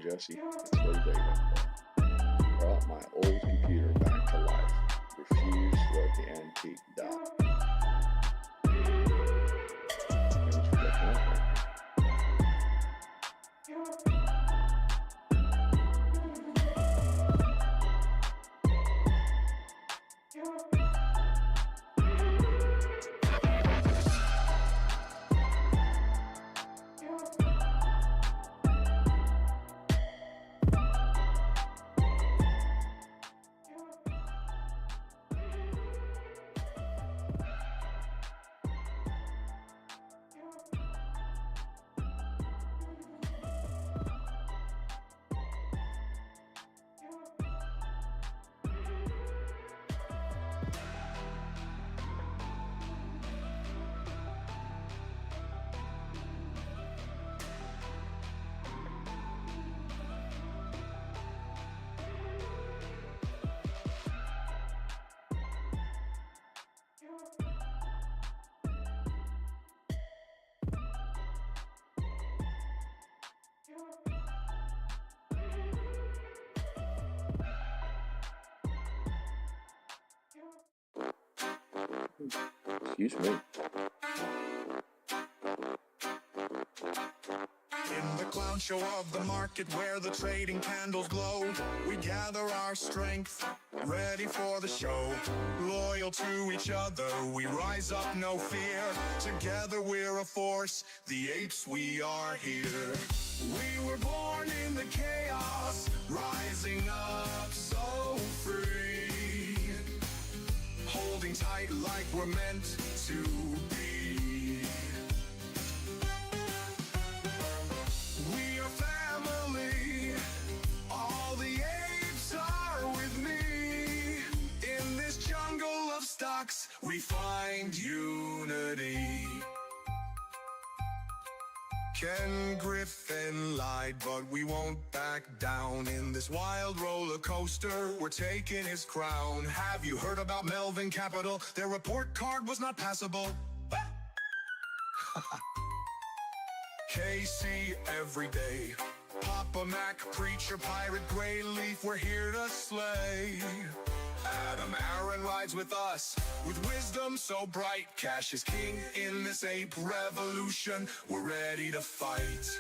Jesse, it's way big. Brought my old computer back to life. Refused to let the antique die. Excuse me. In the clown show of the market where the trading candles glow, we gather our strength, ready for the show. Loyal to each other, we rise up, no fear. Together we're a force, the apes, we are here. We were born in the chaos, rising up so free. Holding tight like we're meant to be. We are family, all the apes are with me. In this jungle of stocks, we find unity. Ken Griffin lied, but we won't back down. In this wild roller coaster, we're taking his crown. Have you heard about Melvin Capital? Their report card was not passable. KC every day. Papa Mac, preacher, pirate, GrayLeaf, we're here to slay. Adam Aaron rides with us, with wisdom so bright. Cash is king in this ape revolution, we're ready to fight.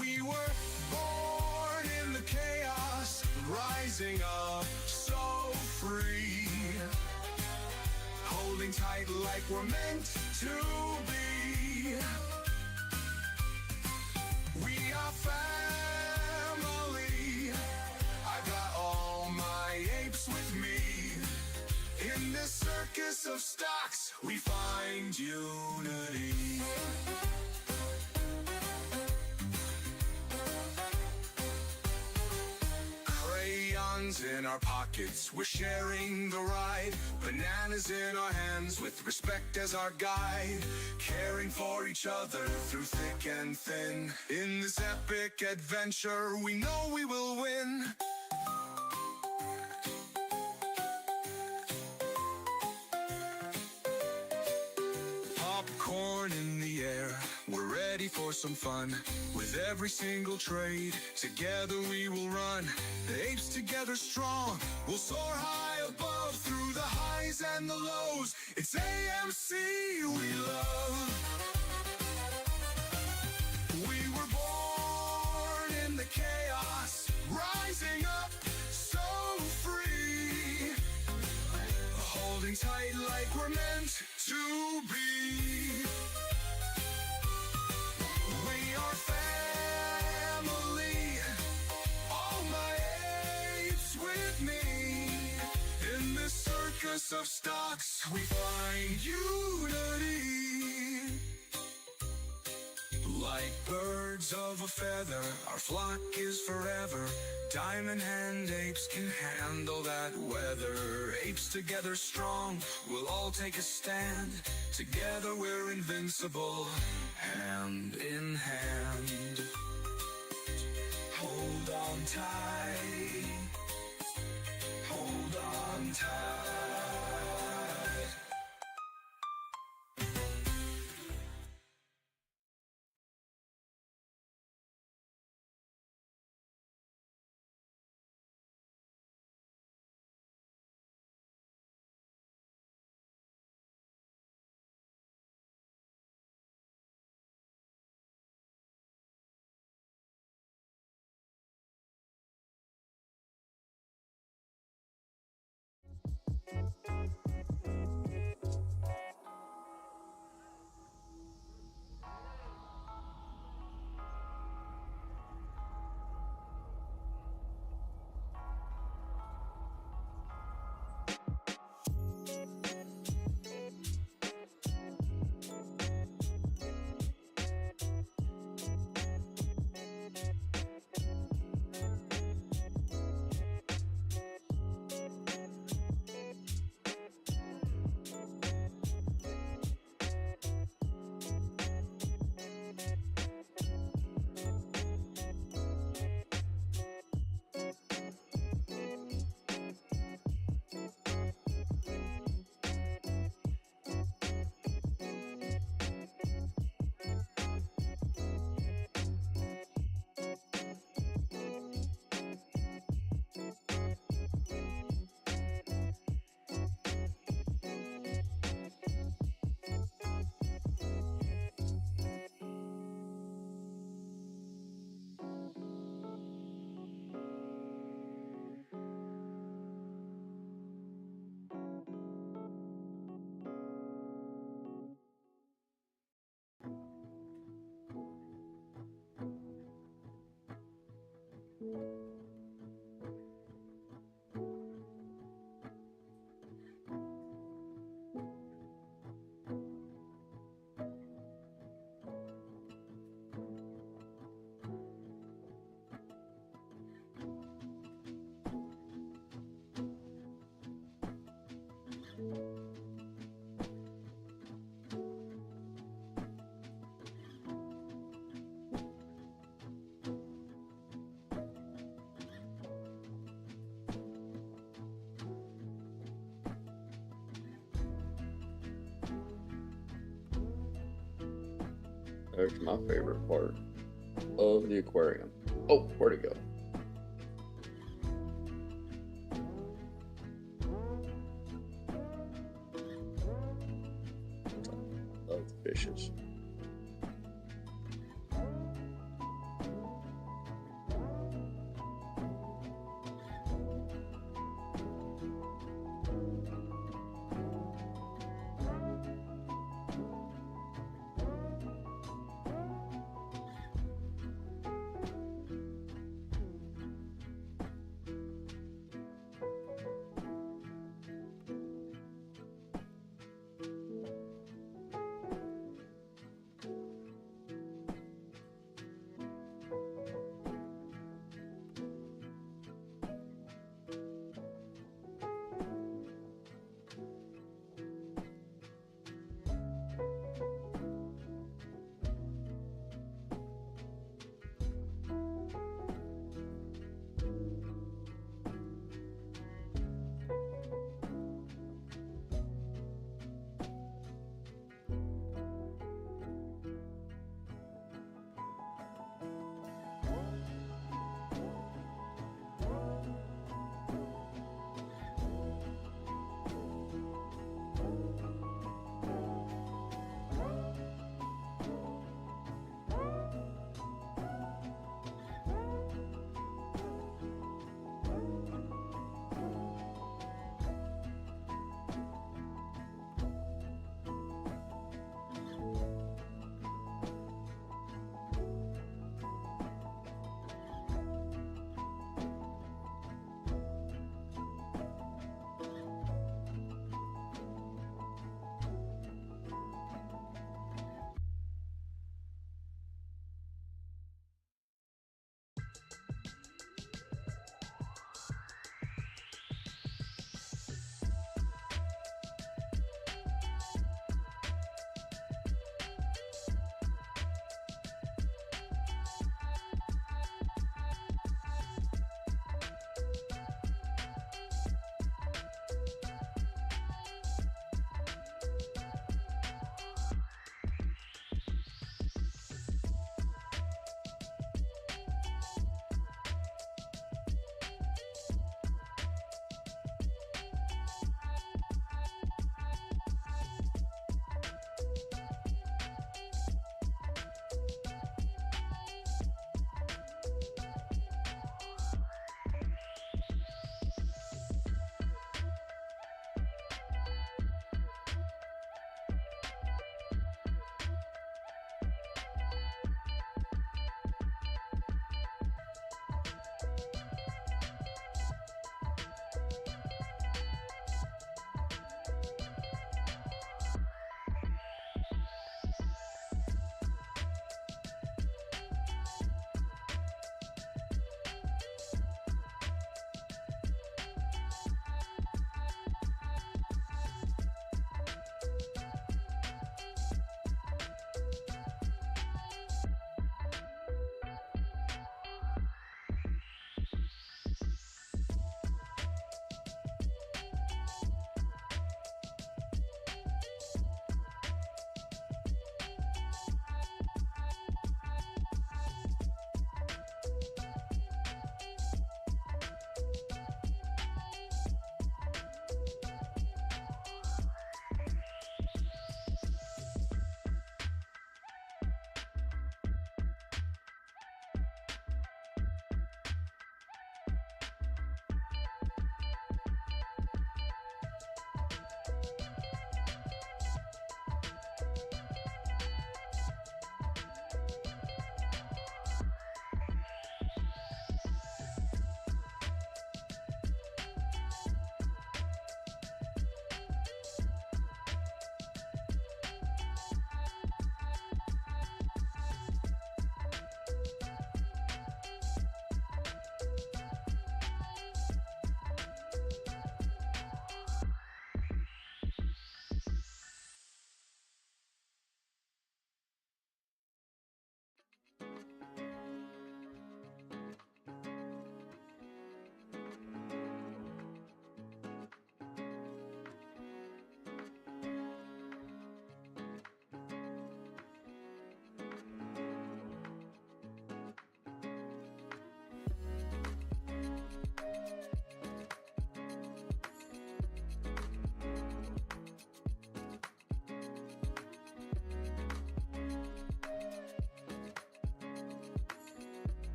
We were born in the chaos, rising up so free. Holding tight like we're meant to be. We are family. I got all my apes with me. In this circus of stocks, we find unity. Crayons in our pockets, we're sharing the ride. Bananas in our hands, with respect as our guide. Caring for each other through thick and thin. In this epic adventure, we know we will win. Popcorn in the air, we're ready for some fun. With every single trade, together we will run. The apes together strong, we'll soar high above. Through the highs and the lows, it's AMC we love. We were born rising up so free, holding tight like we're meant to be. We are family, all my apes with me. In this circus of stocks, we find unity. Like birds of a feather, our flock is forever. Diamond Hand Apes can handle that weather. Apes together strong, we'll all take a stand. Together we're invincible, hand in hand. Hold on tight, hold on tight. There's my favorite part of the aquarium. Oh, where'd it go? Love the fishes.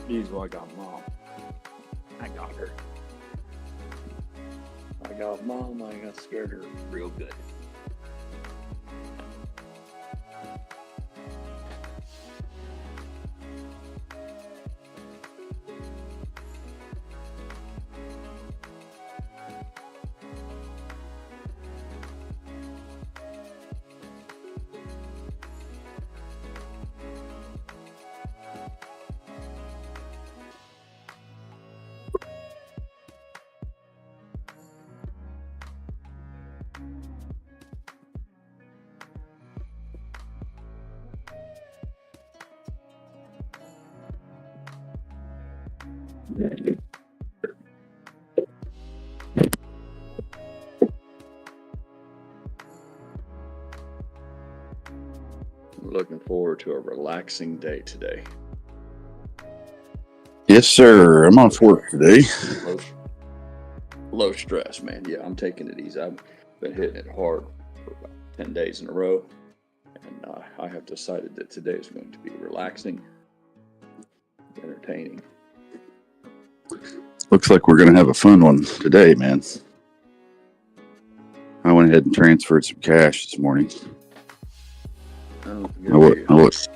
Usually I got mom. I got her. I got mom. I got scared her real good. Looking forward to a relaxing day today. Yes, sir. I'm off work today. Low stress, man. Yeah, I'm taking it easy. I've been hitting it hard for about 10 days in a row. And I have decided that today is going to be relaxing, entertaining. Looks like we're going to have a fun one today, man. I went ahead and transferred some cash this morning. I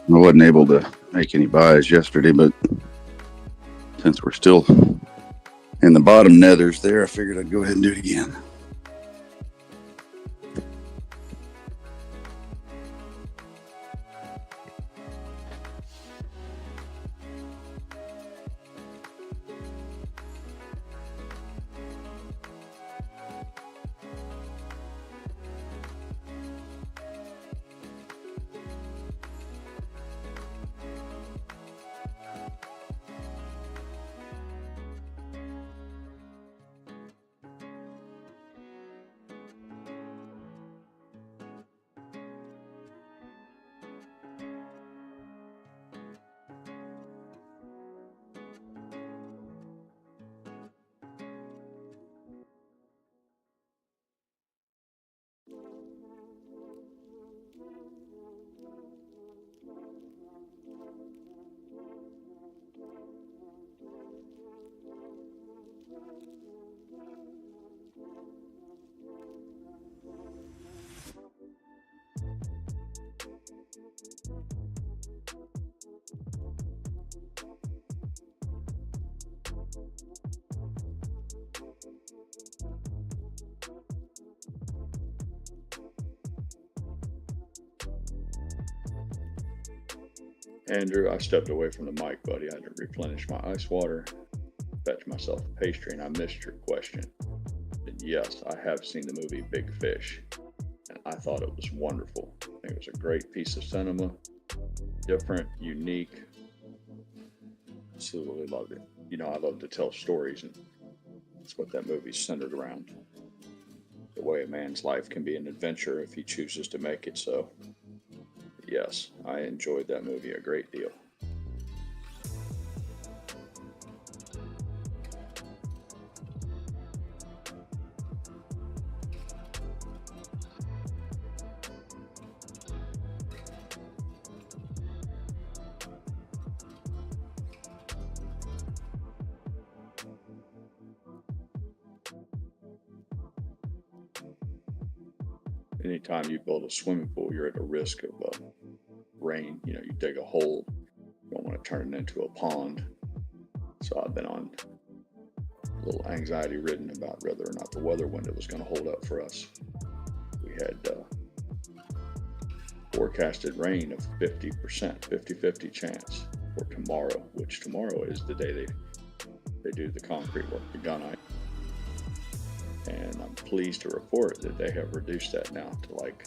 wasn't able to make any buys yesterday, but since we're still in the bottom nethers there, I figured I'd go ahead and do it again. Andrew, I stepped away from the mic, buddy. I had to replenish my ice water, fetch myself a pastry, and I missed your question. And yes, I have seen the movie Big Fish, and I thought it was wonderful. I think it was a great piece of cinema, different, unique. Absolutely loved it. You know, I love to tell stories, and that's what that movie's centered around. The way a man's life can be an adventure if he chooses to make it so. Yes, I enjoyed that movie a great deal. Anytime you build a swimming pool, you're at a risk of rain. You know, you dig a hole, you don't want to turn it into a pond. So I've been on a little anxiety ridden about whether or not the weather window was going to hold up for us. We had forecasted rain of 50% chance for tomorrow, which tomorrow is the day they do the concrete work, the gunite. And I'm pleased to report that they have reduced that now to like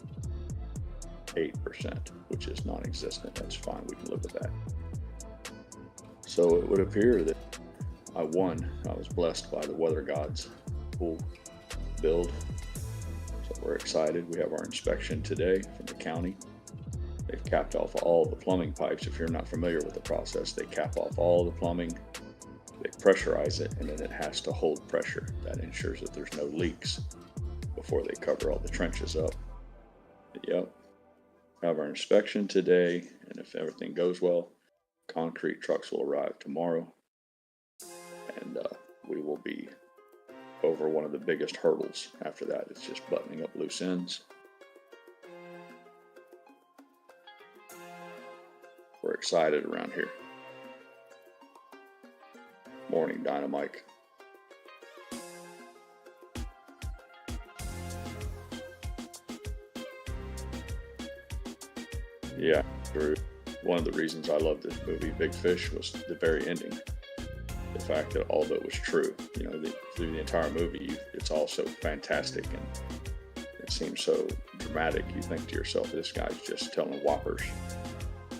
8%, which is non-existent. That's fine. We can live with that. So it would appear that I won. I was blessed by the weather gods. Pool build. So we're excited. We have our inspection today from the county. They've capped off all the plumbing pipes. If you're not familiar with the process, they cap off all the plumbing. They pressurize it, and then it has to hold pressure. That ensures that there's no leaks before they cover all the trenches up. Yep. Have our inspection today, and if everything goes well, concrete trucks will arrive tomorrow, and we will be over one of the biggest hurdles. After that, it's just buttoning up loose ends. We're excited around here. Morning, Dynamite. Yeah, one of the reasons I love this movie, Big Fish, was the very ending. The fact that all of it was true. You know, through the entire movie, it's all so fantastic and it seems so dramatic. You think to yourself, this guy's just telling whoppers.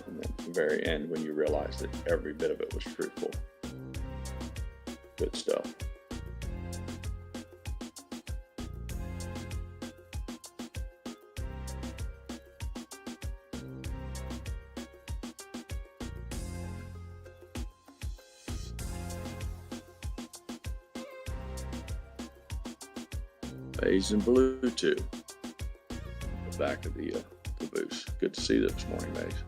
And then at the very end, when you realize that every bit of it was truthful. Good stuff. Beige and blue too. The back of the caboose. Good to see you this morning, Maze.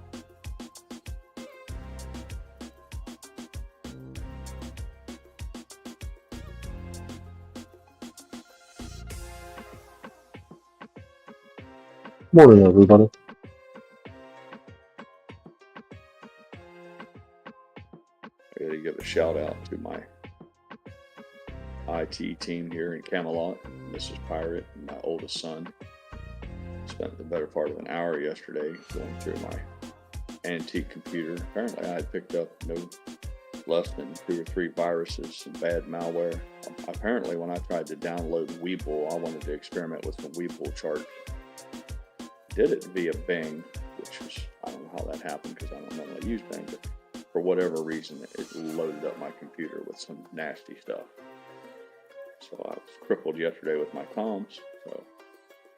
Morning, everybody. I gotta give a shout out to my IT team here in Camelot, Mrs. Pirate, and my oldest son. Spent the better part of an hour yesterday going through my antique computer. Apparently I had picked up no less than 2 or 3 viruses, some bad malware. Apparently when I tried to download Weeble, I wanted to experiment with some Weeble chart. Did it via Bing, which was, I don't know how that happened because I don't normally use Bing, but for whatever reason it loaded up my computer with some nasty stuff. So I was crippled yesterday with my comms. So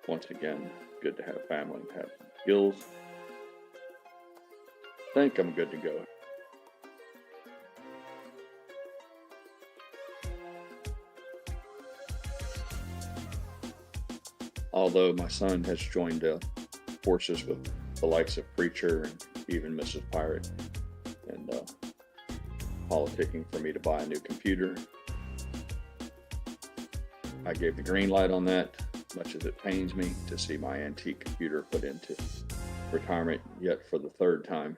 once again, good to have family and have some skills. I think I'm good to go. Although my son has joined forces with the likes of Preacher and even Mrs. Pirate and politicking for me to buy a new computer. I gave the green light on that, much as it pains me to see my antique computer put into retirement. Yet for the 3rd time,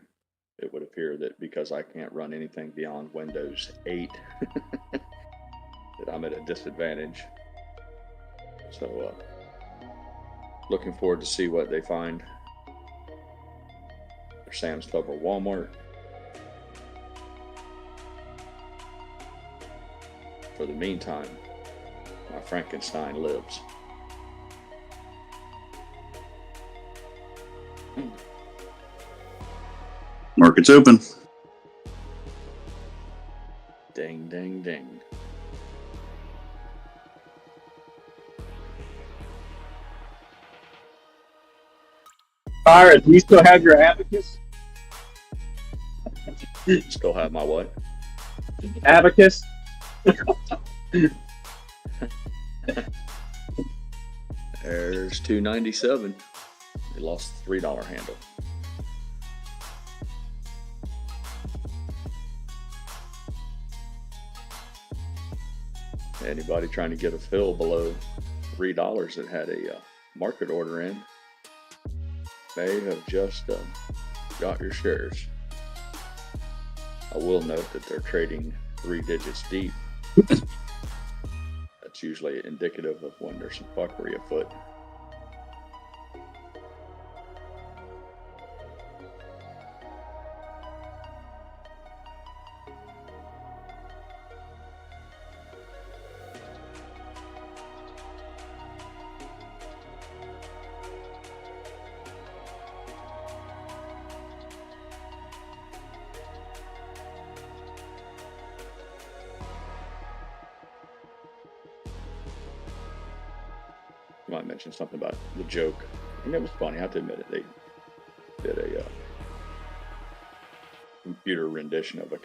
it would appear that because I can't run anything beyond Windows 8, that I'm at a disadvantage. So looking forward to see what they find at Sam's Club or Walmart. For the meantime, my Frankenstein lives. Market's open. Ding, ding, ding. Pirate, do you still have your abacus? Still have my what? Abacus? There's $2.97. They lost the $3 handle. Anybody trying to get a fill below $3 that had a market order in may have just got your shares. I will note that they're trading 3 digits deep. That's usually indicative of when there's some fuckery afoot. You might mention something about the joke. And it was funny, I have to admit it. They did a computer rendition of a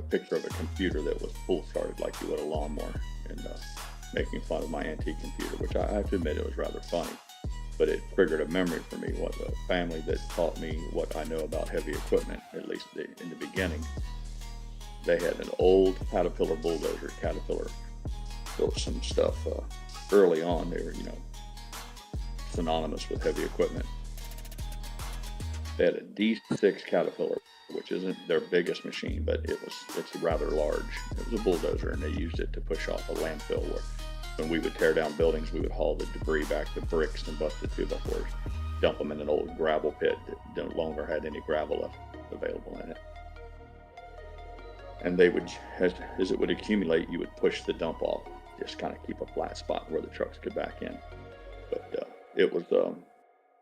picture of a computer that was pull started like you would a lawnmower, and making fun of my antique computer, which I have to admit it was rather funny. but it triggered a memory for me. What the family that taught me what I know about heavy equipment, at least in the beginning, they had an old Caterpillar bulldozer. Caterpillar built some stuff early on. They were, synonymous with heavy equipment. They had a D6 Caterpillar, which isn't their biggest machine, but it's rather large. It was a bulldozer, and they used it to push off a landfill. Where when we would tear down buildings, we would haul the debris back to bricks and busted 2x4s, dump them in an old gravel pit that no longer had any gravel left available in it. And they would, as it would accumulate, you would push the dump off, just kind of keep a flat spot where the trucks could back in. But it was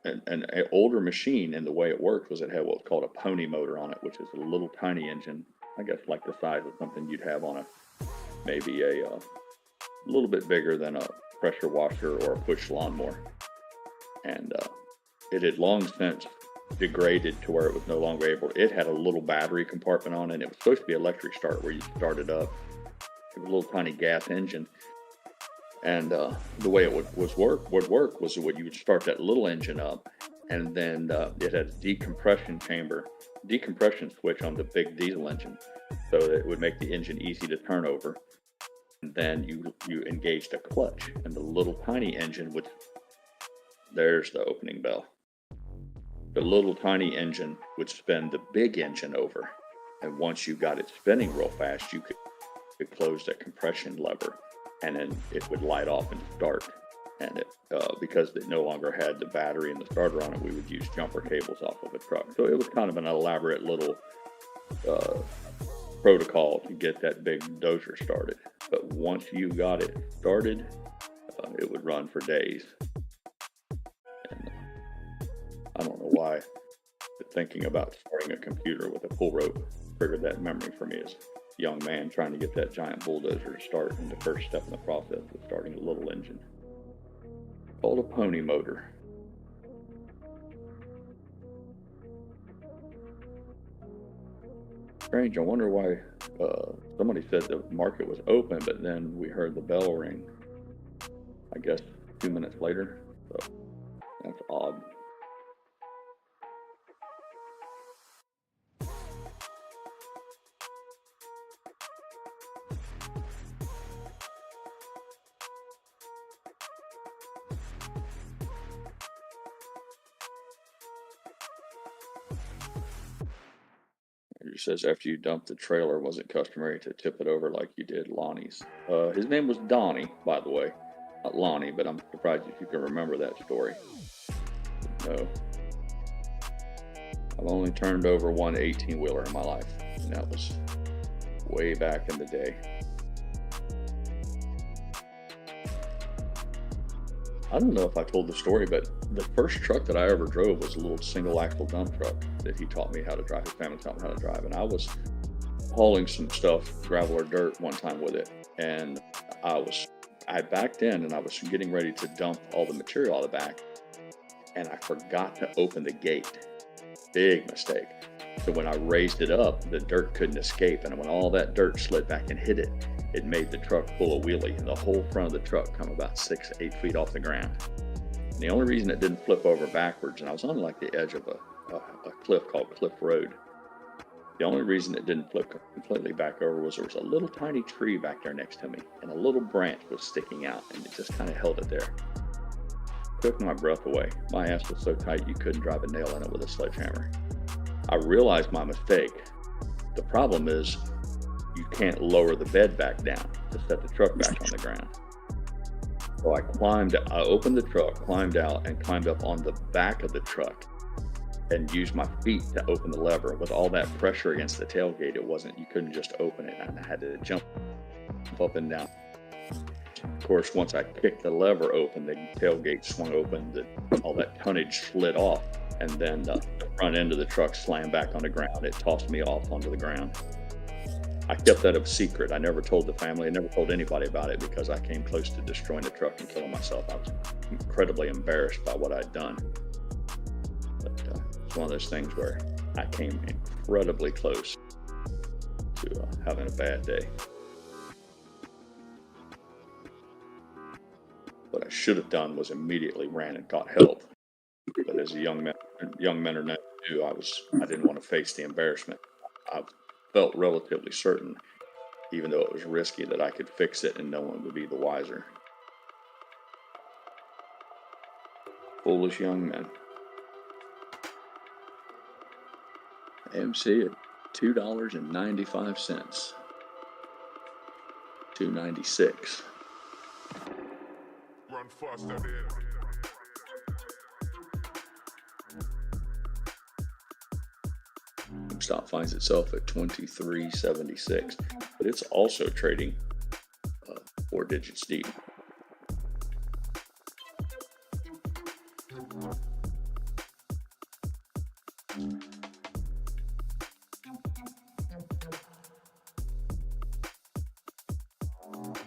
an older machine, and the way it worked was it had what's called a pony motor on it, which is a little tiny engine, I guess like the size of something you'd have on maybe a little bit bigger than a pressure washer or a push lawnmower. And it had long since degraded to where it was no longer able. It had a little battery compartment on it, and it was supposed to be electric start where you start it up. It was a little tiny gas engine. And the way it would work was when you would start that little engine up, and then it had a decompression switch on the big diesel engine, so that it would make the engine easy to turn over. And then you engaged a clutch, and the little tiny engine would, there's the opening bell. The little tiny engine would spin the big engine over, and once you got it spinning real fast, you could close that compression lever, and then it would light off and start. And it, because it no longer had the battery and the starter on it, we would use jumper cables off of a truck. So it was kind of an elaborate little protocol to get that big dozer started. But once you got it started, it would run for days. And I don't know why, but thinking about starting a computer with a pull rope triggered that memory for me as a young man trying to get that giant bulldozer to start. And the first step in the process was starting a little engine called a pony motor. Strange. I wonder why somebody said the market was open, but then we heard the bell ring, I guess, 2 minutes later. So that's odd. It says after you dump the trailer, was it customary to tip it over like you did Lonnie's? His name was Donnie, by the way, not Lonnie, but I'm surprised if you can remember that story. No. I've only turned over one 18-wheeler in my life, and that was way back in the day. I don't know if I told the story, but the first truck that I ever drove was a little single axle dump truck that he taught me how to drive. His family taught me how to drive. And I was hauling some stuff, gravel or dirt, one time with it. And I backed in and I was getting ready to dump all the material out of the back. And I forgot to open the gate. Big mistake. So when I raised it up, the dirt couldn't escape. And when all that dirt slid back and hit it, it made the truck pull a wheelie, and the whole front of the truck come about 6 to 8 feet off the ground. And the only reason it didn't flip over backwards, and I was on like the edge of a cliff called Cliff Road. The only reason it didn't flip completely back over was there was a little tiny tree back there next to me, and a little branch was sticking out, and it just kind of held it there. Took my breath away. My ass was so tight you couldn't drive a nail in it with a sledgehammer. I realized my mistake. The problem is, you can't lower the bed back down to set the truck back on the ground. So I opened the truck, climbed out, and climbed up on the back of the truck and used my feet to open the lever. With all that pressure against the tailgate, you couldn't just open it. And I had to jump up and down. Of course, once I kicked the lever open, the tailgate swung open, all that tonnage slid off, and then the front end of the truck slammed back on the ground. It tossed me off onto the ground. I kept that a secret. I never told the family. I never told anybody about it because I came close to destroying the truck and killing myself. I was incredibly embarrassed by what I'd done. But it's one of those things where I came incredibly close to having a bad day. What I should have done was immediately ran and got help. But as a young men are not do, I didn't want to face the embarrassment. I felt relatively certain, even though it was risky, that I could fix it and no one would be the wiser. Foolish young men. AMC at $2.95. $2.96. Run faster than. GameStop finds itself at $23.76, but it's also trading 4 digits deep.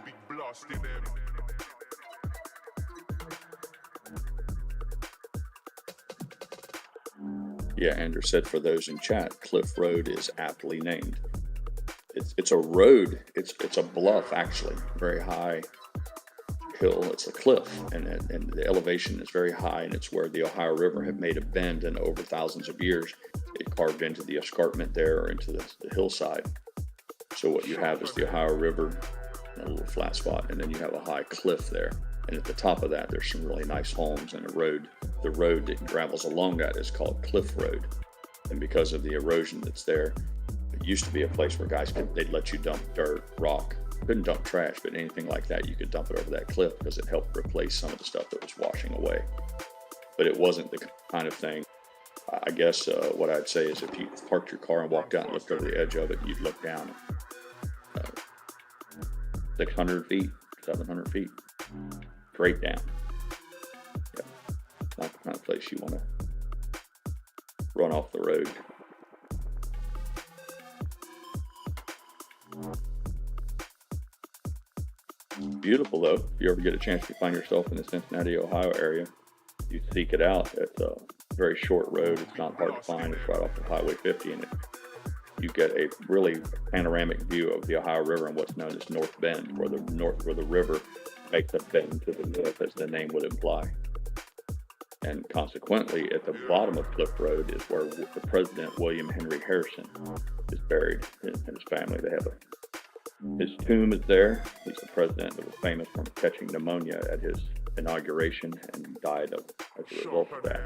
Big blast in them. Yeah, Andrew said for those in chat, Cliff Road is aptly named. It's a road. It's a bluff, actually, very high hill. It's a cliff, and the elevation is very high, and it's where the Ohio River had made a bend, and over thousands of years, it carved into the escarpment there or into the hillside. So what you have is the Ohio River, a little flat spot, and then you have a high cliff there. And at the top of that, there's some really nice homes and a road. The road that travels along that is called Cliff Road. And because of the erosion that's there, it used to be a place where they'd let you dump dirt, rock. Couldn't dump trash, but anything like that, you could dump it over that cliff because it helped replace some of the stuff that was washing away. But it wasn't the kind of thing. I guess what I'd say is if you parked your car and walked out and looked over the edge of it, you'd look down 600 feet, 700 feet. Straight down. Yeah. Not the kind of place you want to run off the road. Beautiful though. If you ever get a chance to find yourself in the Cincinnati, Ohio area, you seek it out. It's a very short road. It's not hard to find. It's right off of Highway 50, and you get a really panoramic view of the Ohio River and what's known as North Bend, where the river makes a bend to the north, as the name would imply. And consequently, at the bottom of Cliff Road is where the President William Henry Harrison is buried, and his family. They have his tomb is there. He's the president that was famous for catching pneumonia at his inauguration and died as a result of that.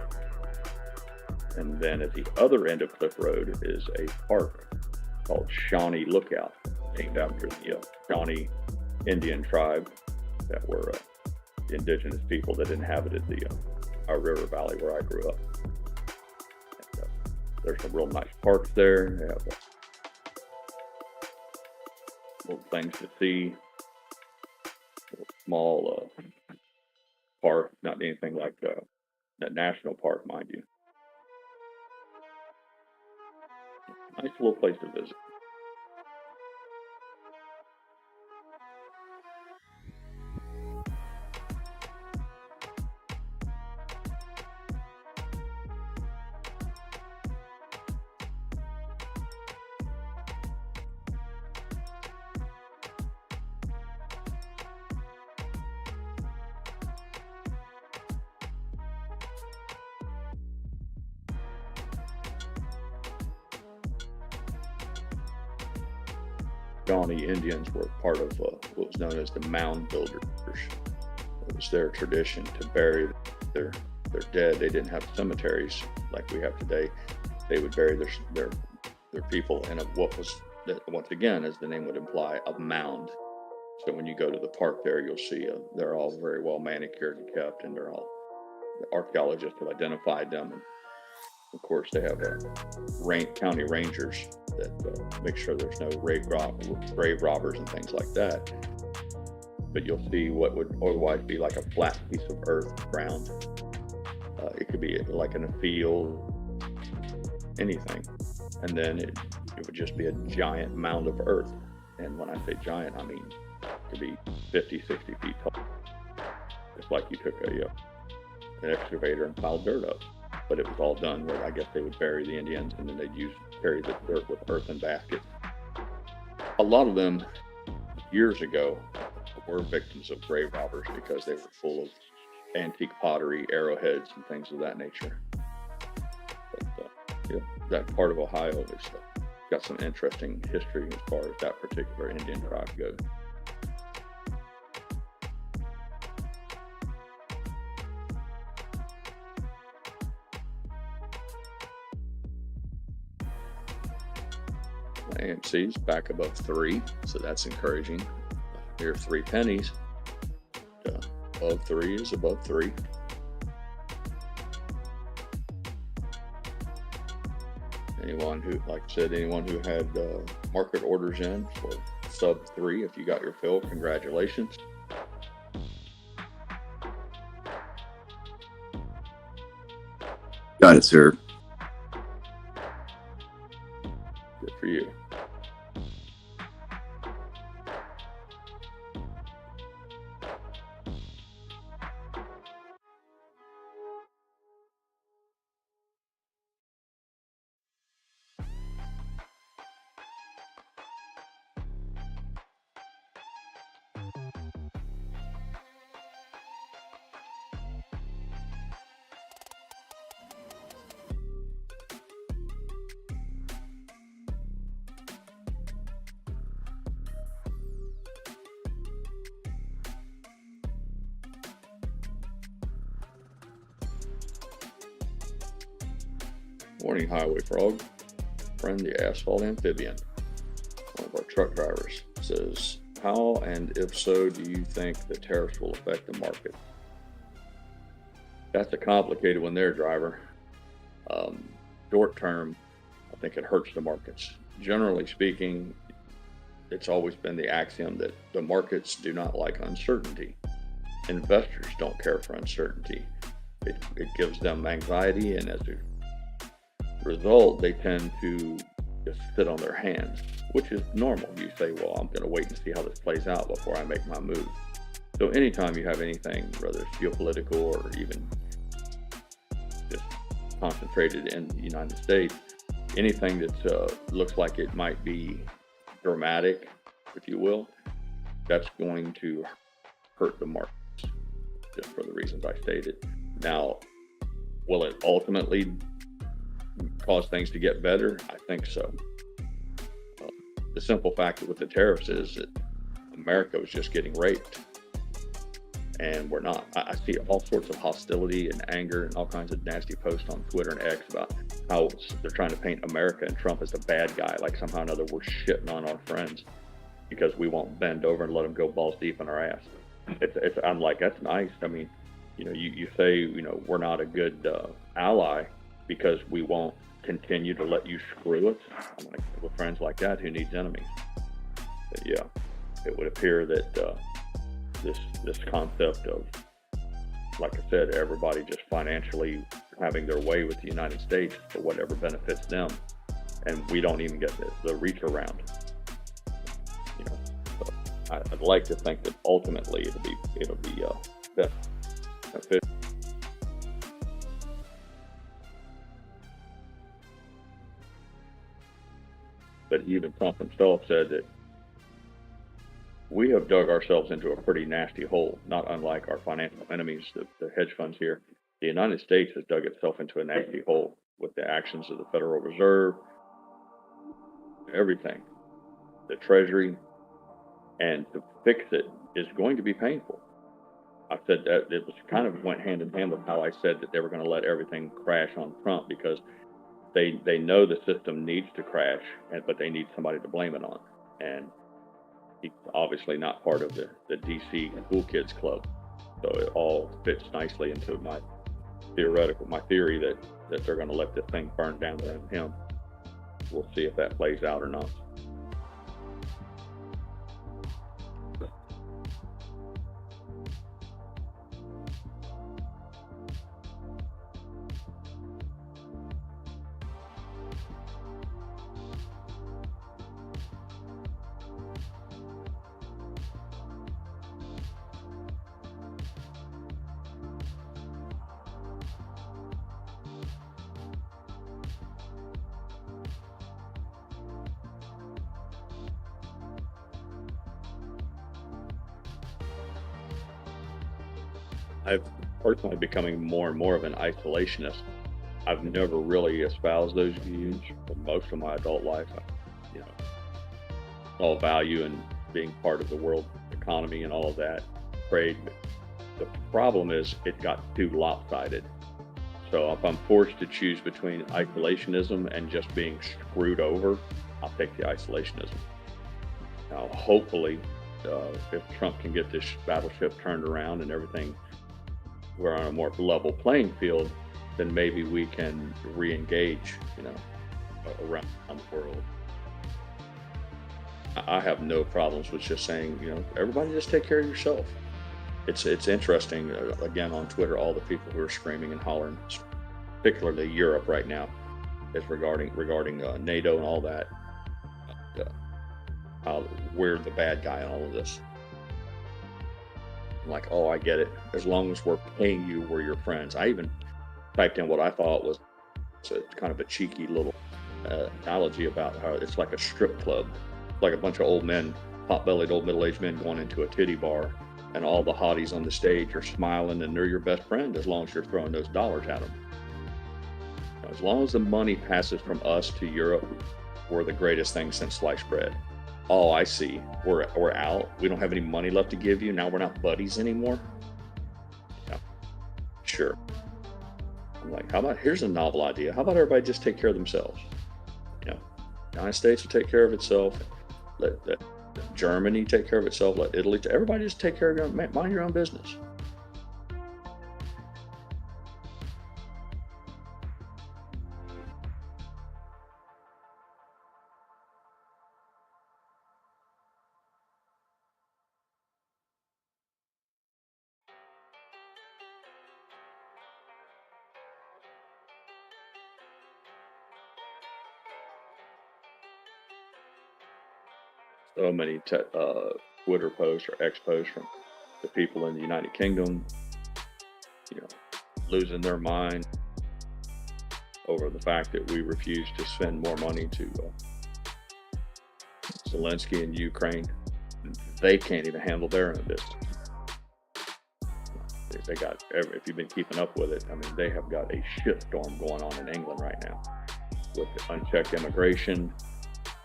And then at the other end of Cliff Road is a park called Shawnee Lookout, named after the Shawnee Indian tribe that were the indigenous people that inhabited our river valley where I grew up. And, there's some real nice parks there. They have little things to see. Little small park, not anything like a national park, mind you. Nice little place to visit. Shawnee Indians were part of what was known as the mound builders. It was their tradition to bury their dead. They didn't have cemeteries like we have today. They would bury their people in what was, once again, as the name would imply, a mound. So when you go to the park there, you'll see they're all very well manicured and kept, and the archaeologists have identified them. And of course, they have county rangers that make sure there's no grave robbers and things like that. But you'll see what would otherwise be like a flat piece of earth ground. It could be like in a field, anything. And then it would just be a giant mound of earth. And when I say giant, I mean it could be 50, 60 feet tall. It's like you took an excavator and piled dirt up. But it was all done where I guess they would bury the Indians, and then they'd carry the dirt with earthen baskets. A lot of them, years ago, were victims of grave robbers because they were full of antique pottery, arrowheads, and things of that nature. But yeah, that part of Ohio is got some interesting history as far as that particular Indian tribe goes. AMC's back above 3, so that's encouraging. Here, 3 pennies. Above 3 is above 3. Anyone who, like I said, anyone who had market orders in for sub 3, if you got your fill, congratulations. Got it, sir. Good for you. Morning, Highway Frog. Friend, the asphalt amphibian. One of our truck drivers says, how and if so do you think the tariffs will affect the market? That's a complicated one there, driver. Short term, I think it hurts the markets. Generally speaking, it's always been the axiom that the markets do not like uncertainty. Investors don't care for uncertainty. It gives them anxiety, and as a result, they tend to just sit on their hands, which is normal. You say, well, I'm going to wait and see how this plays out before I make my move. So anytime you have anything, whether it's geopolitical or even just concentrated in the United States, anything that looks like it might be dramatic, if you will, that's going to hurt the markets, just for the reasons I stated. Now, will it ultimately cause things to get better? I think so. The simple fact with the tariffs is that America was just getting raped, and we're not. I see all sorts of hostility and anger and all kinds of nasty posts on Twitter and X about how they're trying to paint America and Trump as the bad guy, like somehow or another we're shitting on our friends because we won't bend over and let them go balls deep in our ass. I'm like, that's nice. I mean, you say, we're not a good ally because we won't continue to let you screw us. I'm like, with friends like that, who needs enemies? But yeah, it would appear that this concept of, like I said, everybody just financially having their way with the United States for whatever benefits them, and we don't even get the reach around. So I'd like to think that ultimately it'll be beneficial. But even Trump himself said that we have dug ourselves into a pretty nasty hole, not unlike our financial enemies, the hedge funds here. The United States has dug itself into a nasty hole with the actions of the Federal Reserve, everything, the Treasury, and to fix it is going to be painful. I said that it was kind of went hand in hand with how I said that they were going to let everything crash on Trump because they know the system needs to crash, but they need somebody to blame it on. And he's obviously not part of the DC cool kids club. So it all fits nicely into my theory that they're going to let this thing burn down around him. We'll see if that plays out or not. I've personally becoming more and more of an isolationist. I've never really espoused those views for most of my adult life. You know, all value in being part of the world economy and all of that trade. But the problem is it got too lopsided. So if I'm forced to choose between isolationism and just being screwed over, I'll take the isolationism. Now, hopefully, if Trump can get this battleship turned around and everything, we're on a more level playing field, then maybe we can re-engage, around the world. I have no problems with just saying, everybody just take care of yourself. It's interesting, again, on Twitter, all the people who are screaming and hollering, particularly Europe right now, is regarding NATO and all that. How we're the bad guy in all of this. I'm like, oh, I get it. As long as we're paying you, we're your friends. I even typed in what I thought was kind of a cheeky little analogy about how it's like a strip club, like a bunch of old men, pot-bellied old middle-aged men going into a titty bar, and all the hotties on the stage are smiling and they're your best friend as long as you're throwing those dollars at them. As long as the money passes from us to Europe, we're the greatest thing since sliced bread. Oh, I see. We're out. We don't have any money left to give you. Now we're not buddies anymore. Yeah, sure. I'm like, how about, here's a novel idea. How about everybody just take care of themselves? The United States will take care of itself. Let Germany take care of itself. Let Italy, everybody just take care of your own, mind your own business. So many Twitter posts or X posts from the people in the United Kingdom, losing their mind over the fact that we refuse to spend more money to Zelensky in Ukraine. They can't even handle their own business. They got, if you've been keeping up with it, I mean, they have got a shitstorm going on in England right now with unchecked immigration,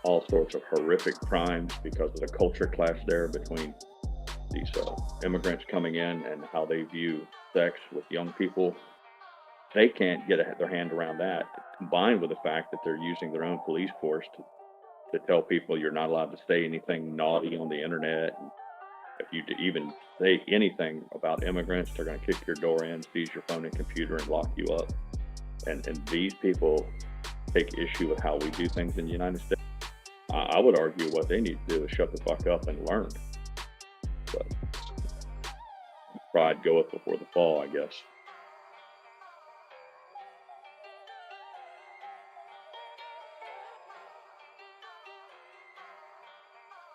all sorts of horrific crimes because of the culture clash there between these immigrants coming in and how they view sex with young people. They can't get their hand around that, combined with the fact that they're using their own police force to tell people you're not allowed to say anything naughty on the internet. And if you even say anything about immigrants, they're going to kick your door in, seize your phone and computer, and lock you up. And these people take issue with how we do things in the United States. I would argue what they need to do is shut the fuck up and learn. But pride goeth before the fall, I guess.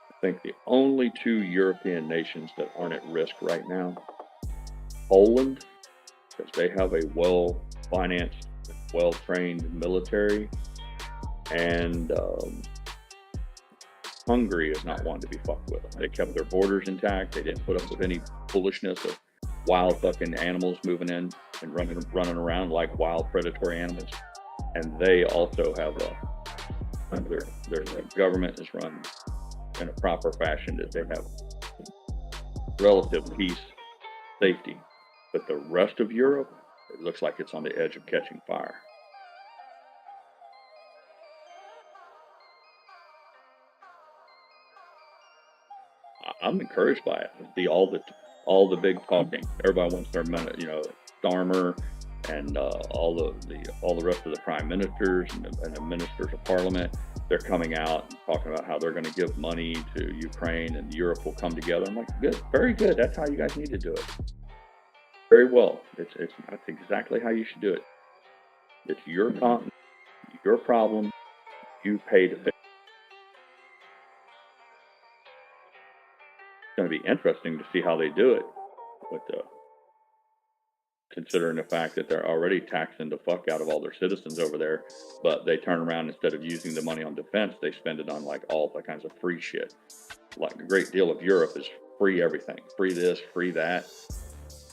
I think the only two European nations that aren't at risk right now, Poland, because they have a well-financed, well-trained military, and Hungary is not one to be fucked with. They kept their borders intact. They didn't put up with any foolishness of wild fucking animals moving in and running around like wild predatory animals. And they also have their government is run in a proper fashion, that they have relative peace, safety. But the rest of Europe, it looks like it's on the edge of catching fire. I'm encouraged by it. See all the big talking. Everybody wants their minute, Starmer and all the rest of the prime ministers and the ministers of parliament. They're coming out and talking about how they're going to give money to Ukraine and Europe will come together. I'm like, good, very good. That's how you guys need to do it. Very well. That's exactly how you should do it. It's your continent, your problem. You pay to fix. It's going to be interesting to see how they do it, with considering the fact that they're already taxing the fuck out of all their citizens over there, but they turn around, instead of using the money on defense, they spend it on like all the kinds of free shit. Like a great deal of Europe is free everything, free this, free that.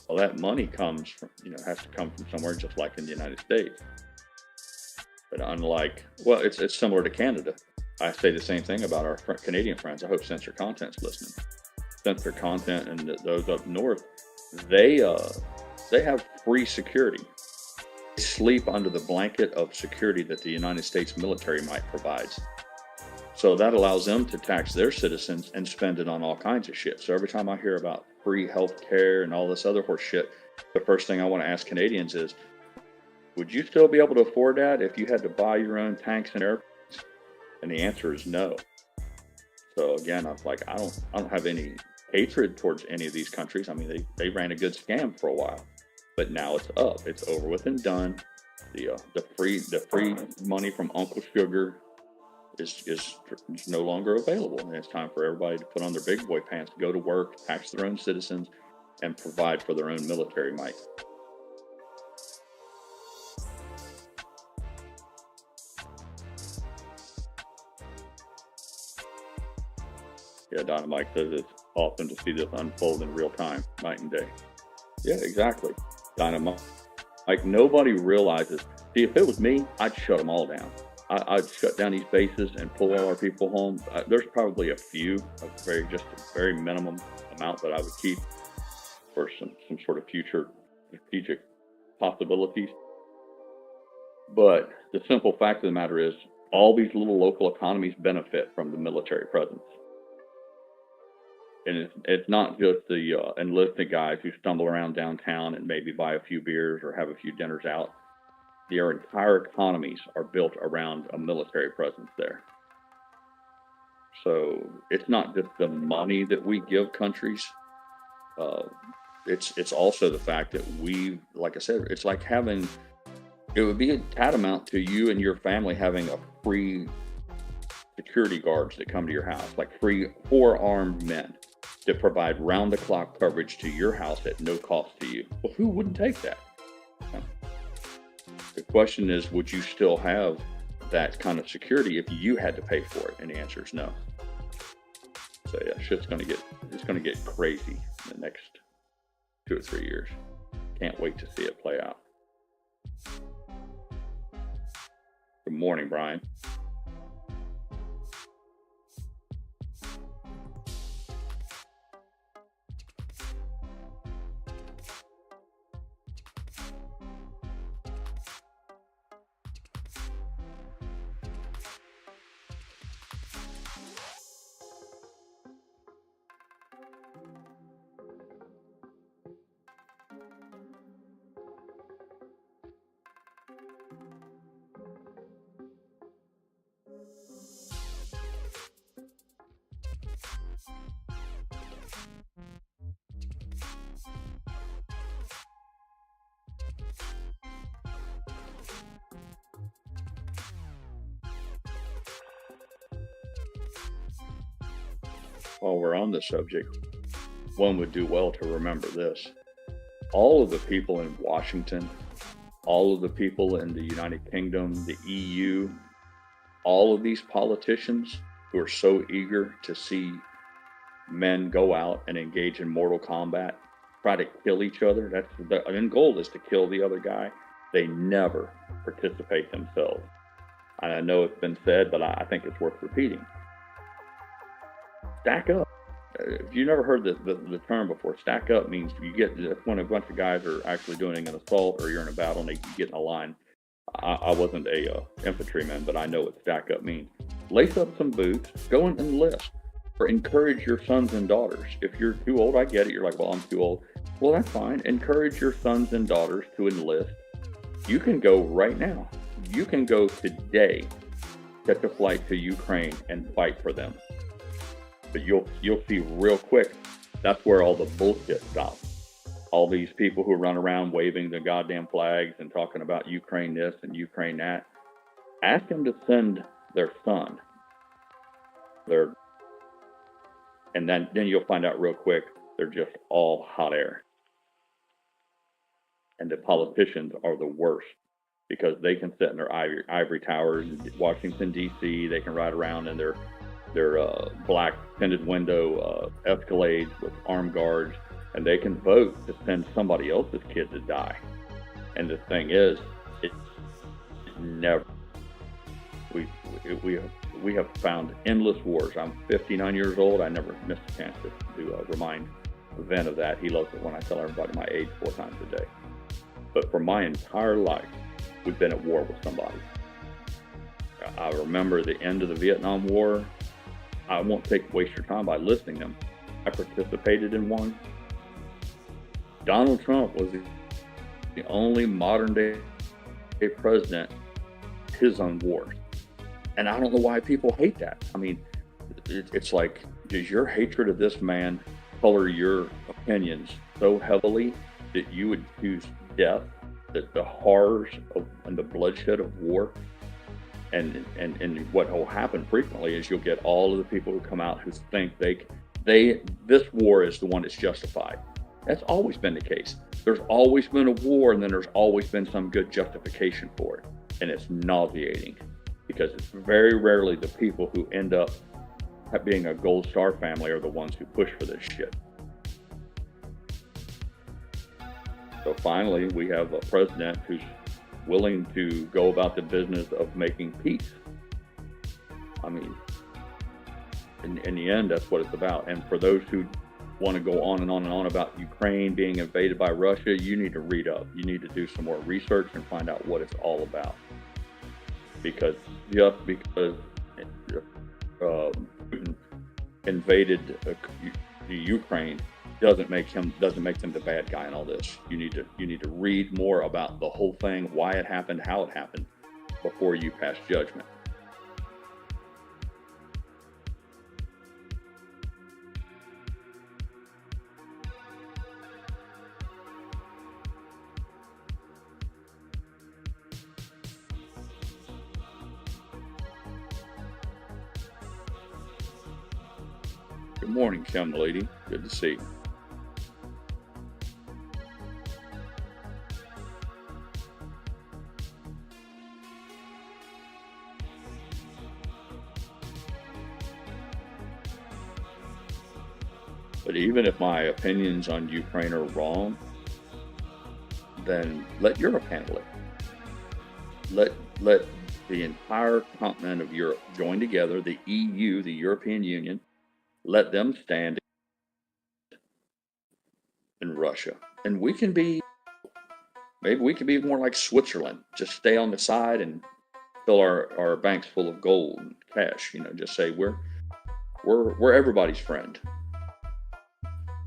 Well, that money comes from, has to come from somewhere, just like in the United States. But unlike, well, it's similar to Canada. I say the same thing about our Canadian friends. I hope Censor Content's listening. Censor Content and those up north, they have free security. They sleep under the blanket of security that the United States military might provides. So that allows them to tax their citizens and spend it on all kinds of shit. So every time I hear about free health care and all this other horse shit, the first thing I want to ask Canadians is, would you still be able to afford that if you had to buy your own tanks and airplanes? And the answer is no. So again, I was like, I don't have any hatred towards any of these countries. I mean, they ran a good scam for a while, but now it's up. It's over with and done. The free money from Uncle Sugar is no longer available, and it's time for everybody to put on their big boy pants, go to work, tax their own citizens, and provide for their own military might. Yeah, Dynamite says it's awesome to see this unfold in real time, night and day. Yeah, exactly. Dynamite, like nobody realizes. See, if it was me, I'd shut them all down. I'd shut down these bases and pull all our people home. There's probably a few, just a very minimum amount that I would keep for some sort of future strategic possibilities. But the simple fact of the matter is, all these little local economies benefit from the military presence. And it's not just the enlisted guys who stumble around downtown and maybe buy a few beers or have a few dinners out. Their entire economies are built around a military presence there. So it's not just the money that we give countries. It's also the fact that we, like I said, it's like it would be tantamount to you and your family having a free security guards that come to your house, like free 4 armed men that provide round-the-clock coverage to your house at no cost to you. Well, who wouldn't take that? The question is, would you still have that kind of security if you had to pay for it? And the answer is no. So yeah, it's gonna get crazy in the next 2 or 3 years. Can't wait to see it play out. Good morning, Brian. While we're on the subject, one would do well to remember this. All of the people in Washington, all of the people in the United Kingdom, the EU, all of these politicians who are so eager to see men go out and engage in mortal combat, try to kill each other. That's the end goal, is to kill the other guy. They never participate themselves. And I know it's been said, but I think it's worth repeating. Stack up. If you never heard the term before, stack up means you get when a bunch of guys are actually doing an assault or you're in a battle and they get in a line. I wasn't a infantryman, but I know what stack up means. Lace up some boots, go and enlist, or encourage your sons and daughters. If you're too old, I get it. You're like, well, I'm too old. Well, that's fine. Encourage your sons and daughters to enlist. You can go right now. You can go today, catch a flight to Ukraine and fight for them. But you'll see real quick, that's where all the bullshit stops. All these people who run around waving the goddamn flags and talking about Ukraine this and Ukraine that, ask them to send their son. And then you'll find out real quick, they're just all hot air. And the politicians are the worst, because they can sit in their ivory towers in Washington, D.C. They can ride around in their black tinted window Escalades with armed guards. and they can vote to send somebody else's kid to die. And the thing is, it never. We have found endless wars. I'm 59 years old. I never missed a chance to remind Vin of that. He loves it when I tell everybody my age 4 times a day. But for my entire life, we've been at war with somebody. I remember the end of the Vietnam War. I won't waste your time by listing them. I participated in one. Donald Trump was the only modern day president, his own wars. And I don't know why people hate that. I mean, it's like, does your hatred of this man color your opinions so heavily that you would choose death, that the horrors and the bloodshed of war? And what will happen frequently is you'll get all of the people who come out who think this war is the one that's justified. That's always been the case. There's always been a war, and then there's always been some good justification for it. And it's nauseating, because it's very rarely the people who end up being a Gold Star family are the ones who push for this shit. So finally, we have a president who's willing to go about the business of making peace. I mean, in the end, that's what it's about. And for those who want to go on and on and on about Ukraine being invaded by Russia, you need to read up. You need to do some more research and find out what it's all about. Because just because Putin invaded the Ukraine doesn't make them the bad guy in all this. You need to read more about the whole thing, why it happened, how it happened, before you pass judgment. Good morning, Kim lady. Good to see you. But even if my opinions on Ukraine are wrong, then let Europe handle it. Let the entire continent of Europe join together, the EU, the European Union. Let them stand in Russia. And maybe we can be more like Switzerland. Just stay on the side and fill our banks full of gold and cash. Just say we're everybody's friend.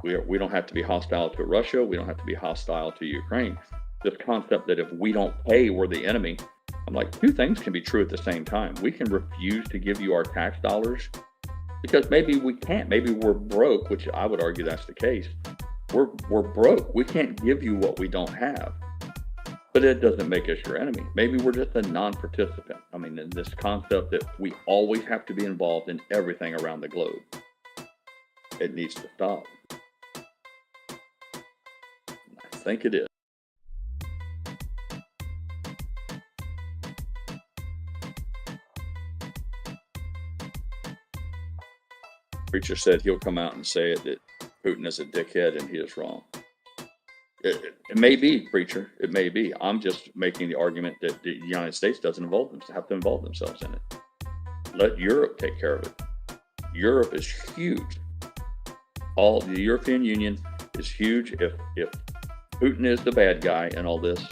We don't have to be hostile to Russia. We don't have to be hostile to Ukraine. This concept that if we don't pay, we're the enemy. I'm like, two things can be true at the same time. We can refuse to give you our tax dollars because maybe we can't. Maybe we're broke, which I would argue that's the case. We're broke. We can't give you what we don't have. But it doesn't make us your enemy. Maybe we're just a non-participant. I mean, in this concept that we always have to be involved in everything around the globe. It needs to stop. I think it is. Preacher said he'll come out and say it, that Putin is a dickhead and he is wrong. It may be, preacher. It may be. I'm just making the argument that the United States doesn't have to involve themselves in it. Let Europe take care of it. Europe is huge. The European Union is huge. If Putin is the bad guy in all this,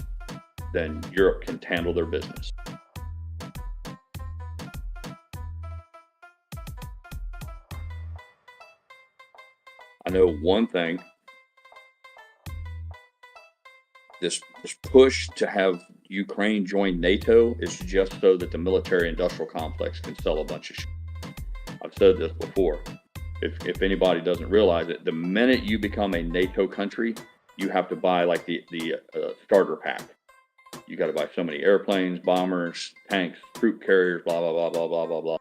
then Europe can handle their business. I know one thing, this push to have Ukraine join NATO is just so that the military-industrial complex can sell a bunch of shit. I've said this before. If anybody doesn't realize it, the minute you become a NATO country, you have to buy like the starter pack. You got to buy so many airplanes, bombers, tanks, troop carriers, blah, blah, blah, blah, blah, blah, blah.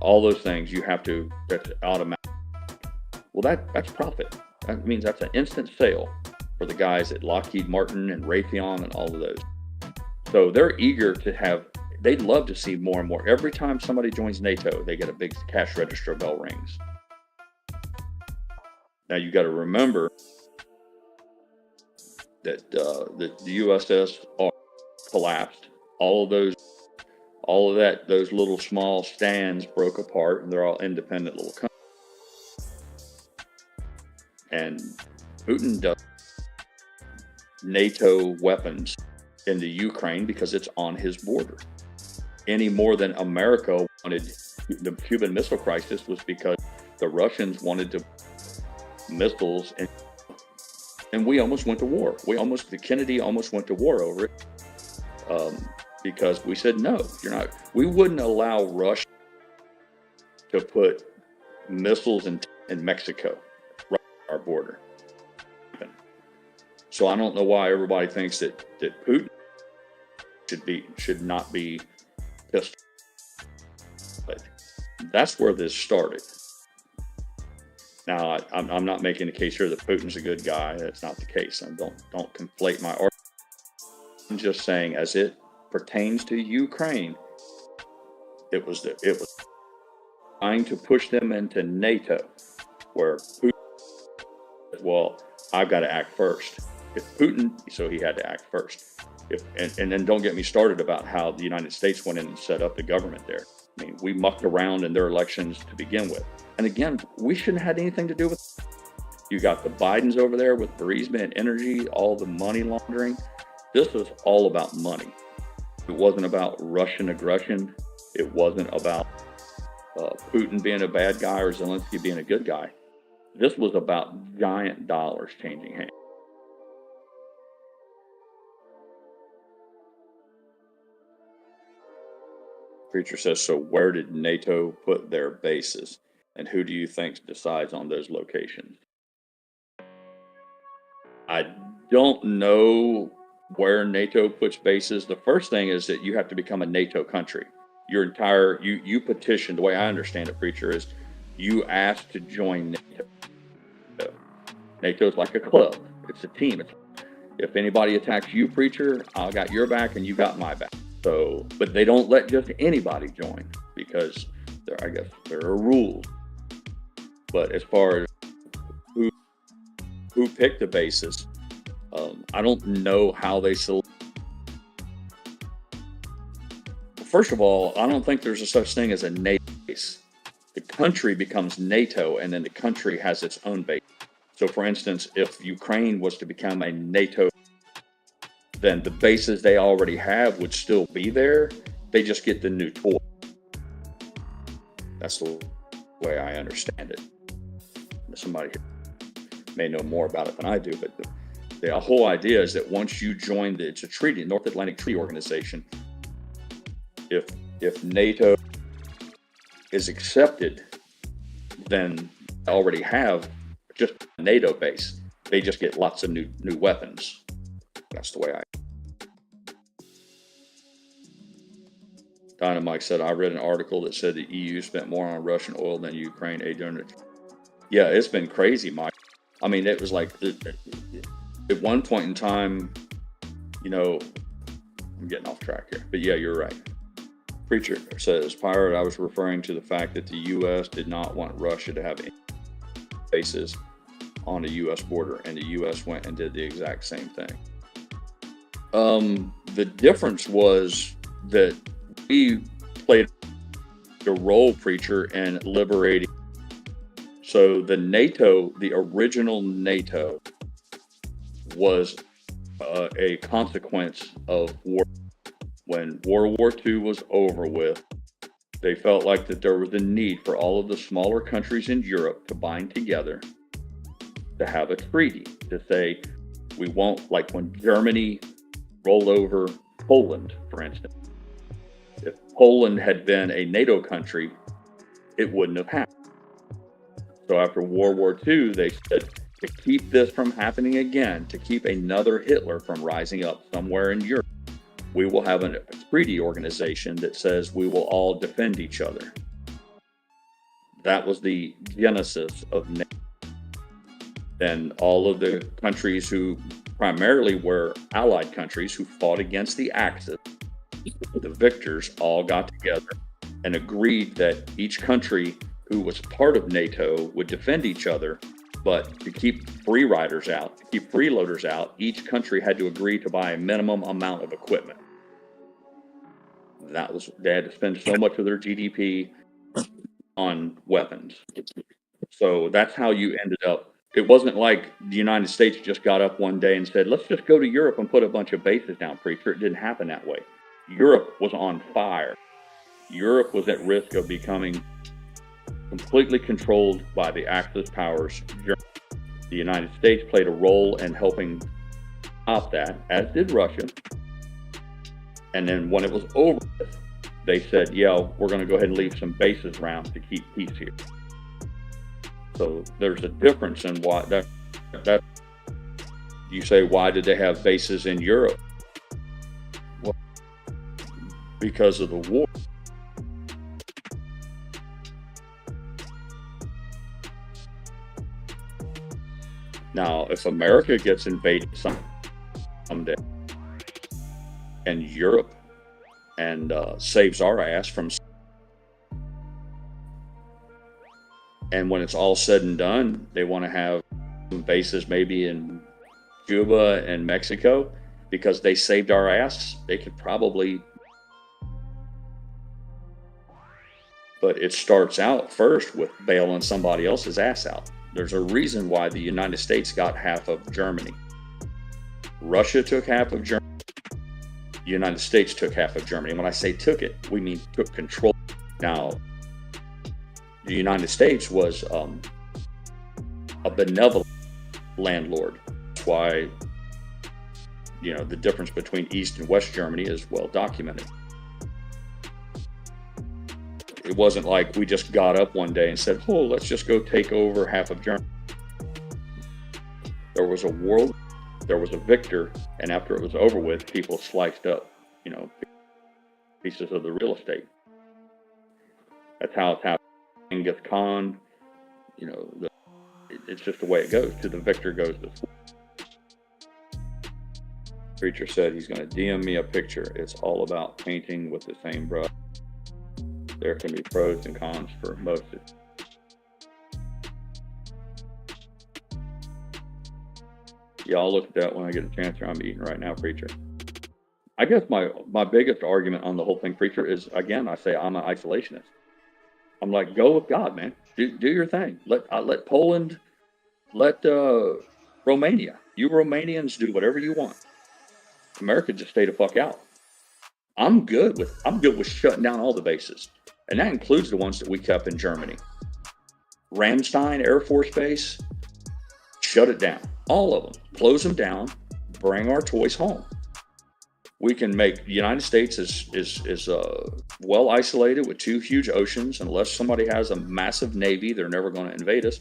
All those things that's automatic. Well, that's profit. That means that's an instant sale for the guys at Lockheed Martin and Raytheon and all of those. So they're eager they'd love to see more and more. Every time somebody joins NATO, they get a big cash register bell rings. Now you got to remember that the USSR collapsed. All of that, those little small stands broke apart, and they're all independent little countries. And Putin does NATO weapons in the Ukraine because it's on his border. Any more than America wanted the Cuban Missile Crisis was because the Russians wanted to missiles, and we almost went to war. Kennedy almost went to war over it because we said, no, you're not. We wouldn't allow Russia to put missiles in Mexico, right on our border. So I don't know why everybody thinks that Putin should not be pissed. But that's where this started. Now I'm not making the case here that Putin's a good guy. That's not the case. And don't conflate my argument. I'm just saying, as it pertains to Ukraine, it was trying to push them into NATO, where Putin said, well, I've got to act first. So he had to act first. And then don't get me started about how the United States went in and set up the government there. I mean, we mucked around in their elections to begin with. And again, we shouldn't have had anything to do with it. You got the Bidens over there with Burisma and energy, all the money laundering. This was all about money. It wasn't about Russian aggression. It wasn't about Putin being a bad guy or Zelensky being a good guy. This was about giant dollars changing hands. Preacher says, so where did NATO put their bases? And who do you think decides on those locations? I don't know where NATO puts bases. The first thing is that you have to become a NATO country. You petitioned, the way I understand it, Preacher, is you asked to join NATO. NATO is like a club. It's a team. If anybody attacks you, Preacher, I got your back and you got my back. So, but they don't let just anybody join because there are rules. But as far as who picked the bases, I don't know how they select. First of all, I don't think there's a such thing as a NATO base. The country becomes NATO, and then the country has its own base. So, for instance, if Ukraine was to become a NATO, then the bases they already have would still be there. They just get the new toy. That's the way I understand it. Somebody may know more about it than I do, but the whole idea is that once you join it's a treaty, North Atlantic Treaty Organization. If NATO is accepted, then they already have just a NATO base. They just get lots of new weapons. That's the way Dynamite said, I read an article that said the EU spent more on Russian oil than Ukraine aid during it. Yeah, it's been crazy, Mike. I mean, it was like at one point in time, I'm getting off track here, but yeah, you're right. Preacher says, Pirate, I was referring to the fact that the U.S. did not want Russia to have any bases on the U.S. border, and the U.S. went and did the exact same thing. The difference was that we played the role, Preacher, in liberating. So the original NATO was a consequence of war. When World War II was over with, they felt like that there was a need for all of the smaller countries in Europe to bind together to have a treaty to say, we won't, like when Germany rolled over Poland, for instance. If Poland had been a NATO country, it wouldn't have happened. So after World War II, they said, to keep this from happening again, to keep another Hitler from rising up somewhere in Europe, we will have a treaty organization that says we will all defend each other. That was the genesis of NATO. Then all of the countries who primarily were allied countries who fought against the Axis, the victors all got together and agreed that each country who was part of NATO would defend each other But to keep free riders out, to keep freeloaders out, each country had to agree to buy a minimum amount of equipment. They had to spend so much of their GDP on weapons. So that's how you ended up. It wasn't like the United States just got up one day and said, let's just go to Europe and put a bunch of bases down, preacher. It didn't happen that way. Europe was on fire. Europe was at risk of becoming completely controlled by the Axis powers. The United States played a role in helping stop that, as did Russia. And then when it was over, they said, yeah, we're going to go ahead and leave some bases around to keep peace here. So there's a difference in why that you say, why did they have bases in Europe? Well, because of the war. Now, if America gets invaded someday, and Europe and saves our ass from, and when it's all said and done, they want to have some bases maybe in Cuba and Mexico because they saved our ass. They could probably, but it starts out first with bailing somebody else's ass out. There's a reason why the United States got half of Germany. Russia took half of Germany. The United States took half of Germany. And when I say took it, we mean took control. Now, the United States was a benevolent landlord. That's why, the difference between East and West Germany is well documented. It wasn't like we just got up one day and said, oh, let's just go take over half of Germany. There was a war, there was a victor, and after it was over with, people sliced up, pieces of the real estate. That's how it's happened. Genghis Khan, it's just the way it goes. To the victor goes the sword. Preacher said he's going to DM me a picture. It's all about painting with the same brush. There can be pros and cons for most. Y'all look at that when I get a chance. I'm eating right now, preacher. I guess my biggest argument on the whole thing, preacher, is, again, I say I'm an isolationist. I'm like, go with God, man. Do your thing. Let Poland, let Romania. You Romanians do whatever you want. America just stay the fuck out. I'm good with shutting down all the bases. And that includes the ones that we kept in Germany. Ramstein Air Force Base, shut it down. All of them. Close them down. Bring our toys home. We can make the United States is well isolated with two huge oceans. Unless somebody has a massive navy, they're never going to invade us.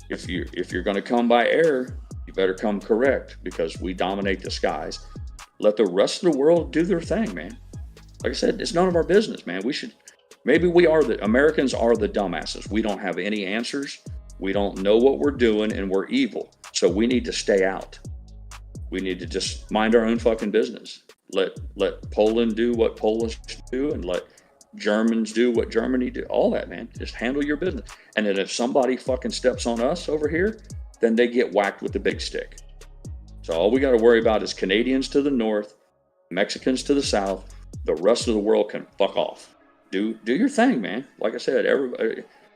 If you're going to come by air, you better come correct, because we dominate the skies. Let the rest of the world do their thing, man. Like I said, it's none of our business, man. Americans are the dumbasses. We don't have any answers. We don't know what we're doing, and we're evil. So we need to stay out. We need to just mind our own fucking business. Let Poland do what Polish do, and let Germans do what Germany do. All that, man. Just handle your business. And then if somebody fucking steps on us over here, then they get whacked with the big stick. So all we got to worry about is Canadians to the north, Mexicans to the south. The rest of the world can fuck off. Do your thing, man. Like I said,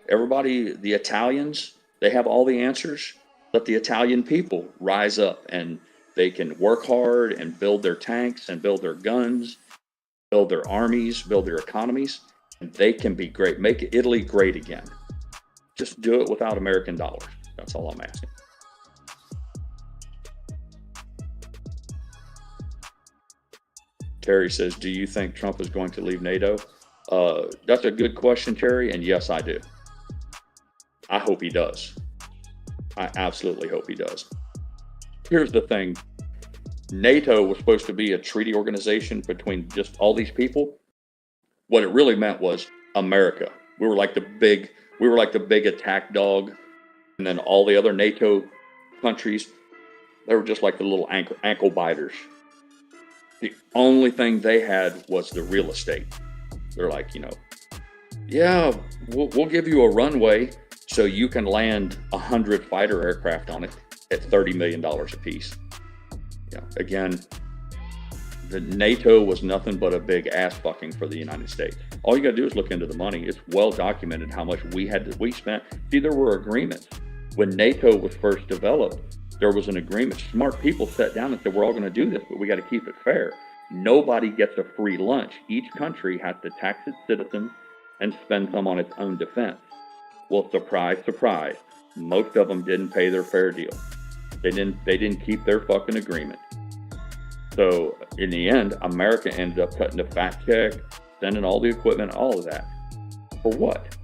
everybody, the Italians, they have all the answers. Let the Italian people rise up, and they can work hard and build their tanks and build their guns, build their armies, build their economies, and they can be great. Make Italy great again. Just do it without American dollars. That's all I'm asking. Terry says, do you think Trump is going to leave NATO? That's a good question, Terry, and yes, I do. I hope he does. I absolutely hope he does. Here's the thing. NATO was supposed to be a treaty organization between just all these people. What it really meant was America. We were like the big attack dog, and then all the other NATO countries, they were just like the little ankle biters. The only thing they had was the real estate. They're like, yeah, we'll give you a runway So you can land 100 fighter aircraft on it at $30 million a piece. Again, the NATO was nothing but a big ass fucking for the United States. All you got to do is look into the money. It's well documented how much we spent. See, there were agreements. When NATO was first developed, there was an agreement. Smart people sat down and said, we're all going to do this, but we got to keep it fair. Nobody gets a free lunch. Each country has to tax its citizens and spend some on its own defense. Well, surprise, surprise, most of them didn't pay their fair deal. They didn't keep their fucking agreement. So in the end, America ended up cutting the fat check, sending all the equipment, all of that. For what?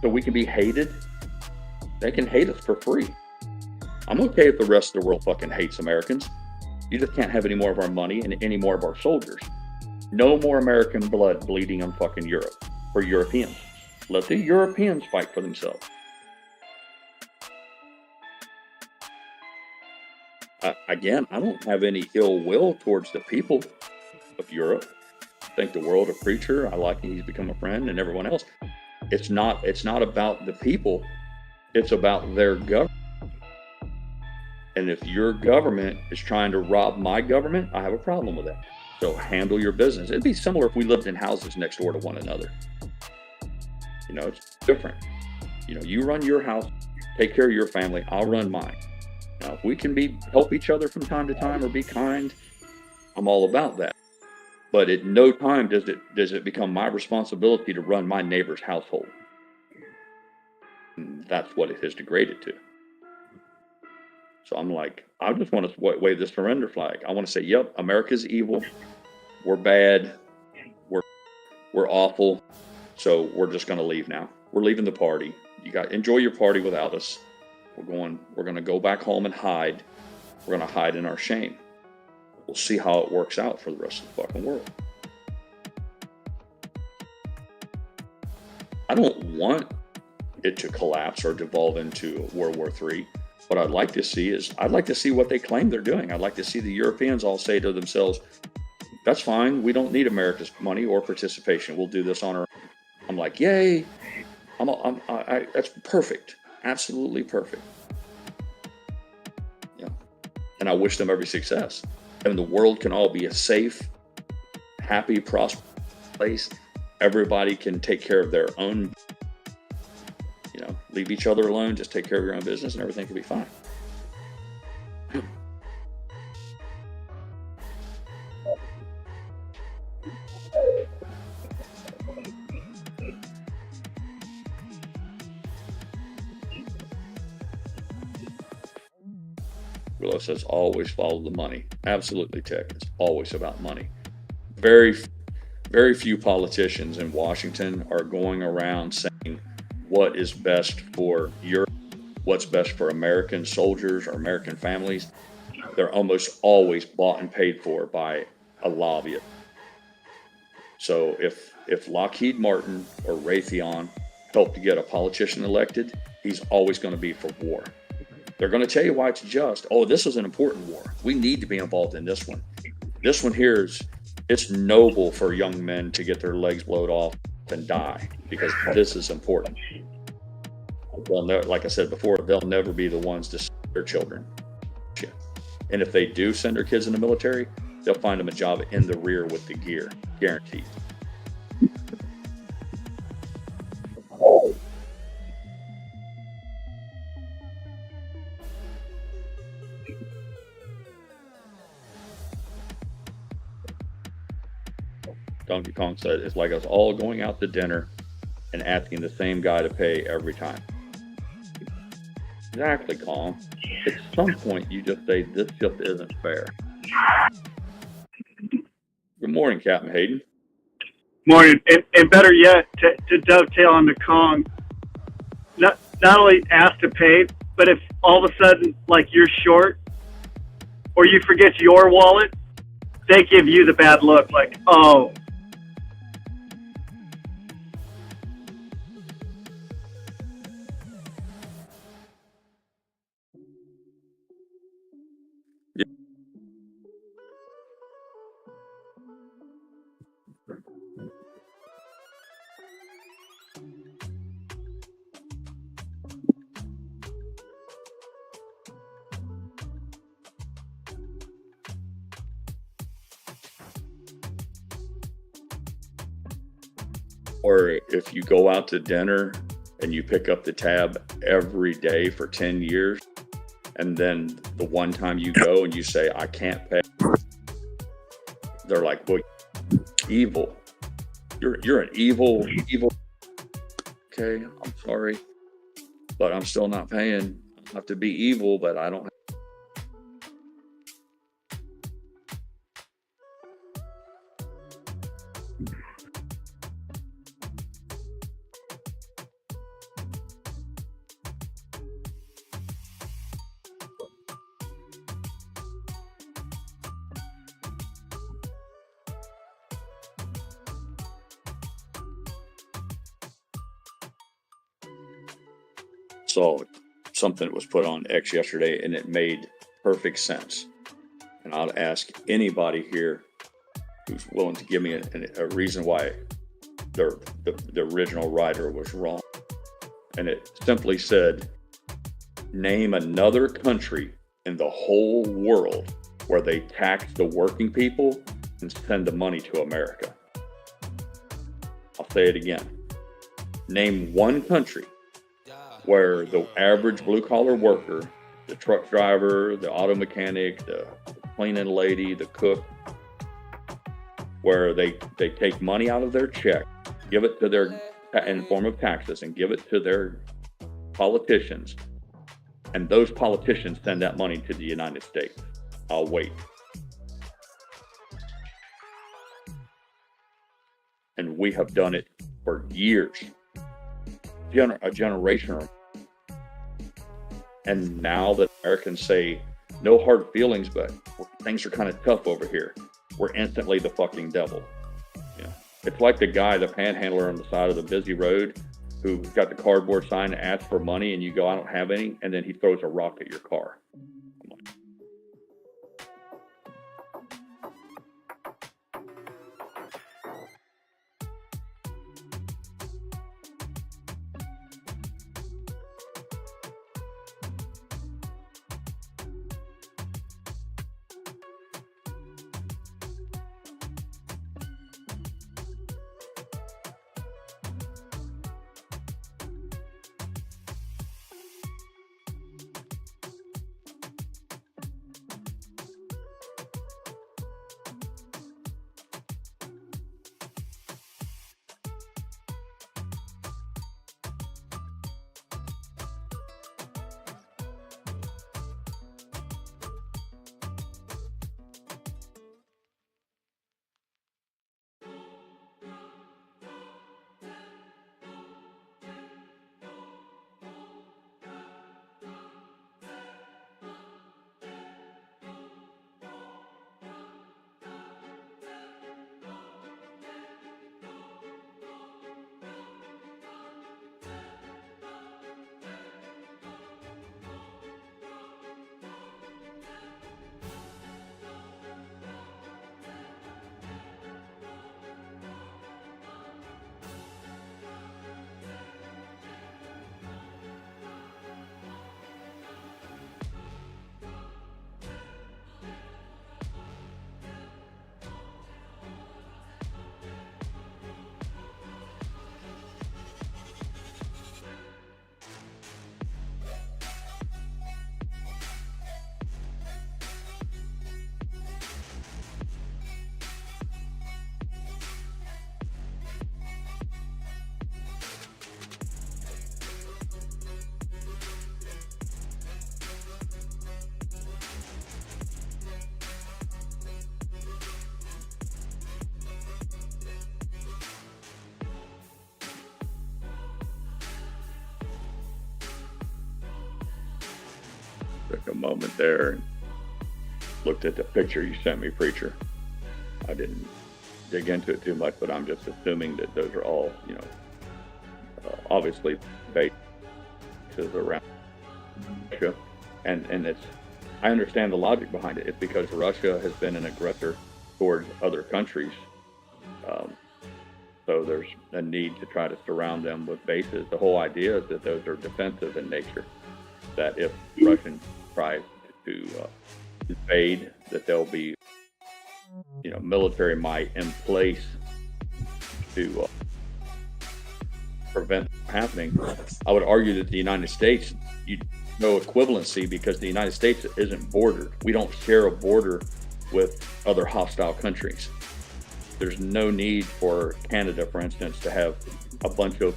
So we can be hated? They can hate us for free. I'm okay if the rest of the world fucking hates Americans. You just can't have any more of our money and any more of our soldiers. No more American blood bleeding on fucking Europe for Europeans. Let the Europeans fight for themselves. Again, I don't have any ill will towards the people of Europe. I think the world a preacher. I like him. He's become a friend, and everyone else. It's not about the people. It's about their government. And if your government is trying to rob my government, I have a problem with that. So handle your business. It'd be similar if we lived in houses next door to one another. It's different. You run your house, take care of your family. I'll run mine. Now, if we can help each other from time to time or be kind, I'm all about that. But at no time does it become my responsibility to run my neighbor's household. And that's what it has degraded to. So I'm like, I just want to wave this surrender flag. I want to say, yep, America's evil. We're bad. We're awful. So we're just going to leave now. We're leaving the party. Enjoy your party without us. We're going to go back home and hide. We're going to hide in our shame. We'll see how it works out for the rest of the fucking world. I don't want it to collapse or devolve into World War III. What I'd like to see what they claim they're doing. I'd like to see the Europeans all say to themselves, that's fine. We don't need America's money or participation. We'll do this on our own. I'm like, yay. That's perfect. Absolutely perfect. Yeah. And I wish them every success. And the world can all be a safe, happy, prosperous place. Everybody can take care of their own, leave each other alone, just take care of your own business and everything can be fine. Willow says, always follow the money. Absolutely, Tech. It's always about money. Very, very few politicians in Washington are going around saying what is best for Europe, what's best for American soldiers or American families. They're almost always bought and paid for by a lobbyist. So if Lockheed Martin or Raytheon helped to get a politician elected, he's always going to be for war. They're going to tell you why it's just. Oh, this is an important war. We need to be involved in this one. This one here it's noble for young men to get their legs blowed off and die because this is important. Like I said before, they'll never be the ones to send their children. And if they do send their kids in the military, they'll find them a job in the rear with the gear, guaranteed. Donkey Kong said, it's like us all going out to dinner and asking the same guy to pay every time. Exactly, Kong. At some point, you just say, this just isn't fair. Good morning, Captain Hayden. Morning. And better yet, to dovetail on the Kong, not only ask to pay, but if all of a sudden, like, you're short or you forget your wallet, they give you the bad look, like, oh. Or if you go out to dinner and you pick up the tab every day for 10 years, and then the one time you go and you say, I can't pay, they're like, well, evil. You're an evil. Okay, I'm sorry, but I'm still not paying. I have to be evil, but I don't. Saw something that was put on X yesterday, and it made perfect sense. And I'll ask anybody here who's willing to give me a reason why the original writer was wrong. And it simply said, name another country in the whole world where they tax the working people and send the money to America. I'll say it again. Name one country where the average blue-collar worker, the truck driver, the auto mechanic, the cleaning lady, the cook, where they take money out of their check, give it to their, in form of taxes, and give it to their politicians, and those politicians send that money to the United States. I'll wait. And we have done it for years. A generation or, and now that Americans say no hard feelings, but things are kind of tough over here, we're instantly the fucking devil. You know, it's like the guy, the panhandler on the side of the busy road, who got the cardboard sign to ask for money, and you go, I don't have any, and then he throws a rock at your car. Took a moment there and looked at the picture you sent me, preacher. I didn't dig into it too much, but I'm just assuming that those are all, you know, obviously bases around Russia. And it's, I understand the logic behind it. It's because Russia has been an aggressor towards other countries. So there's a need to try to surround them with bases. The whole idea is that those are defensive in nature, that if Russians try to invade, that there'll be, you know, military might in place to prevent happening. I would argue that the United States, no equivalency, because the United States isn't bordered. We don't share a border with other hostile countries. There's no need for Canada, for instance, to have a bunch of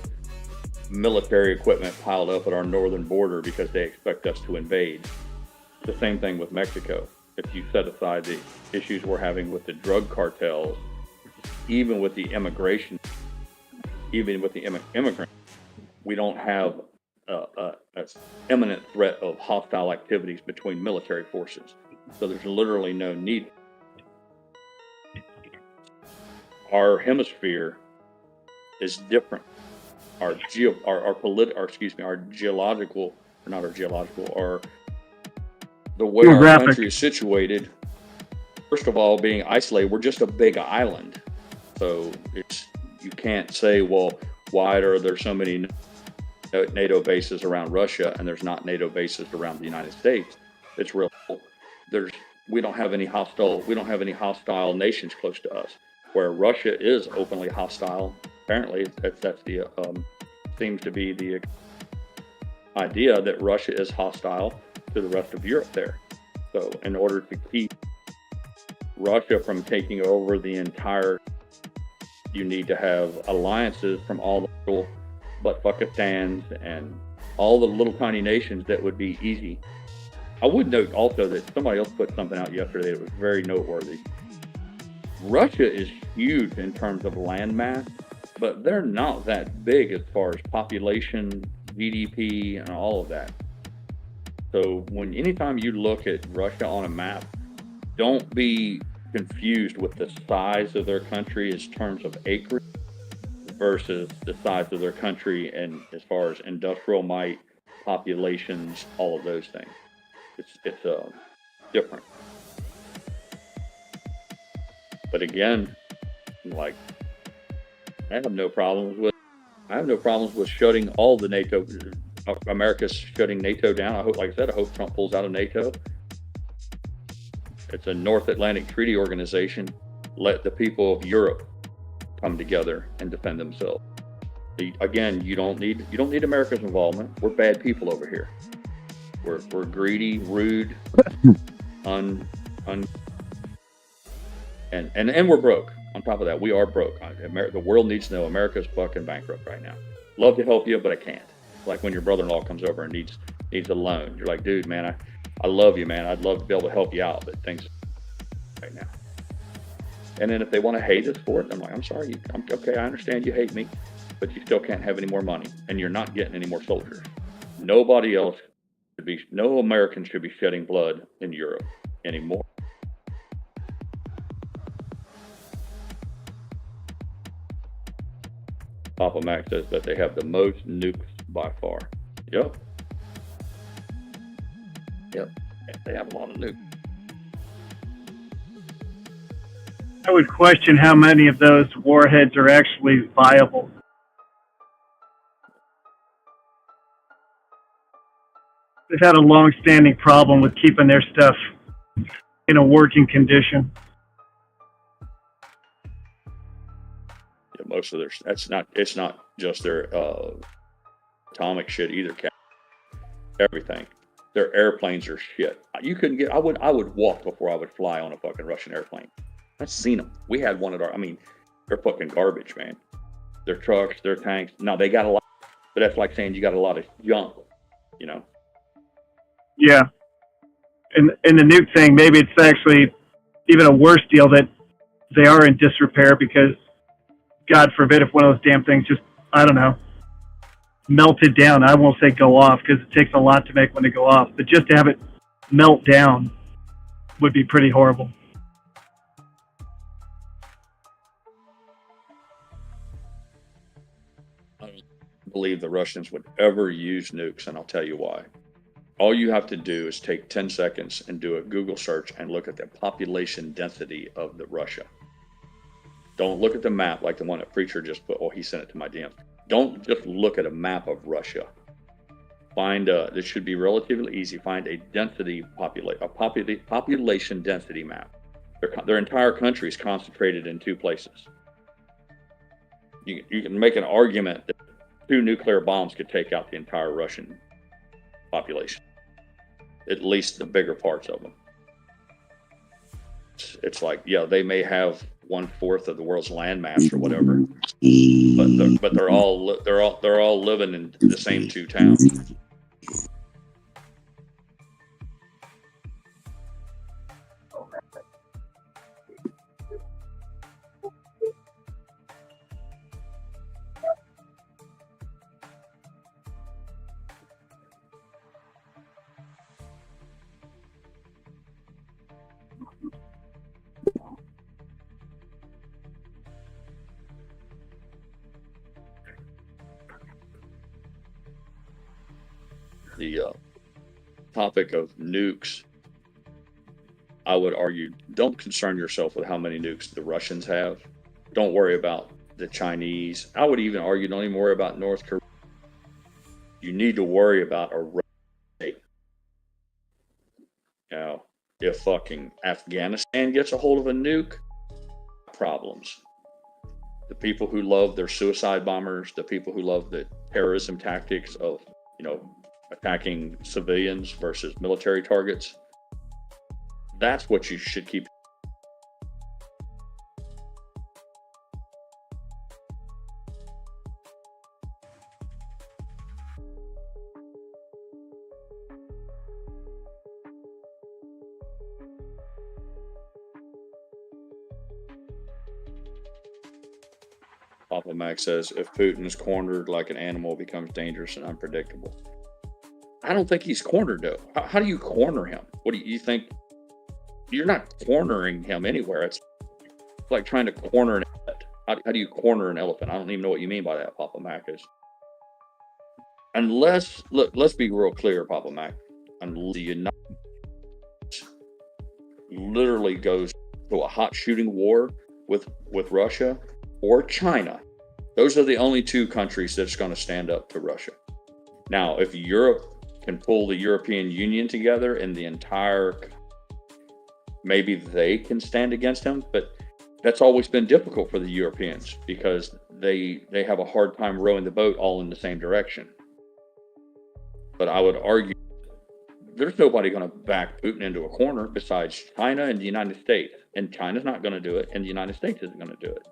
military equipment piled up at our northern border because they expect us to invade. The same thing with Mexico. If you set aside the issues we're having with the drug cartels, even with the immigration, even with the immigrants, we don't have an imminent threat of hostile activities between military forces. So there's literally no need. Our hemisphere is different. Our the way our country is situated. First of all, being isolated, we're just a big island. So you can't say, well, why are there so many NATO bases around Russia and there's not NATO bases around the United States? It's real. We don't have any hostile nations close to us. Where Russia is openly hostile, apparently that's the seems to be the idea that Russia is hostile to the rest of Europe there. So in order to keep Russia from taking over the entire, you need to have alliances from all the little butt-fuckistans and all the little tiny nations that would be easy. I would note also that somebody else put something out yesterday that was very noteworthy. Russia is huge in terms of landmass, but they're not that big as far as population, GDP, and all of that. So anytime you look at Russia on a map, don't be confused with the size of their country in terms of acreage versus the size of their country and as far as industrial might, populations, all of those things. It's different. But again, like I have no problems with shutting all the NATO. America's shutting NATO down. I hope Trump pulls out of NATO. It's a North Atlantic Treaty Organization. Let the people of Europe come together and defend themselves. Again, you don't need America's involvement. We're bad people over here. We're greedy, rude, and we're broke. On top of that, we are broke. The world needs to know America's fucking bankrupt right now. Love to help you, but I can't. Like when your brother-in-law comes over and needs a loan, you're like, dude, man, I love you, man. I'd love to be able to help you out, but things right now. And then if they want to hate us for it, I'm like, I'm sorry. Okay, I understand you hate me, but you still can't have any more money, and you're not getting any more soldiers. No American should be shedding blood in Europe anymore. Papa Mac says that they have the most nukes by far. Yep. They have a lot of nukes. I would question how many of those warheads are actually viable. They've had a long-standing problem with keeping their stuff in a working condition. Yeah, most of it's not just their atomic shit either. Everything. Their airplanes are shit. You couldn't get. I would walk before I would fly on a fucking Russian airplane. I've seen them. We had one at they're fucking garbage, man. Their trucks, their tanks. No, they got a lot, but that's like saying you got a lot of junk, you know? Yeah. And the nuke thing, maybe it's actually even a worse deal that they are in disrepair because, God forbid, if one of those damn things just, I don't know, melted down. I won't say go off because it takes a lot to make one to go off, but just to have it melt down would be pretty horrible. I don't believe the Russians would ever use nukes, and I'll tell you why. All you have to do is take 10 seconds and do a Google search and look at the population density of Russia. Don't look at the map like the one that Preacher just put. Oh, he sent it to my DM. Don't just look at a map of Russia. This should be relatively easy. Find a population density map. Their entire country is concentrated in two places. You can make an argument that 2 nuclear bombs could take out the entire Russian population, at least the bigger parts of them. It's like, yeah, they may have 1/4 of the world's landmass or whatever, but they're all living in the same 2 towns. The topic of nukes, I would argue, don't concern yourself with how many nukes the Russians have. Don't worry about the Chinese. I would even argue, don't even worry about North Korea. You need to worry about a state. Now, if fucking Afghanistan gets a hold of a nuke, problems. The people who love their suicide bombers, the people who love the terrorism tactics of, attacking civilians versus military targets, that's what you should keep. Papa Mac says, if Putin is cornered like an animal, it becomes dangerous and unpredictable. I don't think he's cornered, though. How do you corner him? What do you think? You're not cornering him anywhere. It's like trying to corner an elephant. How do you corner an elephant? I don't even know what you mean by that, Papa Mac. Unless, look, let's be real clear, Papa Mac. Unless the United States literally goes to a hot shooting war with Russia or China, those are the only 2 countries that's going to stand up to Russia. Now, if Europe can pull the European Union together and the entire, maybe they can stand against him, but that's always been difficult for the Europeans because they have a hard time rowing the boat all in the same direction. But I would argue there's nobody going to back Putin into a corner besides China and the United States. And China's not going to do it, and the United States isn't going to do it.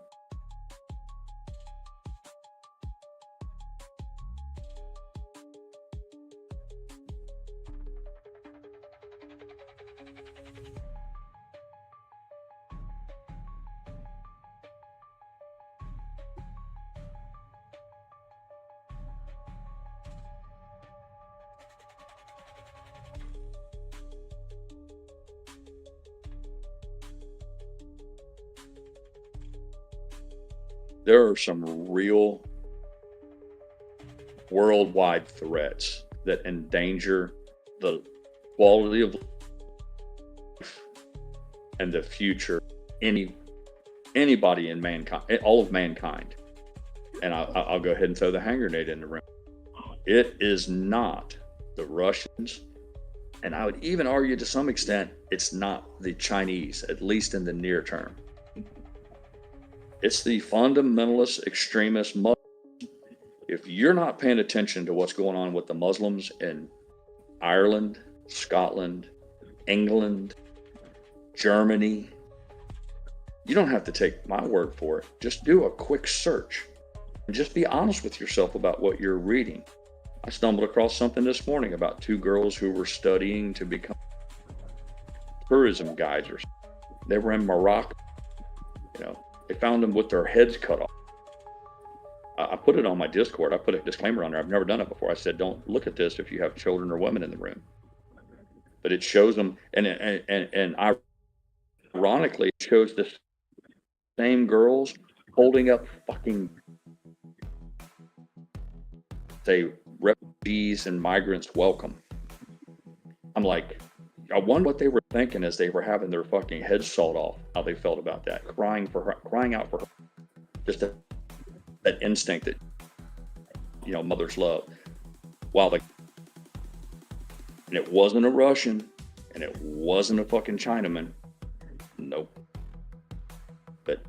There are some real worldwide threats that endanger the quality of life and the future anybody in mankind, all of mankind. And I'll go ahead and throw the hand grenade in the room. It is not the Russians, and I would even argue to some extent it's not the Chinese, at least in the near term. It's the fundamentalist, extremist Muslims. If you're not paying attention to what's going on with the Muslims in Ireland, Scotland, England, Germany, you don't have to take my word for it. Just do a quick search and just be honest with yourself about what you're reading. I stumbled across something this morning about 2 girls who were studying to become tourism guides. They were in Morocco. They found them with their heads cut off. I put it on my Discord. I put a disclaimer on there. I've never done it before. I said, don't look at this if you have children or women in the room. But it shows them, and ironically, it shows the same girls holding up fucking, say, refugees and migrants welcome. I'm like, I wonder what they were thinking as they were having their fucking heads sawed off, how they felt about that, crying out for her. Just that instinct that, mothers love. And it wasn't a Russian, and it wasn't a fucking Chinaman. Nope. But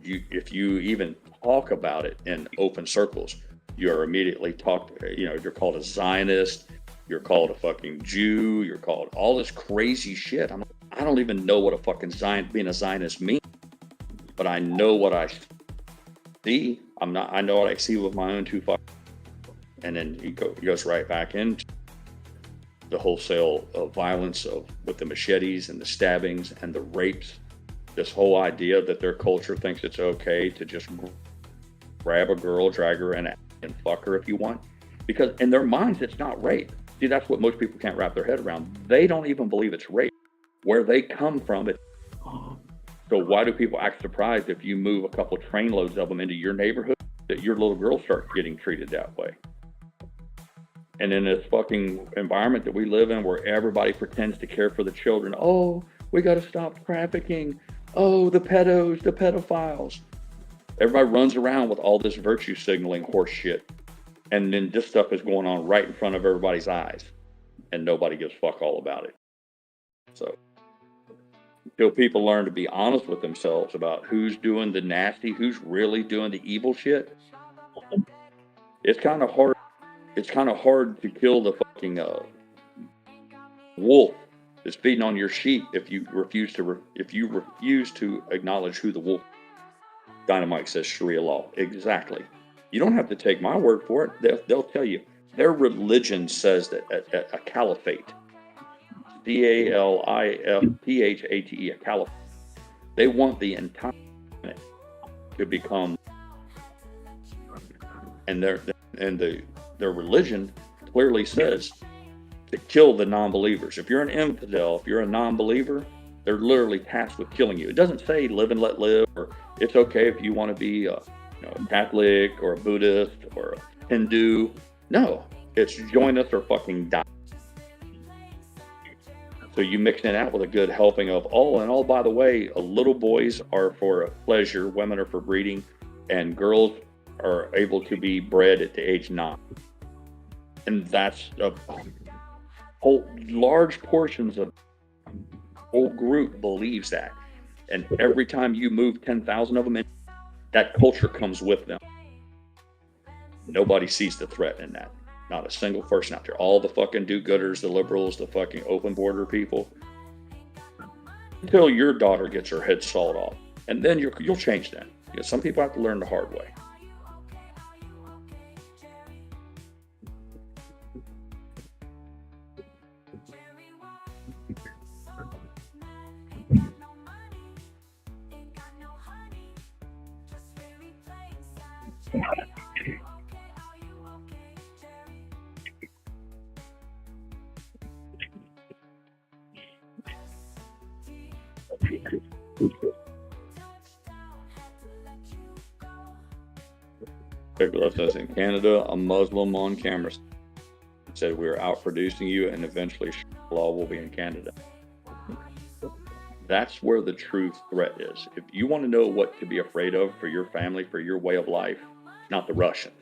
if you even talk about it in open circles, you're immediately you're called a Zionist, you're called a fucking Jew, you're called all this crazy shit. I don't even know what a fucking being a Zionist means, but I know what I see. I know what I see with my own two fucking, and then he goes right back into the wholesale violence with the machetes and the stabbings and the rapes. This whole idea that their culture thinks it's okay to just grab a girl, drag her in, and fuck her if you want, because in their minds it's not rape. See, that's what most people can't wrap their head around. They don't even believe it's rape. Where they come from, so why do people act surprised if you move a couple trainloads of them into your neighborhood that your little girl starts getting treated that way? And in this fucking environment that we live in, where everybody pretends to care for the children, oh, we got to stop trafficking. Oh, the pedos, the pedophiles. Everybody runs around with all this virtue signaling horse shit. And then this stuff is going on right in front of everybody's eyes. And nobody gives fuck all about it. So, until people learn to be honest with themselves about who's doing the nasty, who's really doing the evil shit, it's kind of hard. It's kind of hard to kill the fucking wolf that's feeding on your sheep if you refuse to acknowledge who the wolf. Dynamite says Sharia law. Exactly. You don't have to take my word for it. They'll tell you. Their religion says that a caliphate, CALIFPHATE, a caliphate. They want the entire planet to become, and their religion clearly says to kill the non-believers. If you're an infidel, if you're a non-believer, they're literally tasked with killing you. It doesn't say live and let live, or it's okay if you want to be a Catholic or a Buddhist or a Hindu. No, it's join us or fucking die. So you mix it out with a good helping of all, by the way, little boys are for pleasure, women are for breeding, and girls are able to be bred at the age 9. And that's a whole large portions of the whole group believes that. And every time you move 10,000 of them in, that culture comes with them. Nobody sees the threat in that. Not a single person out there. All the fucking do-gooders, the liberals, the fucking open border people. Until your daughter gets her head sawed off. And then you'll change that. Because some people have to learn the hard way. Says in Canada, a Muslim on camera said we are outproducing you, and eventually law will be in Canada. That's where the true threat is. If you want to know what to be afraid of for your family, for your way of life, not the Russians.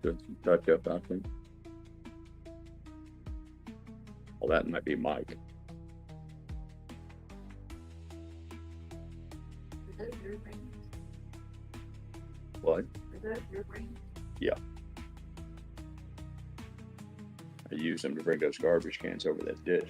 Doing some touch up, I think. Well, that might be Mike. Is that your brain? What? Is that your brain? Yeah. I use them to bring those garbage cans over that ditch.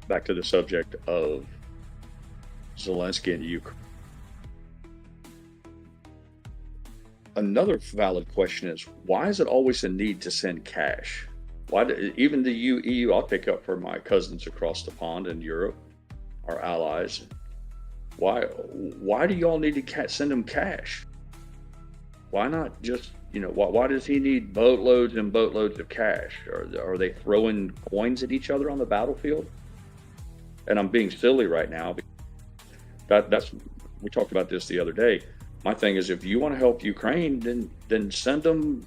Back to the subject of Zelensky and Ukraine. Another valid question is, why is it always a need to send cash? Why do, even the EU, I'll pick up for my cousins across the pond in Europe, our allies. Why do y'all need to send them cash? Why not just, why does he need boatloads and boatloads of cash? Are they throwing coins at each other on the battlefield? And I'm being silly right now. That's we talked about this the other day. My thing is, if you want to help Ukraine, then send them,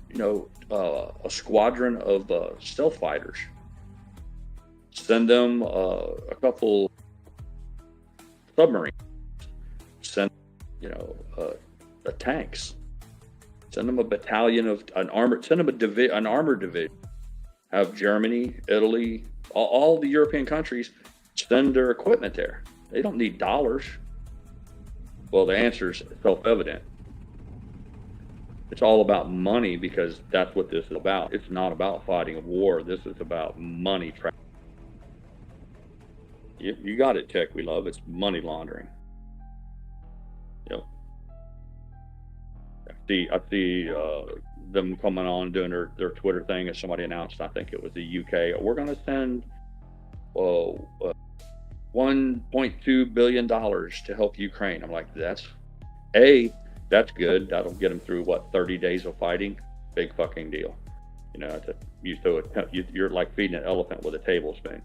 a squadron of stealth fighters. Send them a couple submarines. Send tanks. Send them a battalion of an armored. Send them an armored division. Have Germany, Italy, all the European countries send their equipment there. They don't need dollars. Well, the answer is self-evident. It's all about money, because that's what this is about. It's not about fighting a war. This is about money travel. You got it, Tech. We love. It's money laundering. I see them coming on doing their Twitter thing, as somebody announced. I think it was the UK. We're going to send $1.2 billion to help Ukraine. I'm like, that's good. That'll get them through 30 days of fighting. Big fucking deal. You're like feeding an elephant with a tablespoon.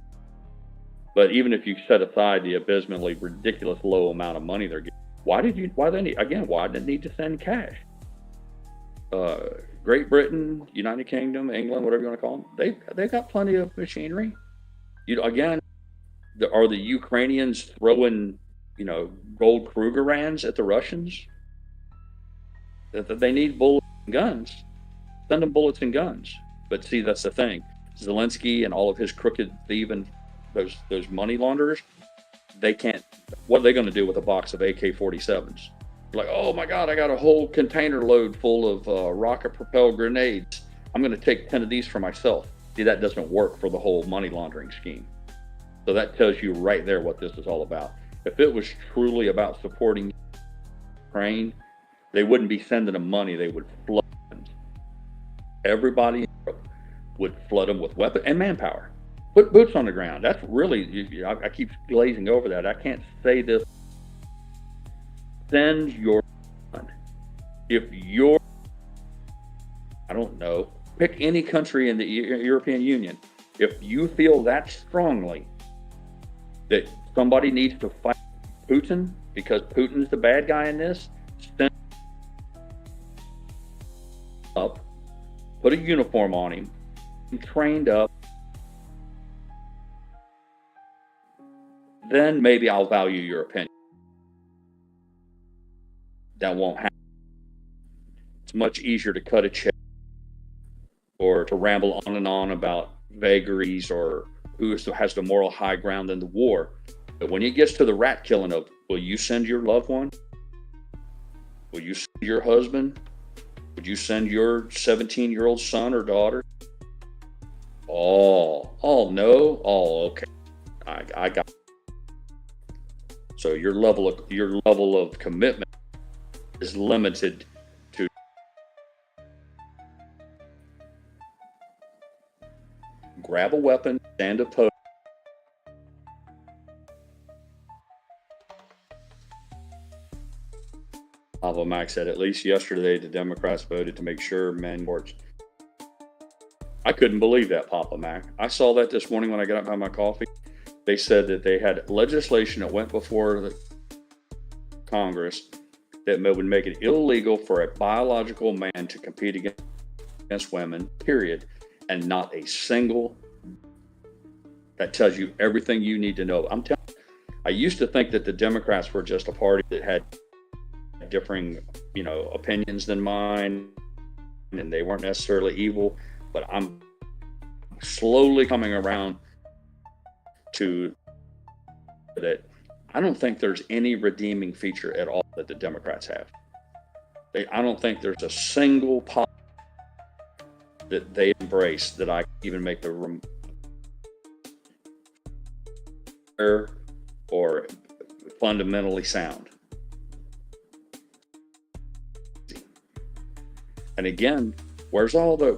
But even if you set aside the abysmally ridiculous low amount of money they're getting, why did they need to send cash? Great Britain, United Kingdom, England, whatever you want to call them, they've got plenty of machinery. Are the Ukrainians throwing, gold Krugerrands at the Russians? That they need bullets and guns. Send them bullets and guns. But see, that's the thing. Zelensky and all of his crooked thieving, those money launderers, they can't. What are they going to do with a box of AK-47s? Like, oh my God, I got a whole container load full of rocket-propelled grenades. I'm going to take 10 of these for myself. See, that doesn't work for the whole money laundering scheme. So that tells you right there what this is all about. If it was truly about supporting Ukraine, they wouldn't be sending them money. They would flood them. Everybody in Europe would flood them with weapons and manpower. Put boots on the ground. That's really, I keep glazing over that. I can't say this. Send your son. If you're, I don't know, pick any country in the European Union. If you feel that strongly that somebody needs to fight Putin because Putin's the bad guy in this, send up, put a uniform on him, trained up, then maybe I'll value your opinion. That won't happen. It's much easier to cut a check or to ramble on and on about vagaries or who has the moral high ground in the war. But when it gets to the rat killing of, will you send your loved one? Will you send your husband? Would you send your 17-year-old son or daughter? Oh no. Oh, okay. I got it. So your level of commitment is limited to grab a weapon, stand opposed. Papa Mac said, at least yesterday, the Democrats voted to make sure men worked. I couldn't believe that, Papa Mac. I saw that this morning when I got up by my coffee. They said that they had legislation that went before the Congress that would make it illegal for a biological man to compete against women, period. And not a single, that tells you everything you need to know. I'm telling you, I used to think that the Democrats were just a party that had differing, opinions than mine, and they weren't necessarily evil, but I'm slowly coming around to that. I don't think there's any redeeming feature at all that the Democrats have. I don't think there's a single policy that they embrace that I can even make the room or fundamentally sound. And again, where's all the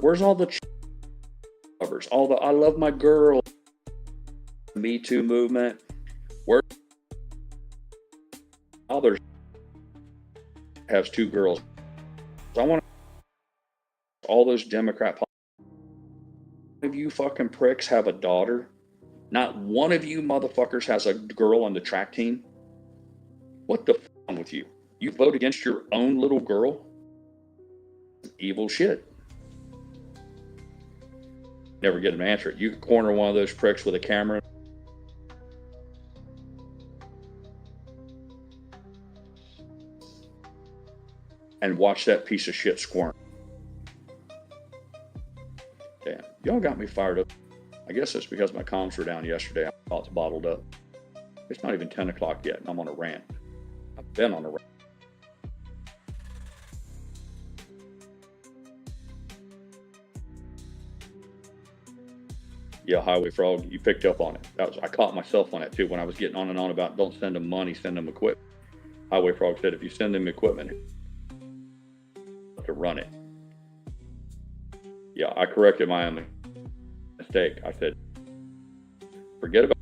lovers, all the I love my girl, Me Too movement? Where others has two girls. So I want all those Democrat. Of you fucking pricks have a daughter. Not one of you motherfuckers has a girl on the track team. What the fuck with you? You vote against your own little girl? Evil shit. Never get an answer. You could corner one of those pricks with a camera and watch that piece of shit squirm. Damn, y'all got me fired up. I guess it's because my comms were down yesterday. I thought it's bottled up. It's not even 10 o'clock yet, and I'm on a rant. I've been on a rant. Yeah, Highway Frog, you picked up on it. I caught myself on it too when I was getting on and on about don't send them money, send them equipment. Highway Frog said if you send them equipment, to run it. Yeah, I corrected my own mistake. I said, forget about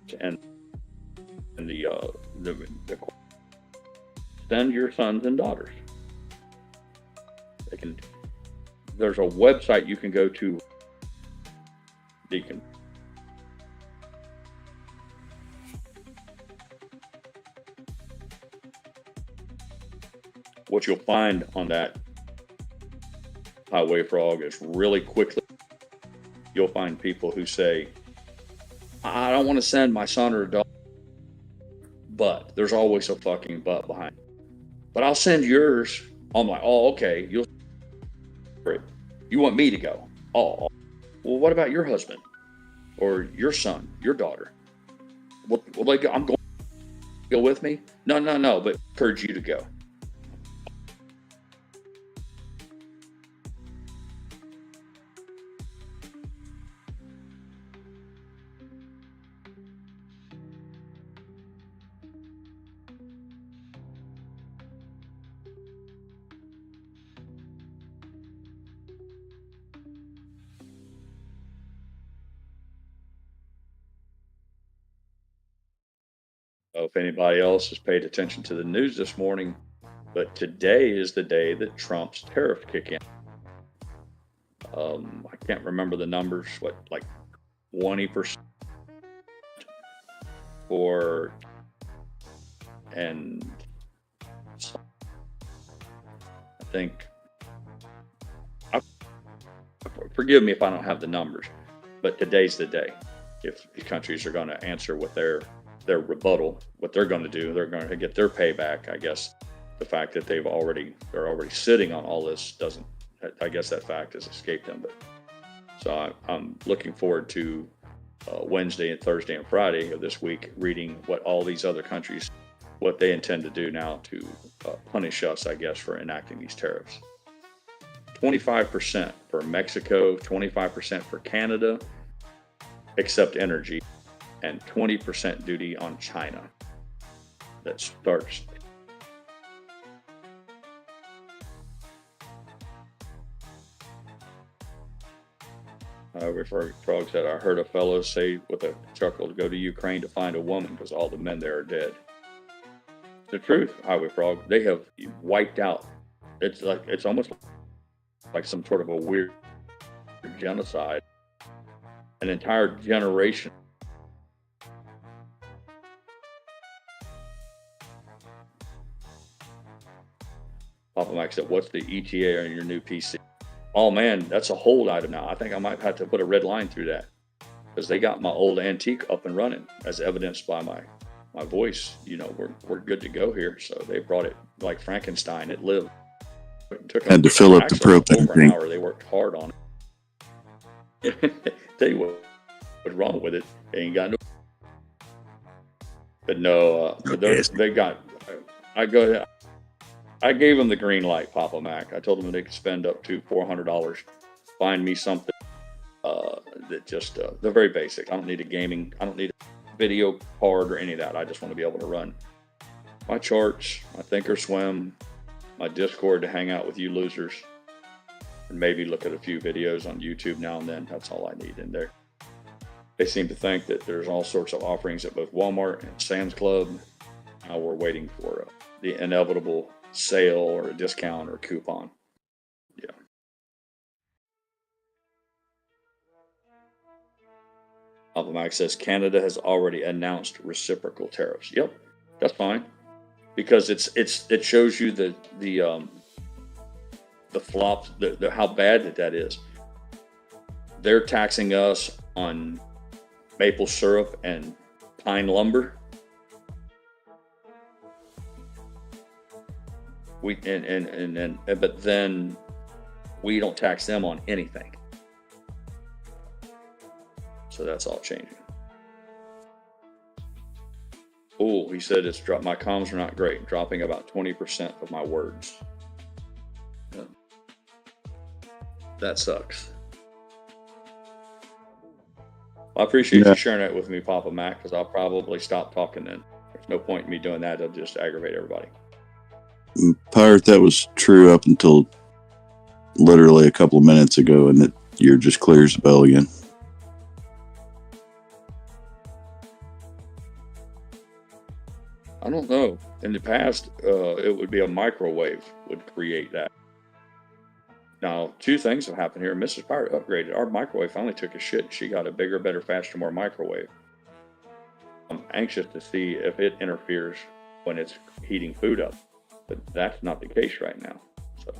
it. And the send your sons and daughters. They can. There's a website you can go to. Deacon. What you'll find on that Highway Frog is really quickly you'll find people who say, I don't want to send my son or daughter, but there's always a fucking but behind. But I'll send yours. I'm like, oh, okay. You want me to go? Oh, well, what about your husband or your son, your daughter? Well, I'm going to go with me? No, but encourage you to go. If anybody else has paid attention to the news this morning, but today is the day that Trump's tariff kick in. I can't remember the numbers, like 20% for, and I think, forgive me if I don't have the numbers, but today's the day. If the countries are going to answer with their rebuttal, what they're going to do, they're going to get their payback. I guess the fact that they're already sitting on all this doesn't, I guess that fact has escaped them. But so I'm looking forward to Wednesday and Thursday and Friday of this week, reading what all these other countries, what they intend to do now to punish us, I guess, for enacting these tariffs. 25% for Mexico, 25% for Canada, except energy, and 20% duty on China. That starts. Frog said, I heard a fellow say with a chuckle to go to Ukraine to find a woman because all the men there are dead. The truth, Highway Frog, they have wiped out. It's almost like some sort of a weird genocide. An entire generation. Papa Mike said, what's the ETA on your new PC? Oh man, that's a hold item now. I think I might have to put a red line through that because they got my old antique up and running, as evidenced by my voice. You know, we're good to go here. So they brought it like Frankenstein. It lived. It took Had to fill up the propane over an tank. hour. They worked hard on it. Tell you what's wrong with it. They ain't got no. But no, they got. I gave them the green light, Papa Mac. I told them they could spend up to $400. Find me something that just they're very basic. I don't need I don't need a video card or any of that. I just want to be able to run my charts, my Thinkorswim, my Discord to hang out with you losers, and maybe look at a few videos on YouTube now and then. That's all I need in there. They seem to think that there's all sorts of offerings at both Walmart and Sam's Club. Now we're waiting for the inevitable sale or a discount or a coupon. Yeah. Papa Mike says Canada has already announced reciprocal tariffs. Yep, that's fine because it shows you the flops, how bad that is. They're taxing us on maple syrup and pine lumber. But then we don't tax them on anything. So that's all changing. Oh, he said it's dropped. My comms are not great, dropping about 20% of my words. Yeah. That sucks. I appreciate you sharing that with me, Papa Mac, because I'll probably stop talking then. There's no point in me doing that. It'll just aggravate everybody. Pirate, that was true up until literally a couple of minutes ago, and you're just clear as a bell again. I don't know. In the past, it would be a microwave would create that. Now, two things have happened here. Mrs. Pirate upgraded. Our microwave finally took a shit. She got a bigger, better, faster, more microwave. I'm anxious to see if it interferes when it's heating food up. But that's not the case right now. So.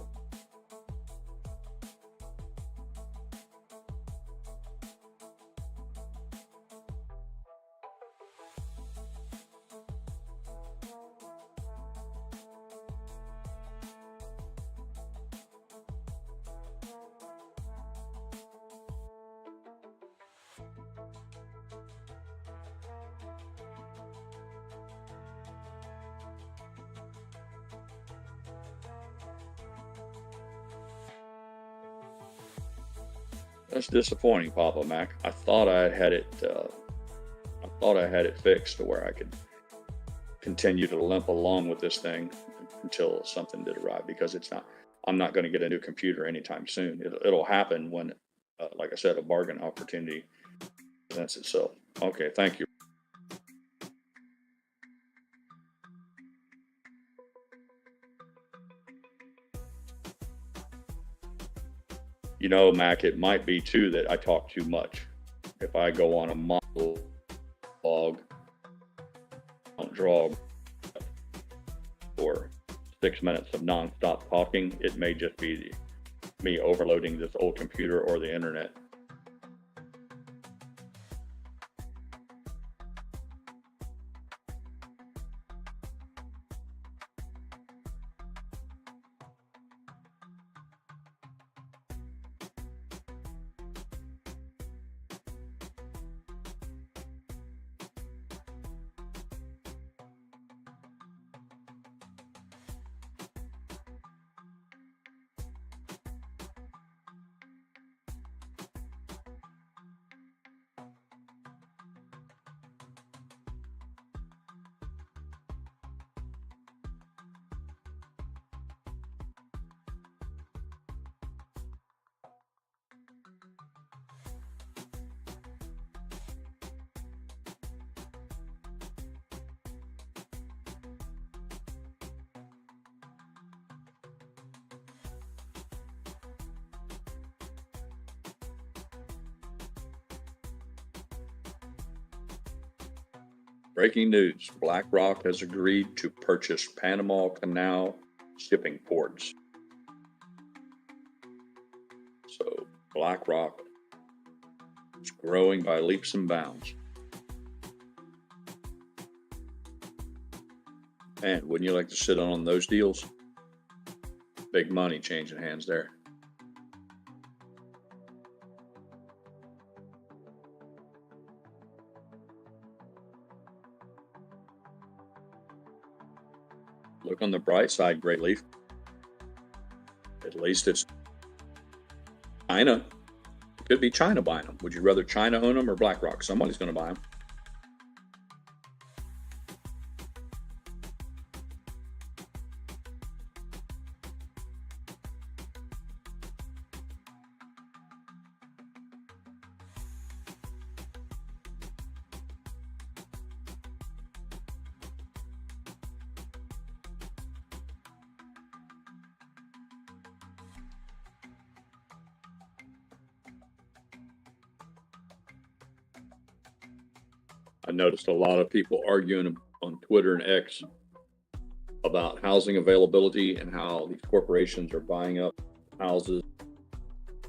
That's disappointing, Papa Mac. I thought I had it. I thought I had it fixed to where I could continue to limp along with this thing until something did arrive. Because it's not. I'm not going to get a new computer anytime soon. It'll happen when, like I said, a bargain opportunity presents itself. Okay, thank you. You know, Mac, it might be too that I talk too much. If I go on a monologue, don't draw for 6 minutes of nonstop talking, it may just be me overloading this old computer or the internet. Breaking news, BlackRock has agreed to purchase Panama Canal shipping ports. So BlackRock is growing by leaps and bounds. And wouldn't you like to sit on those deals? Big money changing hands there. Look on the bright side, GrayLeaf. At least it's China. It could be China buying them. Would you rather China own them or BlackRock? Somebody's going to buy them. I noticed a lot of people arguing on Twitter and X about housing availability and how these corporations are buying up houses.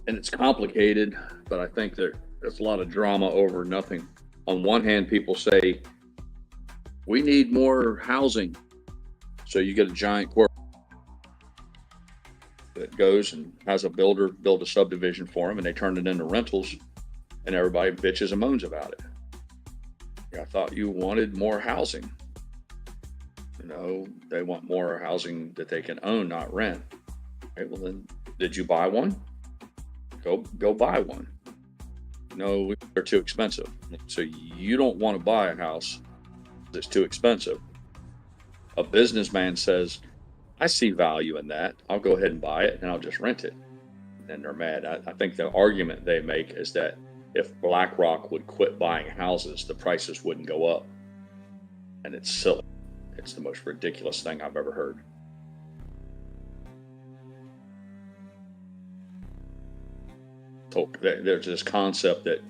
And it's complicated, but I think there's a lot of drama over nothing. On one hand, people say, we need more housing. So you get a giant corp that goes and has a builder build a subdivision for them, and they turn it into rentals, and everybody bitches and moans about it. I thought you wanted more housing. You know, they want more housing that they can own, not rent. Okay, well then, did you buy one? Go buy one. No, they're too expensive. So you don't want to buy a house that's too expensive. A businessman says, I see value in that. I'll go ahead and buy it and I'll just rent it. And they're mad. I think the argument they make is that if BlackRock would quit buying houses, the prices wouldn't go up. And it's silly. It's the most ridiculous thing I've ever heard. There's this concept that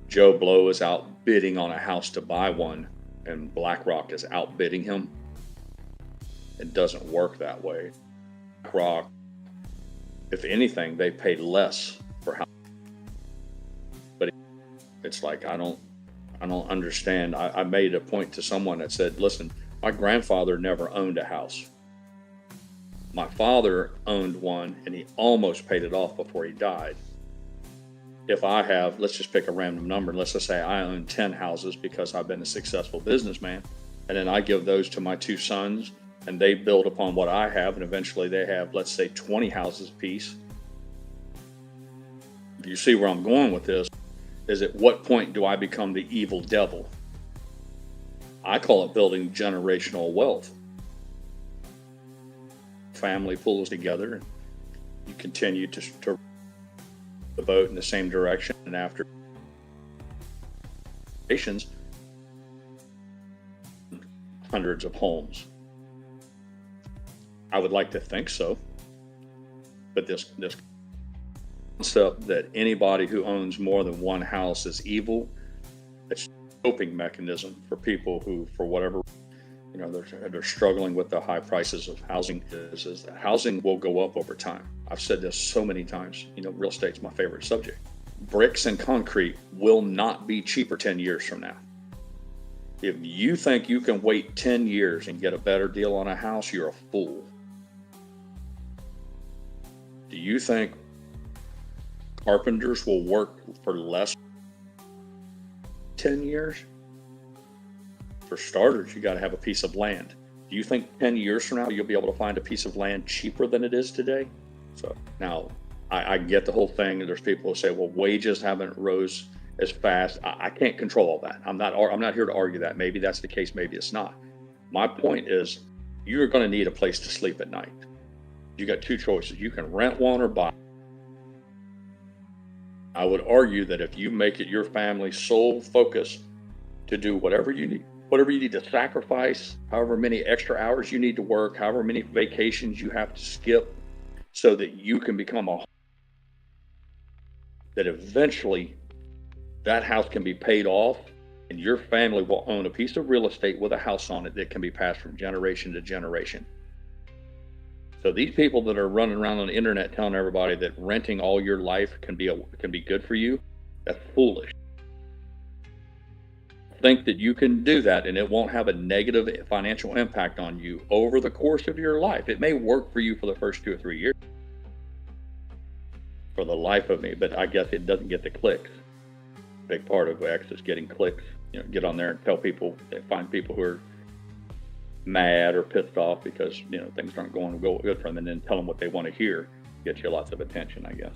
Joe Blow is outbidding on a house to buy one, and BlackRock is outbidding him. It doesn't work that way. BlackRock, if anything, they pay less for houses. But it's like, I don't understand. I made a point to someone that said, listen, my grandfather never owned a house. My father owned one and he almost paid it off before he died. If I have, let's just pick a random number. Let's just say I own 10 houses because I've been a successful businessman. And then I give those to my two sons and they build upon what I have. And eventually they have, let's say 20 houses apiece. You see where I'm going with this is at what point do I become the evil devil? I call it building generational wealth. Family pulls together and you continue to the boat in the same direction, and after hundreds of homes. I would like to think so, but this concept that anybody who owns more than one house is evil, it's a coping mechanism for people who, for whatever, you know, they're struggling with the high prices of housing. Is that housing will go up over time. I've said this so many times. You know, real estate's my favorite subject. Bricks and concrete will not be cheaper 10 years from now. If you think you can wait 10 years and get a better deal on a house, you're a fool. Do you think carpenters will work for less 10 years? For starters, you got to have a piece of land. Do you think 10 years from now you'll be able to find a piece of land cheaper than it is today? So now I get the whole thing. There's people who say, well, wages haven't rose as fast. I can't control all that. I'm not here to argue that. Maybe that's the case, maybe it's not. My point is, you're going to need a place to sleep at night. You got two choices. You can rent one or buy. I would argue that if you make it your family's sole focus to do whatever you need to sacrifice, however many extra hours you need to work, however many vacations you have to skip, so that you can become that eventually that house can be paid off And your family will own a piece of real estate with a house on it that can be passed from generation to generation. So these people that are running around on the internet telling everybody that renting all your life can be good for you, that's foolish. Think that you can do that and it won't have a negative financial impact on you over the course of your life. It may work for you for the first 2 or 3 years, for the life of me, but I guess it doesn't get the clicks. Big part of X is getting clicks. You know, get on there and tell people, find people who are mad or pissed off because, you know, things aren't going good for them, and then tell them what they want to hear. Get you lots of attention, I guess.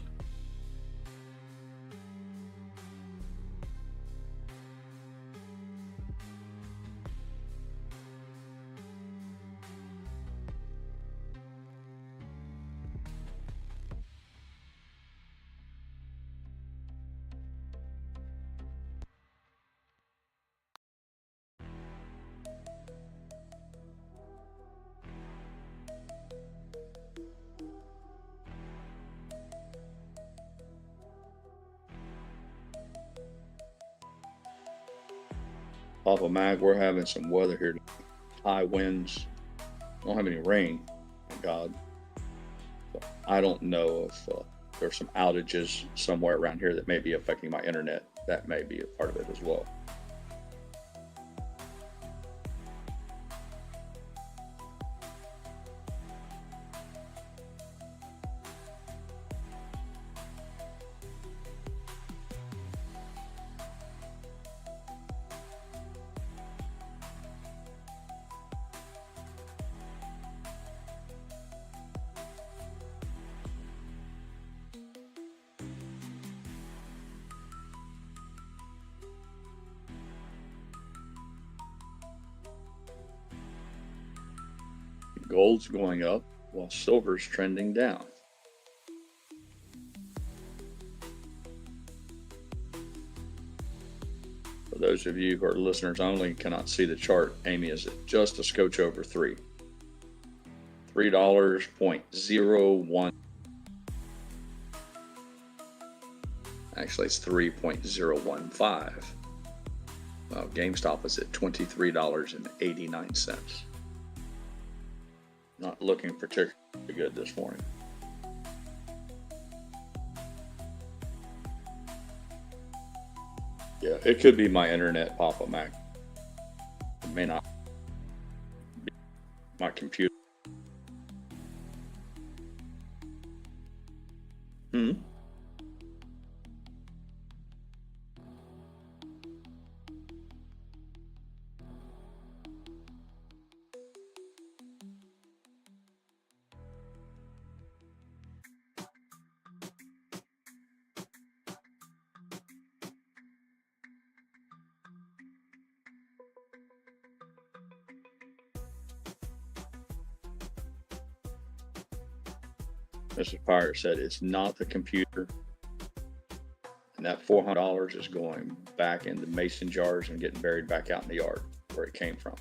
Papa Mag, we're having some weather here. High winds. Don't have any rain, thank God. So I don't know if there's some outages somewhere around here that may be affecting my internet. That may be a part of it as well. Gold's going up while silver's trending down. For those of you who are listeners only and cannot see the chart, Amy is at just a scotch over $3. $3.01. Actually, it's 3.015. Well, GameStop is at $23.89. Not looking particularly good this morning. Yeah, it could be my internet, Papa Mac. It may not be my computer. Mr. Pirate said it's not the computer, and that $400 is going back into mason jars and getting buried back out in the yard where it came from.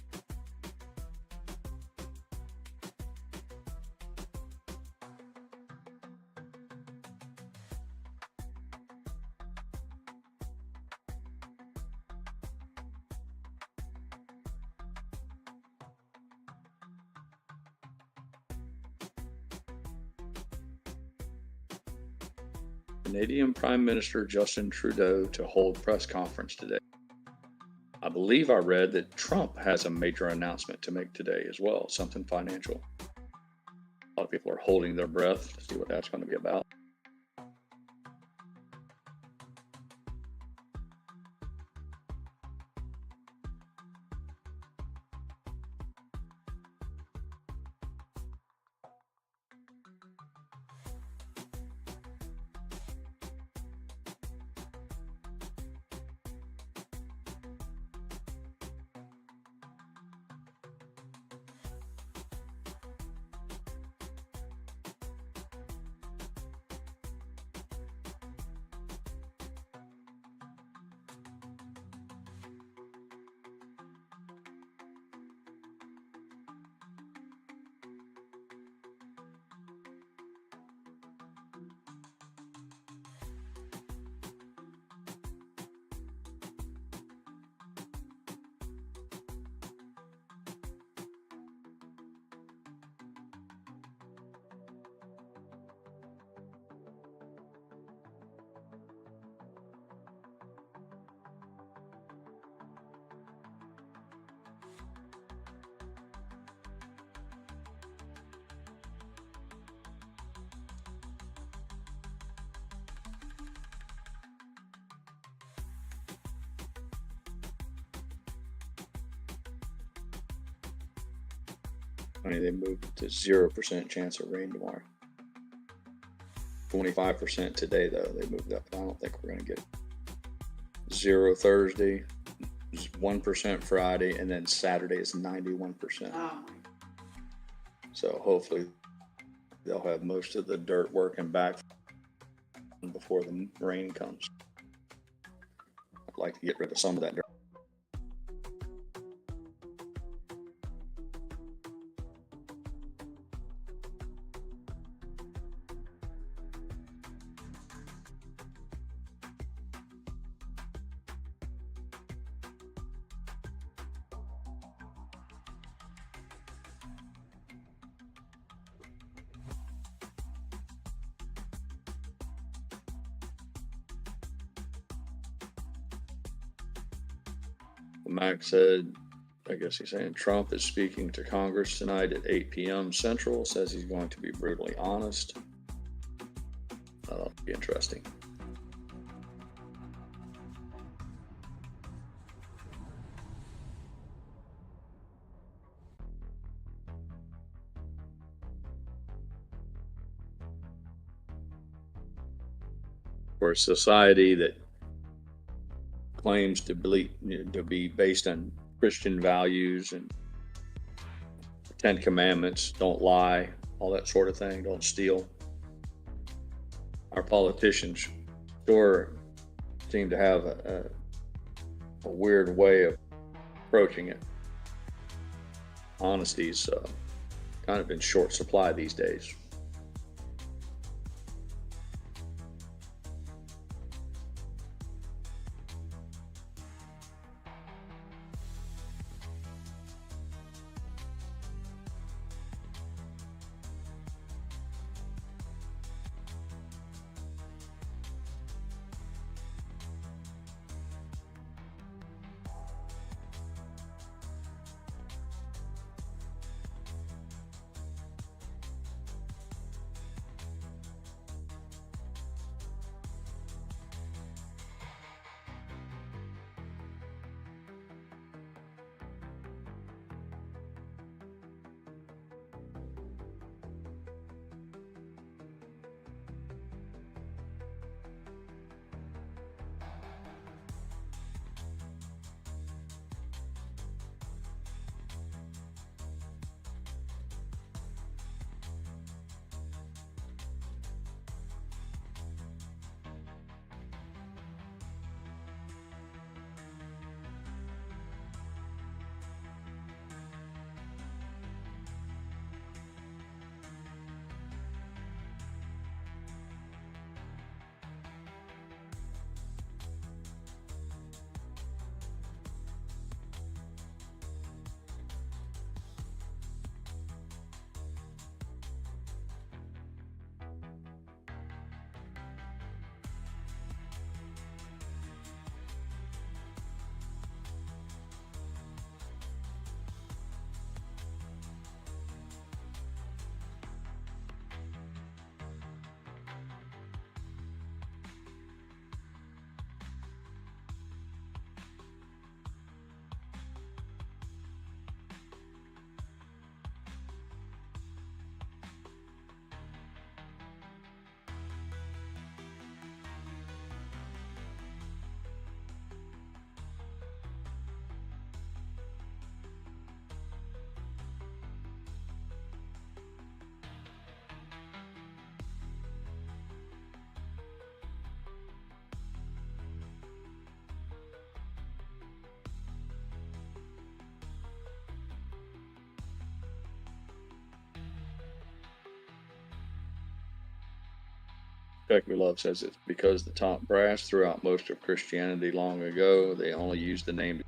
Canadian Prime Minister Justin Trudeau to hold press conference today. I believe I read that Trump has a major announcement to make today as well, something financial. A lot of people are holding their breath to see what that's going to be about. I mean, they moved it to 0% chance of rain tomorrow. 25% today, though. They moved up. I don't think we're going to get 0 Thursday, 1% Friday, and then Saturday is 91%. So hopefully they'll have most of the dirt working back before the rain comes. I'd like to get rid of some of that dirt. Max said, I guess he's saying Trump is speaking to Congress tonight at 8 p.m. Central, says he's going to be brutally honest. That'll be interesting. For a society that claims to believe, to be based on Christian values and 10 Commandments, don't lie, all that sort of thing, don't steal. Our politicians sure seem to have a weird way of approaching it. Honesty's kind of in short supply these days. Becky Love says it's because the top brass threw out most of Christianity long ago. They only used the name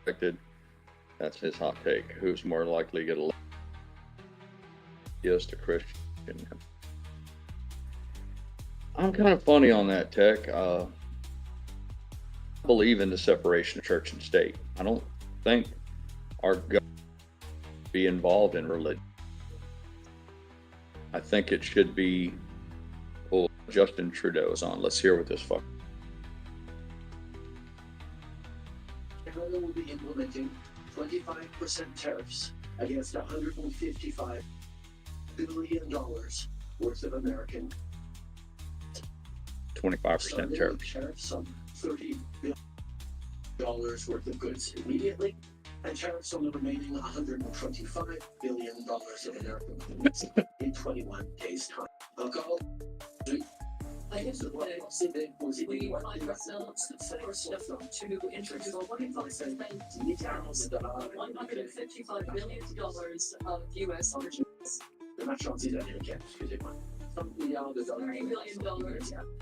affected. That's his hot take. Who's more likely to get elected? Yes, to Christian. I'm kind of funny on that, Tech. I believe in the separation of church and state. I don't think our government should be involved in religion. I think it should be. Well, Justin Trudeau is on. Let's hear what this fuck. Canada will be implementing 25% tariffs against $155 billion worth of American 25% tariff. Tariffs on $30 billion worth of goods immediately, and tariffs on the remaining $125 billion of American goods in 21 days' time. Alcohol. I guess we find ourselves forced to introduce 25% tariffs on $155 billion of U.S. purchases. $30 billion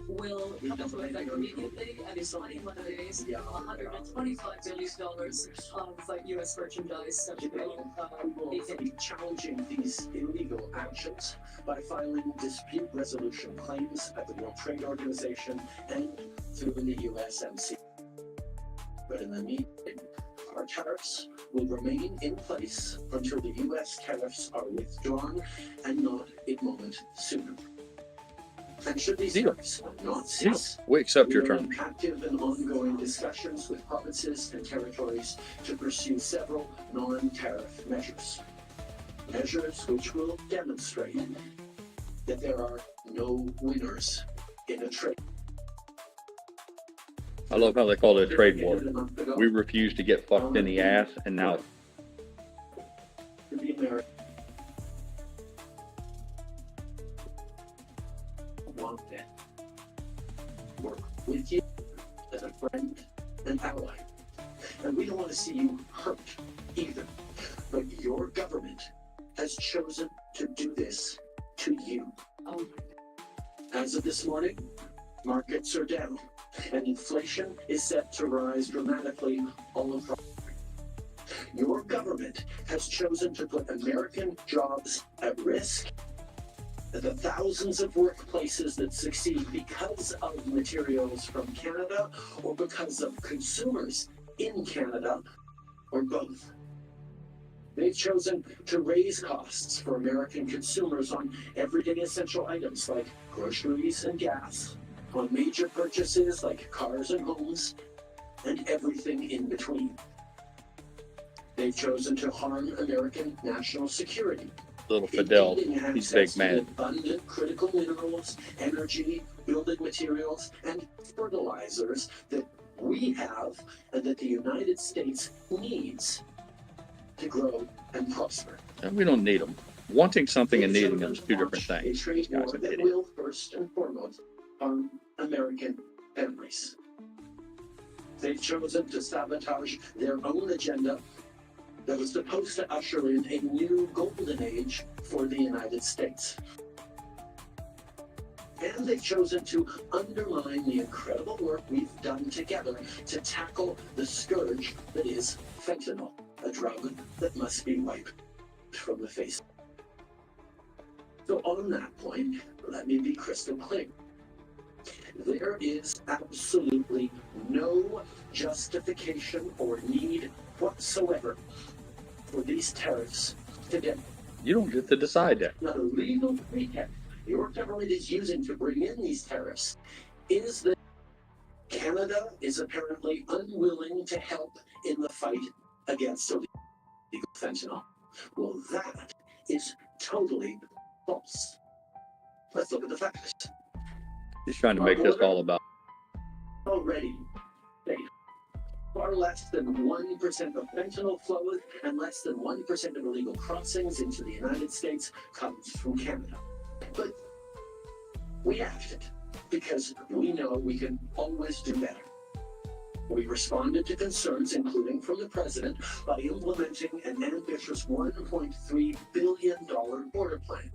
will come into effect immediately and is on 21 days. $125 billion of U.S. merchandise We will be challenging these illegal actions by filing dispute resolution claims at the World Trade Organization and through the USMC. But in the meantime, our tariffs will remain in place until the U.S. tariffs are withdrawn and not a moment sooner. And should these tariffs not cease, We accept your we are terms. in active and ongoing discussions with provinces and territories to pursue several non-tariff measures. Measures which will demonstrate that there are no winners in a trade. I love how they call it a trade war. We refuse to get fucked in the ass, and now To the American want that. Work with you as a friend and ally. And we don't want to see you hurt either. But your government has chosen to do this to you. Oh, As of this morning, markets are down, and inflation is set to rise dramatically all across. Your government has chosen to put American jobs at risk. The thousands of workplaces that succeed because of materials from Canada or because of consumers in Canada, or both. They've chosen to raise costs for American consumers on everyday essential items like groceries and gas, on major purchases like cars and homes, and everything in between. They've chosen to harm American national security. little Fidel, impeding he's big access to mad. abundant critical minerals, energy, building materials, and fertilizers that we have and that the United States needs to grow and prosper. And we don't need them. Wanting something and needing them is two different A things. trade This guy's war an that idiot. will first and foremost harm American families. They've chosen to sabotage their own agenda that was supposed to usher in a new golden age for the United States. And they've chosen to undermine the incredible work we've done together to tackle the scourge that is fentanyl, a drug that must be wiped from the face. So on that point, let me be crystal clear. There is absolutely no justification or need whatsoever for these tariffs today. You don't get to decide that. Now, the legal pretext your government is using to bring in these tariffs is that Canada is apparently unwilling to help in the fight against illegal fentanyl. Well, that is totally false. Let's look at the facts. He's trying to make this all about. Already safe. Far less than 1% of fentanyl flows and less than 1% of illegal crossings into the United States comes from Canada. But we acted because we know we can always do better. We responded to concerns, including from the president, by implementing an ambitious $1.3 billion border plan.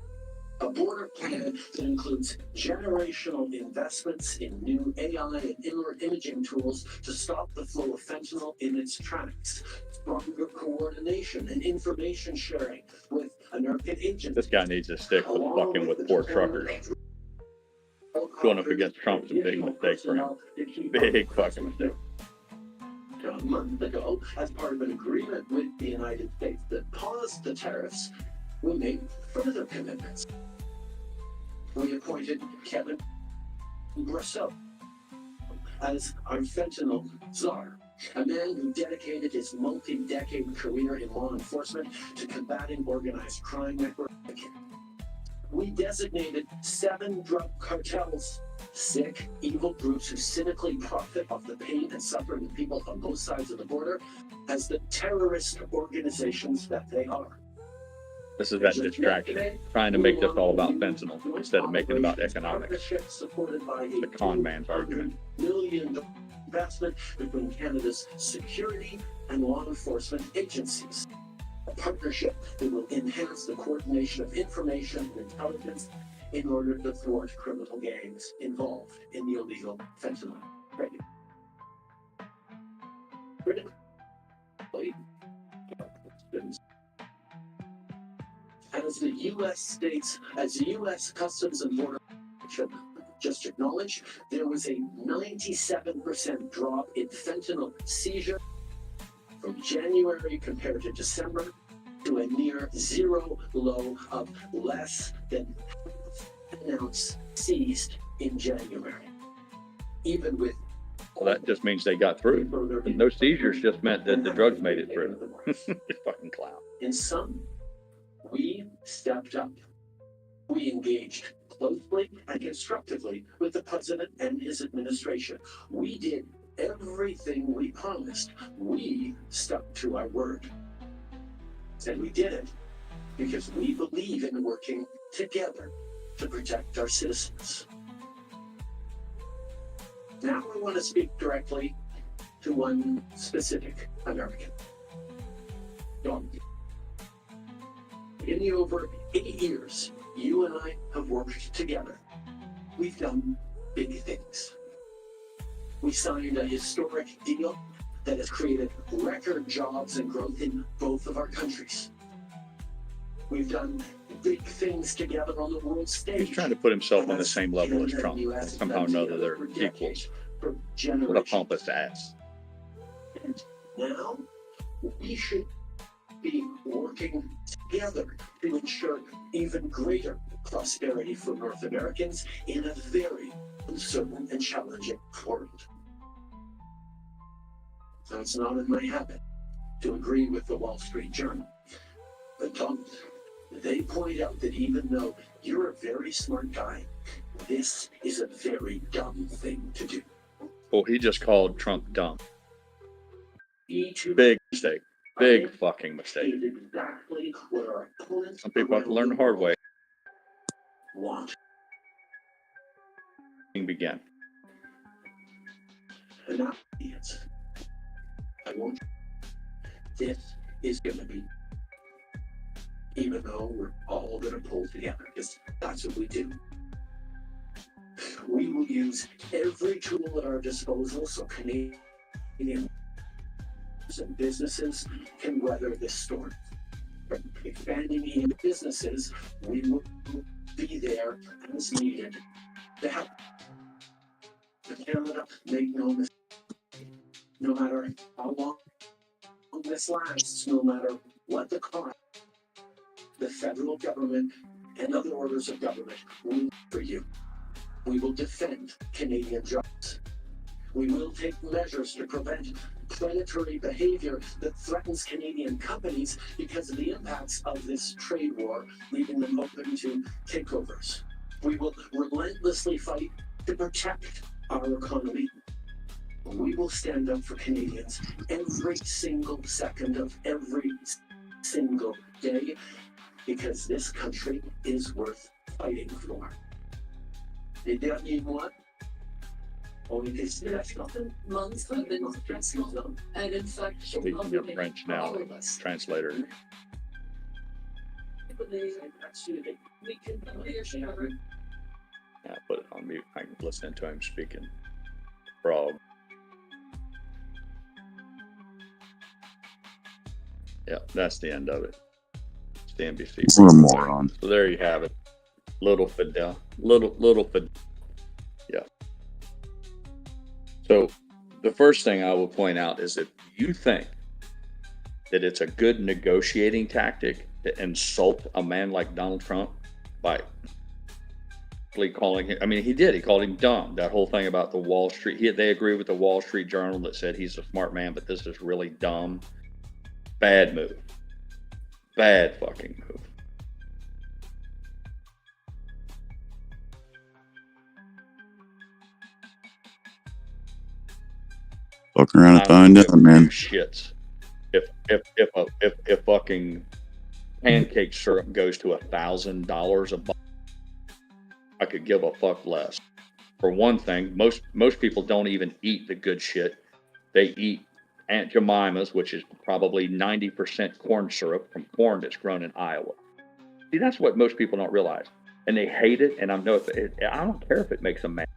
A border plan that includes generational investments in new AI and imaging tools to stop the flow of fentanyl in its tracks, stronger coordination and information sharing with American agents. This guy needs to stick with fucking with poor truckers. Going up against Trump's a big mistake for him. Big fucking mistake. A month ago, as part of an agreement with the United States that paused the tariffs, we made further commitments. We appointed Kevin Brasseau as our fentanyl czar. a man who dedicated his multi-decade career in law enforcement to combating organized crime networks. We designated 7 drug cartels, sick, evil groups who cynically profit off the pain and suffering of people on both sides of the border, as the terrorist organizations that they are. This is that distraction, trying to make this all about fentanyl instead of making it about economics. The con man's argument. $100 million investment between Canada's security and law enforcement agencies. A partnership that will enhance the coordination of information and intelligence in order to thwart criminal gangs involved in the illegal fentanyl trade. As the U.S. Customs and Border Protection just acknowledged, there was a 97% drop in fentanyl seizure from January compared to December, to a near zero low of less than an ounce seized in January. Even with Well, that just means they got through. And those seizures just meant that the drugs made it through. Fucking clown. In sum, we stepped up. We engaged closely and constructively with the president and his administration. We did everything we promised. We stuck to our word. And we did it because we believe in working together to protect our citizens. Now I want to speak directly to one specific American. Don. In the over 8 years you and I have worked together, we've done big things. We signed a historic deal that has created record jobs and growth in both of our countries. We've done big things together on the world stage. He's trying to put himself on the same level as Trump. Somehow or another, they're equals. What a pompous ass. And now, we should be working together to ensure even greater prosperity for North Americans in a very uncertain and challenging world. Now, it's not in my habit to agree with the Wall Street Journal, but Tom, they point out that even though you're a very smart guy, this is a very dumb thing to do. Well, he just called Trump dumb. Big Big mistake. Big fucking mistake. exactly what our opponents Some people have to learn the hard way. want. Begin. And now, idiots. I won't. This is going to be, even though we're all going to pull together, because that's what we do. We will use every tool at our disposal so Canadians and businesses can weather this storm. From expanding in businesses, we will be there as needed to help. But Canada, make no mistake, no matter how long this lasts, no matter what the cost, the federal government and other orders of government will do for you. We will defend Canadian jobs. We will take measures to prevent predatory behavior that threatens Canadian companies because of the impacts of this trade war, leaving them open to takeovers. We will relentlessly fight to protect our economy. We will stand up for Canadians every single second of every single day because this country is worth fighting for. Les derniers mois ont été stressants. Months have been stressful, and in fact, Speaking of French now, translator. We can reassure. Yeah, put it on mute. I can listen to him speaking frog. Yeah, that's the end of it. It's the NBC. What a moron. So there you have it. Little Fidel. Yeah. So the first thing I will point out is if you think that it's a good negotiating tactic to insult a man like Donald Trump by calling him, I mean, he did. He called him dumb. That whole thing about the Wall Street. They agree with the Wall Street Journal that said he's a smart man, but this is really dumb. Bad move. Bad fucking move. Fuck around and find out, man. Shits. If fucking pancake syrup goes to $1,000 a bottle, I could give a fuck less. For one thing, most people don't even eat the good shit. They eat Aunt Jemima's, which is probably 90% corn syrup from corn that's grown in Iowa. See, that's what most people don't realize, and they hate it. And I don't care if it makes them mad.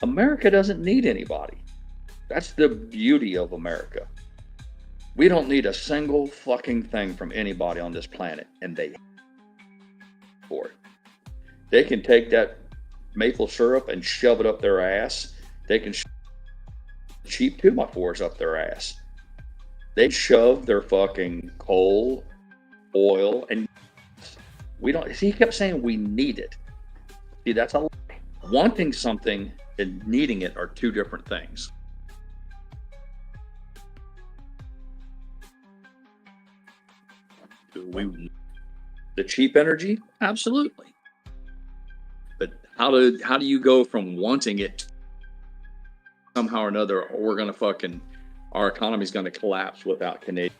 America doesn't need anybody. That's the beauty of America. We don't need a single fucking thing from anybody on this planet, and they for it. They can take that maple syrup and shove it up their ass. They can cheap 2x4s up their ass. They shove their fucking coal, oil, and we don't. See, he kept saying we need it. See, that's a lie. Wanting something and needing it are two different things. The cheap energy, absolutely. But how do you go from wanting it somehow or another, or our economy's gonna collapse without Canadian?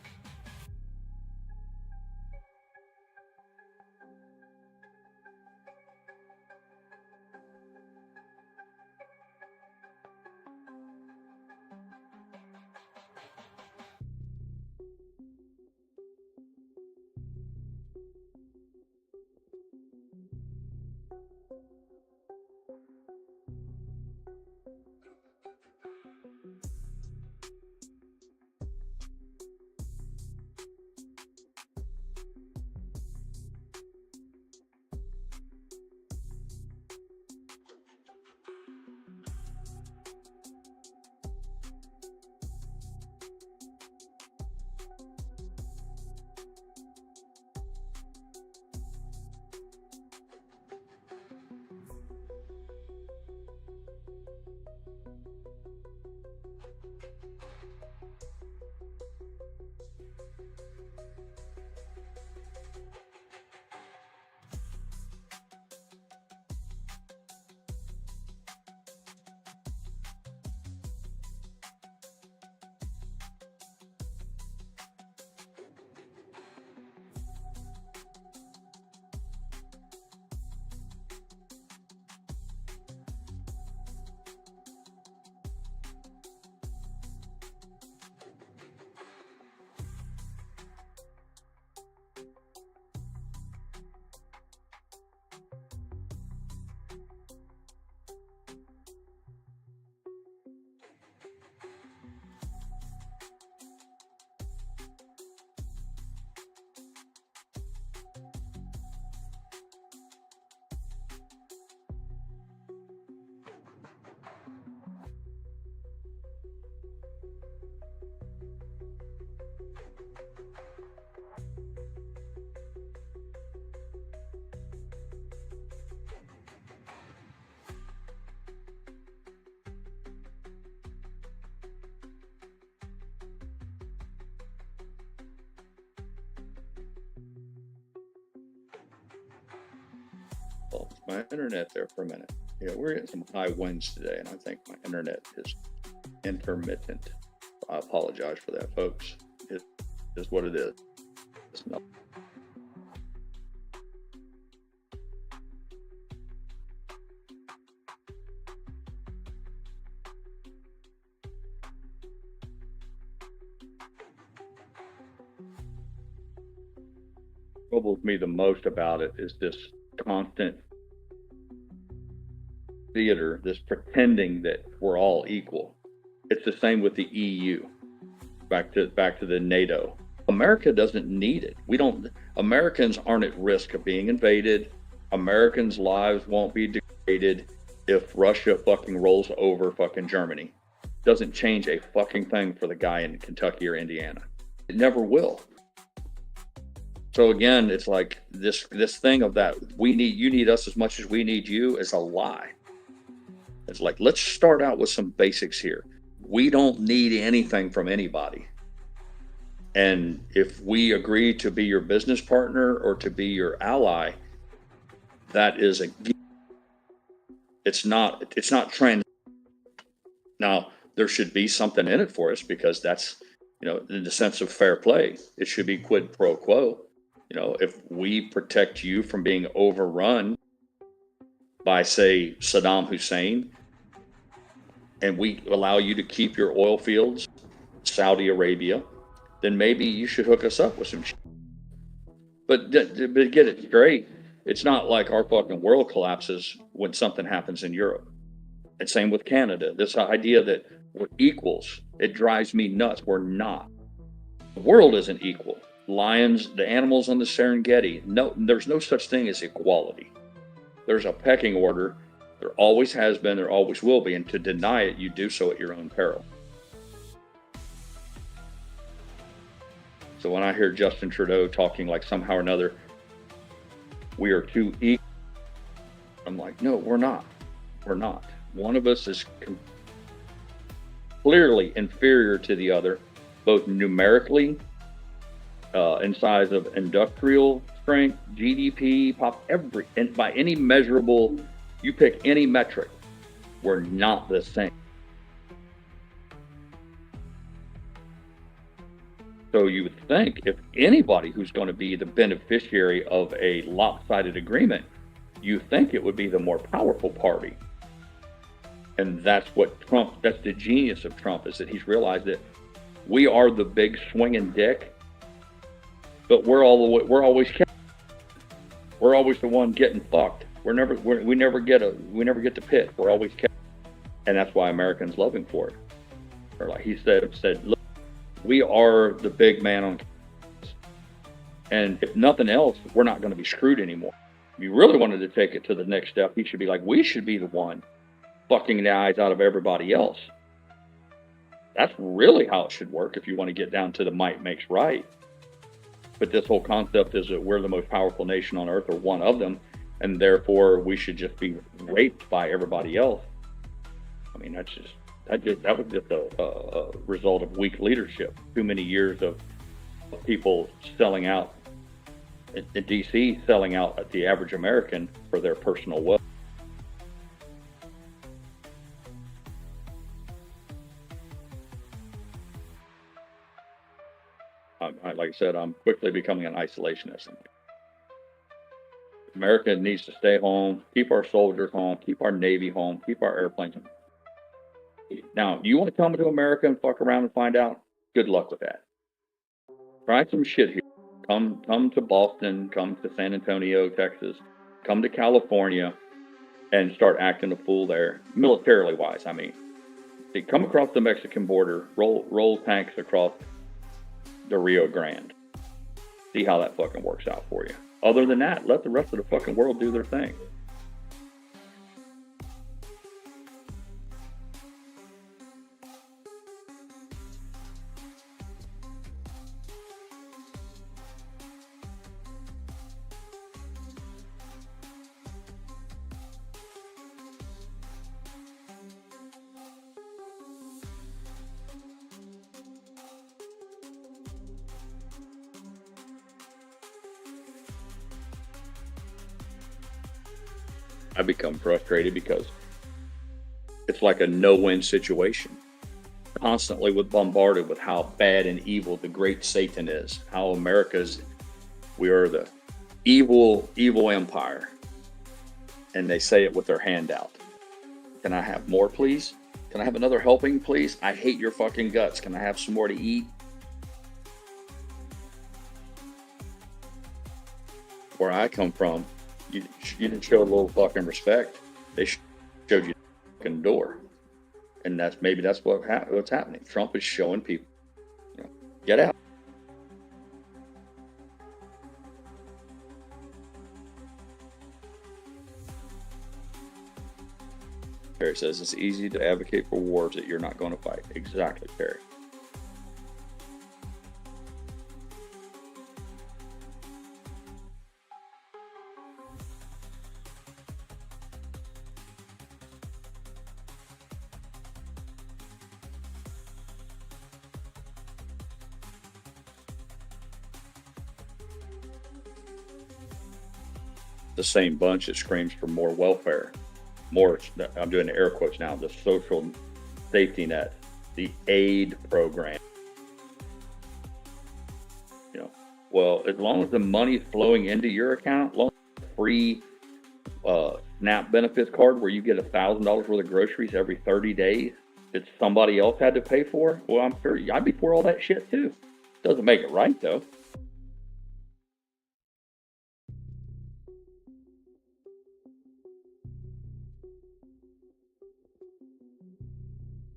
My internet there for a minute. Yeah, we're getting some high winds today, and I think my internet is intermittent. I apologize for that, folks. It is what it is. It's not. What troubles me the most about it is this constant theater, this pretending that we're all equal. It's the same with the EU. Back to the NATO. America doesn't need it. Americans aren't at risk of being invaded. Americans' lives won't be degraded if Russia fucking rolls over fucking Germany. Doesn't change a fucking thing for the guy in Kentucky or Indiana. It never will. So again, it's like this thing of that you need us as much as we need you is a lie. It's like, let's start out with some basics here. We don't need anything from anybody. And if we agree to be your business partner or to be your ally, that is it's not trans. Now, there should be something in it for us, because that's, in the sense of fair play, it should be quid pro quo. If we protect you from being overrun by, say, Saddam Hussein, and we allow you to keep your oil fields, Saudi Arabia, then maybe you should hook us up with some shit. But get it straight. It's not like our fucking world collapses when something happens in Europe. And same with Canada. This idea that we're equals, it drives me nuts. We're not. The world isn't equal. Lions, the animals on the Serengeti, no, there's no such thing as equality. There's a pecking order. There always has been, there always will be. And to deny it, you do so at your own peril. So when I hear Justin Trudeau talking like somehow or another, we are too equal, I'm like, no, we're not. We're not. One of us is clearly inferior to the other, both numerically, in size of industrial strength, GDP, and by any measurable, you pick any metric, we're not the same. So you would think if anybody who's going to be the beneficiary of a lopsided agreement, you think it would be the more powerful party. And that's what that's the genius of Trump, is that he's realized that we are the big swinging dick, but we're always the one getting fucked. We never get to pick. We're always kept, and that's why Americans love him for it. Or like he said, look, we are the big man on campus. And if nothing else, we're not going to be screwed anymore. If you really wanted to take it to the next step, he should be like, we should be the one fucking the eyes out of everybody else. That's really how it should work if you want to get down to the might makes right. But this whole concept is that we're the most powerful nation on earth, or one of them, and therefore we should just be raped by everybody else. I mean, that was just a result of weak leadership. Too many years of people selling out in DC, selling out at the average American for their personal wealth. Like I said, I'm quickly becoming an isolationist. America needs to stay home, keep our soldiers home, keep our Navy home, keep our airplanes home. Now, you want to come to America and fuck around and find out? Good luck with that. Try some shit here. Come to Boston, come to San Antonio, Texas, come to California, and start acting a fool there, militarily wise. I mean, come across the Mexican border, roll tanks across the Rio Grande. See how that fucking works out for you. Other than that, let the rest of the fucking world do their thing. I become frustrated because it's like a no-win situation. Constantly bombarded with how bad and evil the great Satan is, how we are the evil empire. And they say it with their hand out. Can I have more, please? Can I have another helping, please? I hate your fucking guts. Can I have some more to eat? Where I come from, you didn't show a little fucking respect. They showed you the fucking door. And that's what's happening. Trump is showing people, get out. Perry says it's easy to advocate for wars that you're not going to fight. Exactly, Perry. the same bunch that screams for more welfare, more, I'm doing the air quotes now, the social safety net, the aid program. You know, well, as long as the money's flowing into your account, as long as free SNAP benefits card where you get $1,000 worth of groceries every 30 days that somebody else had to pay for, well, I'm sure I'd be for all that shit too. Doesn't make it right though.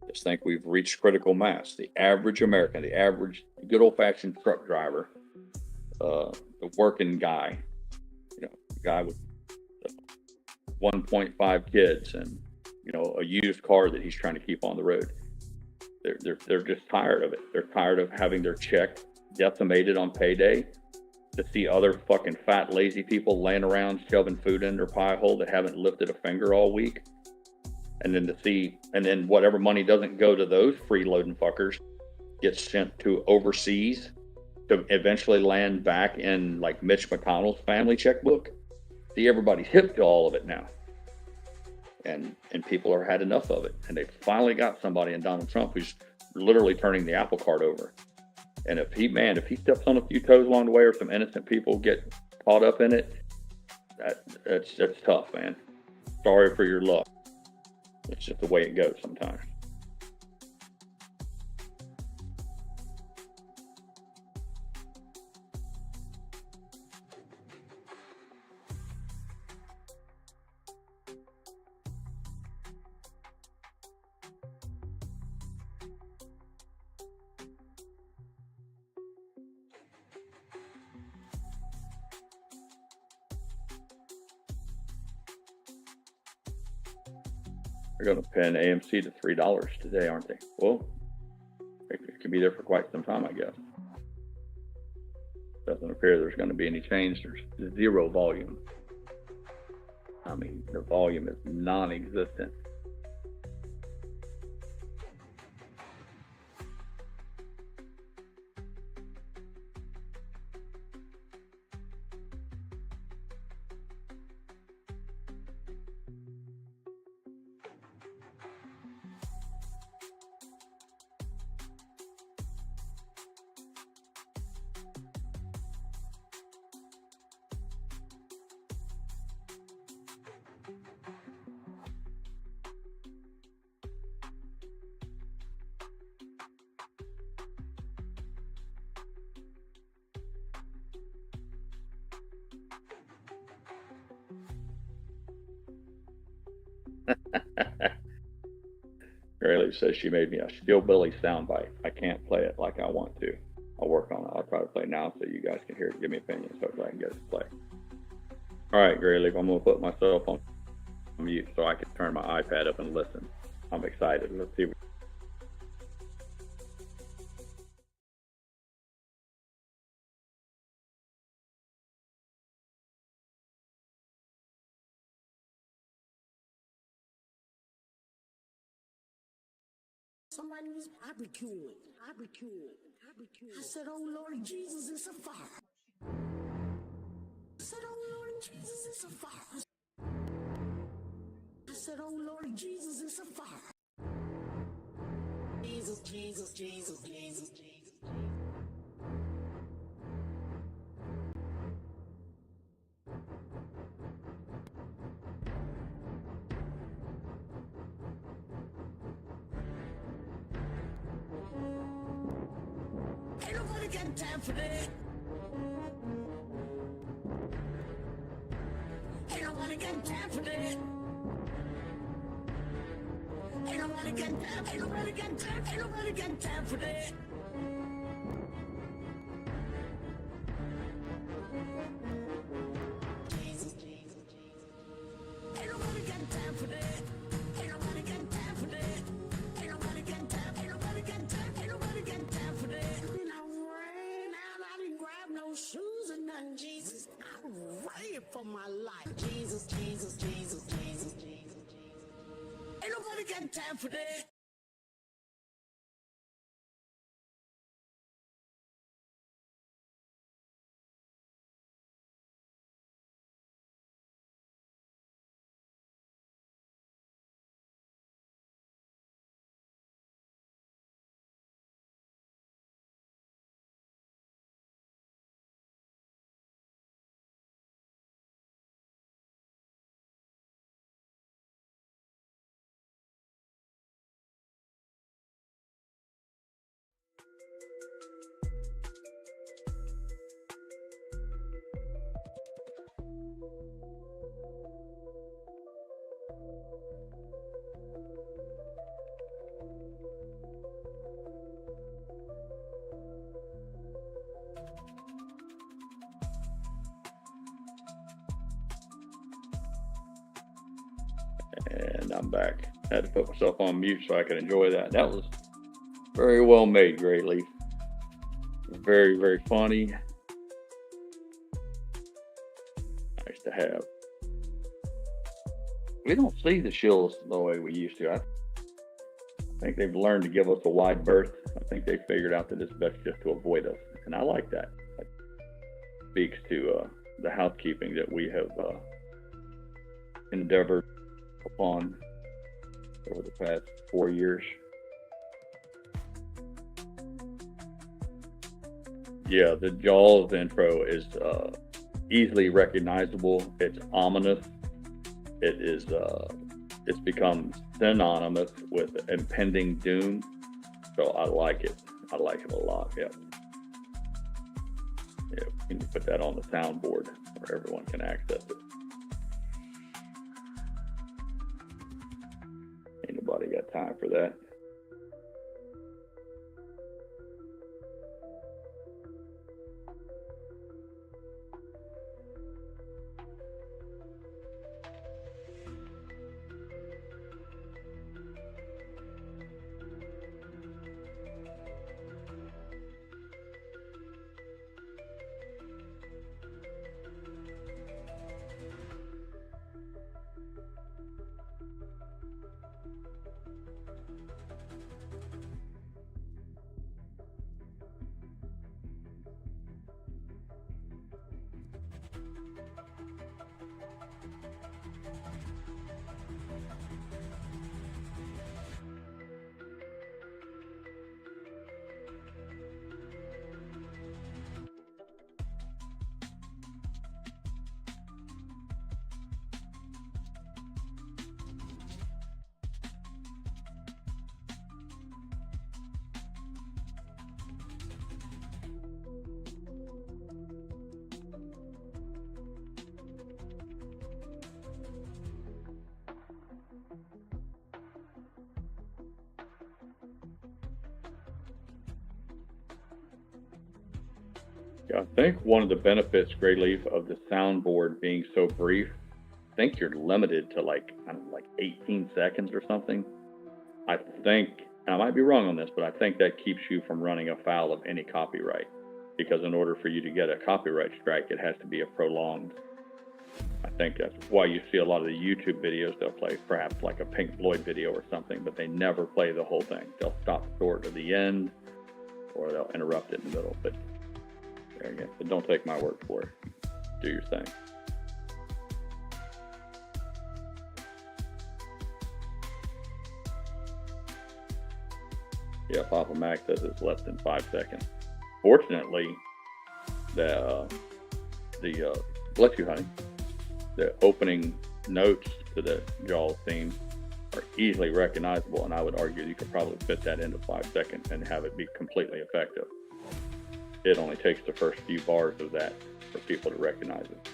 Just think we've reached critical mass. The average American, the average good old-fashioned truck driver, the working guy, you know, the guy with 1.5 kids and, you know, a used car that he's trying to keep on the road. They're just tired of it. They're tired of having their check decimated on payday, to see other fucking fat, lazy people laying around shoving food in their pie hole that haven't lifted a finger all week. And then to see, and then whatever money doesn't go to those freeloading fuckers gets sent to overseas to eventually land back in like Mitch McConnell's family checkbook. See, everybody's hip to all of it now. And people are had enough of it. And they finally got somebody in Donald Trump who's literally turning the apple cart over. And if he steps on a few toes along the way, or some innocent people get caught up in it, that's tough, man. Sorry for your luck. It's just the way it goes sometimes. They're going to pin AMC to $3 today, aren't they? Well, it could be there for quite some time, I guess. Doesn't appear there's going to be any change. There's zero volume. I mean, the volume is non-existent. GrayLeaf says she made me a Stillbilly soundbite. I can't play it like I want to. I'll work on it. I'll try to play now so you guys can hear it. Give me opinions so I can get it to play. All right, GrayLeaf, I'm going to put myself on mute so I can turn my iPad up and listen. I'm excited. Let's see. Somebody was barbecuing. I said, oh Lord Jesus, it's a fire. I said, oh Lord Jesus, it's a fire. I said, oh Lord Jesus, it's a fire. Jesus, Jesus, Jesus, Jesus, Jesus. Ain't nobody got time for that. Ain't nobody got time for that. Ain't nobody got time. Ain't nobody got time. Ain't nobody got time for that. Jesus, Jesus, Jesus. Ain't nobody got time for that. Ain't nobody got time for that. Ain't nobody got time. Ain't nobody got time. Ain't nobody got time for that. And I ran out. I didn't grab no shoes and nothing. Jesus, I'm ready for my life. Jesus, Jesus, Jesus, Jesus, Jesus. Ain't nobody got time for that. And I'm back. Had to put myself on mute so I could enjoy that. That was very well made, GrayLeaf. Very, very funny. Nice to have. We don't see the shills the way we used to. I think they've learned to give us a wide berth. I think they figured out that it's best just to avoid us. And I like that. That speaks to the housekeeping that we have endeavored upon over the past 4 years. Yeah, the Jaws intro is easily recognizable. It's ominous. It is. It's become synonymous with impending doom. So I like it. I like it a lot. Yeah. Yeah. We can put that on the soundboard where everyone can access it. Ain't nobody got time for that. Yeah, I think one of the benefits, GrayLeaf, of the soundboard being so brief, I think you're limited to like 18 seconds or something. I think, and I might be wrong on this, but I think that keeps you from running afoul of any copyright. Because in order for you to get a copyright strike, it has to be a prolonged. I think that's why you see a lot of the YouTube videos, they'll play perhaps like a Pink Floyd video or something, but they never play the whole thing. They'll stop short of the end, or they'll interrupt it in the middle. But there again, but don't take my word for it. Do your thing. Yeah, Papa Mac says it's less than 5 seconds. Fortunately, bless you, honey. The opening notes to the Jaws theme are easily recognizable, and I would argue you could probably fit that into 5 seconds and have it be completely effective. It only takes the first few bars of that for people to recognize it.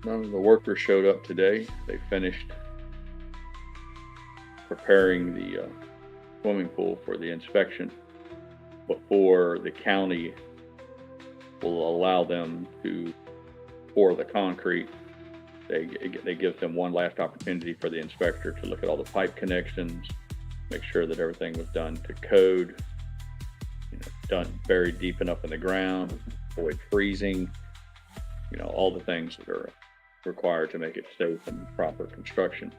None of the workers showed up today. They finished preparing the swimming pool for the inspection before the county will allow them to pour the concrete. They give them one last opportunity for the inspector to look at all the pipe connections, make sure that everything was done to code, done buried deep enough in the ground, avoid freezing, all the things that are required to make it safe and proper construction.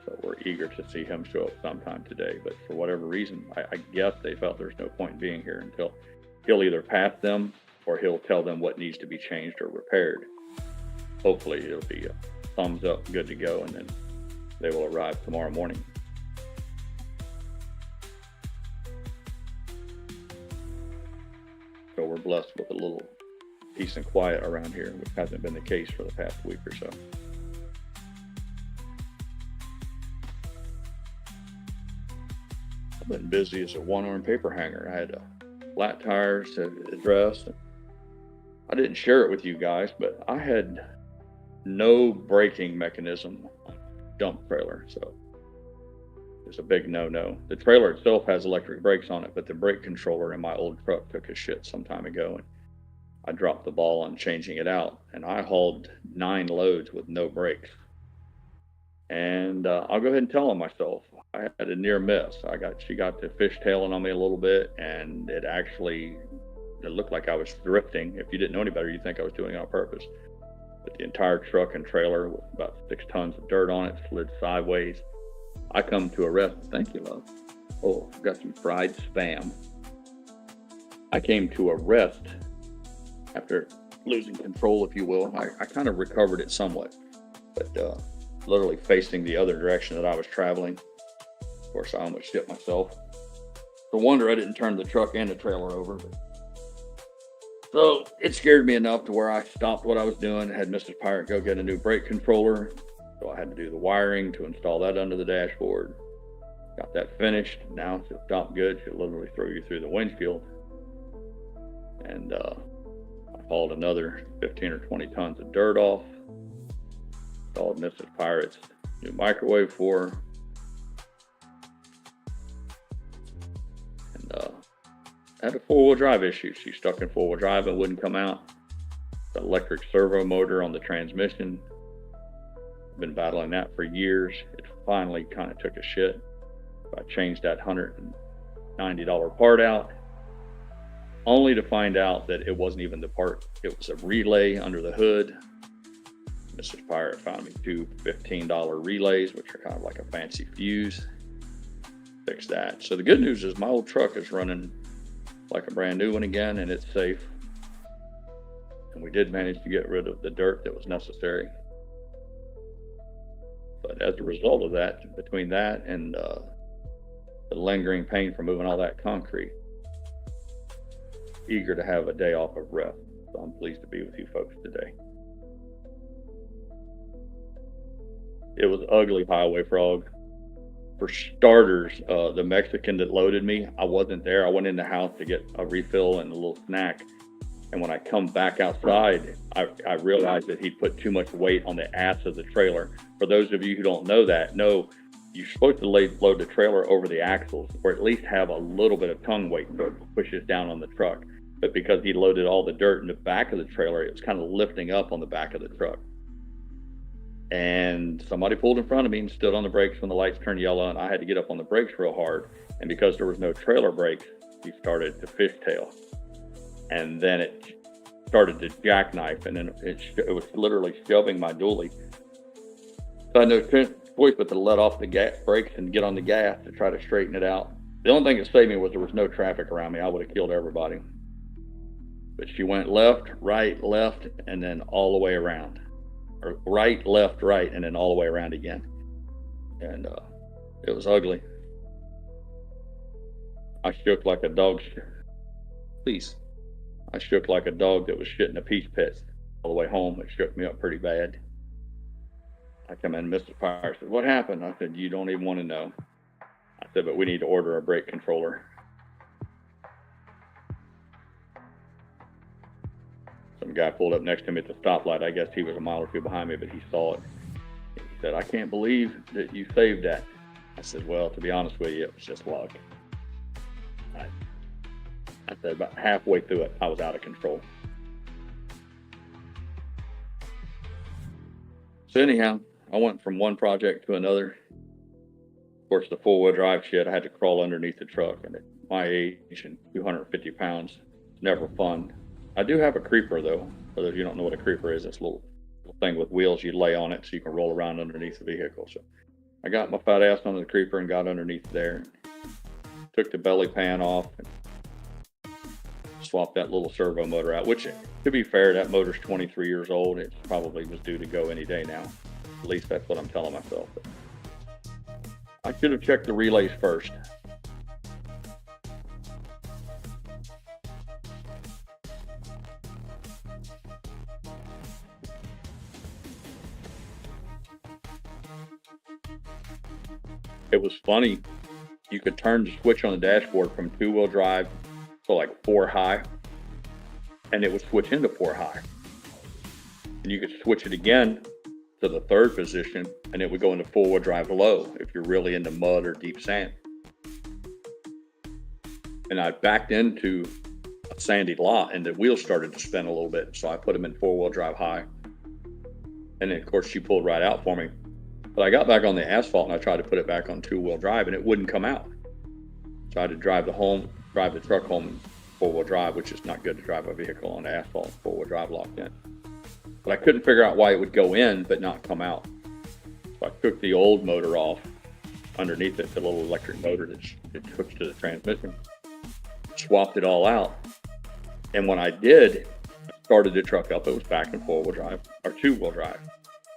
So we're eager to see him show up sometime today. But for whatever reason, I guess they felt there's no point in being here until he'll either pass them or he'll tell them what needs to be changed or repaired. Hopefully it'll be a thumbs up, good to go, and then they will arrive tomorrow morning. So we're blessed with a little peace and quiet around here, which hasn't been the case for the past week or so. I've been busy as a one-arm paper hanger. I had flat tires to address. I didn't share it with you guys, but I had no braking mechanism on the dump trailer, so it's a big no-no. The trailer itself has electric brakes on it, but the brake controller in my old truck took a shit some time ago, and I dropped the ball on changing it out, and I hauled 9 loads with no brakes. And I'll go ahead and tell on myself, I had a near miss. She got to fishtailing on me a little bit, and it looked like I was drifting. If you didn't know any better, you'd think I was doing it on purpose. But the entire truck and trailer with about 6 tons of dirt on it slid sideways. I come to a rest. Thank you, love. Oh, I've got some fried spam. I came to a rest after losing control, if you will. I kind of recovered it somewhat, but literally facing the other direction that I was traveling. Of course, I almost shit myself. No wonder I didn't turn the truck and the trailer over. So it scared me enough to where I stopped what I was doing, had Mrs. Pirate go get a new brake controller. So I had to do the wiring to install that under the dashboard. Got that finished. Now she'll stop good. She'll literally throw you through the windshield. And I hauled another 15 or 20 tons of dirt off. Installed Mrs. Pirate's new microwave for her. And had a 4-wheel drive issue. She stuck in 4-wheel drive and wouldn't come out. The electric servo motor on the transmission. Been battling that for years. It finally kind of took a shit. I changed that $190 part out, only to find out that it wasn't even the part. It was a relay under the hood. Mrs. Pirate found me 2 $15 relays, which are kind of like a fancy fuse. Fixed that. So the good news is my old truck is running like a brand new one again, and it's safe. And we did manage to get rid of the dirt that was necessary. But as a result of that, between that and the lingering pain from moving all that concrete, eager to have a day off of rest. So I'm pleased to be with you folks today. It was ugly, Highway Frog. For starters, the Mexican that loaded me, I wasn't there. I went in the house to get a refill and a little snack. And when I come back outside, I realized that he put too much weight on the ass of the trailer. For those of you who don't know that, you're supposed to load the trailer over the axles, or at least have a little bit of tongue weight so it pushes down on the truck. But because he loaded all the dirt in the back of the trailer, it was kind of lifting up on the back of the truck. And somebody pulled in front of me and stood on the brakes when the lights turned yellow, and I had to get up on the brakes real hard. And because there was no trailer brakes, he started to fishtail. And then it started to jackknife, and then it was literally shoving my dually. So I had no choice but to let off the brakes and get on the gas to try to straighten it out. The only thing that saved me was there was no traffic around me. I would have killed everybody. But she went left, and then all the way around. Or right, left, right, and then all the way around again. And it was ugly. I shook like a dog. Please. I shook like a dog that was shitting a peach pit all the way home. It shook me up pretty bad. I come in, Mr. Pirate said, "What happened?" I said, "You don't even want to know." I said, "But we need to order a brake controller." Some guy pulled up next to me at the stoplight. I guess he was a mile or two behind me, but he saw it. He said, "I can't believe that you saved that." I said, "Well, to be honest with you, it was just luck." I said about halfway through it, I was out of control. So anyhow, I went from one project to another. Of course, the 4-wheel drive shit, I had to crawl underneath the truck. And at my age and 250 pounds, it's never fun. I do have a creeper, though. For those of you who don't know what a creeper is, it's a little thing with wheels you lay on it so you can roll around underneath the vehicle. So I got my fat ass onto the creeper and got underneath there. Took the belly pan off and swapped that little servo motor out, which, to be fair, that motor's 23 years old. It probably was due to go any day now. At least that's what I'm telling myself. But I should have checked the relays first. It was funny. You could turn the switch on the dashboard from 2-wheel drive to like 4 high, and it would switch into 4 high. And you could switch it again to the 3rd position, and it would go into 4-wheel drive low if you're really into mud or deep sand. And I backed into a sandy lot, and the wheels started to spin a little bit, so I put them in 4-wheel drive high. And then, of course, she pulled right out for me. But I got back on the asphalt and I tried to put it back on 2-wheel drive, and it wouldn't come out. So I had to drive the truck home in 4-wheel drive, which is not good to drive a vehicle on asphalt, 4-wheel drive locked in. But I couldn't figure out why it would go in but not come out. So I took the old motor off underneath it, the little electric motor that hooks to the transmission, swapped it all out. And when I did, I started the truck up, it was back in 4-wheel drive or 2-wheel drive.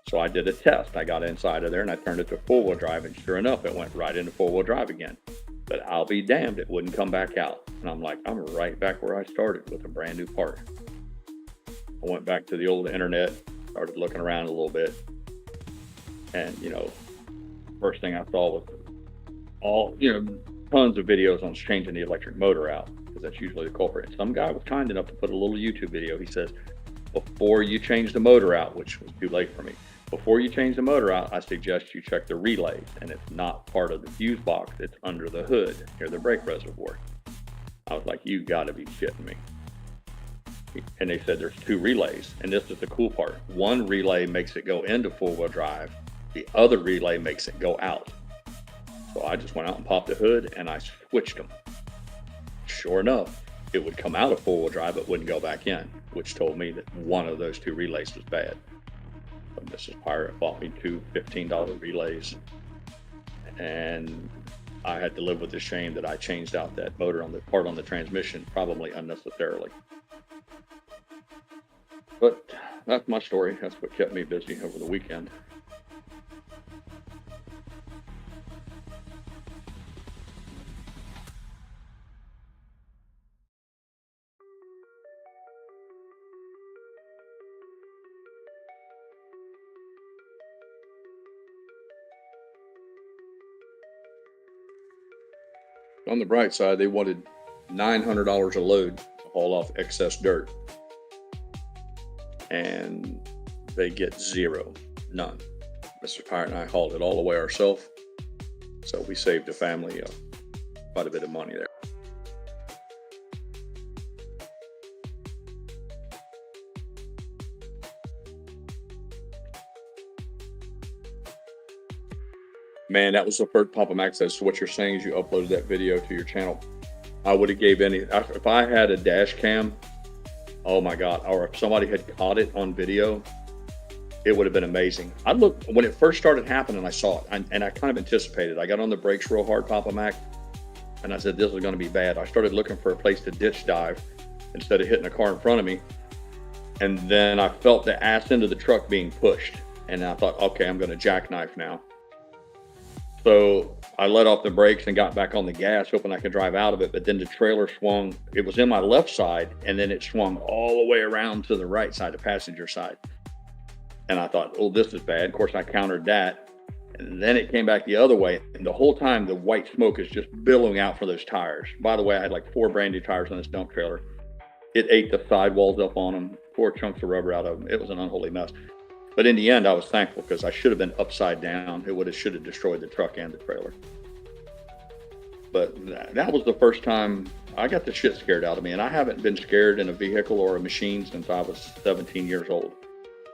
So I did a test. I got inside of there and I turned it to 4-wheel drive, and sure enough, it went right into 4-wheel drive again. But I'll be damned, it wouldn't come back out. And I'm like, I'm right back where I started with a brand new part. I went back to the old internet, started looking around a little bit. And, first thing I saw was tons of videos on changing the electric motor out, because that's usually the culprit. And some guy was kind enough to put a little YouTube video. He says, before you change the motor out, which was too late for me, before you change the motor out, I suggest you check the relays. And it's not part of the fuse box, it's under the hood near the brake reservoir. I was like, you gotta be shitting me. And they said there's 2 relays, and this is the cool part. One relay makes it go into 4-wheel drive, the other relay makes it go out. So I just went out and popped the hood and I switched them. Sure enough, it would come out of 4-wheel drive but wouldn't go back in, which told me that one of those 2 relays was bad. So Mrs. Pirate bought me 2 $15 relays, and I had to live with the shame that I changed out that motor on the part on the transmission, probably unnecessarily. But that's my story. That's what kept me busy over the weekend. On the bright side, they wanted $900 a load to haul off excess dirt. And they get 0, none. Mr. Pirate and I hauled it all the way ourselves. So we saved the family quite a bit of money there. Man, that was the first Papa Mac says. So what you're saying is you uploaded that video to your channel. I would have gave if I had a dash cam, oh my God, or if somebody had caught it on video, it would have been amazing. I looked, when it first started happening, I saw it, and I kind of anticipated. I got on the brakes real hard, Papa Mac, and I said, this is gonna be bad. I started looking for a place to ditch dive instead of hitting a car in front of me. And then I felt the ass end of the truck being pushed. And I thought, okay, I'm gonna jackknife now. So I let off the brakes and got back on the gas, hoping I could drive out of it. But then the trailer swung, it was in my left side, and then it swung all the way around to the right side, the passenger side. And I thought, oh, this is bad. Of course, I countered that. And then it came back the other way. And the whole time, the white smoke is just billowing out for those tires. By the way, I had like 4 brand new tires on this dump trailer. It ate the sidewalls up on them, 4 chunks of rubber out of them. It was an unholy mess. But in the end, I was thankful because I should have been upside down. It should have destroyed the truck and the trailer. But that was the first time I got the shit scared out of me. And I haven't been scared in a vehicle or a machine since I was 17 years old.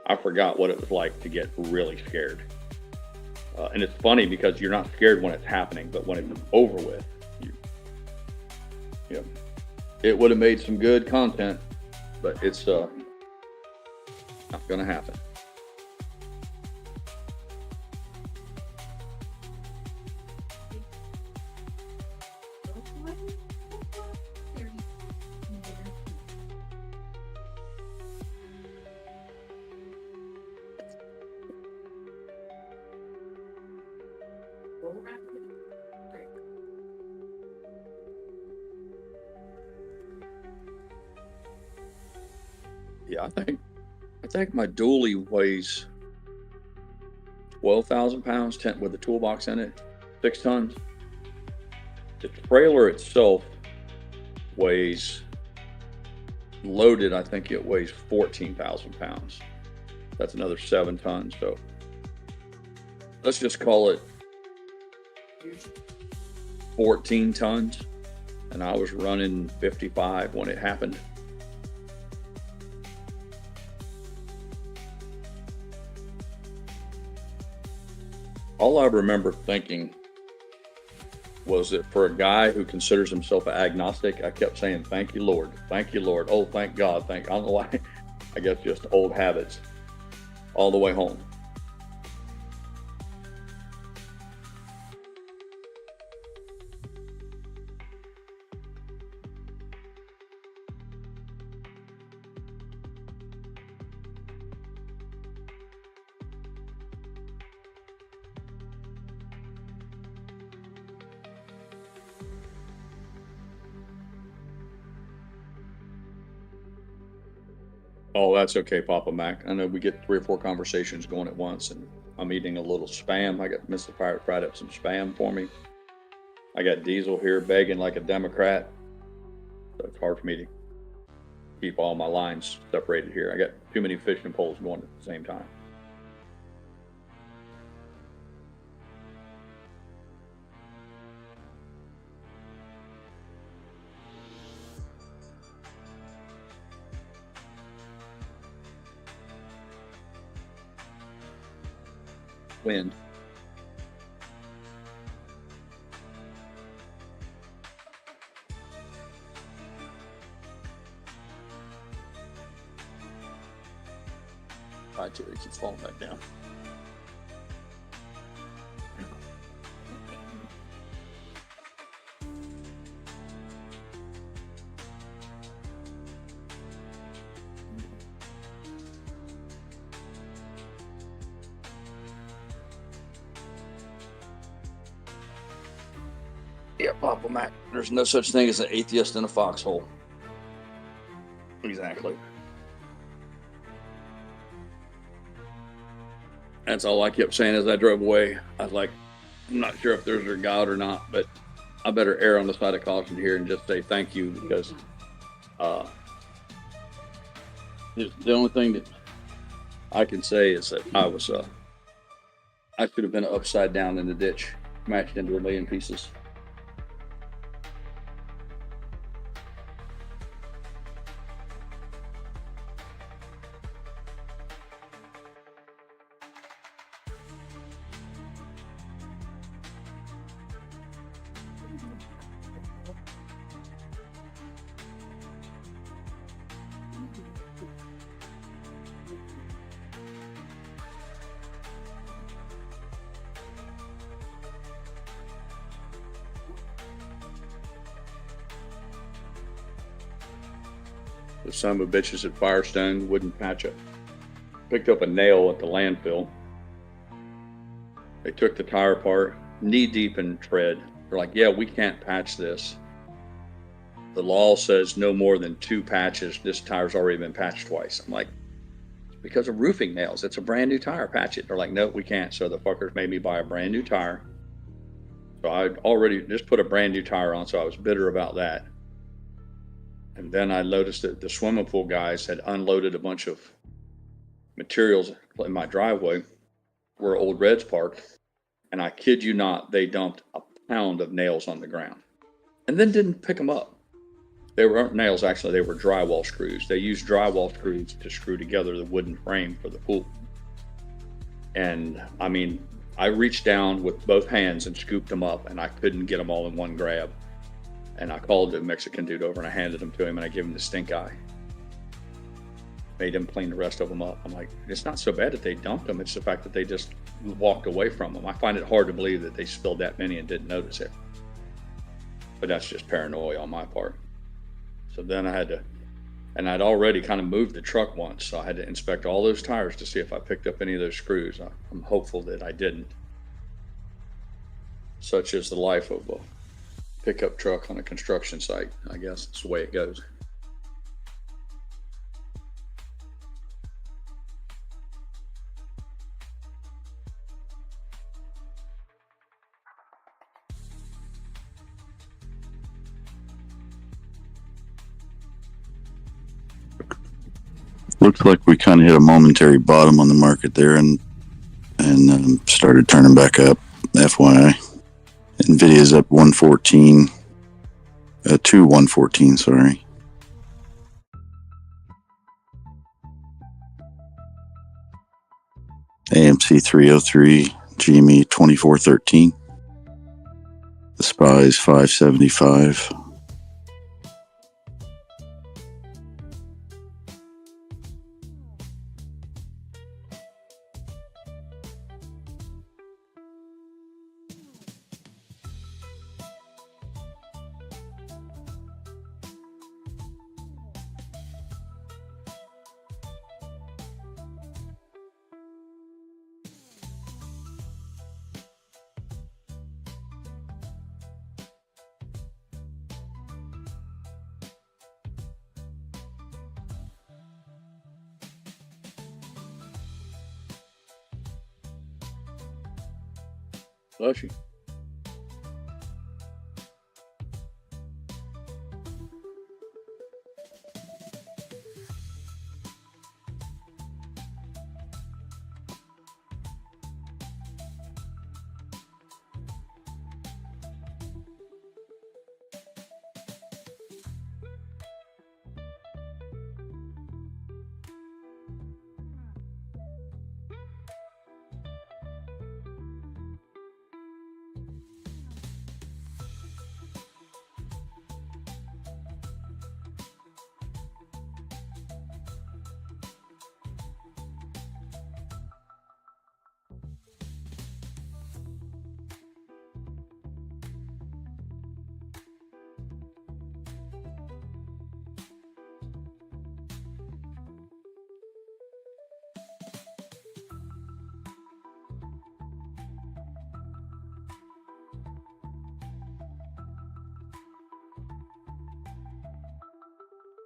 I forgot what it was like to get really scared. And it's funny because you're not scared when it's happening, but when it's over with, it would have made some good content, but it's not going to happen. Yeah, I think my dually weighs 12,000 pounds, 10 with the toolbox in it, 6 tons. The trailer itself weighs, loaded, I think it weighs 14,000 pounds. That's another 7 tons. So let's just call it 14 tons. And I was running 55 when it happened. All I remember thinking was that for a guy who considers himself an agnostic, I kept saying, thank you, Lord. Thank you, Lord. Oh, thank God. I don't know why. I guess just old habits all the way home. Oh, that's okay, Papa Mac. I know we get 3 or 4 conversations going at once, and I'm eating a little spam. I got Mr. Pirate fried up some spam for me. I got Diesel here begging like a Democrat. So it's hard for me to keep all my lines separated here. I got too many fishing poles going at the same time. Wind. Right, Jerry keeps falling back down. Yeah, Papa Mac. There's no such thing as an atheist in a foxhole. Exactly. That's all I kept saying as I drove away. I was like, I'm not sure if there's a God or not, but I better err on the side of caution here and just say thank you, because the only thing that I can say is that I could have been upside down in the ditch, smashed into a million pieces. The son of a bitches at Firestone wouldn't patch it. Picked up a nail at the landfill. They took the tire apart, knee deep in tread. They're like, yeah, we can't patch this. The law says no more than 2 patches. This tire's already been patched twice. I'm like, because of roofing nails. It's a brand new tire, patch it. They're like, no, we can't. So the fuckers made me buy a brand new tire. So I'd already just put a brand new tire on, so I was bitter about that. And then I noticed that the swimming pool guys had unloaded a bunch of materials in my driveway where Old Red's parked. And I kid you not, they dumped a pound of nails on the ground and then didn't pick them up. They weren't nails, actually, they were drywall screws. They used drywall screws to screw together the wooden frame for the pool. And I mean, I reached down with both hands and scooped them up, and I couldn't get them all in one grab. And I called the Mexican dude over and I handed them to him and I gave him the stink eye. Made him clean the rest of them up. I'm like, it's not so bad that they dumped them. It's the fact that they just walked away from them. I find it hard to believe that they spilled that many and didn't notice it. but that's just paranoia on my part. So then I had to, and I'd already kind of moved the truck once, so I had to inspect all those tires to see if I picked up any of those screws. I'm hopeful that I didn't. Such is the life of a pickup truck on a construction site. I guess that's the way it goes. Looks like we kind of hit a momentary bottom on the market there and started turning back up. FYI, Nvidia's up 114 to 114. Sorry. AMC 303, GME 2413. The SPY's 575. Bless you.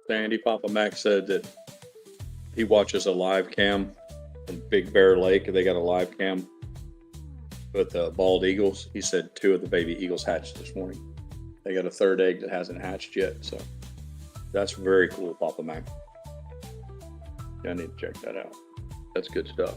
Sandy Papa Mac said that he watches a live cam in Big Bear Lake. They got a live cam with the bald eagles. He said 2 of the baby eagles hatched this morning. They got a 3rd egg that hasn't hatched yet. So that's very cool, Papa Mac. I need to check that out. That's good stuff.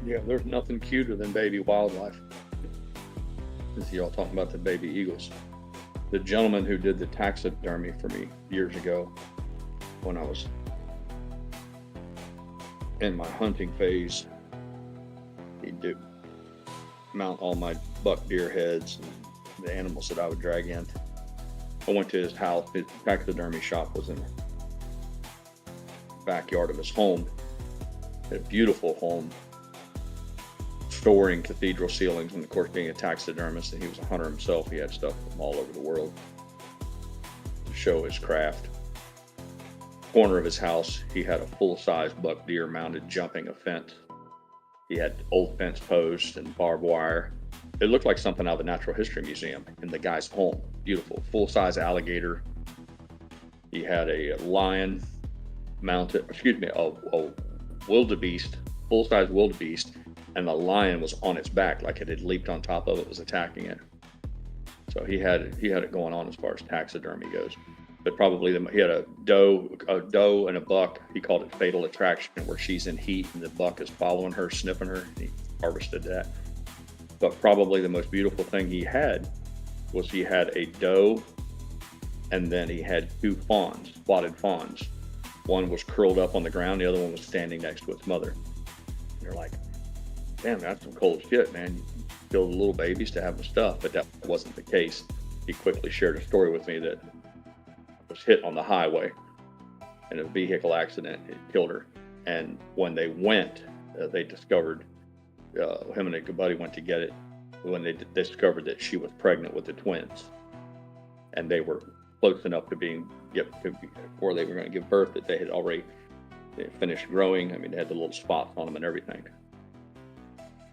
Yeah, there's nothing cuter than baby wildlife. Since y'all talking about the baby eagles. The gentleman who did the taxidermy for me years ago, when I was in my hunting phase, he'd mount all my buck deer heads and the animals that I would drag in. I went to his house. His taxidermy shop was in the backyard of his home. A beautiful home, storing cathedral ceilings, and of course, being a taxidermist, and he was a hunter himself, he had stuff from all over the world to show his craft. Corner of his house, he had a full-size buck deer mounted, jumping a fence. He had old fence posts and barbed wire. It looked like something out of the Natural History Museum in the guy's home. Beautiful, full-size alligator. He had a lion mounted, a wildebeest, full-size wildebeest, and the lion was on its back, like it had leaped on top of it, was attacking it. So he had it going on as far as taxidermy goes. But probably he had a doe and a buck. He called it fatal attraction, where she's in heat and the buck is following her, sniffing her. He harvested that. But probably the most beautiful thing he had was he had a doe, and then he had two fawns, spotted fawns. One was curled up on the ground, the other one was standing next to its mother. And you're like, damn, that's some cold shit, man. You kill the little babies to have them stuffed, but that wasn't the case. He quickly shared a story with me that was hit on the highway in a vehicle accident. It killed her. And when they went, they discovered, him and a good buddy went to get it, when they discovered that she was pregnant with the twins. And they were close enough to before they were going to give birth, that they had already finished growing. I mean, they had the little spots on them and everything.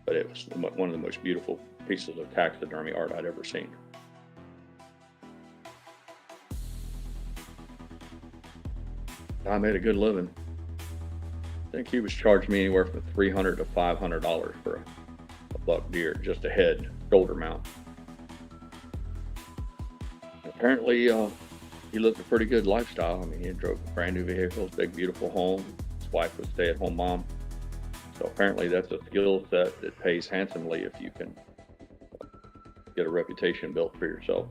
But it was one of the most beautiful pieces of taxidermy art I'd ever seen. I made a good living. I think he was charging me anywhere from $300 to $500 for a buck deer, just a head, shoulder mount. Apparently, he lived a pretty good lifestyle. I mean, he drove brand new vehicles, big, beautiful home. His wife was a stay-at-home mom. So apparently that's a skill set that pays handsomely if you can get a reputation built for yourself.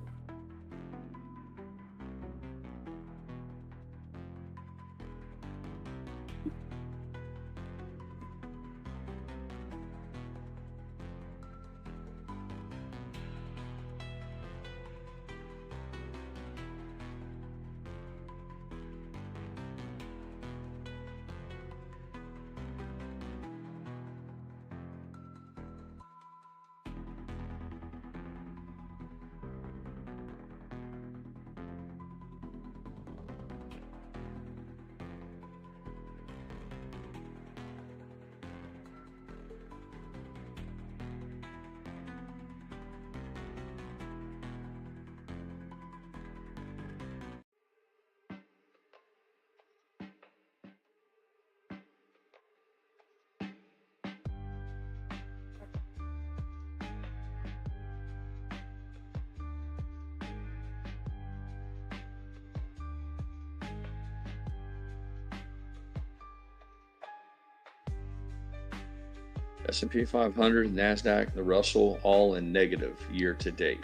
S&P 500, NASDAQ, the Russell, all in negative year to date.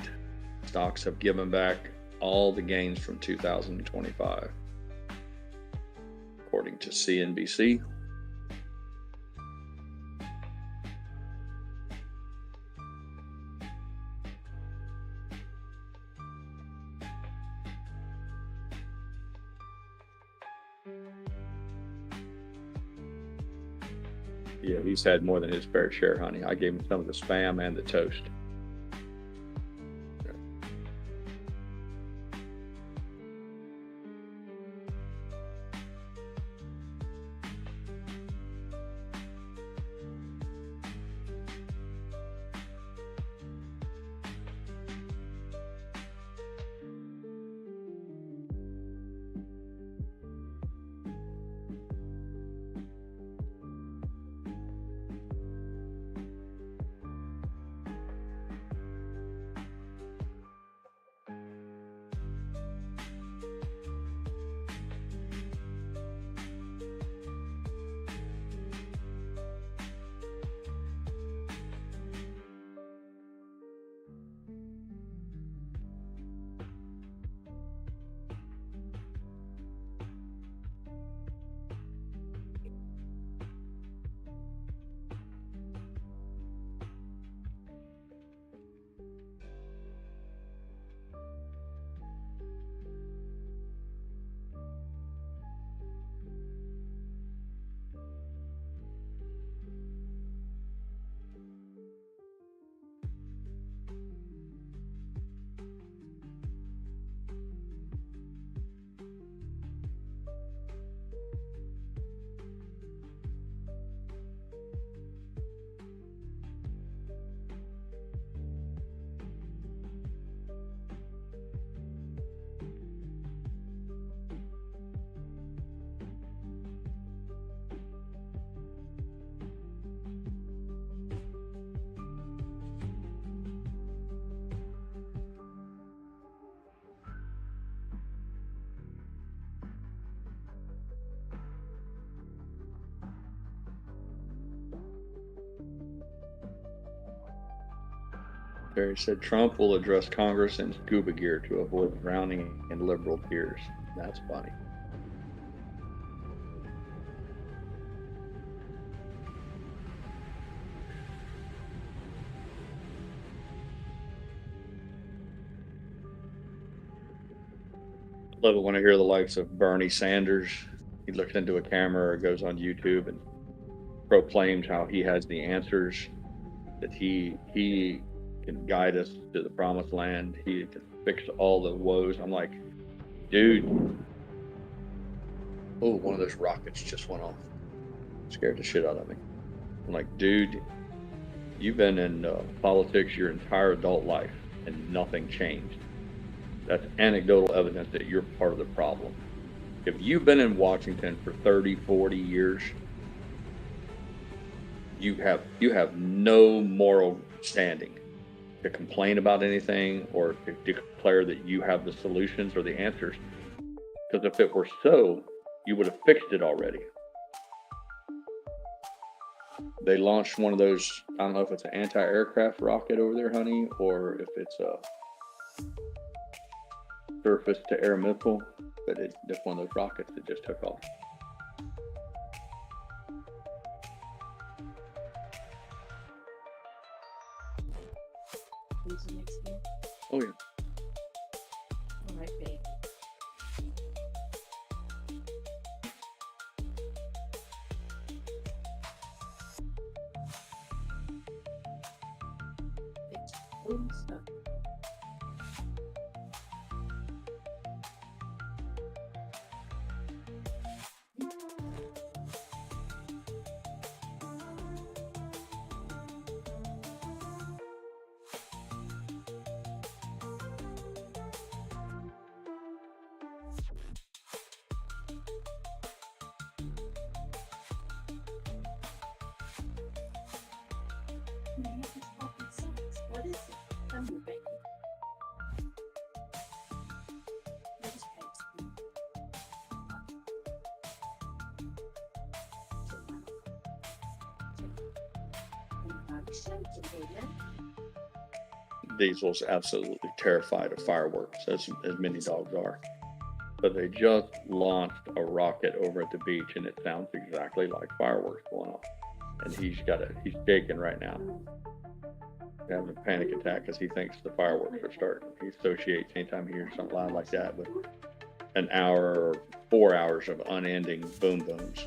Stocks have given back all the gains from 2025, according to CNBC. Yeah, he's had more than his fair share, honey. I gave him some of the Spam and the toast. Terry said Trump will address Congress in scuba gear to avoid drowning in liberal tears. That's funny. Love it when I hear the likes of Bernie Sanders. He looks into a camera or goes on YouTube and proclaims how he has the answers, that he can guide us to the promised land. He can fix all the woes. I'm like, dude. Oh, one of those rockets just went off. Scared the shit out of me. I'm like, dude, you've been in politics your entire adult life and nothing changed. That's anecdotal evidence that you're part of the problem. If you've been in Washington for 30, 40 years, you have no moral standing to complain about anything or to declare that you have the solutions or the answers. Because if it were so, you would have fixed it already. They launched one of those, I don't know if it's an anti-aircraft rocket over there, honey, or if it's a surface to air missile, but it's one of those rockets that just took off. Oh yeah. All right, babe. What is it? I'm moving. Diesel's absolutely terrified of fireworks, as many dogs are. But they just launched a rocket over at the beach, and it sounds exactly like fireworks going off. And he's shaking right now. He's having a panic attack because he thinks the fireworks are starting. He associates anytime he hears something loud like that with an hour or 4 hours of unending boom booms.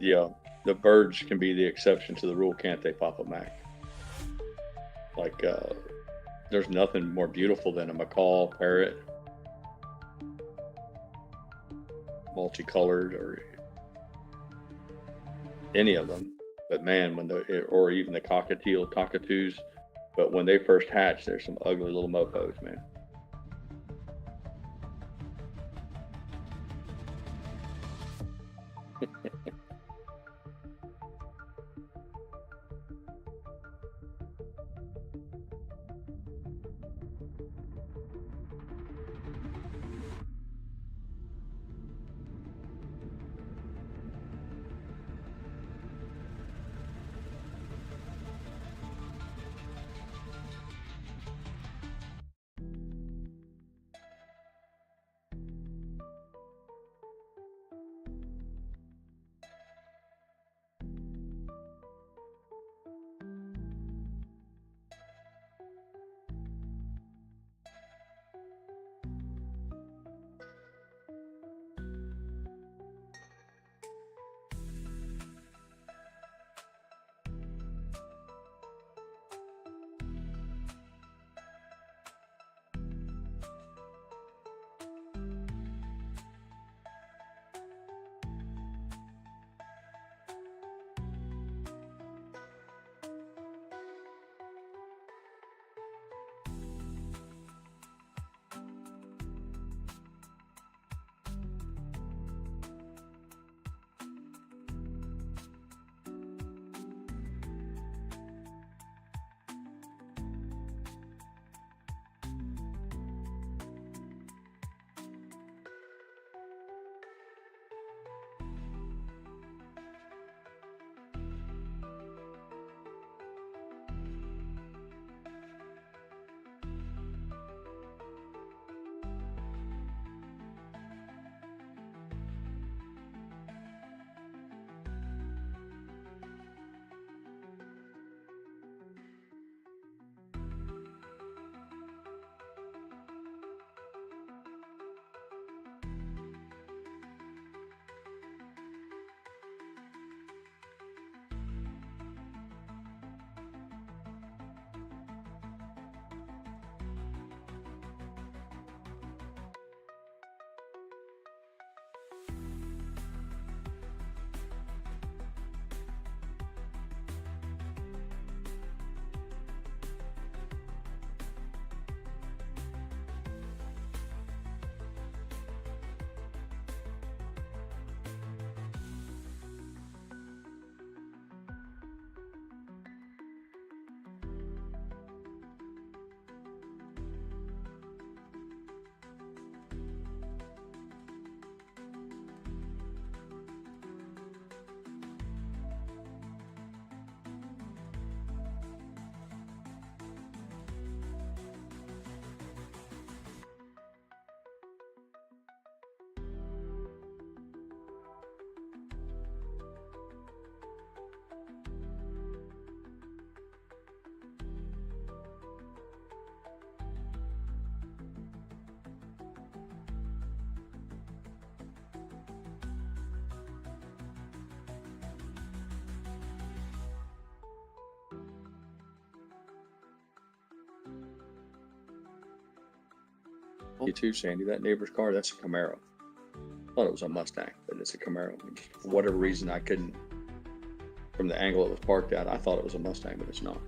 Yeah, the birds can be the exception to the rule, can't they, Papa Mac? Like, there's nothing more beautiful than a macaw, parrot, multicolored, or any of them. But man, or even the cockatoos, but when they first hatch, there's some ugly little mofos, man. You too, Sandy. That neighbor's car, that's a Camaro. I thought it was a Mustang, but it's a Camaro. For whatever reason, I couldn't, from the angle it was parked at, I thought it was a Mustang, but it's not.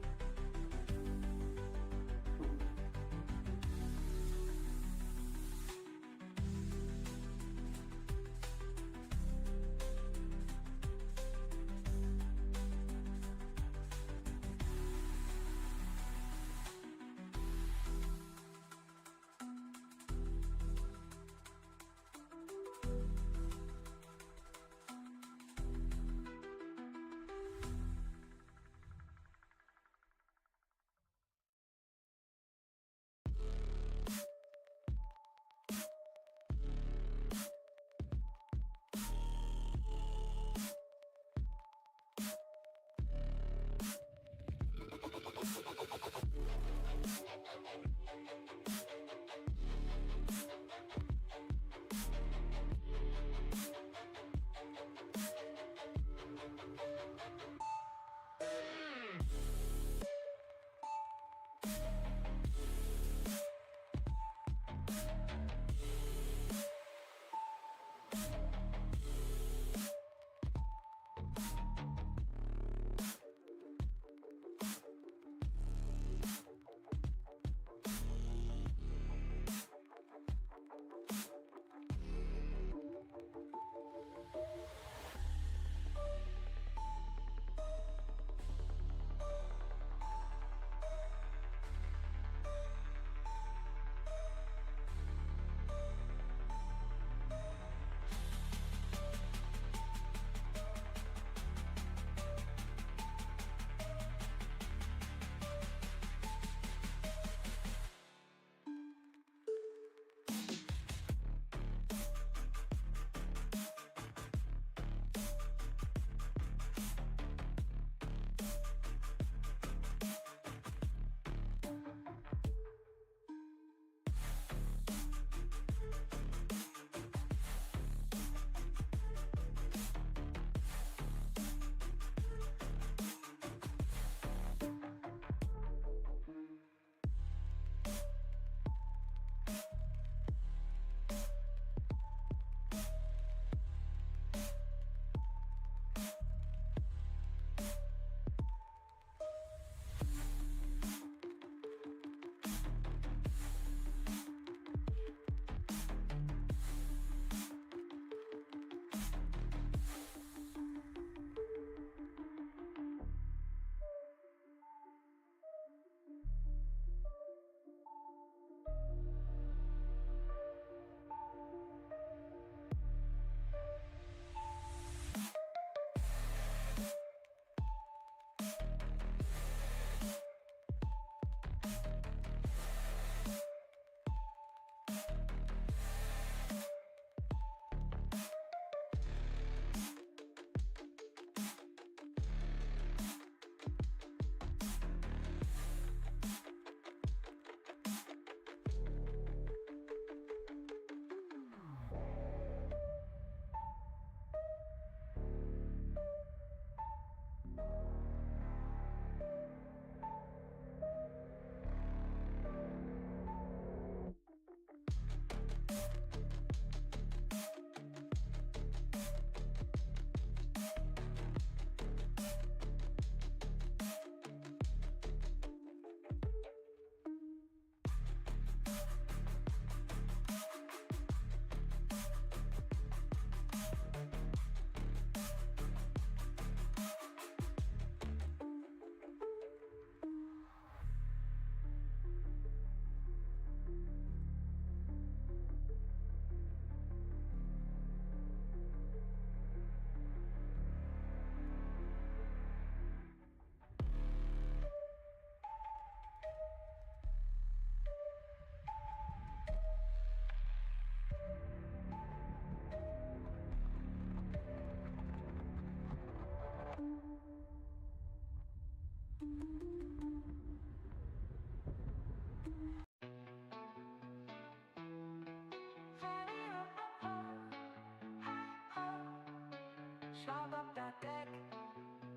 Slog up that deck,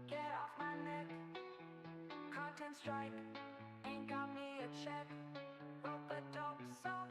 get off my neck. Content strike, ain't got me a check. Wrote the dope song,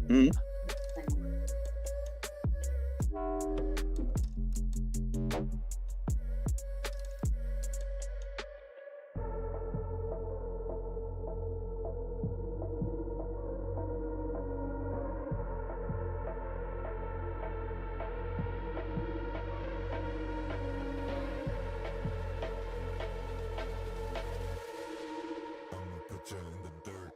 Hmm. I'ma put you in the dirt.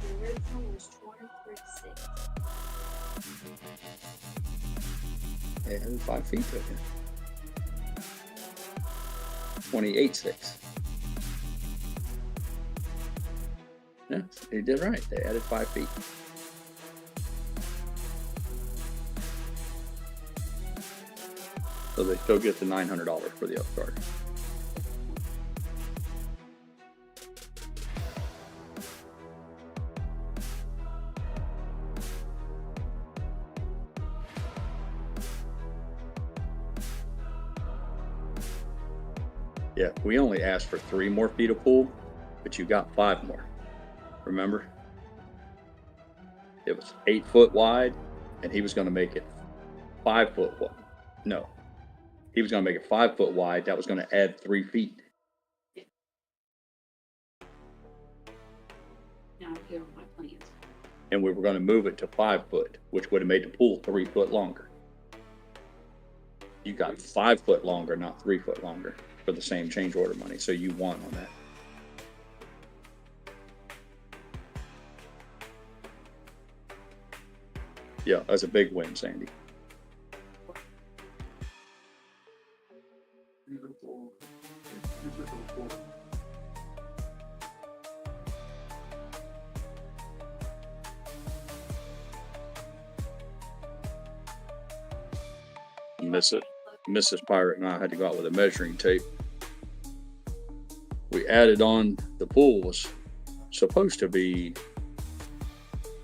The original was 23.6. They added 5 feet to it. 28.6. Yeah, they did right. They added 5 feet. So they still get the $900 for the upstart. Yeah, we only asked for 3 more feet of pool, but you got 5 more. Remember? It was 8 foot wide, and he was going to make it 5 foot wide. No, he was going to make it 5 foot wide. That was going to add 3 feet. Now here are my plans. And we were going to move it to 5 foot, which would have made the pool 3 foot longer. You got 5 foot longer, not 3 foot longer, for the same change order money. So you won on that. Yeah, that's a big win, Sandy. Mrs. Pirate and I had to go out with a measuring tape. We added on, the pool was supposed to be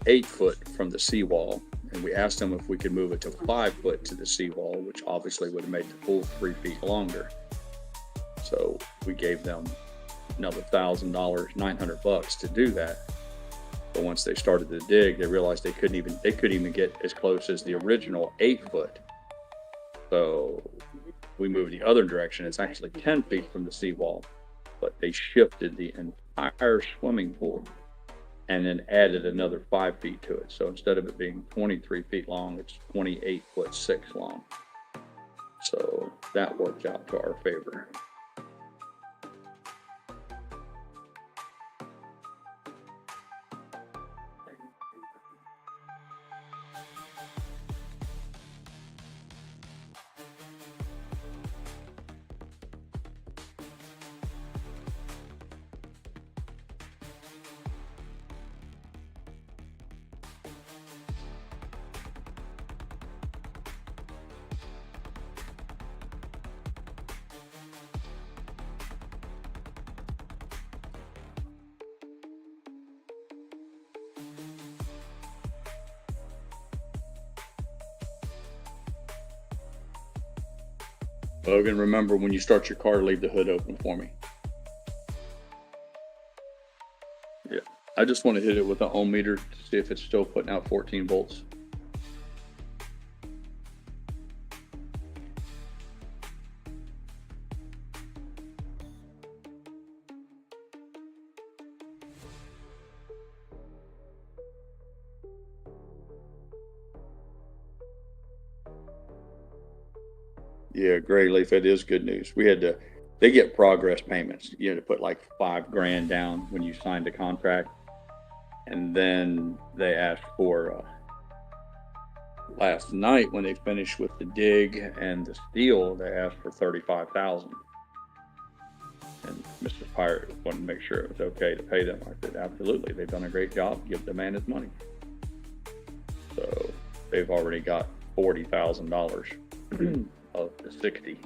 8 foot from the seawall, and we asked them if we could move it to 5 foot to the seawall, which obviously would have made the pool 3 feet longer. So we gave them another $1,000, $900 to do that. But once they started to dig, they realized they couldn't even get as close as the original 8 foot. So we moved the other direction. It's actually 10 feet from the seawall, but they shifted the entire swimming pool and then added another 5 feet to it. So instead of it being 23 feet long, it's 28.6 long. So that worked out to our favor. Logan, remember when you start your car, leave the hood open for me. Yeah, I just want to hit it with the ohm meter to see if it's still putting out 14 volts. Yeah, GrayLeaf, it is good news. They get progress payments. You had to put like $5,000 down when you signed the contract. And then they asked for, last night when they finished with the dig and the steel, they asked for $35,000. And Mr. Pirate wanted to make sure it was okay to pay them. I said, absolutely. They've done a great job. Give the man his money. So they've already got $40,000 of the 60.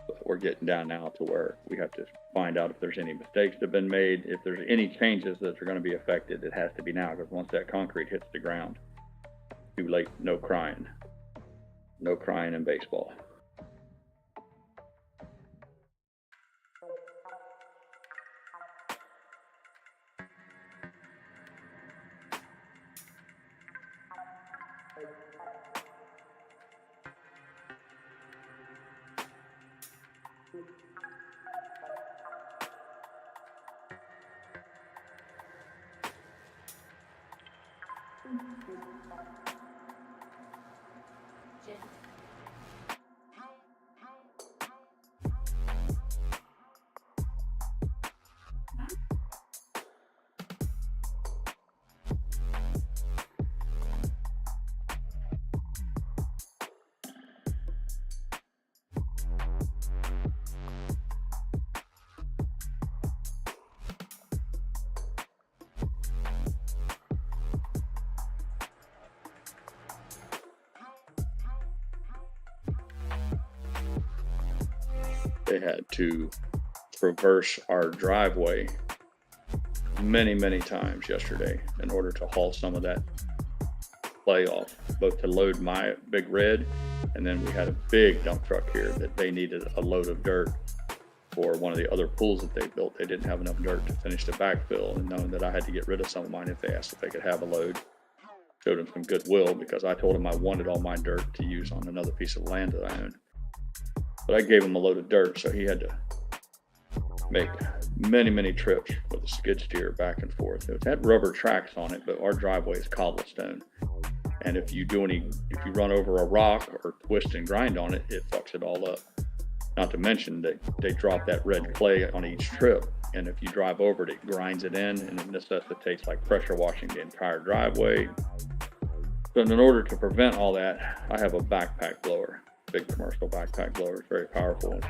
But we're getting down now to where we have to find out if there's any mistakes that have been made. If there's any changes that are going to be affected, it has to be now, because once that concrete hits the ground, too late, no crying. No crying in baseball. They had to traverse our driveway many times yesterday in order to haul some of that clay off, both to load my big red, and then we had a big dump truck here that they needed a load of dirt for one of the other pools that they built. They didn't have enough dirt to finish the backfill, and knowing that I had to get rid of some of mine if they asked if they could have a load, showed them some goodwill, because I told them I wanted all my dirt to use on another piece of land that I own. But I gave him a load of dirt, so he had to make many trips with a skid steer back and forth. It had rubber tracks on it, but our driveway is cobblestone. And if you run over a rock or twist and grind on it, it fucks it all up. Not to mention that they drop that red clay on each trip. And if you drive over it, it grinds it in, and it necessitates like pressure washing the entire driveway. So in order to prevent all that, I have a backpack blower. Big commercial backpack blower. It's very powerful.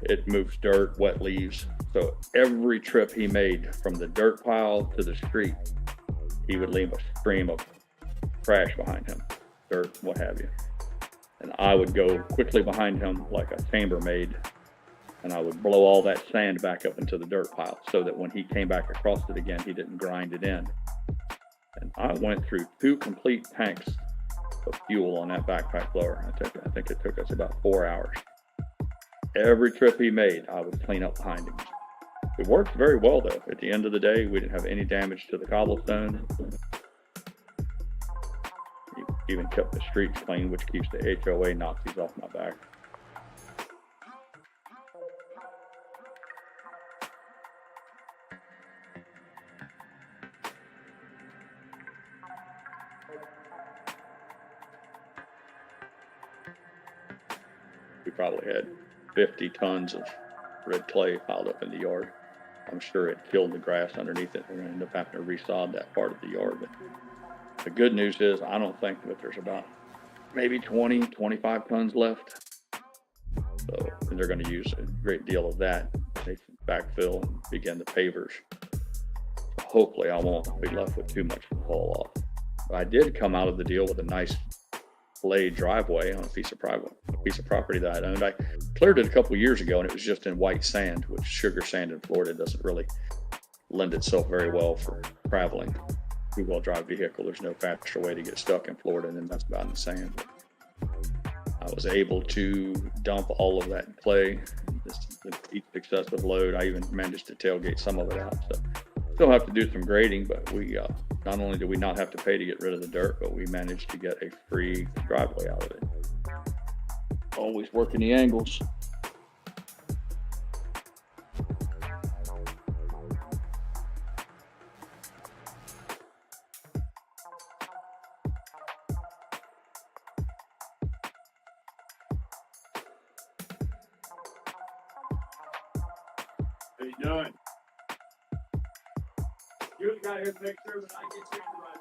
It moves dirt, wet leaves. So every trip he made from the dirt pile to the street, he would leave a stream of trash behind him, dirt, what have you. And I would go quickly behind him like a chambermaid, and I would blow all that sand back up into the dirt pile so that when he came back across it again, he didn't grind it in. And I went through 2 complete tanks of fuel on that backpack blower. I think it took us about 4 hours. Every trip he made, I would clean up behind him. It worked very well though. At the end of the day, we didn't have any damage to the cobblestone. He even kept the streets clean, which keeps the HOA Nazis off my back. We probably had 50 tons of red clay piled up in the yard. I'm sure it killed the grass underneath it. We're going to end up having to resod that part of the yard. But the good news is I don't think that there's about maybe 25 tons left. So and they're going to use a great deal of that. They backfill and begin the pavers. So hopefully I won't be left with too much to haul off. But I did come out of the deal with a nice clay driveway on a piece of property that I owned. I cleared it a couple years ago, and it was just in white sand, which sugar sand in Florida doesn't really lend itself very well for traveling two-wheel drive vehicle. There's no faster way to get stuck in Florida than that's about in the sand. I was able to dump all of that clay, each excessive load. I even managed to tailgate some of it out. So still have to do some grading, but we not only do we not have to pay to get rid of the dirt, but we managed to get a free driveway out of it. Always working the angles. How you doing? You're the guy here to make sure that I get you right.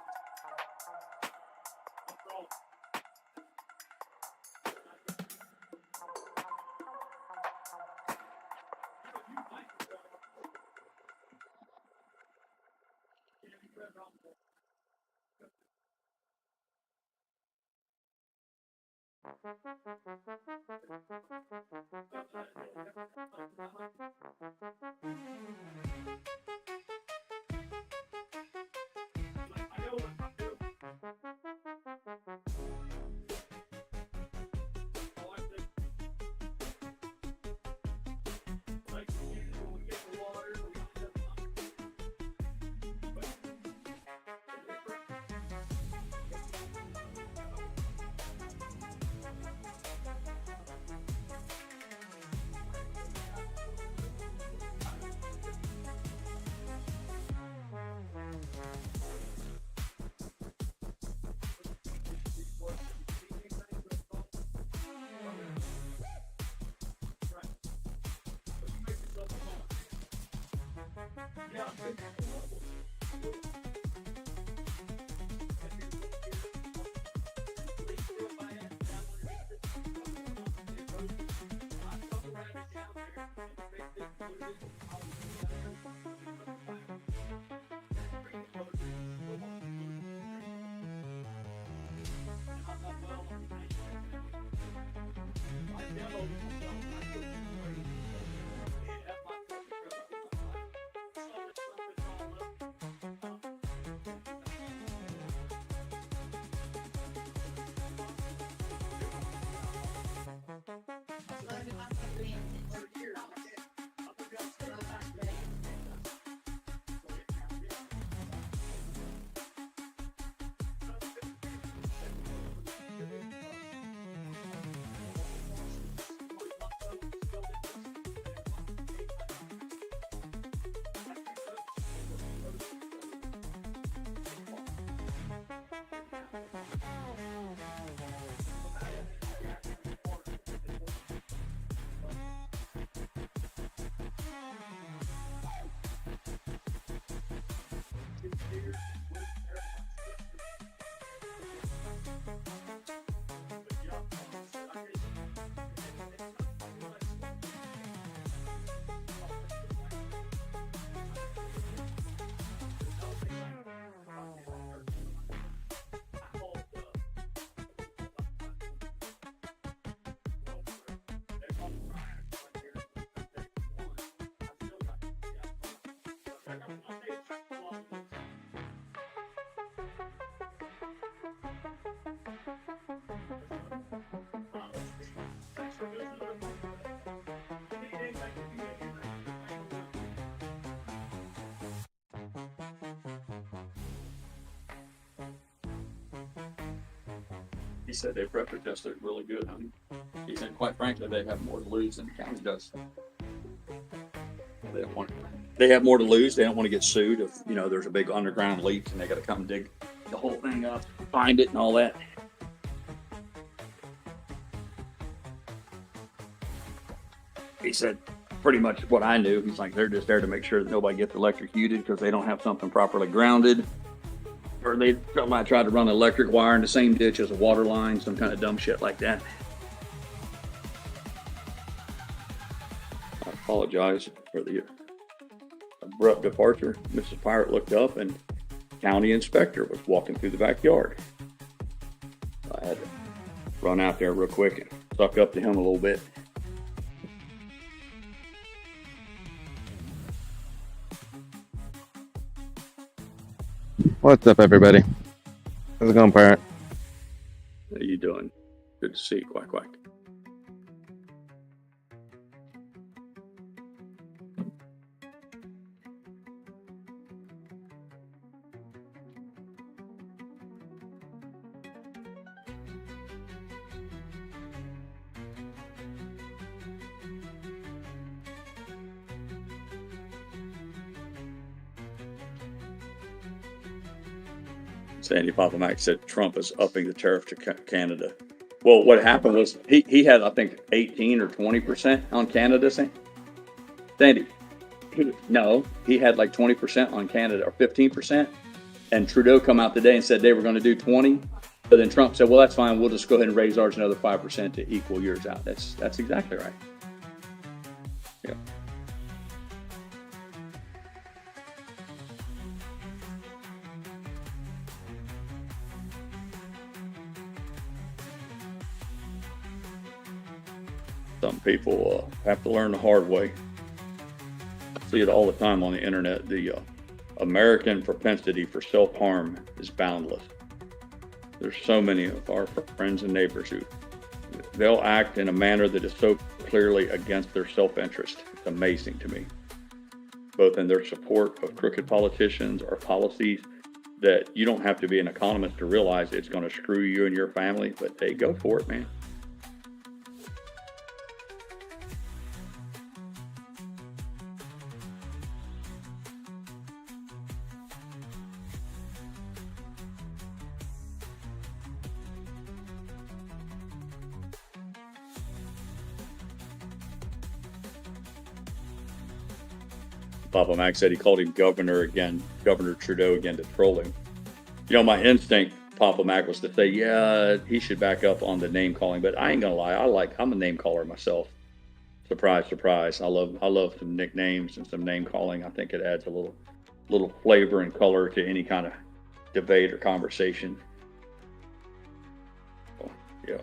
He said they pressure tested really good, honey. He said, quite frankly, they have more to lose than the county does. They have more to lose. They don't want to get sued if, you know, there's a big underground leak and they got to come dig the whole thing up, find it and all that. He said pretty much what I knew. He's like, they're just there to make sure that nobody gets electrocuted because they don't have something properly grounded. Or somebody tried to run an electric wire in the same ditch as a water line, some kind of dumb shit like that. I apologize for the abrupt departure. Mrs. Pirate looked up and county inspector was walking through the backyard. I had to run out there real quick and suck up to him a little bit. What's up, everybody? How's it going, Pirate? How you doing? Good to see you, Quack Quack. Sandy Papa Mac said Trump is upping the tariff to Canada. Well, what happened was he had, I think, 18 or 20% on Canada. Sandy, no, he had like 20% on Canada or 15%. And Trudeau come out today and said they were going to do 20. But then Trump said, well, that's fine. We'll just go ahead and raise ours another 5% to equal yours out. That's exactly right. Yeah. Some people have to learn the hard way. I see it all the time on the internet. The American propensity for self-harm is boundless. There's so many of our friends and neighbors who they'll act in a manner that is so clearly against their self-interest. It's amazing to me, both in their support of crooked politicians or policies that you don't have to be an economist to realize it's going to screw you and your family, but they go for it, man. Papa Mac said he called him Governor Trudeau again to troll him. You know, my instinct, Papa Mac, was to say, yeah, he should back up on the name calling, but I ain't gonna lie, I'm a name caller myself. Surprise, surprise. I love some nicknames and some name calling. I think it adds a little flavor and color to any kind of debate or conversation. So, yeah.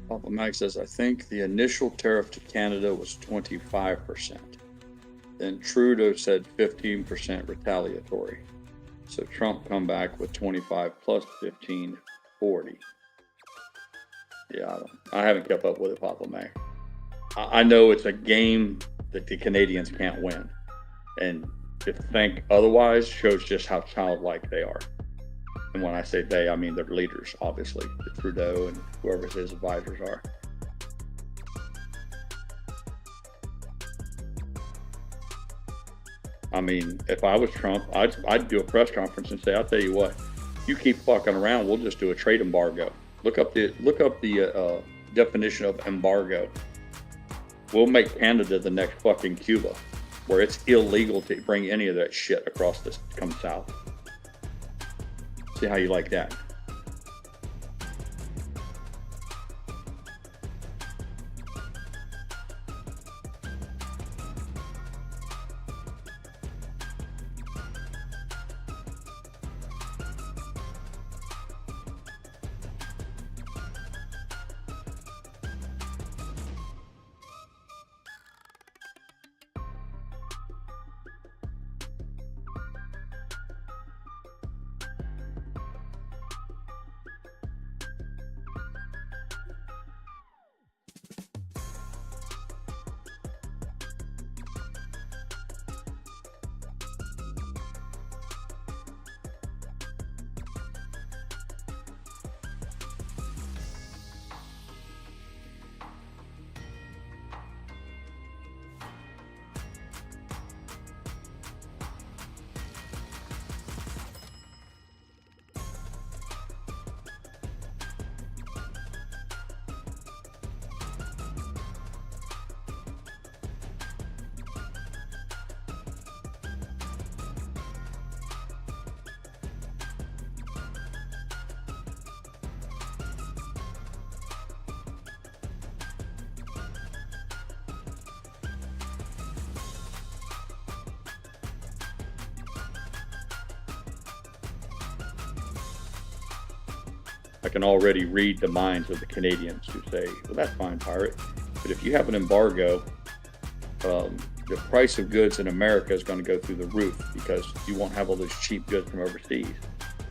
Papa Mac says, I think the initial tariff to Canada was 25%. Then Trudeau said 15% retaliatory. So Trump come back with 25 plus 15, 40. Yeah, I haven't kept up with it, Papa Mac. I know it's a game that the Canadians can't win. And to think otherwise shows just how childlike they are. And when I say they, I mean their leaders, obviously, the Trudeau and whoever his advisors are. I mean, if I was Trump, I'd do a press conference and say, I'll tell you what, you keep fucking around, we'll just do a trade embargo. Look up the definition of embargo. We'll make Canada the next fucking Cuba, where it's illegal to bring any of that shit across this come south. See how you like that. I can already read the minds of the Canadians who say, well, that's fine, pirate. But if you have an embargo, the price of goods in America is going to go through the roof because you won't have all those cheap goods from overseas.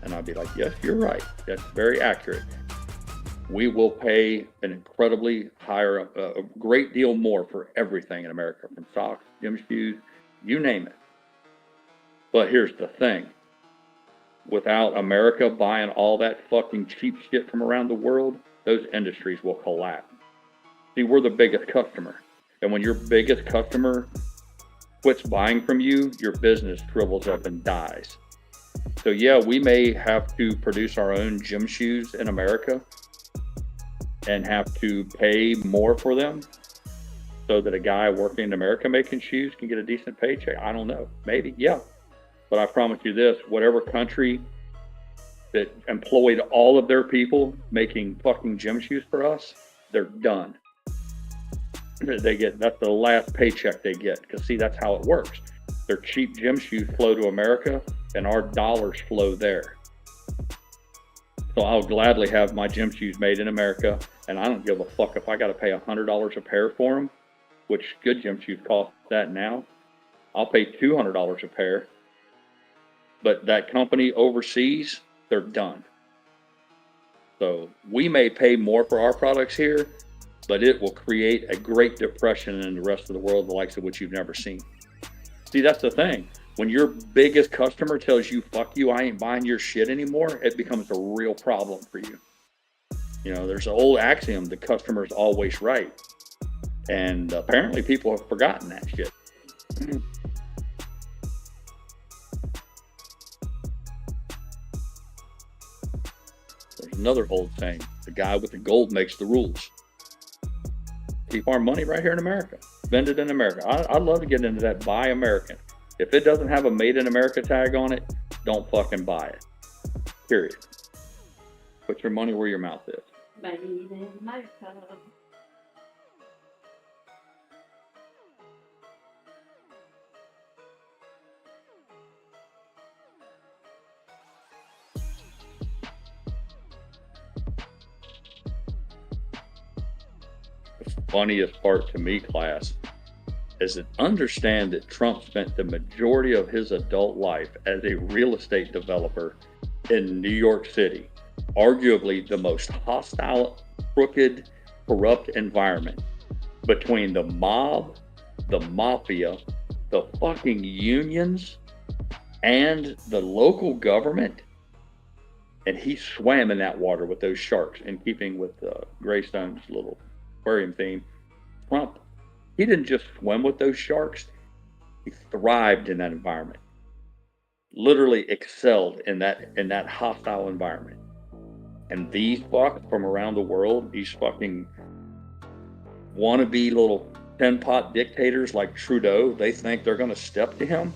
And I'd be like, yes, you're right. That's very accurate. We will pay an incredibly higher, a great deal more for everything in America, from socks, gym shoes, you name it. But here's the thing. Without America buying all that fucking cheap shit from around the world, those industries will collapse. See, we're the biggest customer. And when your biggest customer quits buying from you, your business shrivels up and dies. So yeah, we may have to produce our own gym shoes in America and have to pay more for them so that a guy working in America making shoes can get a decent paycheck. I don't know, maybe, yeah. But I promise you this, whatever country that employed all of their people making fucking gym shoes for us, they're done. That's the last paycheck they get, because see, that's how it works. Their cheap gym shoes flow to America and our dollars flow there. So I'll gladly have my gym shoes made in America, and I don't give a fuck if I got to pay $100 a pair for them, which good gym shoes cost that now. I'll pay $200 a pair. But that company overseas, they're done. So we may pay more for our products here, but it will create a Great Depression in the rest of the world, the likes of which you've never seen. See, that's the thing. When your biggest customer tells you, fuck you, I ain't buying your shit anymore, it becomes a real problem for you. You know, there's an old axiom, the customer's always right. And apparently people have forgotten that shit. There's another old saying, the guy with the gold makes the rules. Keep our money right here in America. Spend it in America. I'd love to get into that buy American. If it doesn't have a made in America tag on it, don't fucking buy it. Period. Put your money where your mouth is. Made in America. The funniest part to me, class, is to understand that Trump spent the majority of his adult life as a real estate developer in New York City, arguably the most hostile, crooked, corrupt environment between the mob, the mafia, the fucking unions, and the local government. And he swam in that water with those sharks, in keeping with Greystone's little aquarium theme. Trump, he didn't just swim with those sharks, he thrived in that environment. Literally excelled in that hostile environment. And these fucks from around the world, these fucking wannabe little tin-pot dictators like Trudeau, they think they're gonna step to him?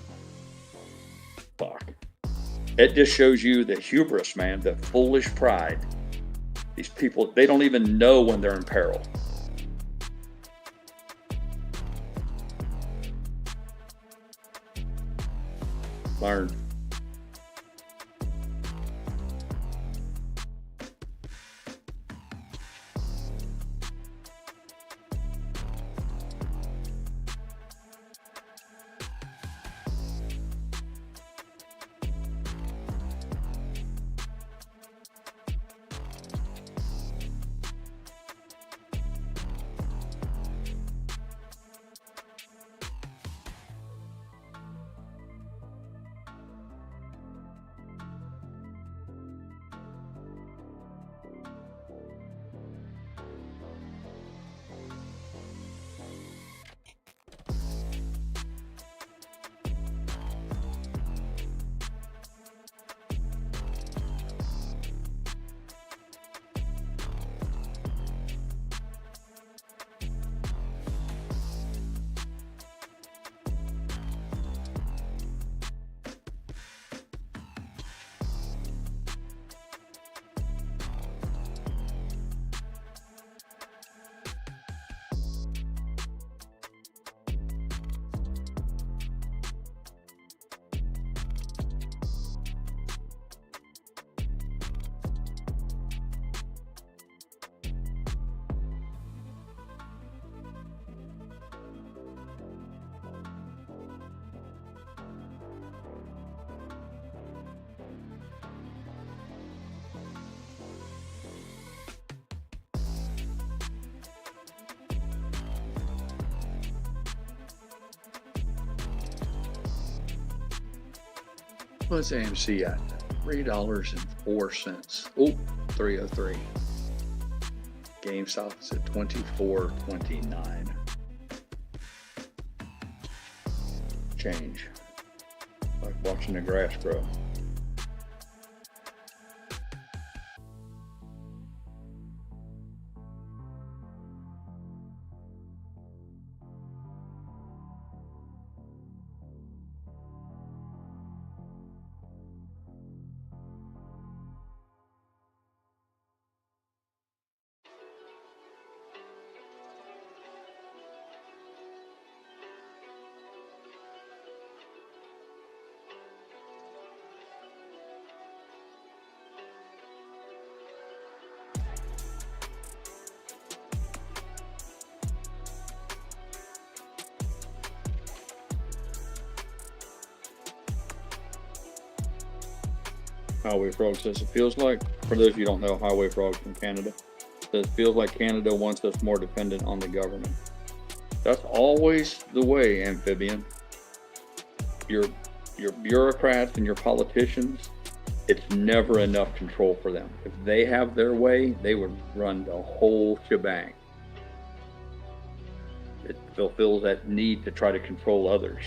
Fuck. It just shows you the hubris, man, the foolish pride. These people, they don't even know when they're in peril. Learn. What's AMC at? $3.04. Oh, 303. GameStop is at $24.29. Change. Like watching the grass grow. Highway Frog says it feels like, for those of you who don't know, Highway Frog from Canada, says it feels like Canada wants us more dependent on the government. That's always the way, Amphibian. Your bureaucrats and your politicians, it's never enough control for them. If they have their way, they would run the whole shebang. It fulfills that need to try to control others.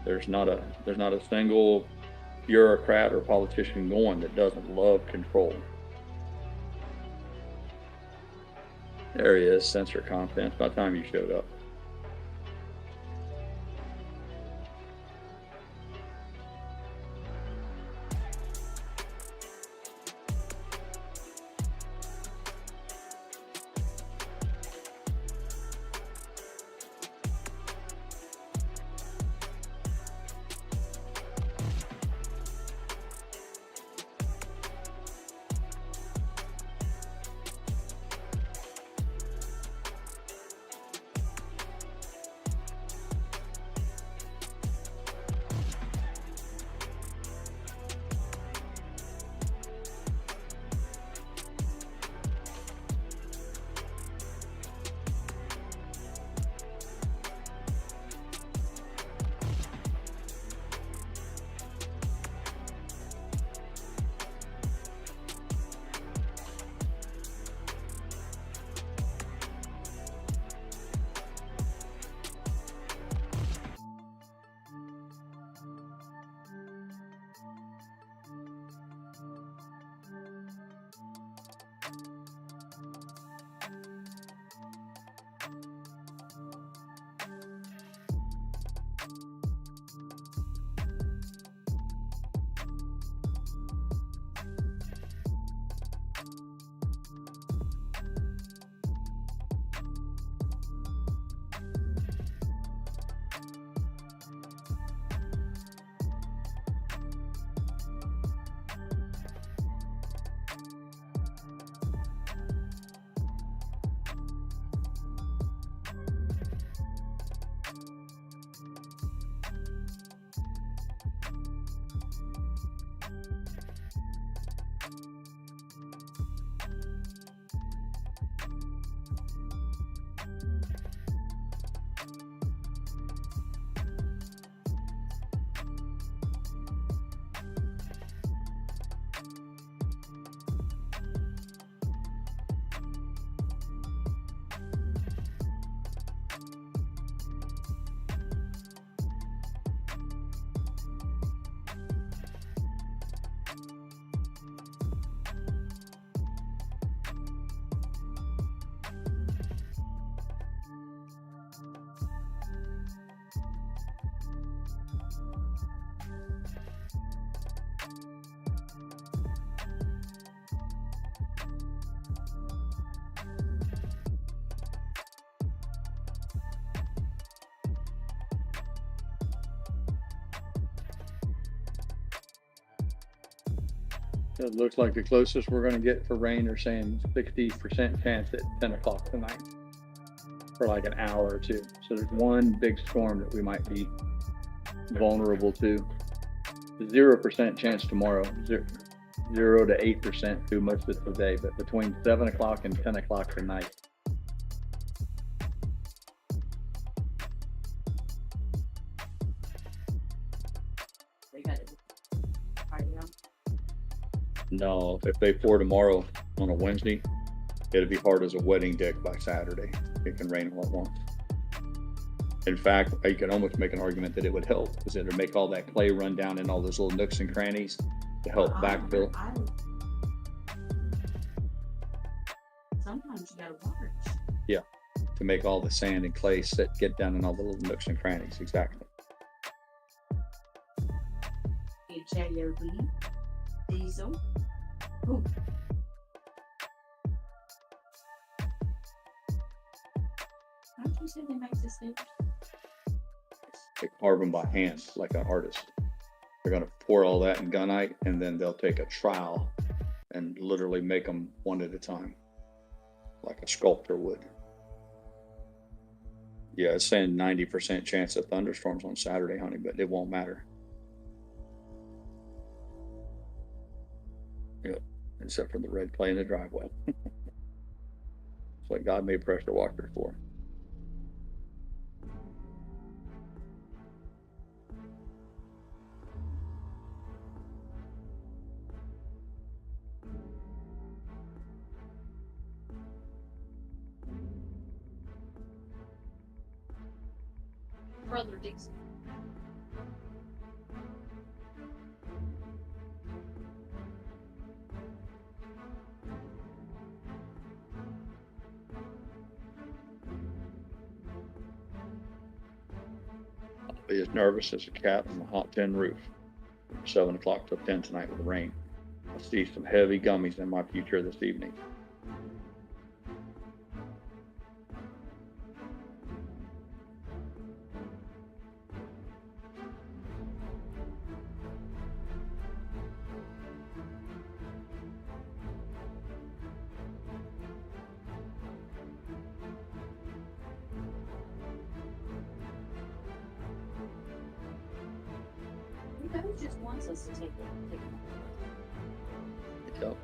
There's not a single bureaucrat or politician going that doesn't love control. There he is, censor content. By the time you showed up. It looks like the closest we're going to get for rain, they're saying 60% chance at 10 o'clock tonight for like an hour or two. So there's one big storm that we might be vulnerable to. 0% chance tomorrow, 0 to 8% through most of the day, but between 7 o'clock and 10 o'clock tonight. They got it. No, if they pour tomorrow on a Wednesday, it'll be hard as a wedding deck by Saturday. It can rain all at once. In fact, you can almost make an argument that it would help, because it would make all that clay run down in all those little nooks and crannies to help backfill. Sometimes you gotta water. Yeah, to make all the sand and clay get down in all the little nooks and crannies. Exactly. HAOB, diesel. Ooh. Don't you say they make this thing? They carve them by hand like an artist. They're going to pour all that in gunite, and then they'll take a trowel and literally make them one at a time, like a sculptor would. Yeah, it's saying 90% chance of thunderstorms on Saturday, honey, but it won't matter. Yep, except for the red clay in the driveway. It's what God made pressure washers for. Brother Dixon. I'll be as nervous as a cat on a hot tin roof. 7 o'clock till 10 tonight with the rain. I see some heavy gummies in my future this evening. Who just wants us to take it? Yep.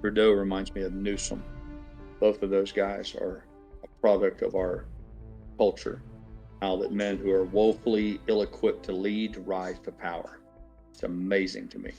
Trudeau reminds me of Newsom. Both of those guys are a product of our culture. How that men who are woefully ill-equipped to lead rise to power. It's amazing to me.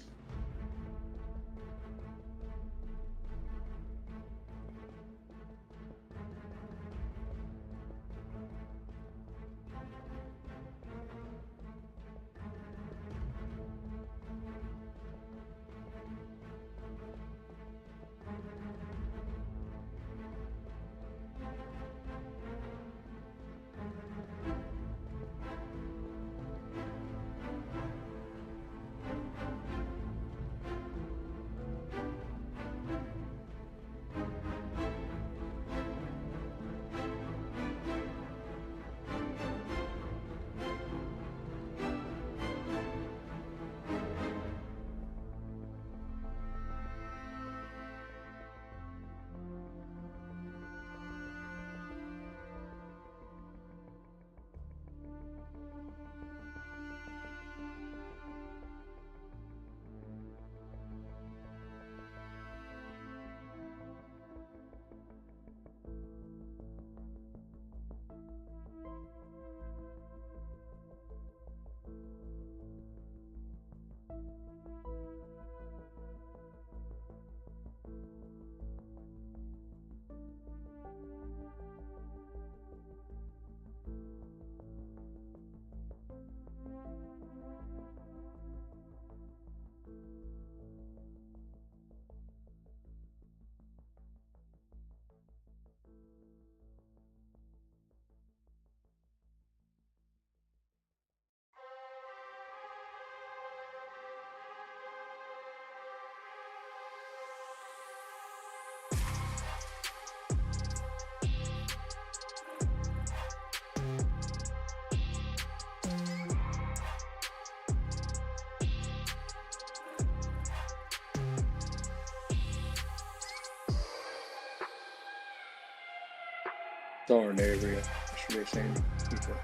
It's all our neighbor. Should be saying people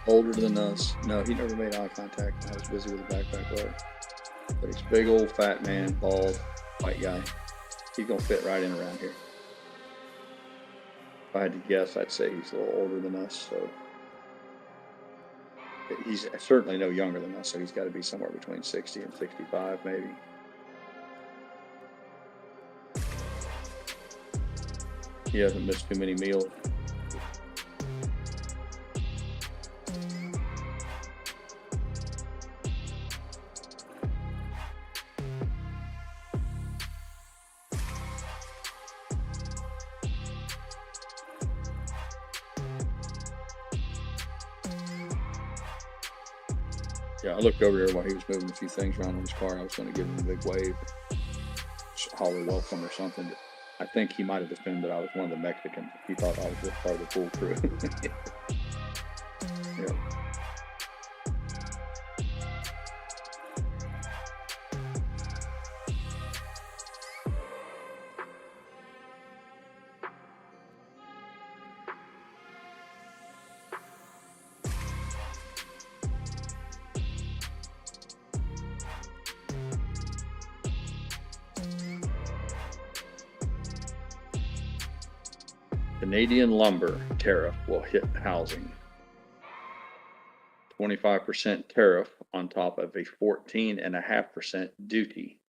older than us. No, he never made eye contact. I was busy with the backpack load. But he's big old fat man, bald, white guy. He's gonna fit right in around here. If I had to guess, I'd say he's a little older than us, so he's certainly no younger than us, so he's got to be somewhere between 60 and 65, maybe. He hasn't missed too many meals. Yeah, I looked over there while he was moving a few things around on his car. I was going to give him a big wave, holler welcome or something. But I think he might have assumed that I was one of the Mexicans. He thought I was just part of the pool crew. Yeah. Canadian lumber tariff will hit housing. 25% tariff on top of a 14.5% duty.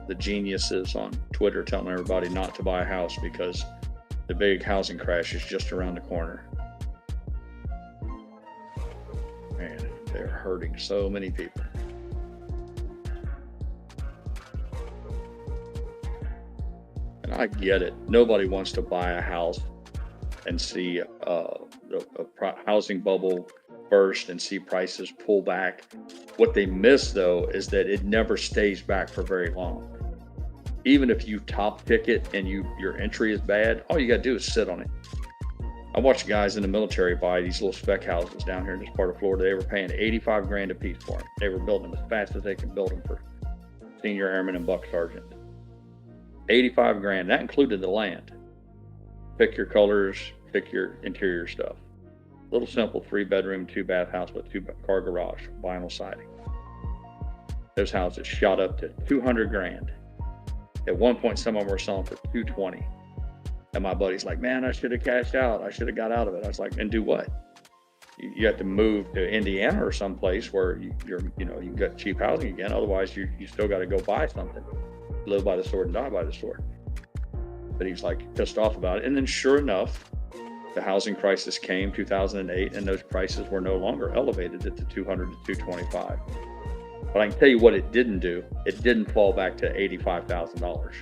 The geniuses on Twitter telling everybody not to buy a house because the big housing crash is just around the corner. Man, they're hurting so many people. And I get it. Nobody wants to buy a house and see a housing bubble burst and see prices pull back. What they miss, though, is that it never stays back for very long. Even if you top pick it and your entry is bad, all you got to do is sit on it. I watched guys in the military buy these little spec houses down here in this part of Florida. They were paying 85 grand a piece for them. They were building them as fast as they could build them for senior airmen and buck sergeant. 85 grand. That included the land. Pick your colors, pick your interior stuff. Little simple 3-bedroom, 2-bath house with 2-car garage, vinyl siding. Those houses shot up to 200 grand. At one point, some of them were selling for 220. And my buddy's like, man, I should have cashed out. I should have got out of it. I was like, and do what? You have to move to Indiana or someplace where you got cheap housing again. Otherwise, you still got to go buy something. Live by the sword and die by the sword. But he's like pissed off about it. And then sure enough, the housing crisis came 2008, and those prices were no longer elevated at the 200 to 225. But I can tell you what it didn't do. It didn't fall back to $85,000.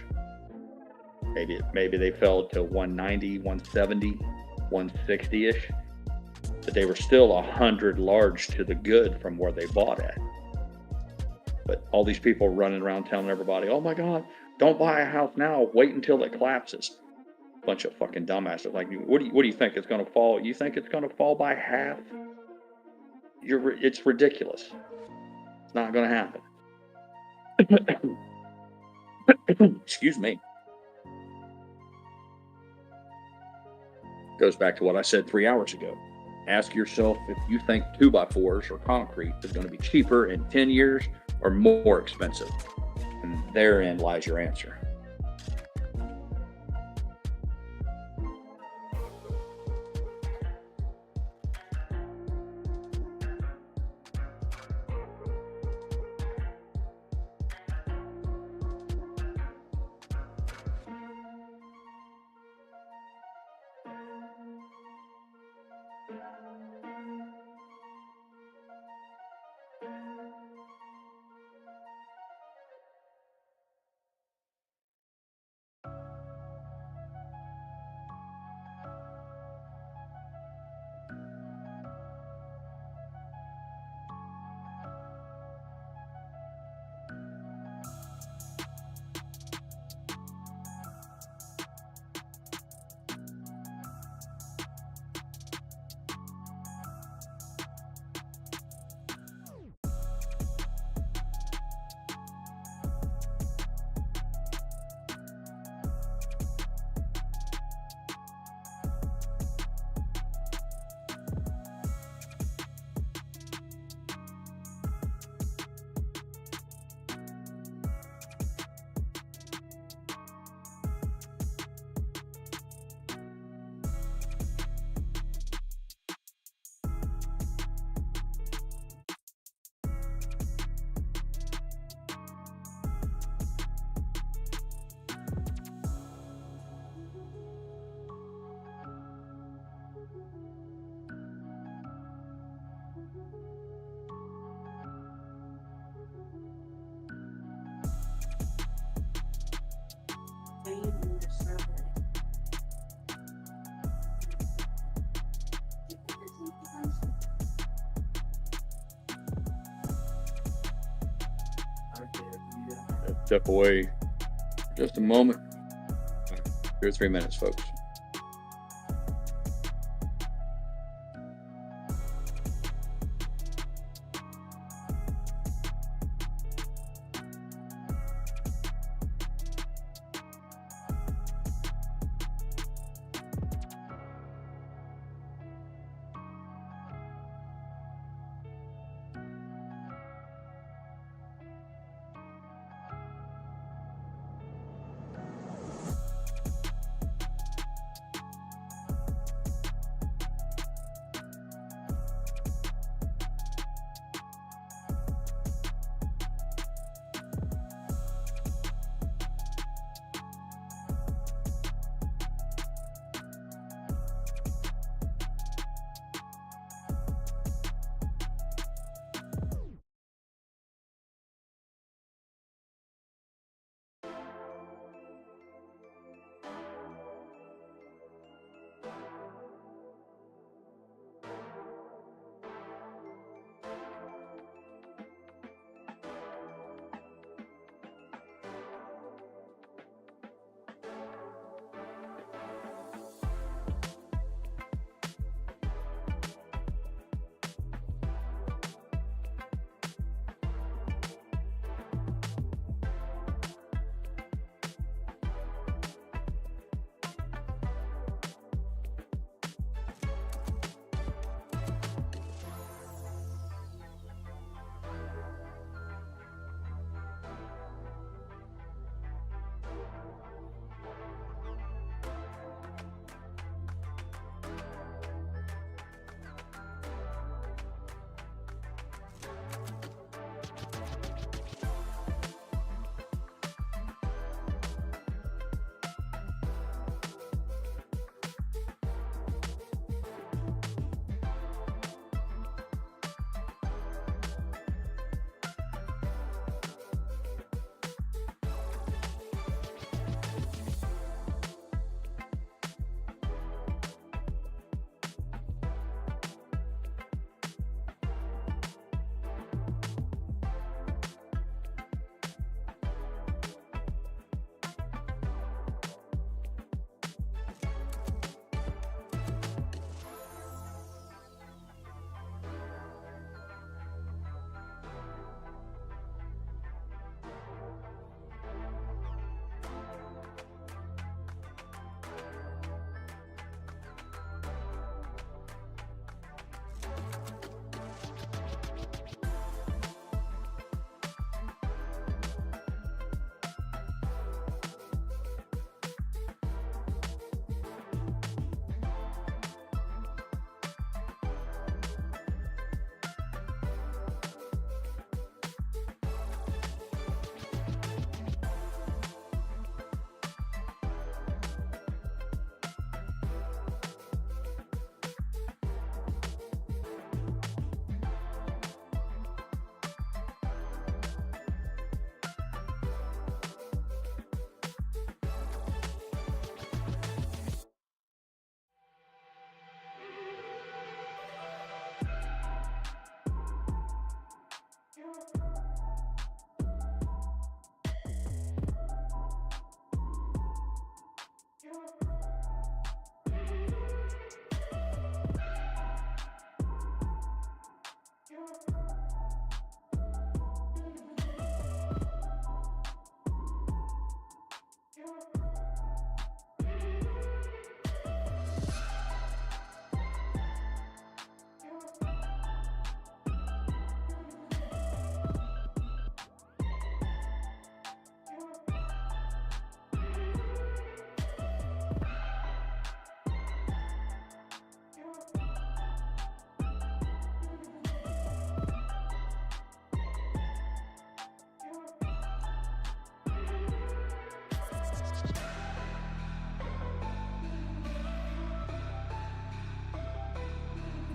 Maybe they fell to 190, 170, 160-ish. But they were still 100 large to the good from where they bought at. But all these people running around telling everybody, oh my God, don't buy a house now. Wait until it collapses. Bunch of fucking dumbasses. Like, what do you think it's going to fall? You think it's going to fall by half? It's ridiculous. It's not going to happen. Excuse me. Goes back to what I said 3 hours ago. Ask yourself if you think 2x4s or concrete is going to be cheaper in 10 years or more expensive. And therein lies your answer. Step away just a moment. 2 or 3 minutes, folks.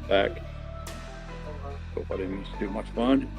Back. Hope I didn't miss too much fun.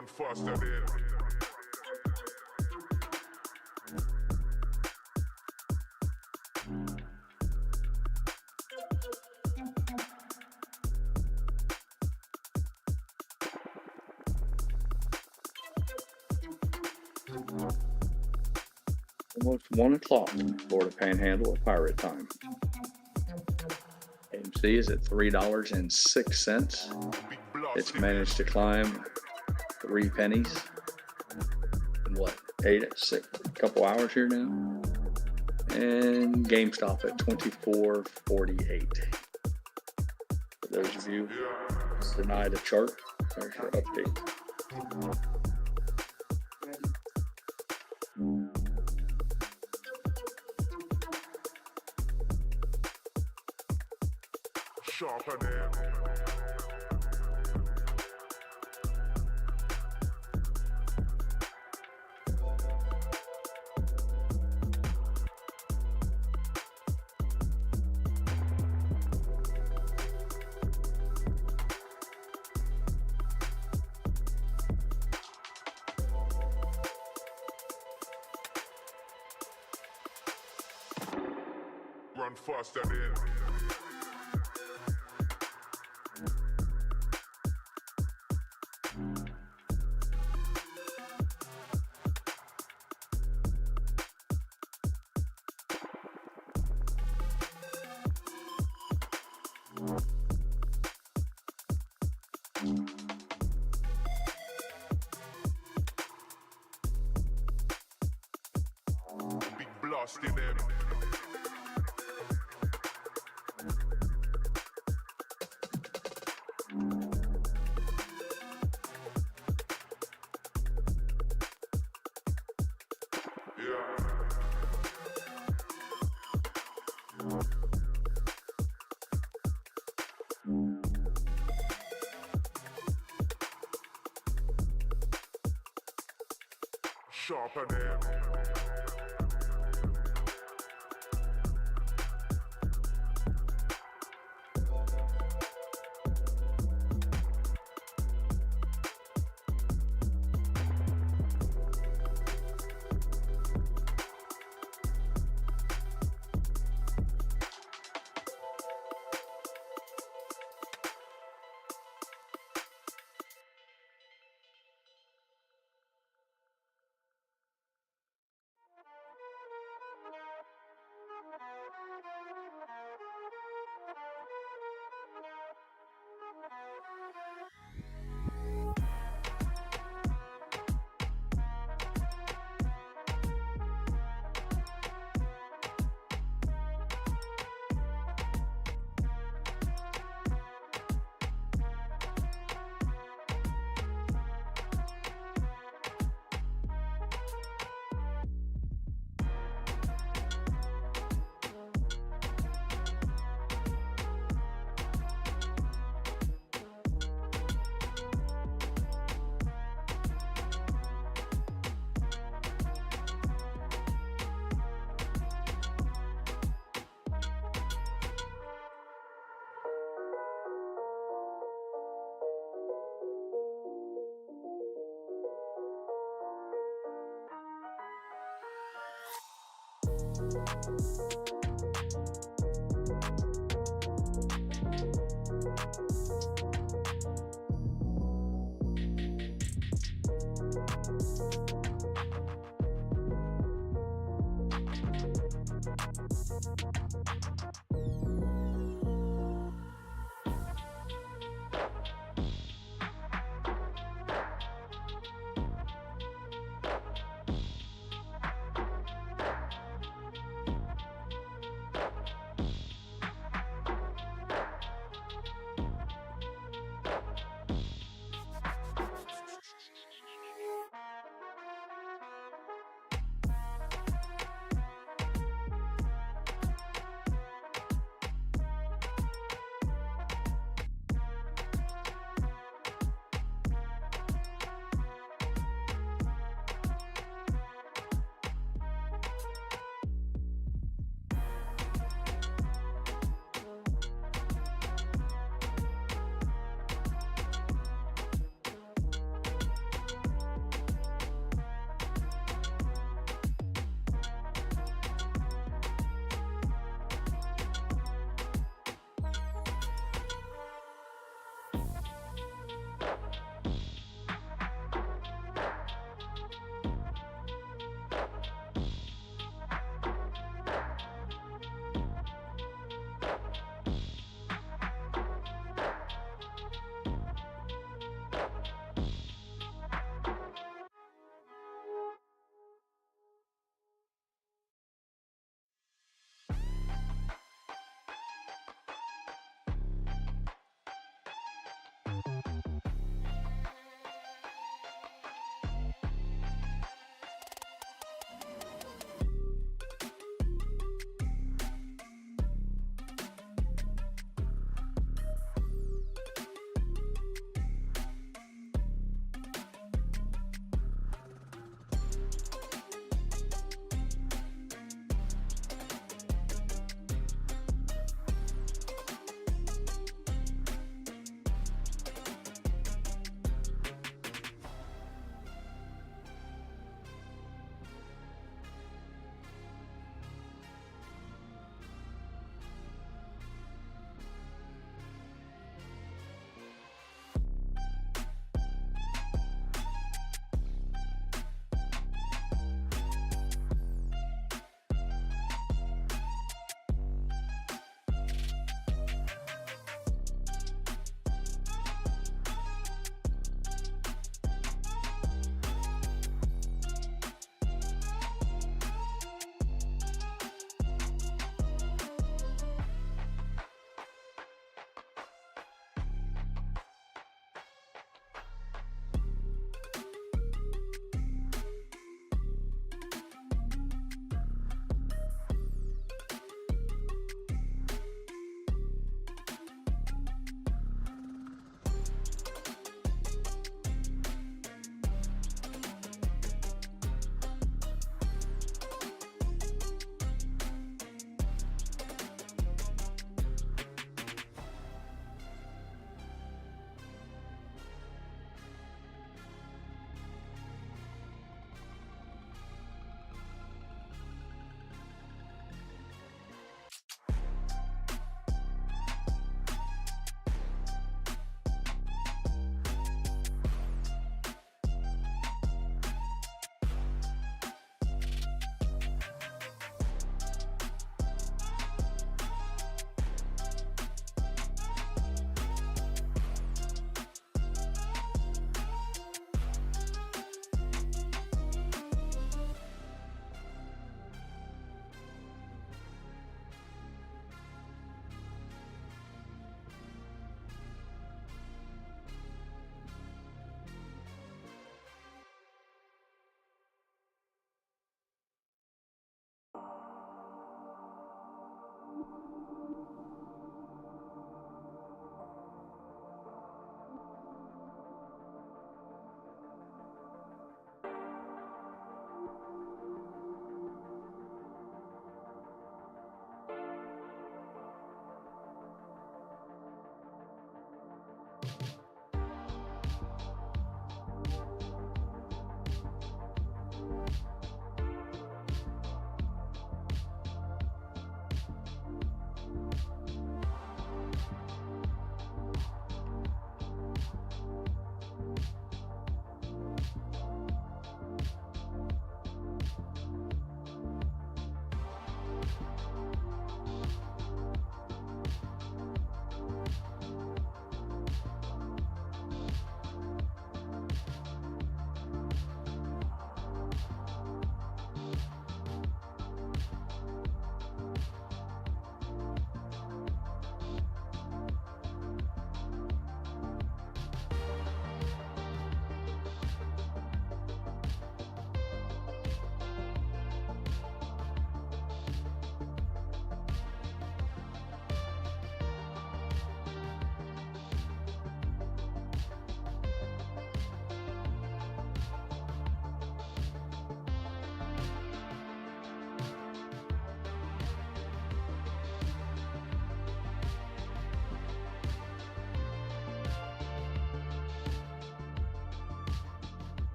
Run faster than. Almost 1 o'clock, Florida Panhandle at pirate time. AMC is at $3.06. It's managed to climb 3 pennies in what, 6 couple hours here now. And GameStop at $24.48. For those of you denied a chart, there's your update. Sharper than. Run faster than. Big blast in them. Sharper than.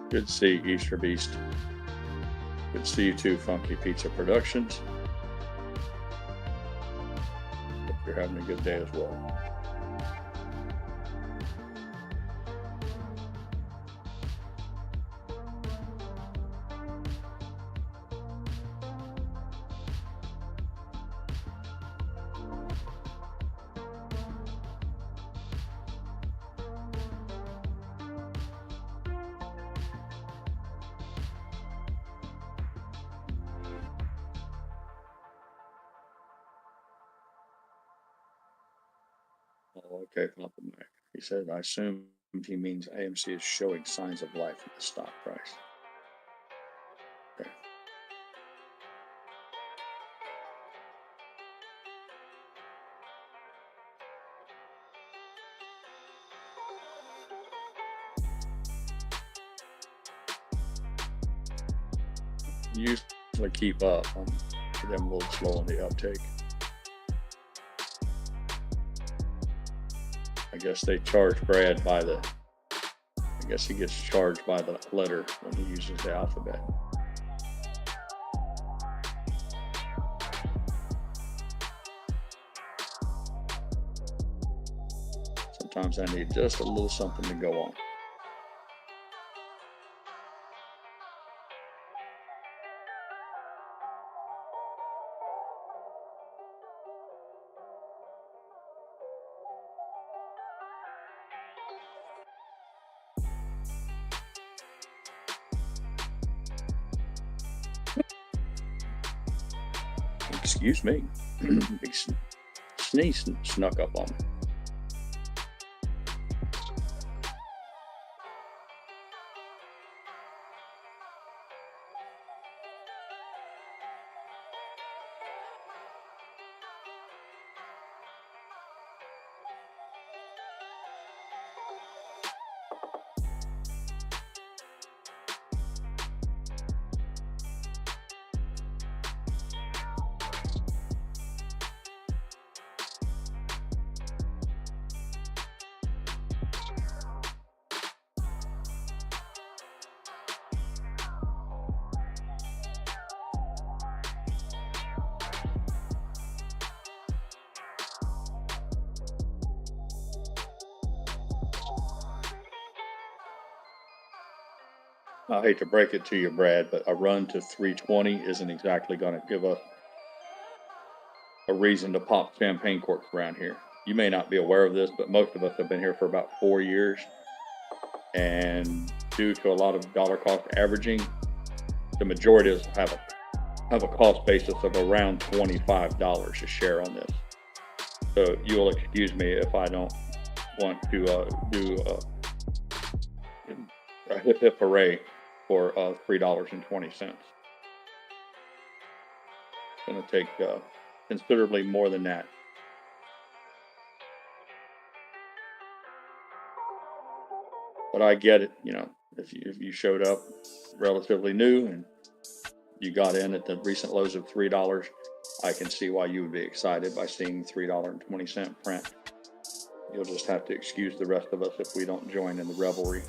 Good to see Easter Beast. Good to see you too, Funky Pizza Productions. Hope you're having a good day as well. Oh, okay, Papa Mac. He said, I assume he means AMC is showing signs of life in the stock price. Okay. Usually keep up. For them a little slow on the uptake. I guess they charge Brad by the, I guess he gets charged by the letter when he uses the alphabet. Sometimes I need just a little something to go on. Excuse me. Big sneeze snuck up on me. I hate to break it to you, Brad, but a run to 320 isn't exactly going to give us a reason to pop champagne corks around here. You may not be aware of this, but most of us have been here for about 4 years. And due to a lot of dollar cost averaging, the majority of us have a cost basis of around $25 a share on this. So you'll excuse me if I don't want to do a hip hooray for $3.20. It's going to take considerably more than that. But I get it, you know, if you showed up relatively new and you got in at the recent lows of $3, I can see why you would be excited by seeing $3.20 print. You'll just have to excuse the rest of us if we don't join in the revelry.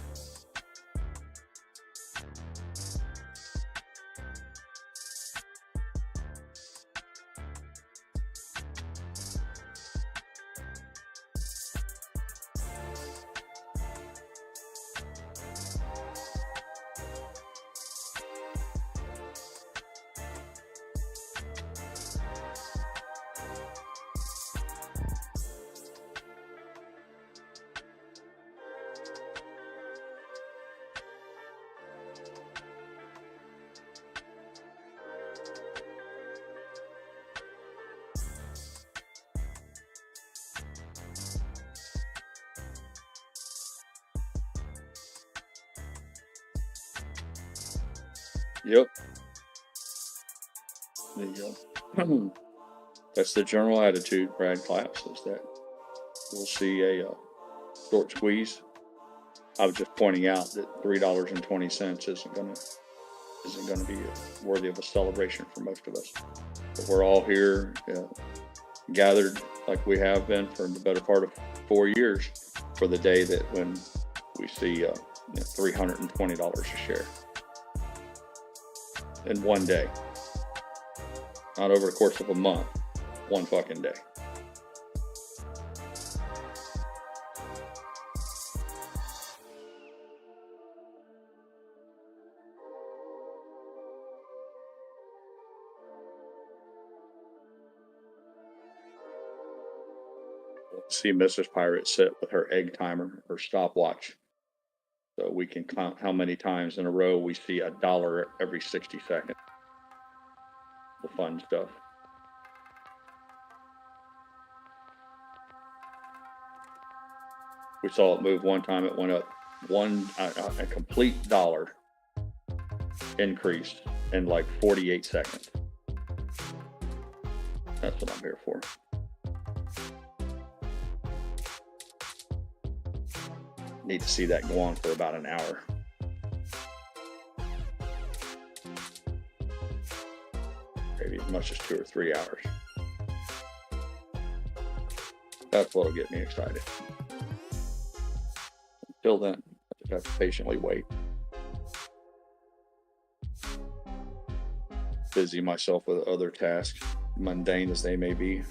Yep. That's the general attitude, Brad Claps, is that we'll see a short squeeze. I was just pointing out that $3.20 isn't gonna be worthy of a celebration for most of us. But we're all here gathered like we have been for the better part of 4 years for the day that when we see $320 a share in one day. Not over the course of a month, one fucking day. See Mrs. Pirate sit with her egg timer, her stopwatch, so we can count how many times in a row we see $1 every 60 seconds. The fun stuff. We saw it move one time. It went up a complete dollar increase in like 48 seconds. That's what I'm here for. Need to see that go on for about an hour. Maybe as much as 2 or 3 hours. That's what'll get me excited. Until then, I just have to patiently wait. Busy myself with other tasks, mundane as they may be.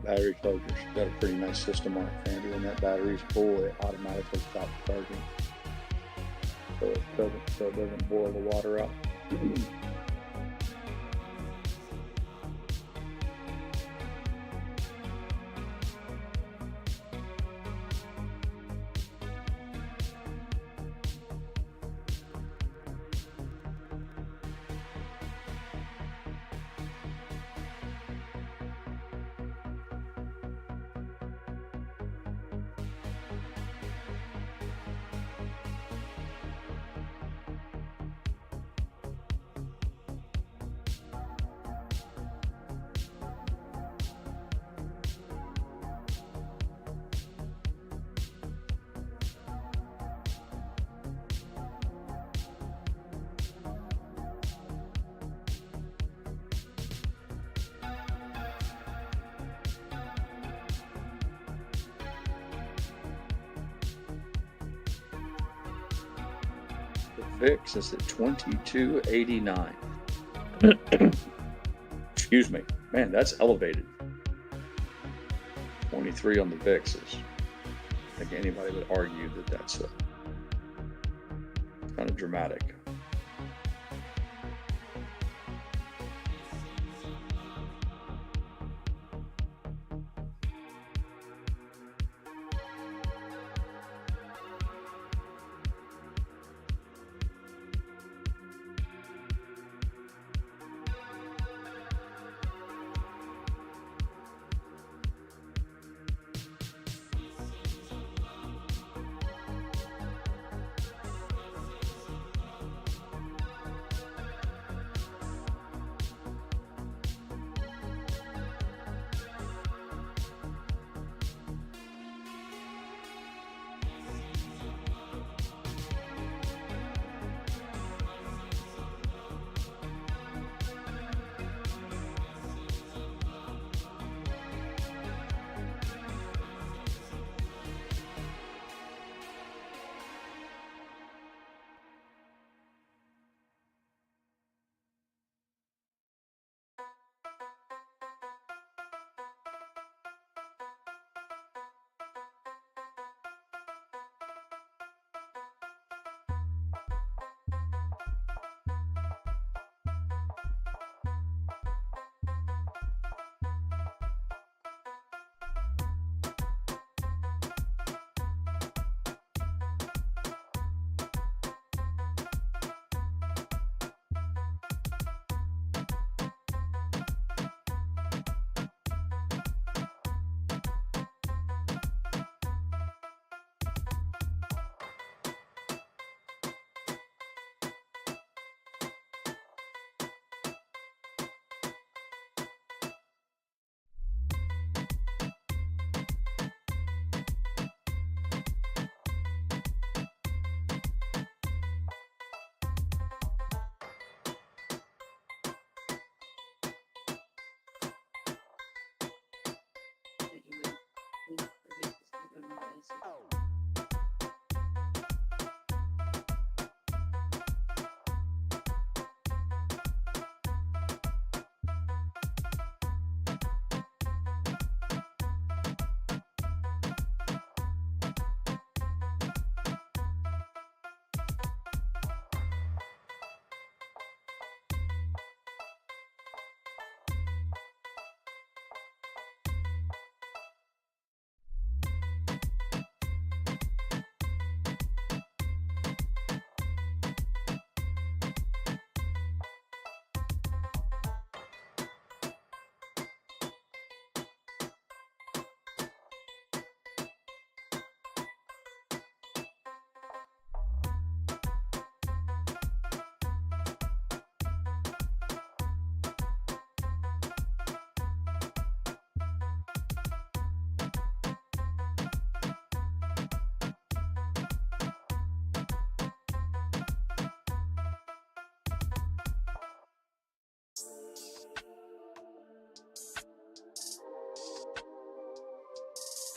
Battery chargers got a pretty nice system on it, Andy. When that battery's full, it automatically stops charging, so it doesn't boil the water out. VIX is at 2289. Excuse me. Man, that's elevated. 23 on the VIX is, I think anybody would argue that that's kind of dramatic.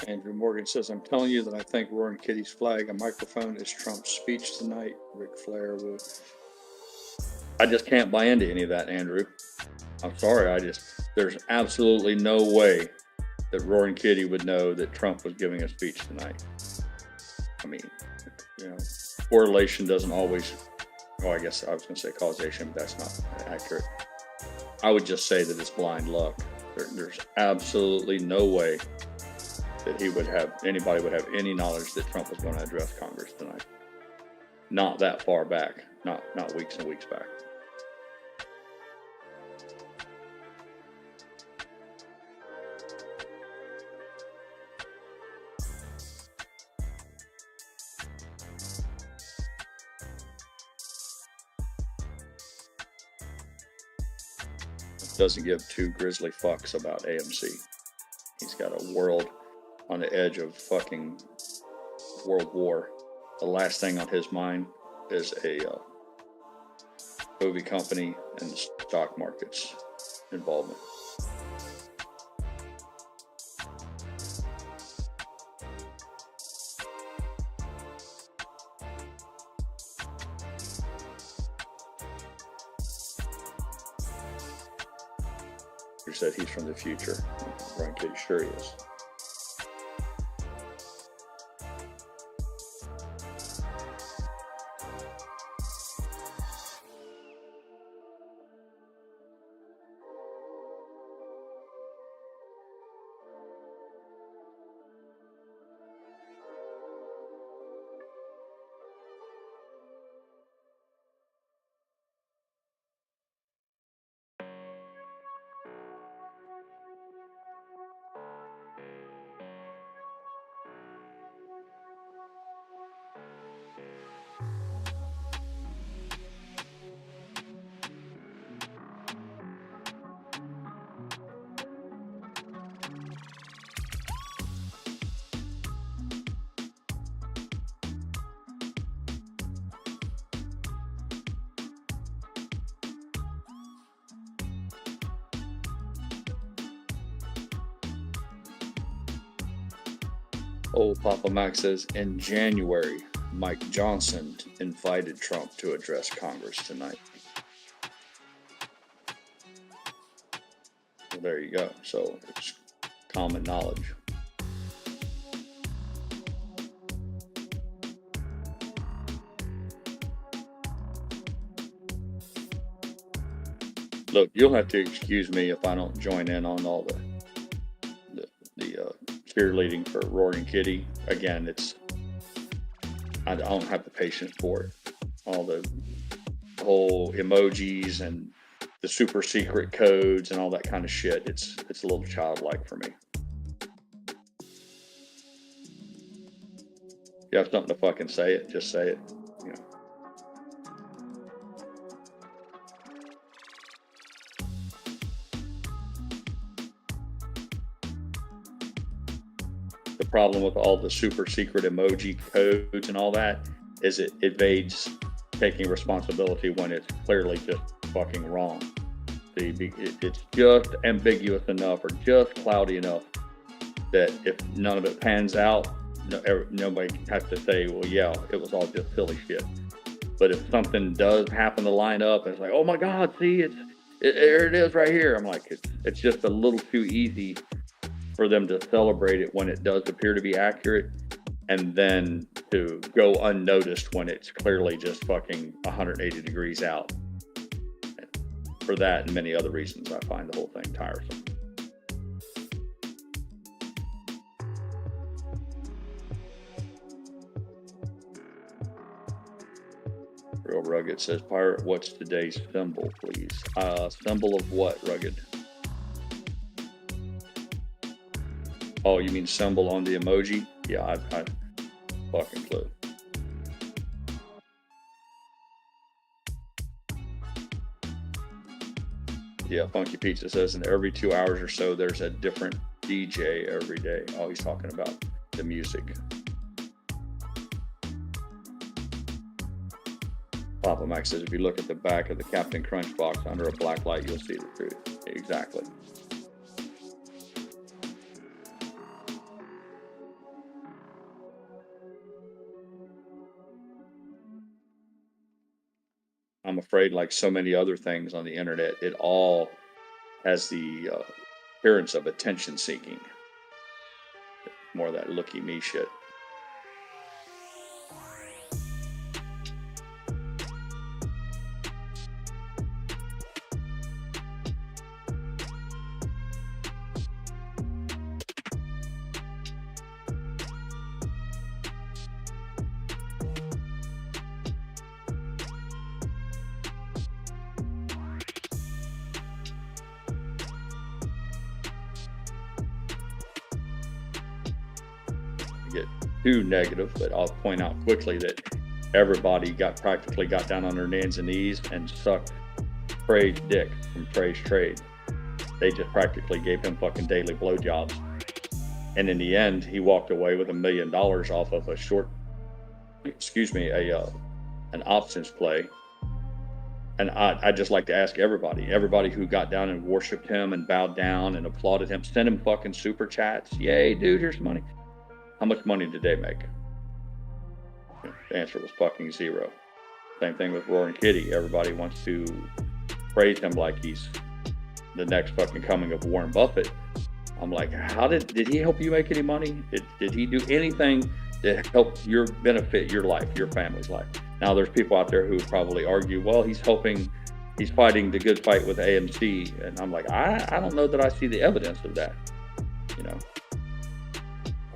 Andrew Morgan says, I'm telling you that I think Roaring Kitty's flag and microphone is Trump's speech tonight. Ric Flair will. I just can't buy into any of that, Andrew. I'm sorry. There's absolutely no way that Roaring Kitty would know that Trump was giving a speech tonight. I mean, correlation doesn't always, I guess I was going to say causation, but that's not accurate. I would just say that it's blind luck. There's absolutely no way that anybody would have any knowledge that Trump was going to address Congress tonight. Not that far back, not weeks and weeks back. Doesn't give two grizzly fucks about AMC. He's got a world on the edge of fucking world war. The last thing on his mind is a movie company and the stock market's involvement. who said he's from the future. Roaring Kitty, sure he is. Old Papa Mac says, in January, Mike Johnson invited Trump to address Congress tonight. Well, there you go. So it's common knowledge. Look, you'll have to excuse me if I don't join in on all the cheerleading for Roaring Kitty. Again, I don't have the patience for it. All the whole emojis and the super secret codes and all that kind of shit. It's a little childlike for me. You have something to fucking say it, just say it. You know. The problem with all the super secret emoji codes and all that is it evades taking responsibility when it's clearly just fucking wrong. It's just ambiguous enough or just cloudy enough that if none of it pans out, nobody has to say, well, yeah, it was all just silly shit. But if something does happen to line up, and it's like, oh my God, see, there it is right here. I'm like, it's just a little too easy for them to celebrate it when it does appear to be accurate, and then to go unnoticed when it's clearly just fucking 180 degrees out. For that and many other reasons, I find the whole thing tiresome. Real Rugged says, Pirate, what's today's symbol, please? Symbol of what, Rugged? Oh, you mean symbol on the emoji? Yeah, I fucking clue. Yeah, Funky Pizza says, and every 2 hours or so, there's a different DJ every day. Oh, he's talking about the music. Papa Max says, if you look at the back of the Captain Crunch box under a black light, you'll see the truth. Exactly. I'm afraid, like so many other things on the internet, it all has the appearance of attention seeking. More of that looky me shit. Get too negative, but I'll point out quickly that everybody practically got down on their hands and knees and sucked Trey's dick from Trey's trade. They just practically gave him fucking daily blowjobs, and in the end, he walked away with $1 million off of an options play. And I'd just like to ask everybody who got down and worshipped him and bowed down and applauded him, send him fucking super chats. Yay, dude, here's money. How much money did they make? The answer was fucking zero. Same thing with Roaring Kitty. Everybody wants to praise him like he's the next fucking coming of Warren Buffett. I'm like, how did he help you make any money? Did he do anything to help your benefit your life, your family's life? Now there's people out there who probably argue, well, he's fighting the good fight with AMC, and I'm like, I don't know that I see the evidence of that. You know,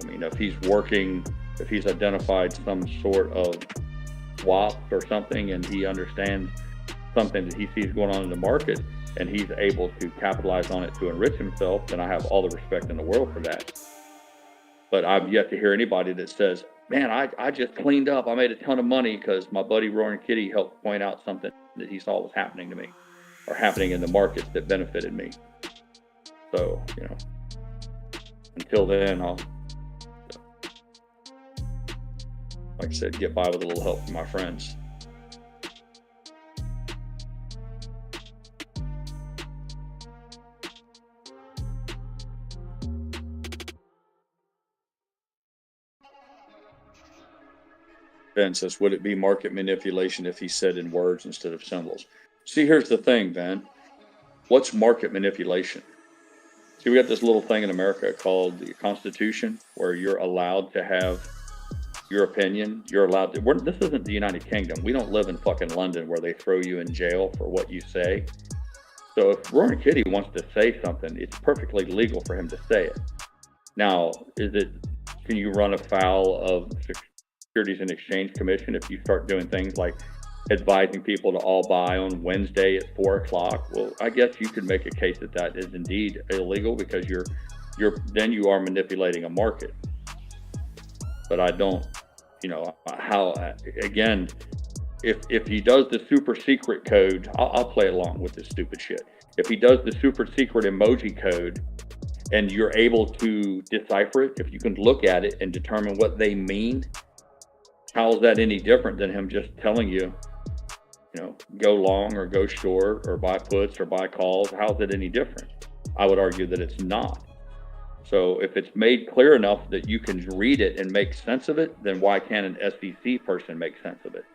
I mean, if he's identified some sort of swap or something, and he understands something that he sees going on in the market, and he's able to capitalize on it to enrich himself, then I have all the respect in the world for that. But I've yet to hear anybody that says, man, I just cleaned up. I made a ton of money because my buddy Roaring Kitty helped point out something that he saw was happening to me or happening in the markets that benefited me. So, you know, until then, I'll, like I said, get by with a little help from my friends. Ben says, would it be market manipulation if he said in words instead of symbols? See, here's the thing, Ben. What's market manipulation? See, we got this little thing in America called the Constitution, where you're allowed to have your opinion. You're allowed to. This isn't the United Kingdom. We don't live in fucking London where they throw you in jail for what you say. So if Roaring Kitty wants to say something, it's perfectly legal for him to say it. Now, can you run afoul of Securities and Exchange Commission if you start doing things like advising people to all buy on Wednesday at 4 o'clock? Well, I guess you could make a case that is indeed illegal, because then you are manipulating a market. But I don't, you know, how, again, if he does the super secret code, I'll play along with this stupid shit. If he does the super secret emoji code and you're able to decipher it, if you can look at it and determine what they mean, how is that any different than him just telling you, you know, go long or go short or buy puts or buy calls? How is it any different? I would argue that it's not. So if it's made clear enough that you can read it and make sense of it, then why can't an SEC person make sense of it?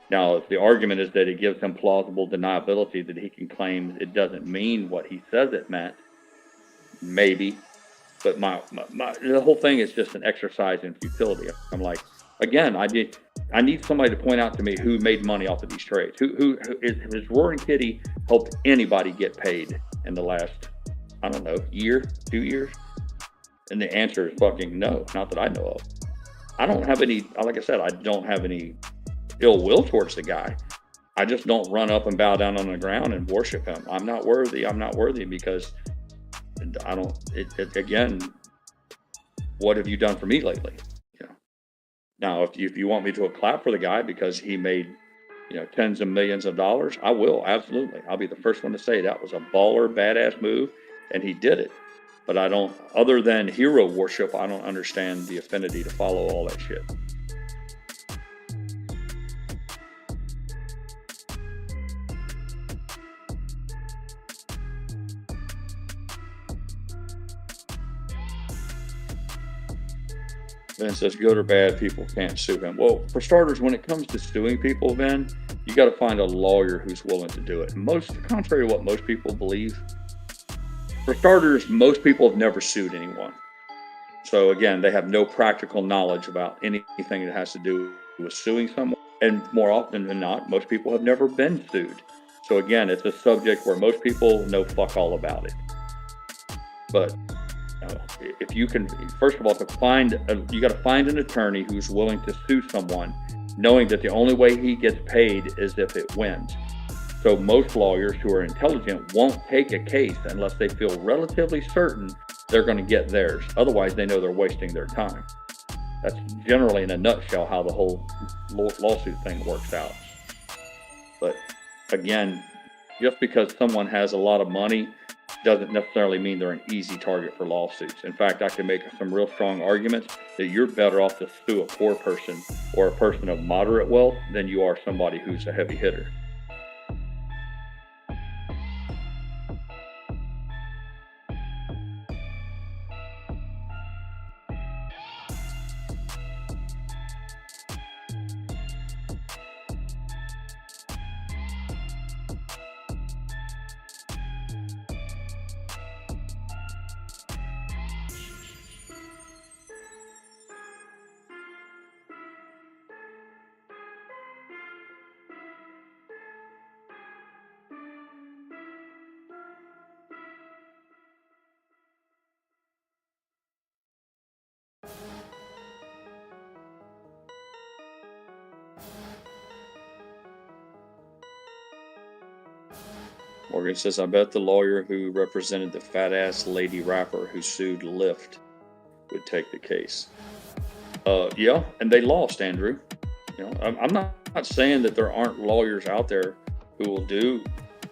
Now, if the argument is that it gives him plausible deniability that he can claim it doesn't mean what he says it meant, maybe. But the whole thing is just an exercise in futility. I'm like, again, I need somebody to point out to me who made money off of these trades. Has Roaring Kitty helped anybody get paid in the last, I don't know, year, 2 years? And the answer is fucking no, not that I know of. I don't have any, like I said, I don't have any ill will towards the guy. I just don't run up and bow down on the ground and worship him. I'm not worthy because I don't, again, what have you done for me lately? You know. Now, if you want me to clap for the guy because he made, you know, tens of millions of dollars, I will, absolutely. I'll be the first one to say that was a baller, badass move, and he did it. But I don't, other than hero worship, I don't understand the affinity to follow all that shit. Ben says, good or bad, people can't sue him. Well, for starters, when it comes to suing people, Ben, you got to find a lawyer who's willing to do it. Contrary to what most people believe, for starters, most people have never sued anyone. So again, they have no practical knowledge about anything that has to do with suing someone. And more often than not, most people have never been sued. So again, it's a subject where most people know fuck all about it. But if you can, first of all, you got to find an attorney who's willing to sue someone, knowing that the only way he gets paid is if it wins. So most lawyers who are intelligent won't take a case unless they feel relatively certain they're going to get theirs. Otherwise, they know they're wasting their time. That's generally, in a nutshell, how the whole lawsuit thing works out. But again, just because someone has a lot of money doesn't necessarily mean they're an easy target for lawsuits. In fact, I can make some real strong arguments that you're better off to sue a poor person or a person of moderate wealth than you are somebody who's a heavy hitter. Morgan says, I bet the lawyer who represented the fat ass lady rapper who sued Lyft would take the case. Yeah, and they lost, Andrew. You know, I'm not saying that there aren't lawyers out there who will do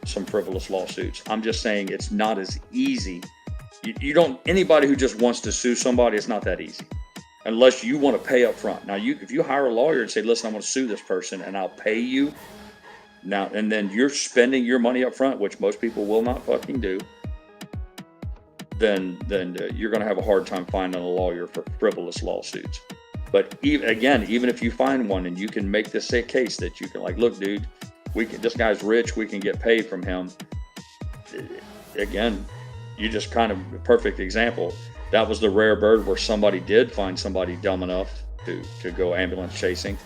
some frivolous lawsuits. I'm just saying it's not as easy. You don't, anybody who just wants to sue somebody, it's not that easy. Unless you want to pay up front. Now, if you hire a lawyer and say, listen, I want to sue this person and I'll pay you. Now, and then you're spending your money up front, which most people will not fucking do, then you're going to have a hard time finding a lawyer for frivolous lawsuits. But even if you find one and you can make this case that you can, like, look, dude, this guy's rich, we can get paid from him. Again, you just kind of perfect example. That was the rare bird where somebody did find somebody dumb enough to go ambulance chasing,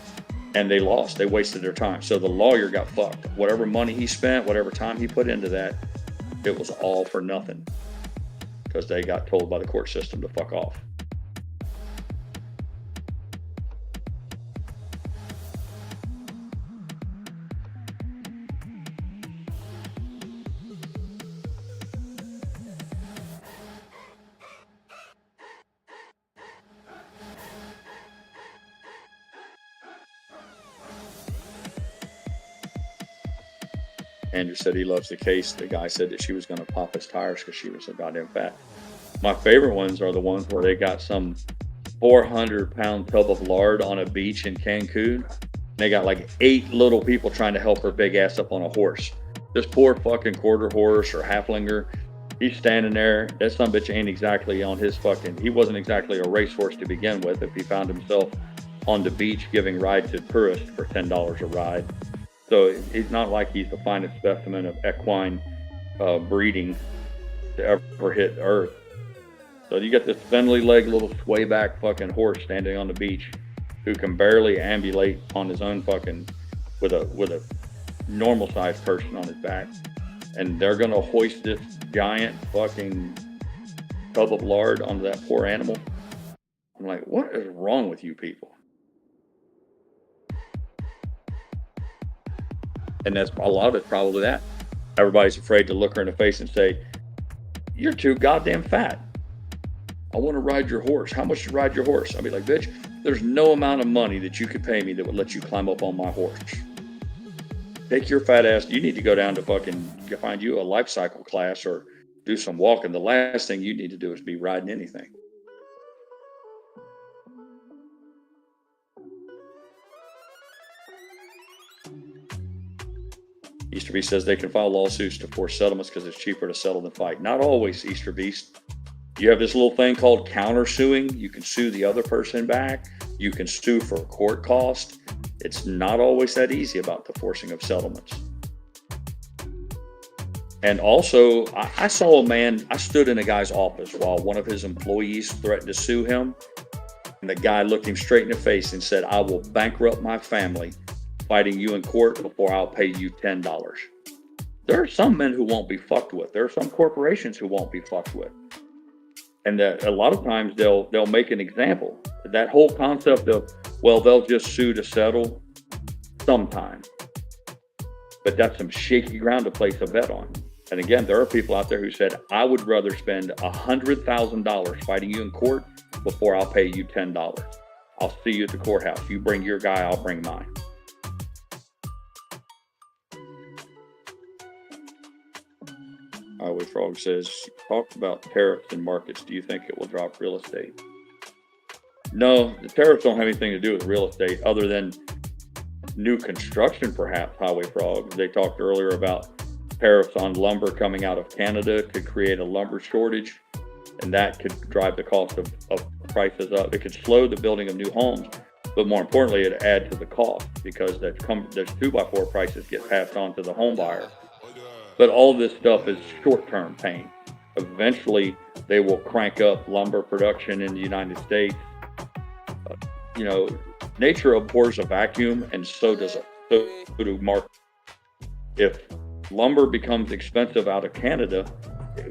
and they lost. They wasted their time. So the lawyer got fucked. Whatever money he spent, whatever time he put into that, it was all for nothing because they got told by the court system to fuck off. Andrew said he loves the case. The guy said that she was going to pop his tires because she was so goddamn fat. My favorite ones are the ones where they got some 400-pound tub of lard on a beach in Cancun. They got like 8 little people trying to help her big ass up on a horse. This poor fucking quarter horse or halflinger, he's standing there. That son of a bitch ain't exactly on his fucking, he wasn't exactly a racehorse to begin with if he found himself on the beach giving ride to tourists for $10 a ride. So it's not like he's the finest specimen of equine breeding to ever hit Earth. So you got this spindly leg, little sway back fucking horse standing on the beach who can barely ambulate on his own fucking with a normal sized person on his back. And they're gonna hoist this giant fucking tub of lard onto that poor animal. I'm like, what is wrong with you people? And that's a lot of it's probably that. Everybody's afraid to look her in the face and say, you're too goddamn fat. I want to ride your horse. How much to ride your horse? I'll be like, bitch, there's no amount of money that you could pay me that would let you climb up on my horse. Take your fat ass. You need to go down to fucking find you a life cycle class or do some walking. The last thing you need to do is be riding anything. Easter Beast says they can file lawsuits to force settlements because it's cheaper to settle than fight. Not always, Easter Beast. You have this little thing called countersuing. You can sue the other person back. You can sue for court cost. It's not always that easy about the forcing of settlements. And also, I saw a man, I stood in a guy's office while one of his employees threatened to sue him. And the guy looked him straight in the face and said, I will bankrupt my family fighting you in court before I'll pay you $10. There are some men who won't be fucked with. There are some corporations who won't be fucked with. And that a lot of times they'll make an example. That whole concept of, well, they'll just sue to settle sometime. But that's some shaky ground to place a bet on. And again, there are people out there who said, I would rather spend $100,000 fighting you in court before I'll pay you $10. I'll see you at the courthouse. You bring your guy, I'll bring mine. Highway Frog says, talk about tariffs and markets. Do you think it will drop real estate? No, the tariffs don't have anything to do with real estate other than new construction, perhaps, Highway Frog. They talked earlier about tariffs on lumber coming out of Canada could create a lumber shortage, and that could drive the cost of prices up. It could slow the building of new homes, but more importantly, it'd add to the cost because there's 2x4 prices get passed on to the home buyer. But all this stuff is short-term pain. Eventually, they will crank up lumber production in the United States. Nature abhors a vacuum, and so do markets. If lumber becomes expensive out of Canada,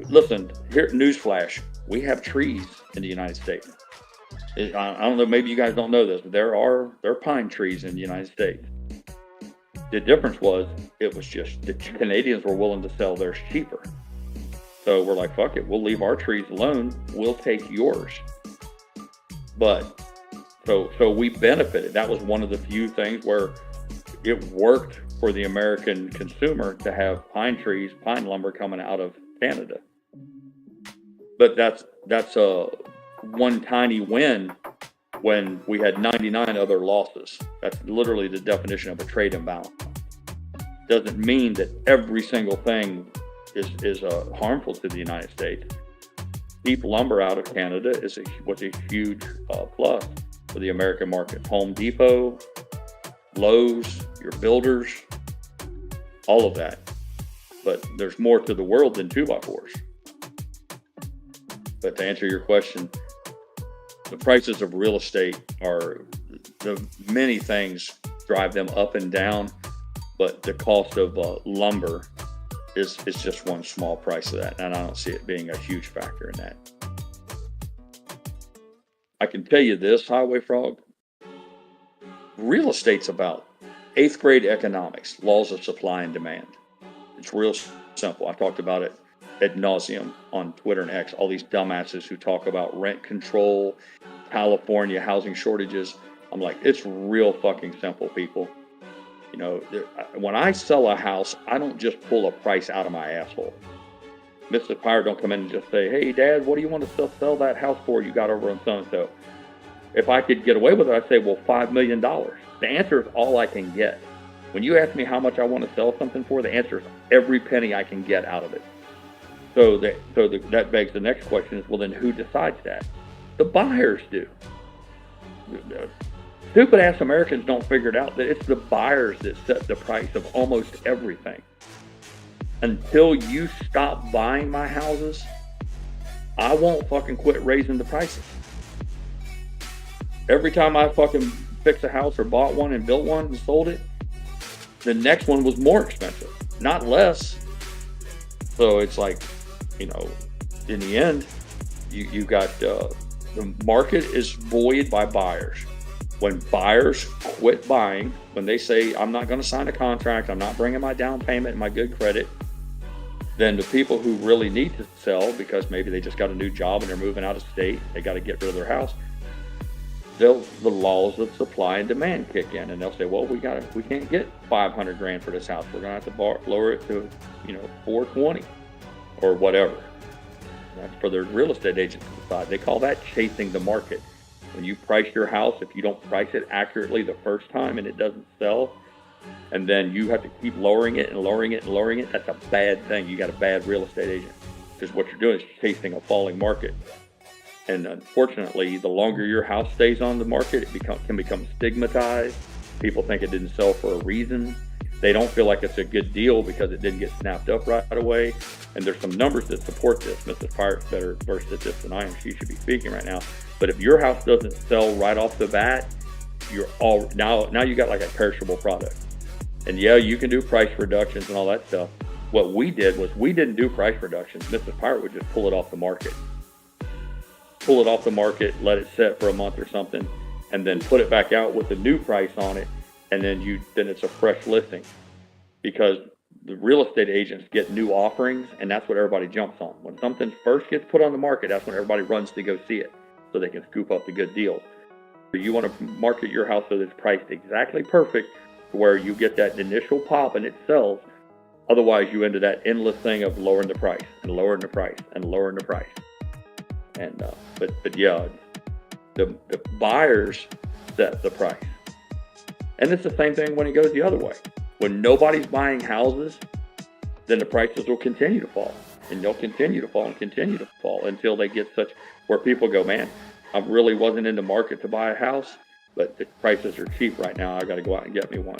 listen, here, newsflash, we have trees in the United States. I don't know, maybe you guys don't know this, but there are pine trees in the United States. The difference was, it was just the Canadians were willing to sell theirs cheaper. So we're like, fuck it, we'll leave our trees alone. We'll take yours. But so we benefited. That was one of the few things where it worked for the American consumer to have pine trees, pine lumber coming out of Canada. But that's a one tiny win when we had 99 other losses. That's literally the definition of a trade imbalance. Doesn't mean that every single thing is harmful to the United States. Cheap lumber out of Canada was a huge plus for the American market. Home Depot, Lowe's, your builders, all of that. But there's more to the world than 2x4s. But to answer your question, the prices of real estate are, the many things drive them up and down, but the cost of lumber is just one small price of that, and I don't see it being a huge factor in that. I can tell you this, Highway Frog, real estate's about 8th grade economics, laws of supply and demand. It's real simple. I talked about it ad nauseum on Twitter and X, all these dumbasses who talk about rent control, California housing shortages. I'm like, it's real fucking simple, people. You know, when I sell a house, I don't just pull a price out of my asshole. Mr. Pyre don't come in and just say, hey, Dad, what do you want to sell that house for you got over on so-and-so? If I could get away with it, I'd say, well, $5 million. The answer is all I can get. When you ask me how much I want to sell something for, the answer is every penny I can get out of it. So that begs the next question is, well, then who decides that? The buyers do. Stupid ass Americans don't figure it out that it's the buyers that set the price of almost everything. Until you stop buying my houses, I won't fucking quit raising the prices. Every time I fucking fix a house or bought one and built one and sold it, the next one was more expensive, not less. So it's like, you know, in the end, you got the market is buoyed by buyers. When buyers quit buying, when they say, I'm not going to sign a contract, I'm not bringing my down payment and my good credit, then the people who really need to sell, because maybe they just got a new job and they're moving out of state, they got to get rid of their house, the laws of supply and demand kick in, and they'll say, well, we can't get $500,000 for this house. We're going to have to lower it to, you know, $420 or whatever. That's for the real estate agent to decide. They call that chasing the market. When you price your house, if you don't price it accurately the first time and it doesn't sell, and then you have to keep lowering it and lowering it and lowering it, that's a bad thing. You got a bad real estate agent, because what you're doing is chasing a falling market. And unfortunately, the longer your house stays on the market, it can become stigmatized. People think it didn't sell for a reason. They don't feel like it's a good deal because it didn't get snapped up right away. And there's some numbers that support this. Mrs. Pirate's better versed at this than I am. She should be speaking right now. But if your house doesn't sell right off the bat, you're all now you got like a perishable product. And yeah, you can do price reductions and all that stuff. What we did was we didn't do price reductions. Mrs. Pirate would just pull it off the market. Pull it off the market, let it sit for a month or something, and then put it back out with the new price on it, and then it's a fresh listing. Because the real estate agents get new offerings, and that's what everybody jumps on. When something first gets put on the market, that's when everybody runs to go see it, so they can scoop up the good deals. You want to market your house so that it's priced exactly perfect, where you get that initial pop and it sells. Otherwise, you into that endless thing of lowering the price and lowering the price and lowering the price. And but yeah, the buyers set the price. And it's the same thing when it goes the other way. When nobody's buying houses, then the prices will continue to fall, and they'll continue to fall and continue to fall until they get such where people go, man, I really wasn't in the market to buy a house, but the prices are cheap right now. I got to go out and get me one.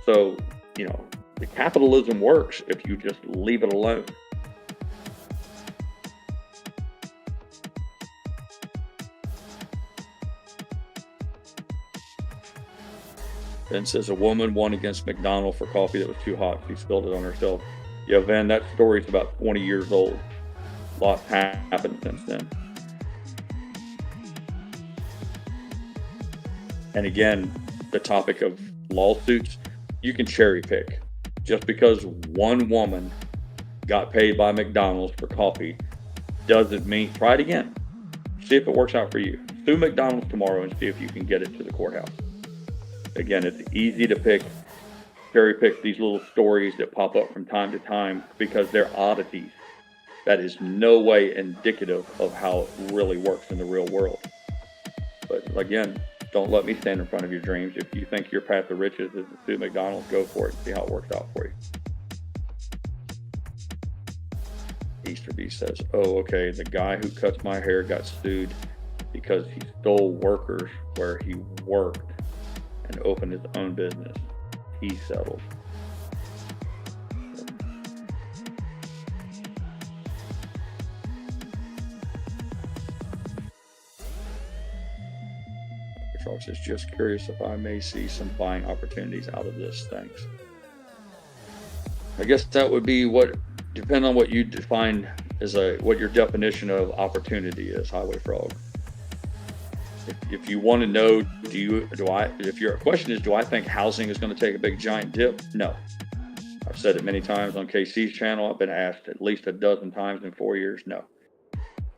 So, you know, the capitalism works if you just leave it alone. Ben says a woman won against McDonald's for coffee that was too hot. She spilled it on herself. Yeah, Van, that story's about 20 years old. Lots happened since then. And again, the topic of lawsuits, you can cherry pick. Just because one woman got paid by McDonald's for coffee doesn't mean, try it again. See if it works out for you. Sue McDonald's tomorrow and see if you can get it to the courthouse. Again, it's easy to cherry pick these little stories that pop up from time to time because they're oddities. That is no way indicative of how it really works in the real world. But again, don't let me stand in front of your dreams. If you think your path to riches is to sue McDonald's, go for it and see how it works out for you. Easterby says, oh, okay, the guy who cuts my hair got sued because he stole workers where he worked and opened his own business. He settled. Charles says, just curious if I may see some buying opportunities out of this. Thanks. I guess that would be depend on what you define as what your definition of opportunity is, Highway Frog. If you want to know, if your question is, do I think housing is going to take a big giant dip? No. I've said it many times on KC's channel. I've been asked at least a dozen times in 4 years. No.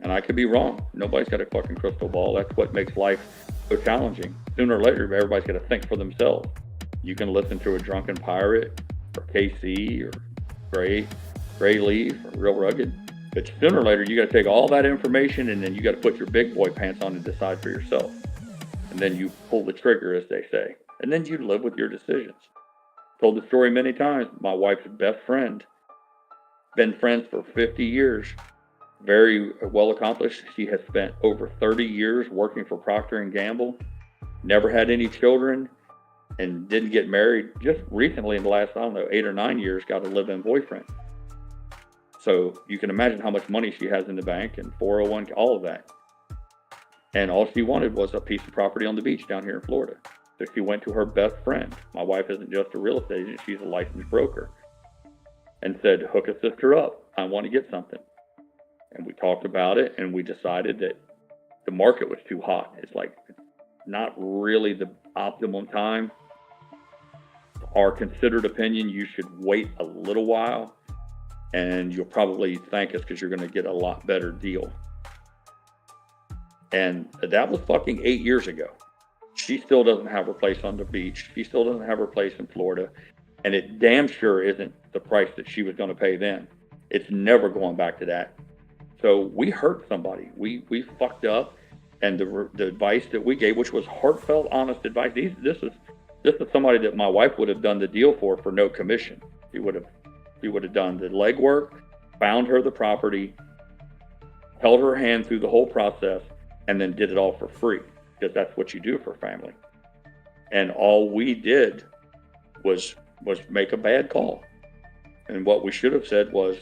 And I could be wrong. Nobody's got a fucking crystal ball. That's what makes life so challenging. Sooner or later, everybody's got to think for themselves. You can listen to a drunken pirate or KC or GrayLeaf or Real Rugged. But sooner or later, you got to take all that information and then you got to put your big boy pants on and decide for yourself. And then you pull the trigger, as they say. And then you live with your decisions. Told the story many times. My wife's best friend, been friends for 50 years, very well accomplished. She has spent over 30 years working for Procter & Gamble, never had any children, and didn't get married. Just recently, in the last, 8 or 9 years, got a live-in boyfriend. So you can imagine how much money she has in the bank and 401k, all of that. And all she wanted was a piece of property on the beach down here in Florida. So she went to her best friend. My wife isn't just a real estate agent, she's a licensed broker. And said, hook a sister up. I want to get something. And we talked about it and we decided that the market was too hot. It's like not really the optimum time. Our considered opinion, you should wait a little while. And you'll probably thank us because you're going to get a lot better deal. And that was fucking 8 years ago. She still doesn't have her place on the beach. She still doesn't have her place in Florida. And it damn sure isn't the price that she was going to pay then. It's never going back to that. So we hurt somebody. We fucked up. And the advice that we gave, which was heartfelt, honest advice. This is somebody that my wife would have done the deal for no commission. He would have done the legwork, found her the property, held her hand through the whole process, and then did it all for free, because that's what you do for family. And all we did was make a bad call. And what we should have said was,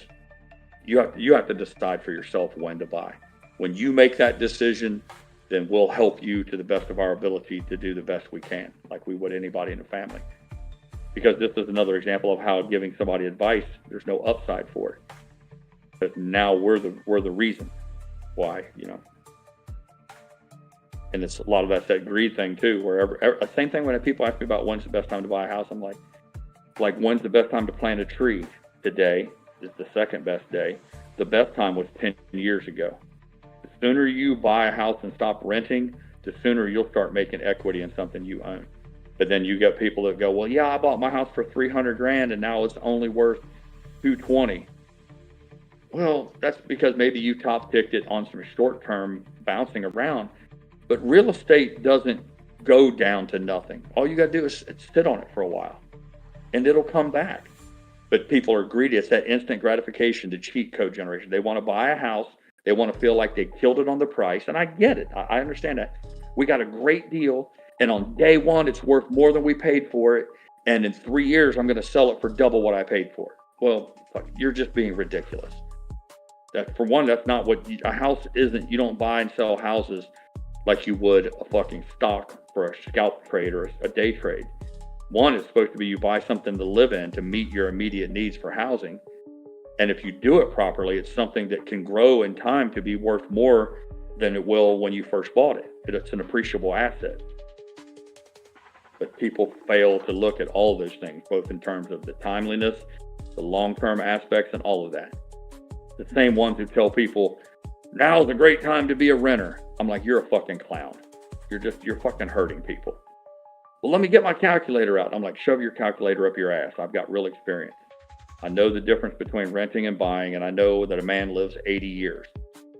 you have to decide for yourself when to buy. When you make that decision, then we'll help you to the best of our ability to do the best we can, like we would anybody in the family. Because this is another example of how giving somebody advice, there's no upside for it. But now we're the reason why, And it's a lot of that greed thing too, where same thing when people ask me about when's the best time to buy a house, I'm like when's the best time to plant a tree? Today is the second best day. The best time was 10 years ago. The sooner you buy a house and stop renting, the sooner you'll start making equity in something you own. But then you get people that go, well, yeah, I bought my house for $300,000 and now it's only worth $220,000. Well, that's because maybe you top ticked it on some short term bouncing around. But real estate doesn't go down to nothing. All you got to do is sit on it for a while and it'll come back. But people are greedy. It's that instant gratification, the cheat code generation. They want to buy a house. They want to feel like they killed it on the price. And I get it. I understand that. We got a great deal. And on day one, it's worth more than we paid for it. And in 3 years, I'm going to sell it for double what I paid for it. Well, you're just being ridiculous. That for one, that's not what a house isn't. You don't buy and sell houses like you would a fucking stock for a scalp trade or a day trade. One is supposed to be you buy something to live in to meet your immediate needs for housing. And if you do it properly, it's something that can grow in time to be worth more than it will when you first bought it. It's an appreciable asset. But people fail to look at all those things, both in terms of the timeliness, the long-term aspects, and all of that. The same ones who tell people, now's a great time to be a renter. I'm like, you're a fucking clown. You're fucking hurting people. Well, let me get my calculator out. I'm like, shove your calculator up your ass. I've got real experience. I know the difference between renting and buying, and I know that a man lives 80 years.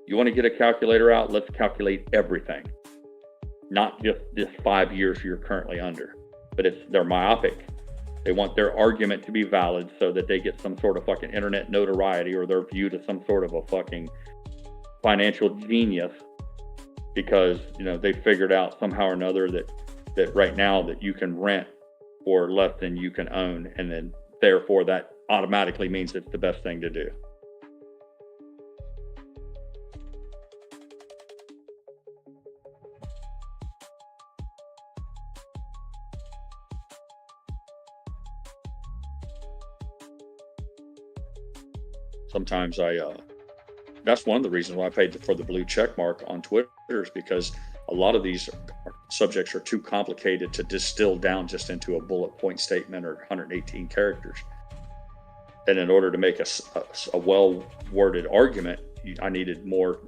You want to get a calculator out? Let's calculate everything. Not just this 5 years you're currently under. But they're myopic. They want their argument to be valid so that they get some sort of fucking internet notoriety, or they're viewed as some sort of a fucking financial genius because, you know, they figured out somehow or another that right now that you can rent for less than you can own, and then therefore that automatically means it's the best thing to do. Sometimes that's one of the reasons why I paid for the blue check mark on Twitter, is because a lot of these subjects are too complicated to distill down just into a bullet point statement or 118 characters. And in order to make a well-worded argument, I needed more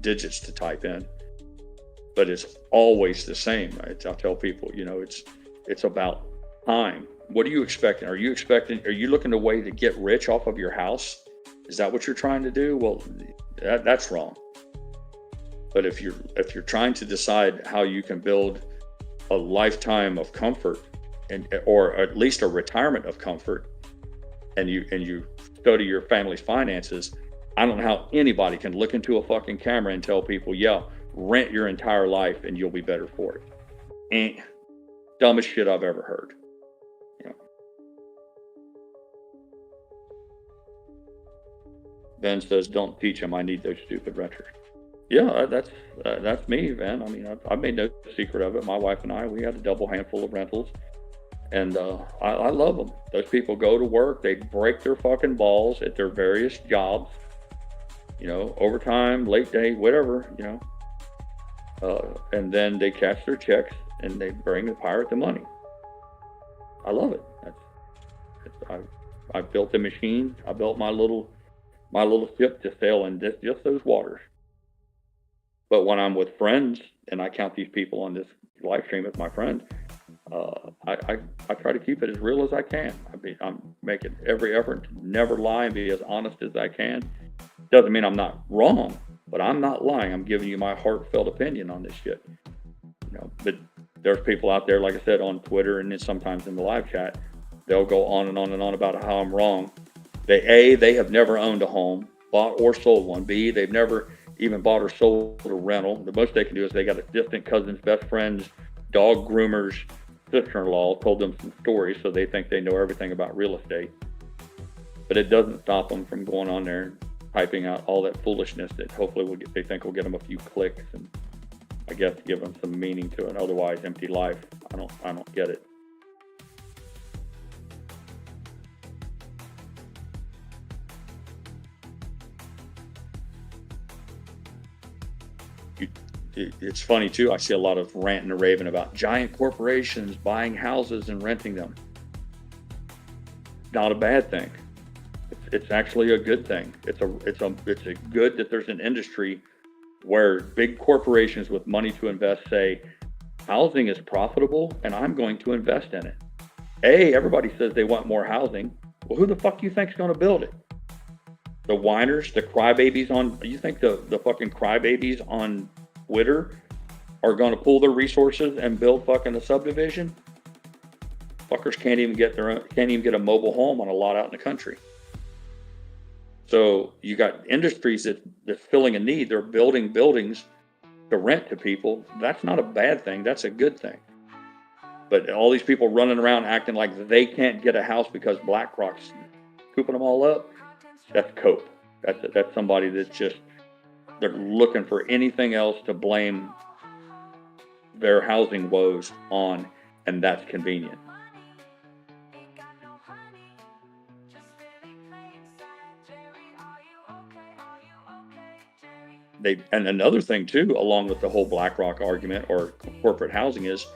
digits to type in. But it's always the same. I tell people, you know, it's about time. What are you expecting? Are you looking a way to get rich off of your house? Is that what you're trying to do? Well, that's wrong. But if you're trying to decide how you can build a lifetime of comfort, or at least a retirement of comfort, and you study your family's finances, I don't know how anybody can look into a fucking camera and tell people, yeah, rent your entire life and you'll be better for it. Dumbest shit I've ever heard. Ben says, don't teach them. I need those stupid renters. Yeah, that's me, Ben. I mean, I've made no secret of it. My wife and I, we had a double handful of rentals, and I love them. Those people go to work, they break their fucking balls at their various jobs, you know, overtime, late day, whatever, you know, and then they cash their checks and they bring the pirate the money. I love it. I built the machine. I built my little ship to sail in just those waters. But when I'm with friends, and I count these people on this live stream as my friend, I try to keep it as real as I can. I mean, I'm making every effort to never lie and be as honest as I can. Doesn't mean I'm not wrong, but I'm not lying. I'm giving you my heartfelt opinion on this shit. You know, but there's people out there, like I said, on Twitter and then sometimes in the live chat, they'll go on and on and on about how I'm wrong. They have never owned a home, bought or sold one. B, they've never even bought or sold a rental. The most they can do is they got a distant cousin's best friend's dog groomer's sister-in-law told them some stories, so they think they know everything about real estate. But it doesn't stop them from going on there and typing out all that foolishness that hopefully they think will get them a few clicks and I guess give them some meaning to an otherwise empty life. I don't get it. It's funny too, I see a lot of ranting and raving about giant corporations buying houses and renting them. Not a bad thing. It's actually a good thing. It's a good that there's an industry where big corporations with money to invest say, housing is profitable and I'm going to invest in it. Everybody says they want more housing. Well, who the fuck do you think is going to build it? The whiners, the crybabies you think the fucking crybabies on Twitter are going to pool their resources and build fucking a subdivision? Fuckers can't even get a mobile home on a lot out in the country. So you got industries that's filling a need. They're building buildings to rent to people. That's not a bad thing. That's a good thing. But all these people running around acting like they can't get a house because BlackRock's scooping them all up, that's cope. That's somebody that's just, they're looking for anything else to blame their housing woes on, and that's convenient. And another thing too, along with the whole BlackRock argument or corporate housing, is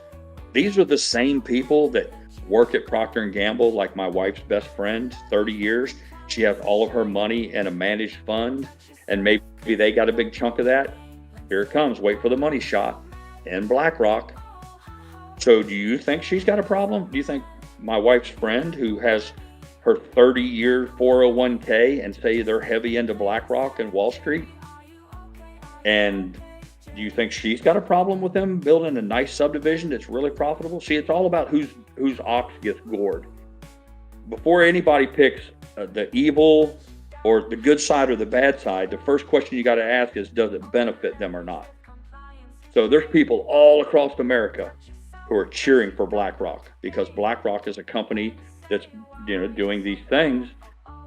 These are the same people that work at Procter & Gamble, like my wife's best friend, 30 years. She has all of her money in a managed fund, and maybe they got a big chunk of that. Here it comes, wait for the money shot in BlackRock. So do you think she's got a problem? Do you think my wife's friend who has her 30-year 401k and say they're heavy into BlackRock and Wall Street? And do you think she's got a problem with them building a nice subdivision that's really profitable? See, it's all about whose ox gets gored. Before anybody picks the evil or the good side or the bad side, the first question you got to ask is, does it benefit them or not? So there's people all across America who are cheering for BlackRock because BlackRock is a company that's, you know, doing these things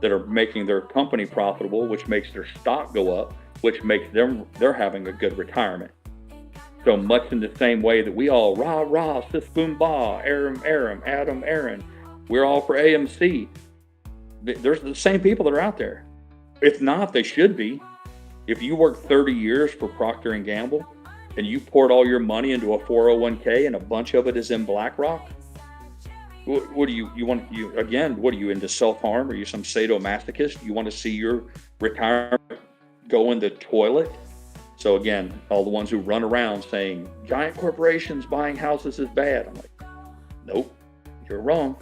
that are making their company profitable, which makes their stock go up, which makes they're having a good retirement. So much in the same way that we all rah rah sis boom bah Aram Adam Aaron, we're all for AMC. There's the same people that are out there. If not, they should be. If you work 30 years for Procter & Gamble and you poured all your money into a 401k and a bunch of it is in BlackRock, what do you what are you into self-harm? Are you some sadomasochist? You want to see your retirement go in the toilet? So again, all the ones who run around saying giant corporations buying houses is bad. I'm like, nope, you're wrong.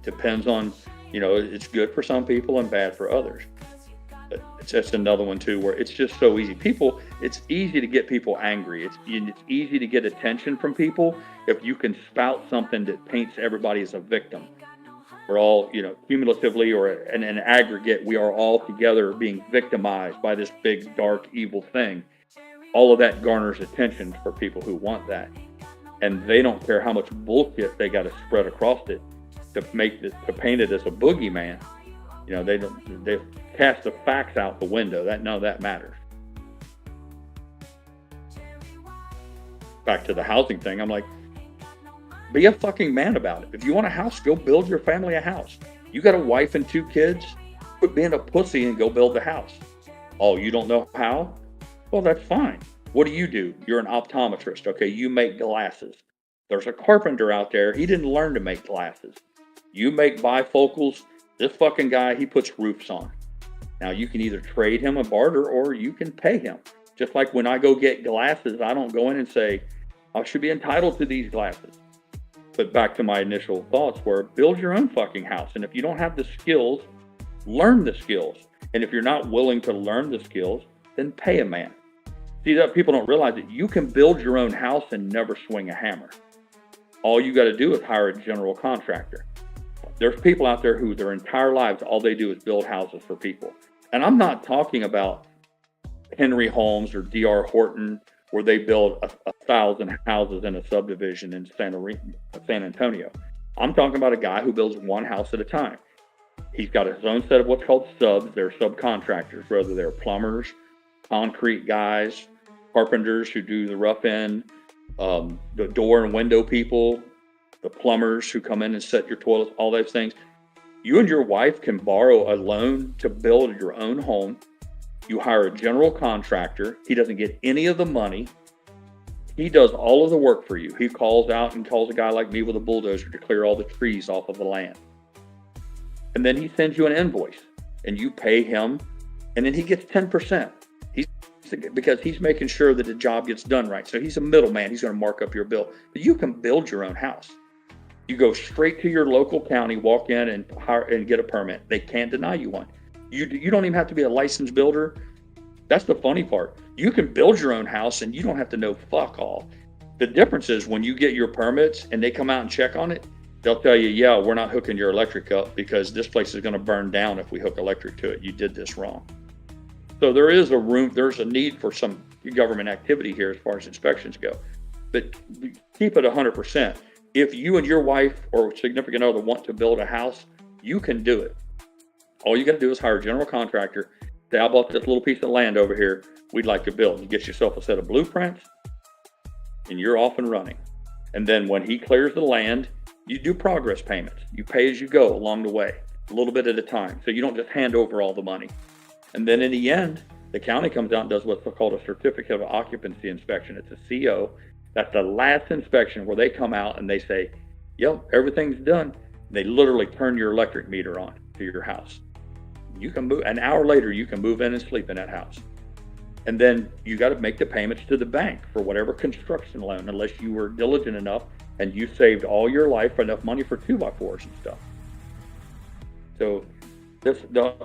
Depends on, you know, it's good for some people and bad for others. But it's just another one too, where it's just so easy. It's easy to get people angry. It's easy to get attention from people if you can spout something that paints everybody as a victim. We're all, you know, cumulatively or in an aggregate, we are all together being victimized by this big, dark, evil thing. All of that garners attention for people who want that. And they don't care how much bullshit they got to spread across it to paint it as a boogeyman. You know, they cast the facts out the window. None of that matters. Back to the housing thing, I'm like, be a fucking man about it. If you want a house, go build your family a house. You got a wife and 2 kids, quit being a pussy and go build the house. Oh, you don't know how? Well, that's fine. What do? You're an optometrist. Okay, you make glasses. There's a carpenter out there. He didn't learn to make glasses. You make bifocals. This fucking guy, he puts roofs on. Now you can either trade him a barter or you can pay him. Just like when I go get glasses, I don't go in and say, I should be entitled to these glasses. But back to my initial thoughts were, build your own fucking house. And if you don't have the skills, learn the skills. And if you're not willing to learn the skills, then pay a man. See, that people don't realize that you can build your own house and never swing a hammer. All you got to do is hire a general contractor. There's people out there who their entire lives, all they do is build houses for people. And I'm not talking about Henry Holmes or D.R. Horton, where they build 1,000 houses in a subdivision in San Antonio. I'm talking about a guy who builds one house at a time. He's got his own set of what's called subs. They're subcontractors, whether they're plumbers, concrete guys, carpenters who do the rough end, the door and window people, the plumbers who come in and set your toilets, all those things. You and your wife can borrow a loan to build your own home. You hire a general contractor. He doesn't get any of the money. He does all of the work for you. He calls out and calls a guy like me with a bulldozer to clear all the trees off of the land. And then he sends you an invoice and you pay him, and then he gets 10%. Because he's making sure that the job gets done right. So he's a middleman. He's going to mark up your bill. But you can build your own house. You go straight to your local county, walk in and hire and get a permit. They can't deny you one. You don't even have to be a licensed builder. That's the funny part. You can build your own house and you don't have to know fuck all. The difference is when you get your permits and they come out and check on it, they'll tell you, yeah, we're not hooking your electric up because this place is going to burn down if we hook electric to it. You did this wrong. So there's a need for some government activity here as far as inspections go. But keep it 100%. If you and your wife or significant other want to build a house, you can do it. All you got to do is hire a general contractor. Say, I bought this little piece of land over here. We'd like to build. You get yourself a set of blueprints, and you're off and running. And then when he clears the land, you do progress payments. You pay as you go along the way, a little bit at a time. So you don't just hand over all the money. And then in the end, the county comes out and does what's called a certificate of occupancy inspection. It's a CO. That's the last inspection where they come out and they say, yep, everything's done. They literally turn your electric meter on to your house. You can move, an hour later, you can move in and sleep in that house. And then you got to make the payments to the bank for whatever construction loan, unless you were diligent enough and you saved all your life enough money for 2x4s and stuff. So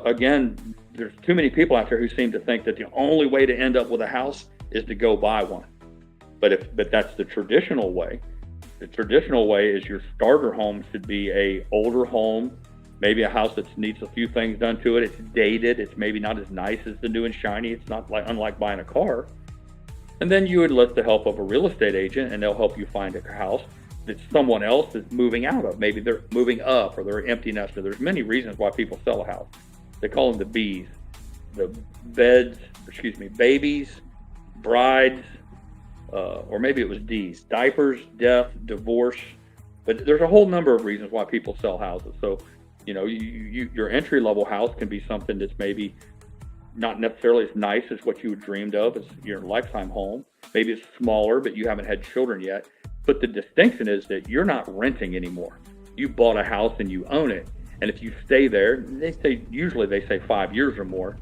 again, there's too many people out there who seem to think that the only way to end up with a house is to go buy one. But that's the traditional way. The traditional way is your starter home should be a older home, maybe a house that needs a few things done to it. It's dated. It's maybe not as nice as the new and shiny. It's not unlike buying a car. And then you would enlist the help of a real estate agent, and they'll help you find a house that someone else is moving out of. Maybe they're moving up, or they're an empty nester. There's many reasons why people sell a house. They call them the B's, babies, brides, or maybe it was D's, diapers, death, divorce. But there's a whole number of reasons why people sell houses. So, your entry-level house can be something that's maybe not necessarily as nice as what you dreamed of as your lifetime home. Maybe it's smaller, but you haven't had children yet. But the distinction is that you're not renting anymore. You bought a house and you own it. And if you stay there, usually they say 5 years or more,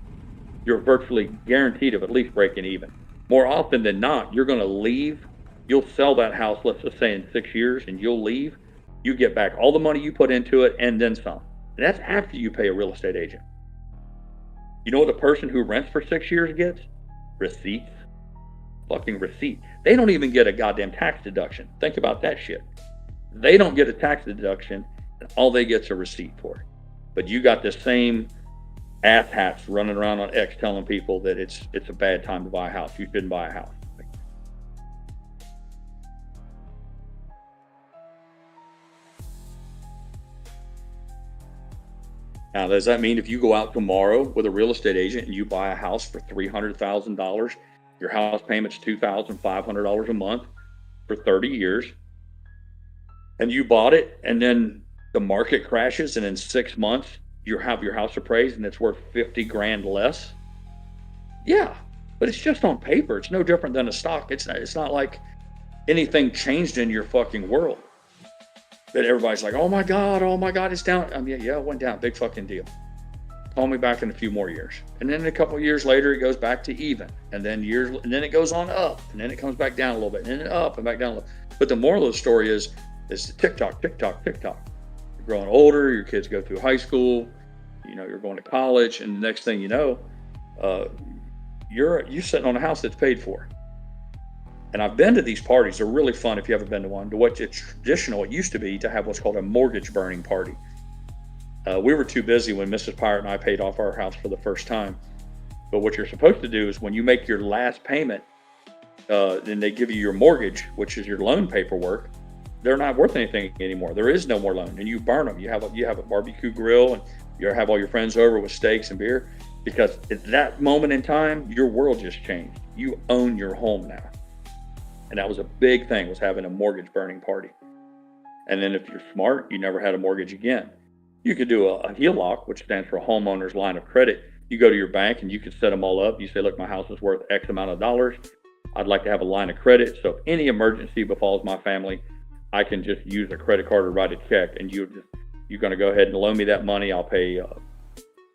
you're virtually guaranteed of at least breaking even. More often than not, you're going to leave. You'll sell that house, let's just say in 6 years, and you'll leave. You get back all the money you put into it and then some. And that's after you pay a real estate agent. You know what the person who rents for 6 years gets? Receipts. Fucking receipt. They don't even get a goddamn tax deduction. Think about that shit. They don't get a tax deduction, and all they get's a receipt for it. But you got the same asshats running around on X telling people that it's a bad time to buy a house. You shouldn't buy a house. Now, does that mean if you go out tomorrow with a real estate agent and you buy a house for $300,000, your house payment's $2,500 a month for 30 years, and you bought it, and then the market crashes, and in 6 months you have your house appraised and it's worth 50 grand less? Yeah, but it's just on paper. It's no different than a stock. It's not like anything changed in your fucking world that everybody's like, oh my God, it's down. I mean, yeah, it went down. Big fucking deal. Call me back in a few more years. And then a couple of years later, it goes back to even. And then it goes on up. And then it comes back down a little bit. And then up and back down a little. But the moral of the story is tick-tock, tick-tock, tick-tock. You're growing older. Your kids go through high school. You're going to college. And the next thing you know, you're sitting on a house that's paid for. And I've been to these parties. They're really fun if you haven't been to one. It's traditional. It used to be to have what's called a mortgage burning party. We were too busy when Mrs. Pirate and I paid off our house for the first time. But what you're supposed to do is when you make your last payment, then they give you your mortgage, which is your loan paperwork. They're not worth anything anymore. There is no more loan, and you burn them. You have a barbecue grill, and you have all your friends over with steaks and beer, because at that moment in time, your world just changed. You own your home now. And that was a big thing, was having a mortgage burning party. And then if you're smart, you never had a mortgage again. You could do a HELOC, which stands for homeowner's line of credit. You go to your bank and you can set them all up. You say, look, my house is worth X amount of dollars. I'd like to have a line of credit. So if any emergency befalls my family, I can just use a credit card or write a check. And you're going to go ahead and loan me that money. I'll pay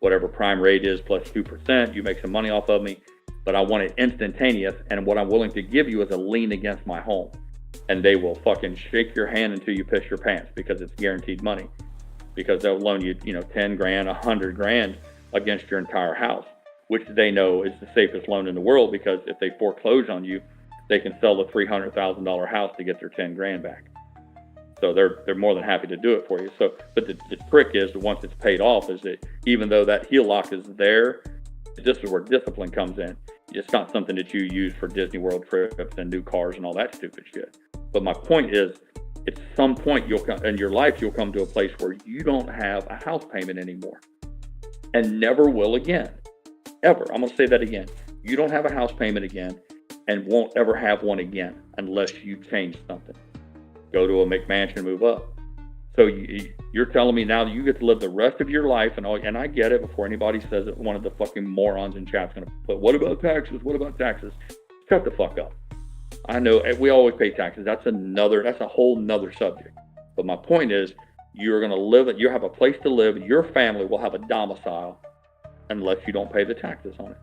whatever prime rate is plus 2%. You make some money off of me. But I want it instantaneous, and what I'm willing to give you is a lien against my home. And they will fucking shake your hand until you piss your pants, because it's guaranteed money. Because they'll loan you, 10 grand, 100 grand against your entire house, which they know is the safest loan in the world, because if they foreclose on you, they can sell the $300,000 house to get their 10 grand back. So they're more than happy to do it for you. So, but the trick is that once it's paid off, is that even though that HELOC is there, this is where discipline comes in. It's not something that you use for Disney World trips and new cars and all that stupid shit. But my point is, at some point in your life, you'll come to a place where you don't have a house payment anymore, and never will again, ever. I'm going to say that again. You don't have a house payment again, and won't ever have one again unless you change something. Go to a McMansion and move up. So you're telling me now that you get to live the rest of your life, and I get it, before anybody says it, one of the fucking morons in chat's going to put, what about taxes? What about taxes? Shut the fuck up. I know we always pay taxes. That's a whole nother subject. But my point is, you're going to live, you have a place to live, your family will have a domicile unless you don't pay the taxes on it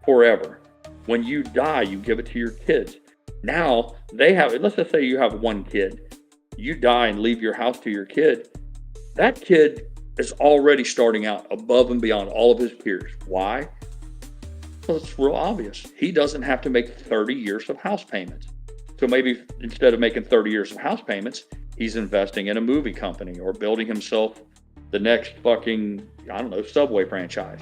forever. When you die, you give it to your kids. Now they have, let's just say you have one kid, you die and leave your house to your kid. That kid is already starting out above and beyond all of his peers. Why? Well, it's real obvious. He doesn't have to make 30 years of house payments. So maybe instead of making 30 years of house payments, he's investing in a movie company or building himself the next fucking, I don't know, Subway franchise.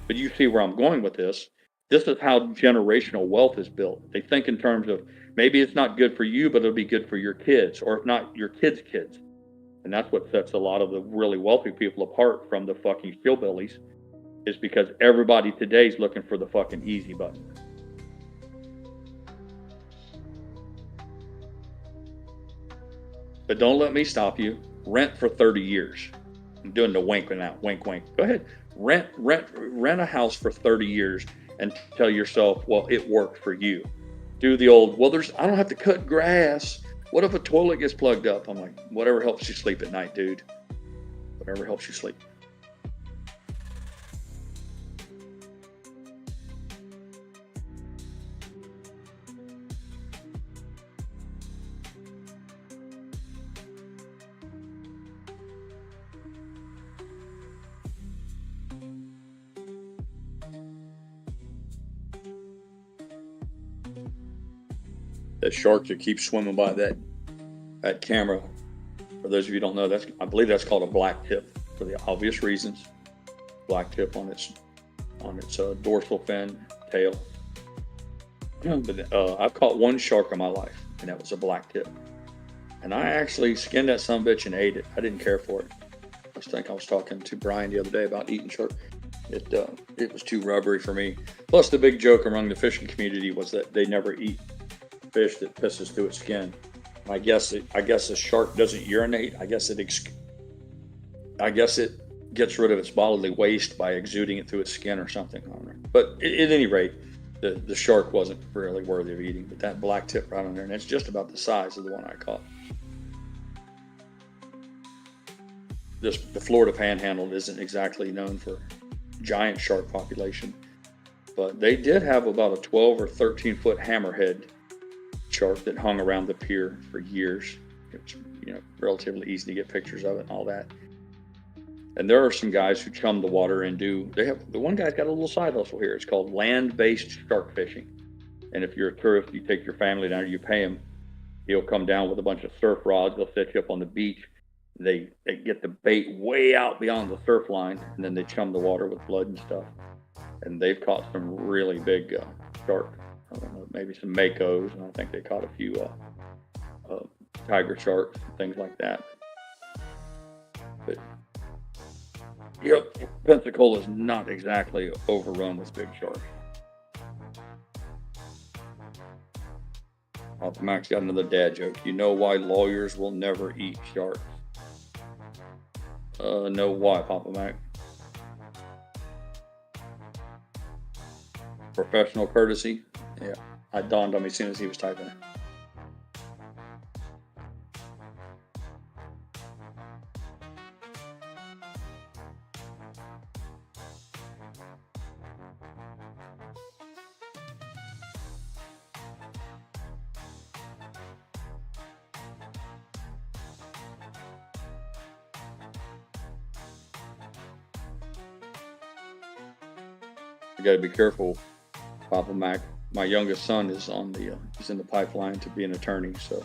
But you see where I'm going with this. This is how generational wealth is built. They think in terms of maybe it's not good for you, but it'll be good for your kids, or if not, your kids' kids. And that's what sets a lot of the really wealthy people apart from the fucking hillbillies, is because everybody today is looking for the fucking easy button. But don't let me stop you. Rent for 30 years. I'm doing the wink now. Wink, wink. Go ahead. Rent a house for 30 years and tell yourself, well, it worked for you. Do the old, well, I don't have to cut grass. What if a toilet gets plugged up? I'm like, whatever helps you sleep at night, dude. Whatever helps you sleep. That shark that keeps swimming by that camera, for those of you who don't know, I believe that's called a black tip for the obvious reasons. Black tip on its dorsal fin, tail. But I've caught one shark in my life, and that was a black tip. And I actually skinned that sumbitch and ate it. I didn't care for it. I was talking to Brian the other day about eating shark. It was too rubbery for me. Plus, the big joke among the fishing community was that they never eat fish that pisses through its skin. I guess a shark doesn't urinate. I guess it gets rid of its bodily waste by exuding it through its skin or something. I don't know. But at any rate, the shark wasn't really worthy of eating. But that black tip right on there, and it's just about the size of the one I caught. The Florida Panhandle isn't exactly known for giant shark population, but they did have about a 12 or 13 foot hammerhead shark that hung around the pier for years. It's relatively easy to get pictures of it and all that. And there are some guys who chum the water and the one guy's got a little side hustle here. It's called land-based shark fishing. And if you're a tourist, you take your family down, you pay him. He'll come down with a bunch of surf rods. They'll set you up on the beach. They get the bait way out beyond the surf line, and then they chum the water with blood and stuff. And they've caught some really big shark. I don't know, maybe some makos, and I think they caught a few tiger sharks and things like that. But yep, Pensacola is not exactly overrun with big sharks. Max got another dad joke. You know why lawyers will never eat sharks? No, why, Papa Mac? Professional courtesy. Yeah, it dawned on me as soon as he was typing it. I got to be careful, Papa Mac. My youngest son is he's in the pipeline to be an attorney, so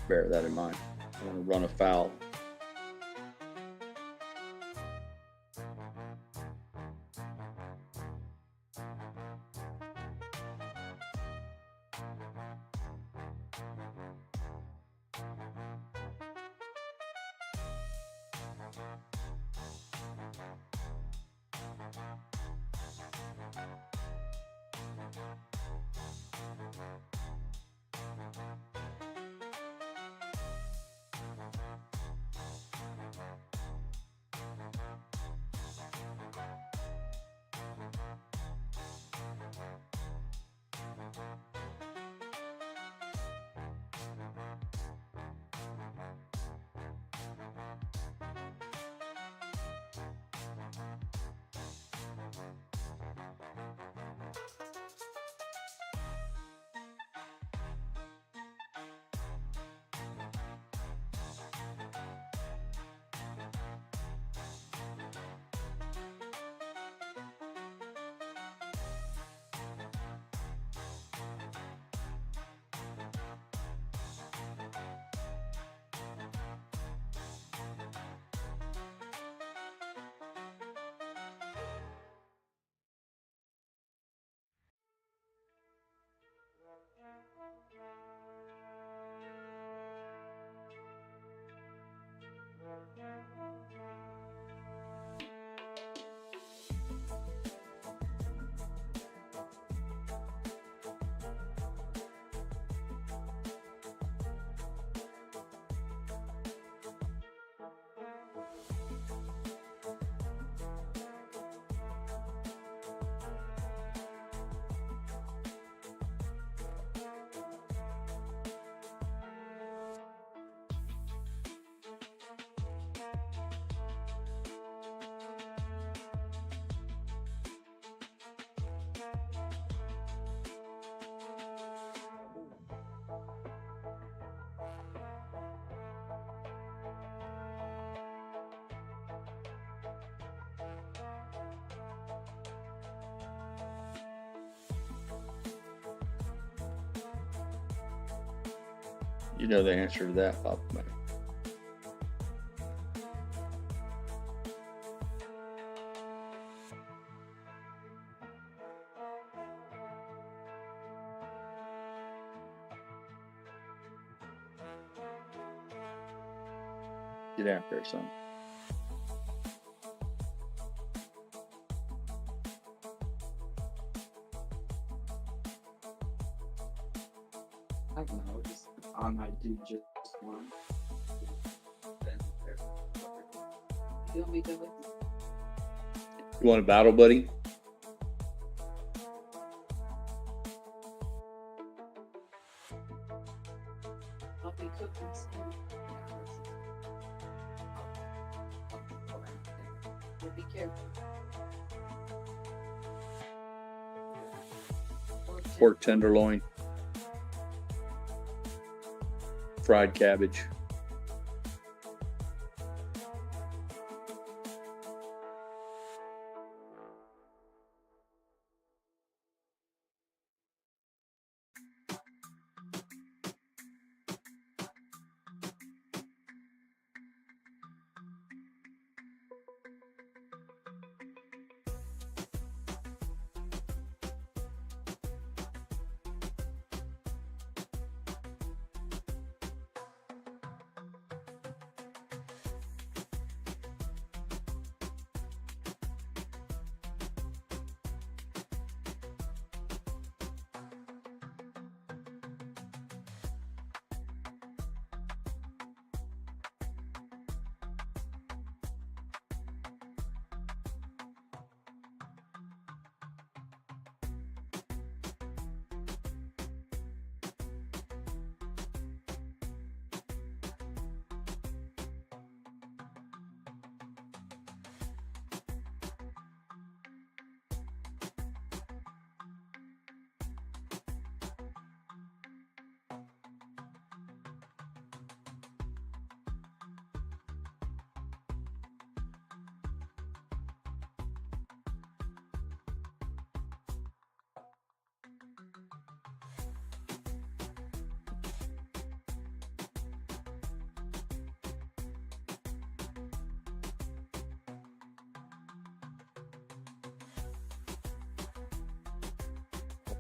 bear that in mind. I want to run afoul. You know the answer to that, Papa Mac. Get out there, son. I don't know, just I might do just one. You want me to do it? You want a battle buddy? I'll be cooking soon. But be careful. Pork tenderloin, fried cabbage.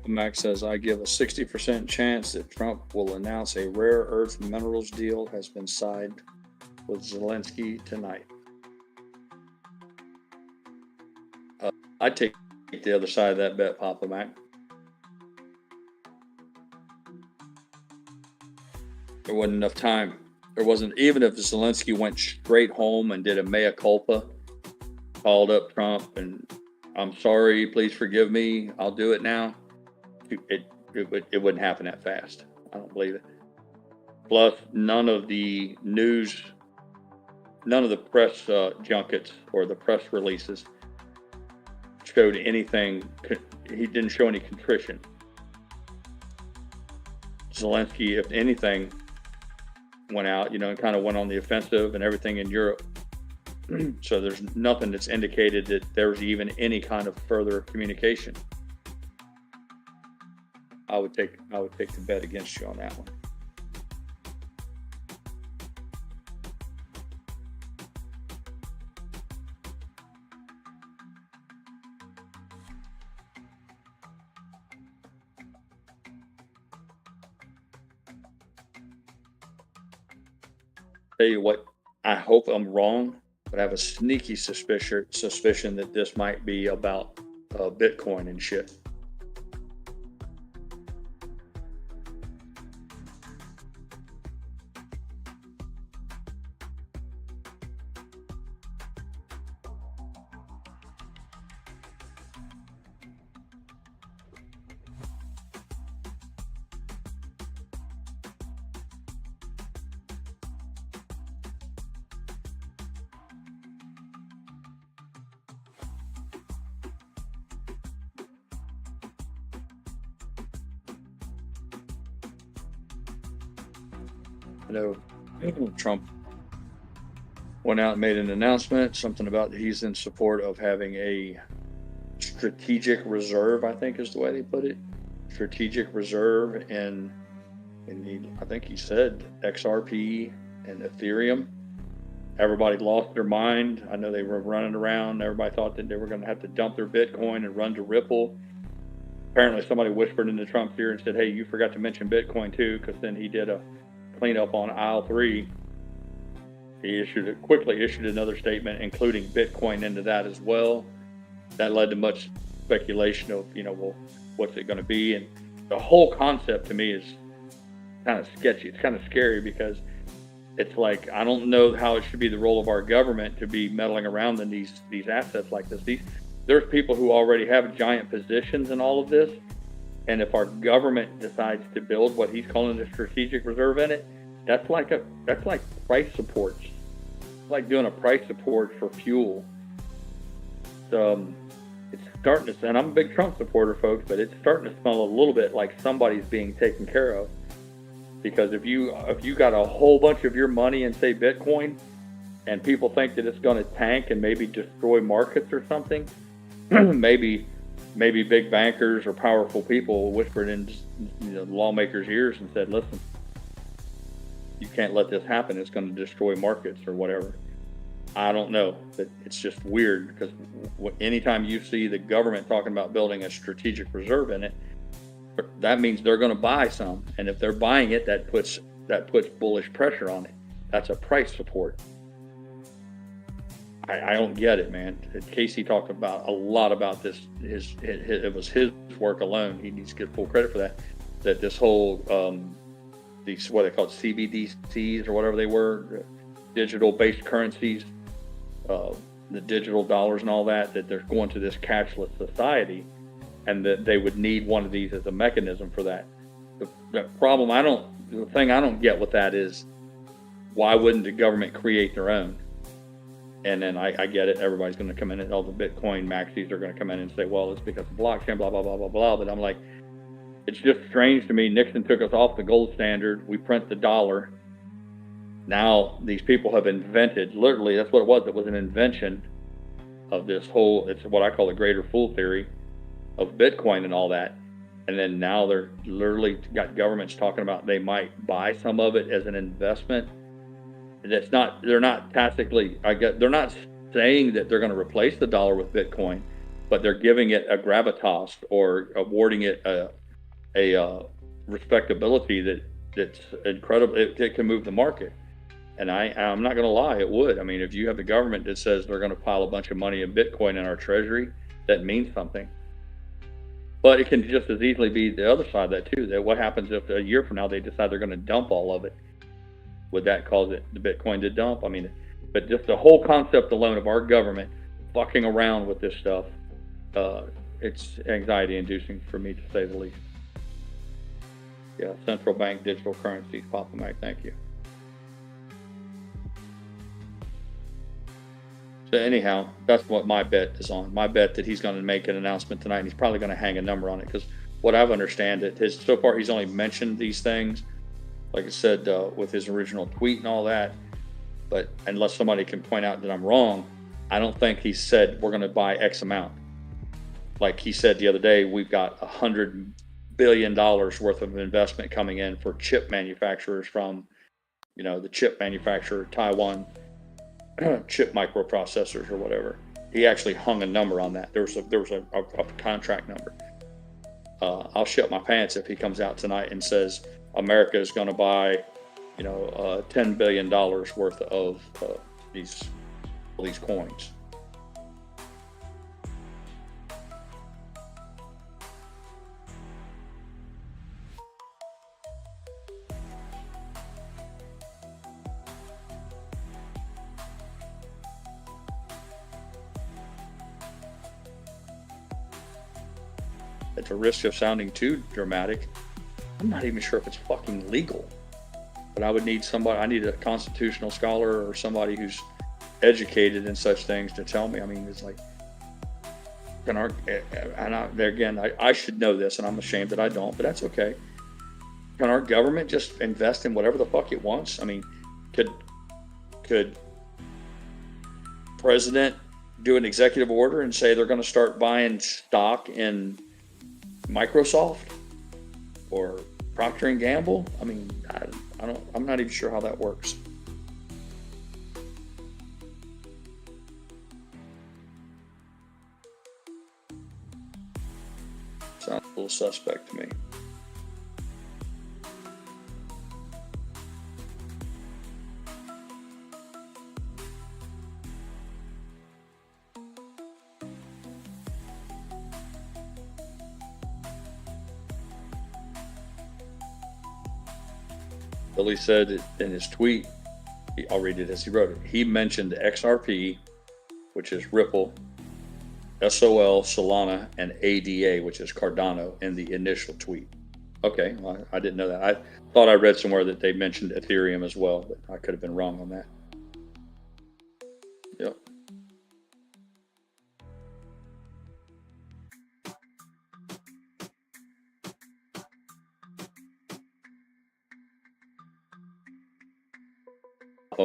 Max says, I give a 60% chance that Trump will announce a rare earth minerals deal has been signed with Zelensky tonight. I'd take the other side of that bet, Papa Mac. There wasn't enough time. There wasn't, even if Zelensky went straight home and did a mea culpa, called up Trump and I'm sorry, please forgive me, I'll do it now. It wouldn't happen that fast. I don't believe it. Plus, none of the news, none of the press junkets or the press releases showed anything. He didn't show any contrition. Zelensky, if anything, went out, and kind of went on the offensive and everything in Europe. So there's nothing that's indicated that there was even any kind of further communication. I would take the bet against you on that one. Tell you what, I hope I'm wrong, but I have a sneaky suspicion that this might be about Bitcoin and shit. I know Trump went out and made an announcement, something about he's in support of having a strategic reserve, I think is the way they put it. Strategic reserve in And I think he said XRP and Ethereum. Everybody lost their mind. I know they were running around. Everybody thought that they were going to have to dump their Bitcoin and run to Ripple. Apparently somebody whispered into Trump's ear and said, hey, you forgot to mention Bitcoin too, because then he did a cleanup on aisle 3. He quickly issued another statement, including Bitcoin into that as well. That led to much speculation of, well, what's it going to be? And the whole concept to me is kind of sketchy. It's kind of scary because it's like, I don't know how it should be the role of our government to be meddling around in these assets like this. There's people who already have giant positions in all of this. And if our government decides to build what he's calling a strategic reserve in it, that's like price supports. It's like doing a price support for fuel. It's starting to, and I'm a big Trump supporter, folks, but it's starting to smell a little bit like somebody's being taken care of. Because if you got a whole bunch of your money in, say, Bitcoin, and people think that it's going to tank and maybe destroy markets or something, maybe big bankers or powerful people whispered in lawmakers' ears and said, listen, you can't let this happen. It's going to destroy markets or whatever. I don't know, but it's just weird because anytime you see the government talking about building a strategic reserve in it, that means they're going to buy some. And if they're buying it, that puts bullish pressure on it. That's a price support. I don't get it, man. Casey talked about a lot about this. It was his work alone. He needs to get full credit for that. That this whole these what they called CBDCs or whatever they were, digital-based currencies, the digital dollars and all that they're going to this cashless society, and that they would need one of these as a mechanism for that. The problem the thing I don't get with that is, why wouldn't the government create their own? And then I get it, everybody's going to come in and all the Bitcoin maxis are going to come in and say, well, it's because of blockchain, blah, blah, blah, blah, blah. But I'm like, it's just strange to me. Nixon took us off the gold standard. We print the dollar. Now these people have invented, literally, that's what it was. It was an invention of this whole, it's what I call the greater fool theory of Bitcoin and all that. And then now they're literally got governments talking about they might buy some of it as an investment. And they're not tactically, they're not saying that they're going to replace the dollar with Bitcoin, but they're giving it a gravitas or awarding it a respectability that's incredible. It can move the market. And I'm not going to lie, it would. I mean, if you have the government that says they're going to pile a bunch of money in Bitcoin in our treasury, that means something. But it can just as easily be the other side of that too, that what happens if a year from now they decide they're going to dump all of it? Would that cause the Bitcoin to dump? I mean, but just the whole concept alone of our government fucking around with this stuff, it's anxiety inducing for me to say the least. Yeah, central bank digital currencies, Papa Mac, thank you. So anyhow, that's what my bet is on. My bet that he's going to make an announcement tonight, and he's probably going to hang a number on it, because what I've understand so far he's only mentioned these things, like I said, with his original tweet and all that. But unless somebody can point out that I'm wrong, I don't think he said we're going to buy X amount. Like he said the other day, we've got $100 billion worth of investment coming in for chip manufacturers from, the chip manufacturer, Taiwan, chip microprocessors or whatever. He actually hung a number on that. There was a contract number. I'll shit my pants if he comes out tonight and says America is going to buy, $10 billion worth of these coins. At the risk of sounding too dramatic, I'm not even sure if it's fucking legal. But I would need somebody, I need a constitutional scholar or somebody who's educated in such things to tell me. I mean, it's like, I should know this, and I'm ashamed that I don't, but that's okay. Can our government just invest in whatever the fuck it wants? I mean, could president do an executive order and say they're going to start buying stock in Microsoft or Procter and Gamble? I mean, I'm not even sure how that works. Sounds a little suspect to me. Billy said in his tweet, I'll read it as he wrote it. He mentioned XRP, which is Ripple, SOL, Solana, and ADA, which is Cardano, in the initial tweet. Okay, well, I didn't know that. I thought I read somewhere that they mentioned Ethereum as well, but I could have been wrong on that. Yep.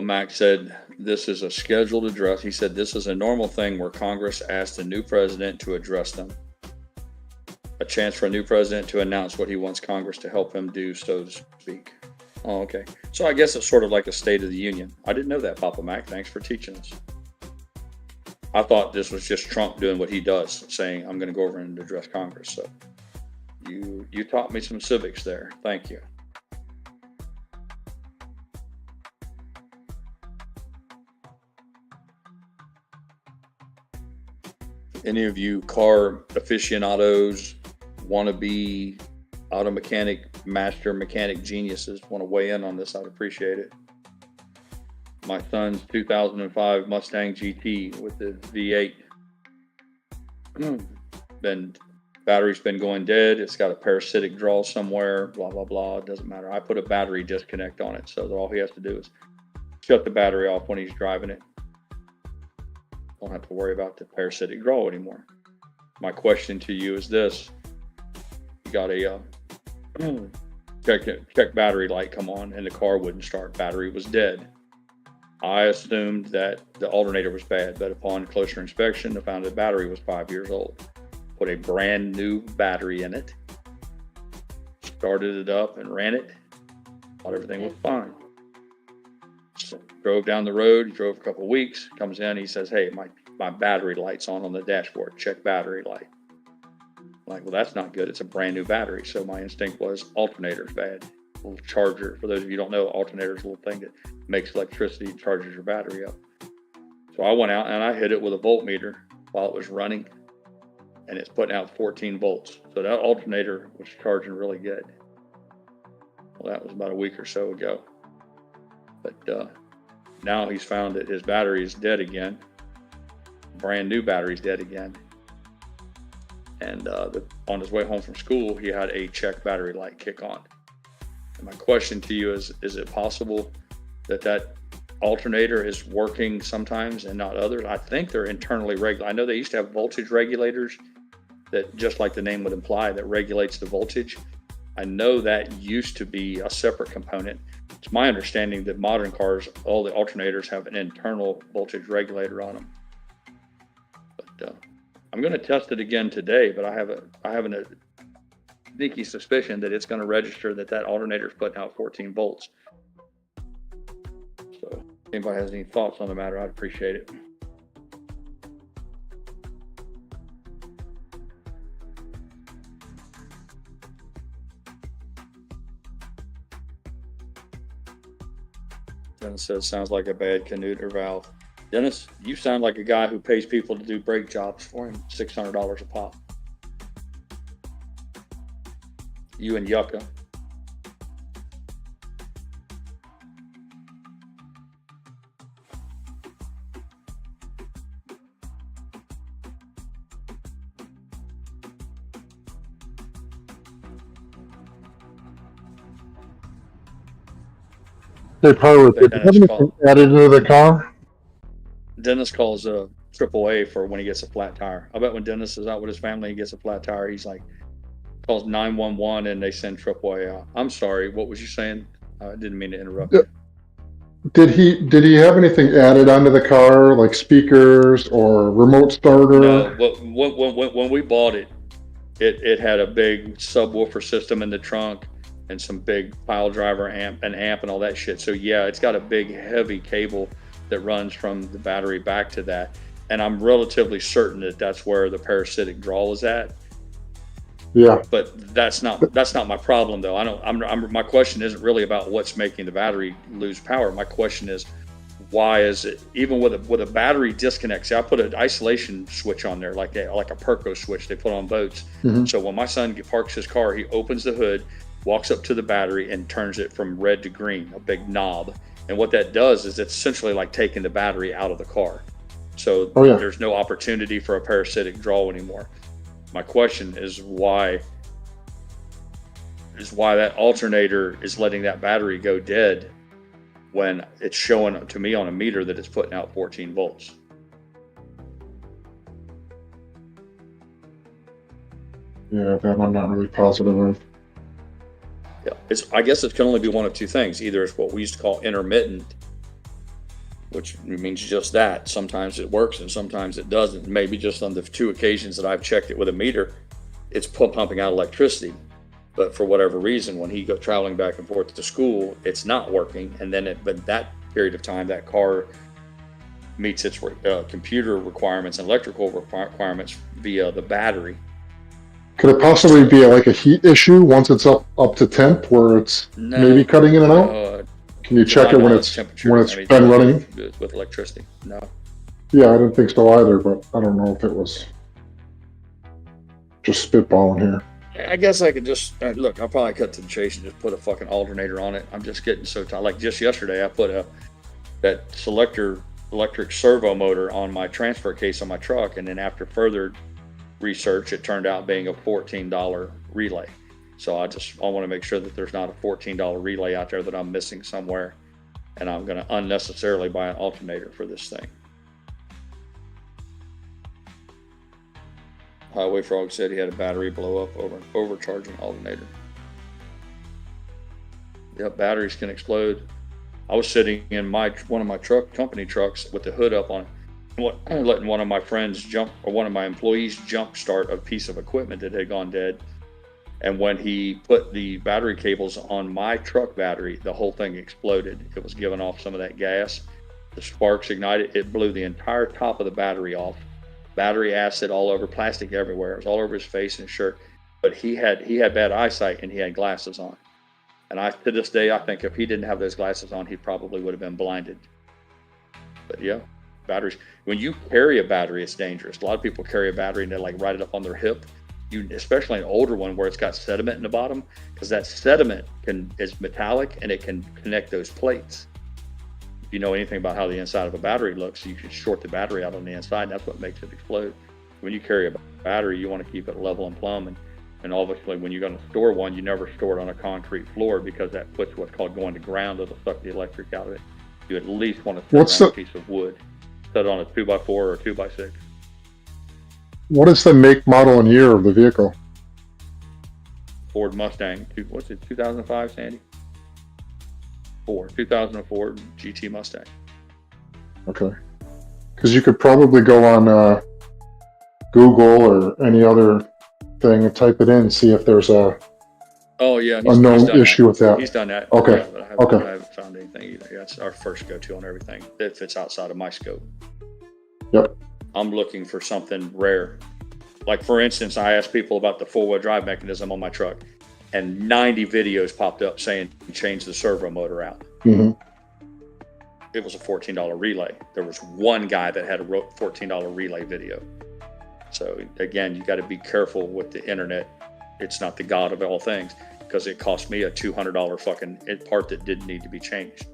Mac said this is a scheduled address. He said this is a normal thing where Congress asked a new president to address them. A chance for a new president to announce what he wants Congress to help him do, so to speak. Oh, okay. So I guess it's sort of like a State of the Union. I didn't know that, Papa Mac. Thanks for teaching us. I thought this was just Trump doing what he does, saying, I'm going to go over and address Congress. So you taught me some civics there. Thank you. Any of you car aficionados, wannabe auto mechanic, master mechanic geniuses want to weigh in on this, I'd appreciate it. My son's 2005 Mustang GT with the V8. Battery's been going dead. It's got a parasitic draw somewhere, blah, blah, blah. It doesn't matter. I put a battery disconnect on it so that all he has to do is shut the battery off when he's driving it. Don't have to worry about the parasitic draw anymore. My question to you is this. You got a check battery light come on and the car wouldn't start. Battery was dead. I assumed that the alternator was bad, but upon closer inspection, I found the battery was 5 years old. Put a brand new battery in it, started it up and ran it. Thought everything was fine. So drove down the road, drove a couple of weeks, comes in, he says, hey, my battery light's on the dashboard, check battery light. I'm like, well, that's not good. It's a brand new battery. So my instinct was alternator's bad. A little charger. For those of you who don't know, alternator's a little thing that makes electricity and charges your battery up. So I went out and I hit it with a voltmeter while it was running, and it's putting out 14 volts. So that alternator was charging really good. Well, that was about a week or so ago. But now he's found that his battery is dead again. Brand new battery's dead again. And on his way home from school, he had a check battery light kick on. And my question to you is it possible that alternator is working sometimes and not others? I think they're internally regulated. I know they used to have voltage regulators that, just like the name would imply, that regulates the voltage. I know that used to be a separate component. It's my understanding that modern cars, all the alternators have an internal voltage regulator on them. But I'm going to test it again today, but I have a sneaky suspicion that it's going to register that alternator is putting out 14 volts. So if anybody has any thoughts on the matter, I'd appreciate it. Dennis says, sounds like a bad Canute or valve. Dennis, you sound like a guy who pays people to do brake jobs for him, $600 a pop. You and Yucca. Hey, Pilot, did you have anything added into the car? Dennis calls AAA for when he gets a flat tire. I bet when Dennis is out with his family, he gets a flat tire, he's like, calls 911 and they send AAA out. I'm sorry, what was you saying? I didn't mean to interrupt you. Did he have anything added onto the car, like speakers or remote starter? No, when we bought it, it had a big subwoofer system in the trunk, and some big pile driver amp and all that shit. So yeah, it's got a big heavy cable that runs from the battery back to that. And I'm relatively certain that that's where the parasitic draw is at. Yeah. But that's not my problem though. My question isn't really about what's making the battery lose power. My question is, why is it, even with a battery disconnect? See, I put an isolation switch on there, like a Perco switch they put on boats. Mhm. So when my son parks his car, he opens the hood, walks up to the battery, and turns it from red to green, a big knob. And what that does is it's essentially like taking the battery out of the car. So there's no opportunity for a parasitic draw anymore. My question is why that alternator is letting that battery go dead when it's showing to me on a meter that it's putting out 14 volts. Yeah, that I'm not really positive of. Yeah, I guess it can only be one of two things. Either it's what we used to call intermittent, which means just that. Sometimes it works and sometimes it doesn't. Maybe just on the 2 occasions that I've checked it with a meter, it's pumping out electricity. But for whatever reason, when he goes traveling back and forth to school, it's not working. And then but that period of time, that car meets its computer requirements and electrical requirements via the battery. Could it possibly be like a heat issue once it's up to temp where it's maybe cutting in and out? Can you check it when it's been running? With electricity? No. Yeah, I didn't think so either, but I don't know if it was just spitballing here. I guess I could just look. I'll probably cut to the chase and just put a fucking alternator on it. I'm just getting so tired. Like just yesterday, I put that selector electric servo motor on my transfer case on my truck, and then after further research, it turned out being a $14 relay. So I want to make sure that there's not a $14 relay out there that I'm missing somewhere, and I'm going to unnecessarily buy an alternator for this thing. Highway Frog said he had a battery blow up over an overcharging alternator. Yep, batteries can explode. I was sitting in one of my company trucks with the hood up on, letting one of my employees jump start a piece of equipment that had gone dead. And when he put the battery cables on my truck battery, the whole thing exploded. It was giving off some of that gas. The sparks ignited. It blew the entire top of the battery off. Battery acid all over, plastic everywhere. It was all over his face and shirt. But he had bad eyesight and he had glasses on. And to this day, I think if he didn't have those glasses on, he probably would have been blinded. But yeah, batteries. When you carry a battery, it's dangerous. A lot of people carry a battery and they like ride it up on their hip. Especially an older one where it's got sediment in the bottom, because that sediment is metallic and it can connect those plates. If you know anything about how the inside of a battery looks, you can short the battery out on the inside, and that's what makes it explode. When you carry a battery, you want to keep it level and plumb, and obviously when you're going to store one, you never store it on a concrete floor, because that puts what's called going to ground. It'll suck the electric out of it. You at least want to set it on a piece of wood, set it on a 2x4 or a 2x6. What is the make, model, and year of the vehicle? Ford Mustang. What's it, 2005, Sandy? 2004 GT Mustang. Okay. Because you could probably go on Google or any other thing and type it in and see if there's a known issue with that. He's done that. Okay. Yeah, but I haven't found anything either. That's our first go-to on everything if it's outside of my scope. Yep. I'm looking for something rare. Like, for instance, I asked people about the four-wheel drive mechanism on my truck, and 90 videos popped up saying change the servo motor out. Mm-hmm. It was a $14 relay. There was one guy that had a $14 relay video. So again, you got to be careful with the internet. It's not the god of all things, because it cost me a $200 fucking part that didn't need to be changed.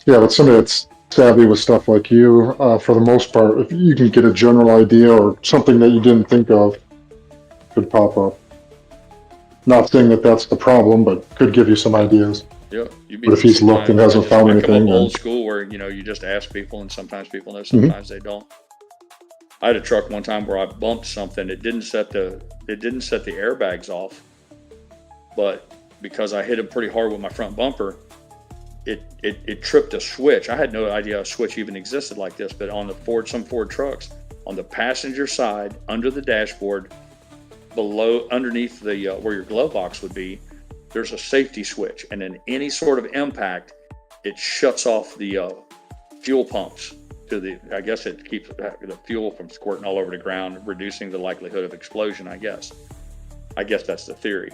Yeah, but somebody that's savvy with stuff like you, for the most part, if you can get a general idea or something that you didn't think of, could pop up. Not saying that that's the problem, but could give you some ideas. Yeah, but if he's looked and hasn't found anything, then old school where you just ask people, and sometimes people know, sometimes they don't. I had a truck one time where I bumped something. It didn't set the airbags off, but because I hit it pretty hard with my front bumper, it tripped a switch. I had no idea a switch even existed like this, but on some Ford trucks, On the passenger side, under the dashboard, below, underneath the where your glove box would be, there's a safety switch, and in any sort of impact, it shuts off the fuel pumps to the, I guess it keeps the fuel from squirting all over the ground, reducing the likelihood of explosion, I guess. I guess that's the theory.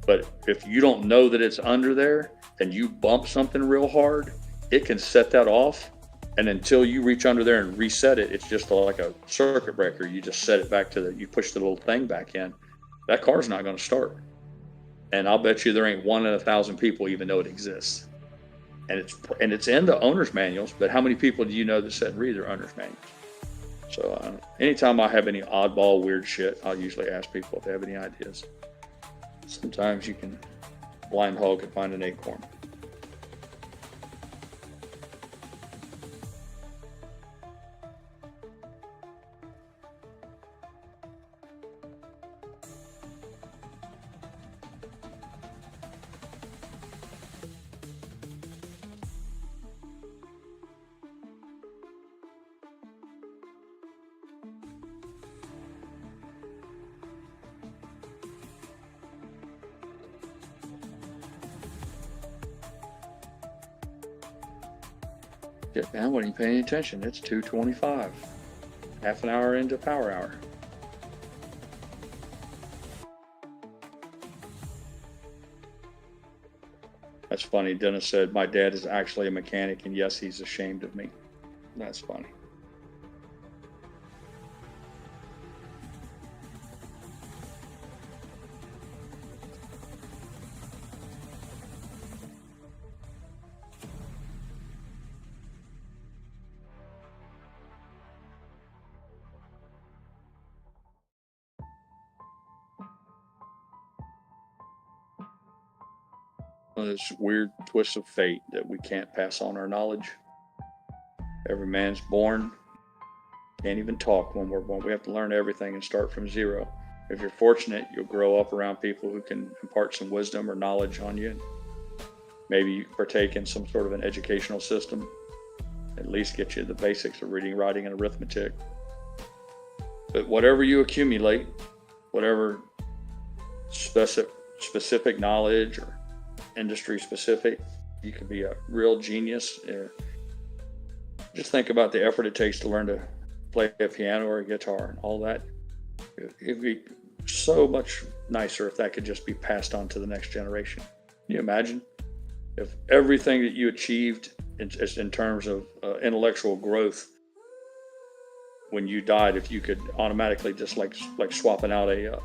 But if you don't know that it's under there and you bump something real hard, it can set that off. And until you reach under there and reset it, it's just like a circuit breaker. You just set it back to you push the little thing back in. That car's not going to start. And I'll bet you there ain't 1 in 1,000 people even know it exists. And it's in the owner's manuals, but how many people do you know that sit and read their owner's manuals? So anytime I have any oddball weird shit, I'll usually ask people if they have any ideas. Sometimes you can blind hog and find an acorn. Get down, when you pay any attention, it's 2:25. Half an hour into power hour. That's funny. Dennis said, my dad is actually a mechanic, and yes, he's ashamed of me. That's funny. One of those weird twists of fate that we can't pass on our knowledge. Every man's born, can't even talk when we're born. We have to learn everything and start from zero. If you're fortunate, you'll grow up around people who can impart some wisdom or knowledge on you. Maybe you partake in some sort of an educational system, at least get you the basics of reading, writing, and arithmetic. But whatever you accumulate, whatever specific knowledge or industry specific, you could be a real genius. Just think about the effort it takes to learn to play a piano or a guitar and all that. It'd be so much nicer if that could just be passed on to the next generation. Can you imagine if everything that you achieved in terms of intellectual growth when you died, if you could automatically just like swapping out a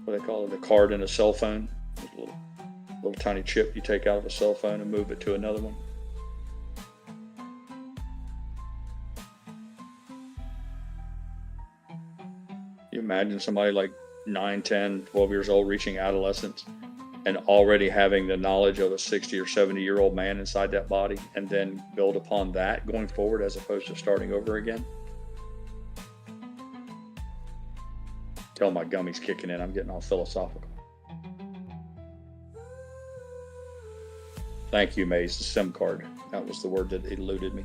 what they call it, a card in a cell phone, a little tiny chip you take out of a cell phone and move it to another one. You imagine somebody like 9, 10, 12 years old reaching adolescence and already having the knowledge of a 60 or 70-year-old man inside that body, and then build upon that going forward as opposed to starting over again. Tell my gummy's kicking in. I'm getting all philosophical. Thank you, Maze. The SIM card. That was the word that eluded me.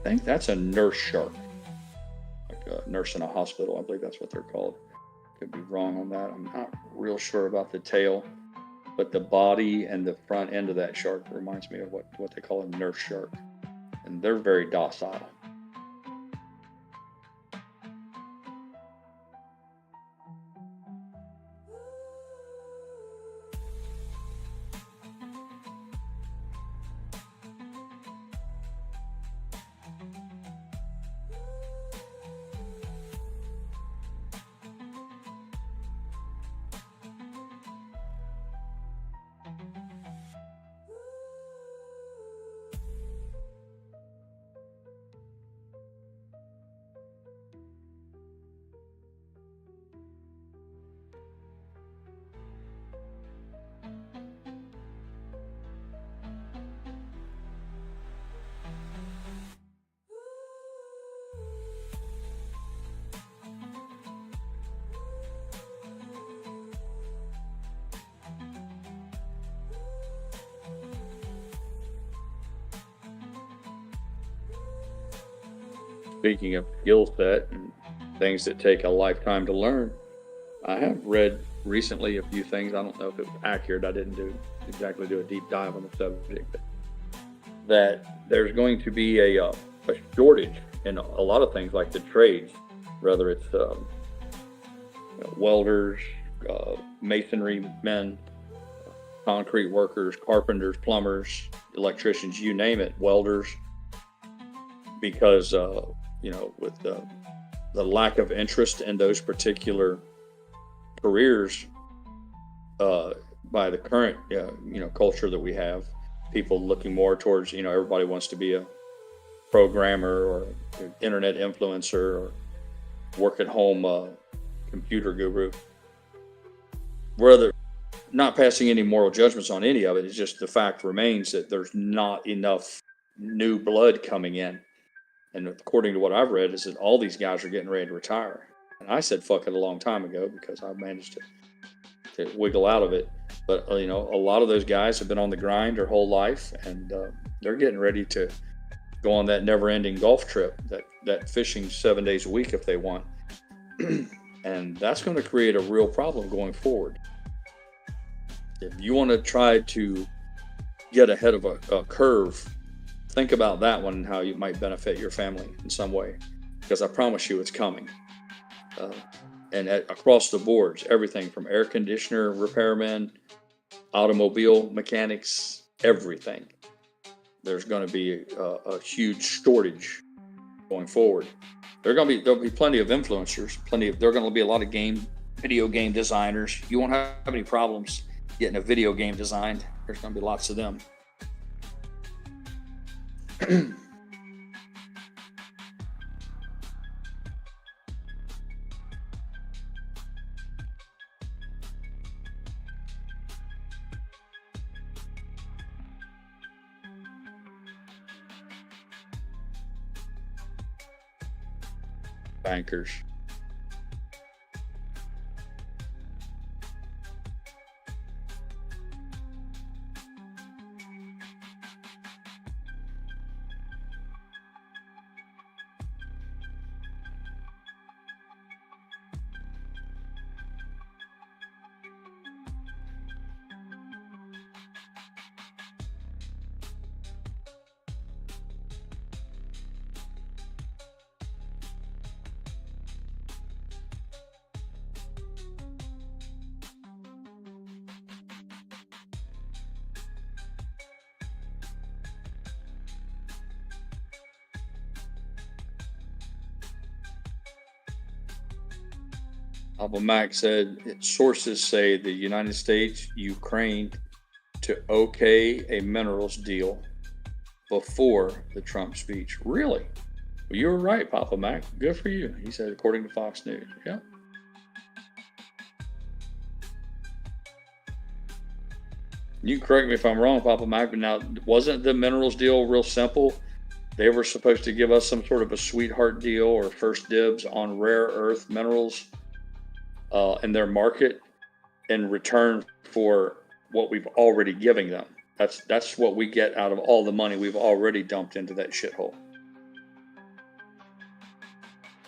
I think that's a nurse shark. Like a nurse in a hospital. I believe that's what they're called. Could be wrong on that. I'm not real sure about the tail, but the body and the front end of that shark reminds me of what they call a nurse shark. And they're very docile. Speaking of skill set and things that take a lifetime to learn, I have read recently a few things. I don't know if it was accurate. I didn't exactly do a deep dive on the subject, but that there's going to be a shortage in a lot of things like the trades, whether it's welders, masonry men, concrete workers, carpenters, plumbers, electricians, you name it, welders, because with the lack of interest in those particular careers by the current culture that we have, people looking more towards everybody wants to be a programmer or an internet influencer or work at home computer guru. Whether not passing any moral judgments on any of it, it's just the fact remains that there's not enough new blood coming in. And according to what I've read, is that all these guys are getting ready to retire. And I said fuck it a long time ago because I managed to wiggle out of it. But a lot of those guys have been on the grind their whole life, and they're getting ready to go on that never-ending golf trip, that fishing 7 days a week if they want. And that's going to create a real problem going forward. If you want to try to get ahead of a curve, think about that one and how you might benefit your family in some way, because I promise you it's coming. Across the boards, everything from air conditioner repairmen, automobile mechanics, everything. There's going to be a huge shortage going forward. There'll be plenty of influencers, there are going to be a lot of video game designers. You won't have any problems getting a video game designed. There's going to be lots of them. Bankers. Papa Mac said, sources say the United States, Ukraine to okay a minerals deal before the Trump speech. Really? Well, you were right, Papa Mac. Good for you. He said, according to Fox News. Yeah. You correct me if I'm wrong, Papa Mac, but now, wasn't the minerals deal real simple? They were supposed to give us some sort of a sweetheart deal or first dibs on rare earth minerals in their market in return for what we've already given them. That's what we get out of all the money we've already dumped into that shithole.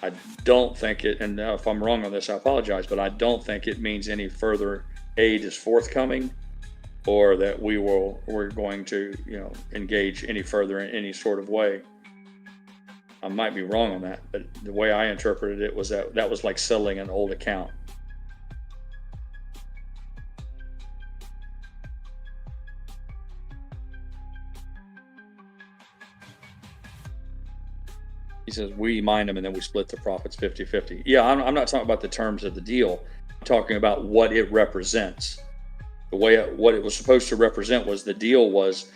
I don't think it, and if I'm wrong on this, I apologize, but I don't think it means any further aid is forthcoming, or that we're going to engage any further in any sort of way. I might be wrong on that, but the way I interpreted it was that was like settling an old account. He says, we mine them and then we split the profits 50-50. Yeah, I'm not talking about the terms of the deal. I'm talking about what it represents. What it was supposed to represent was the deal was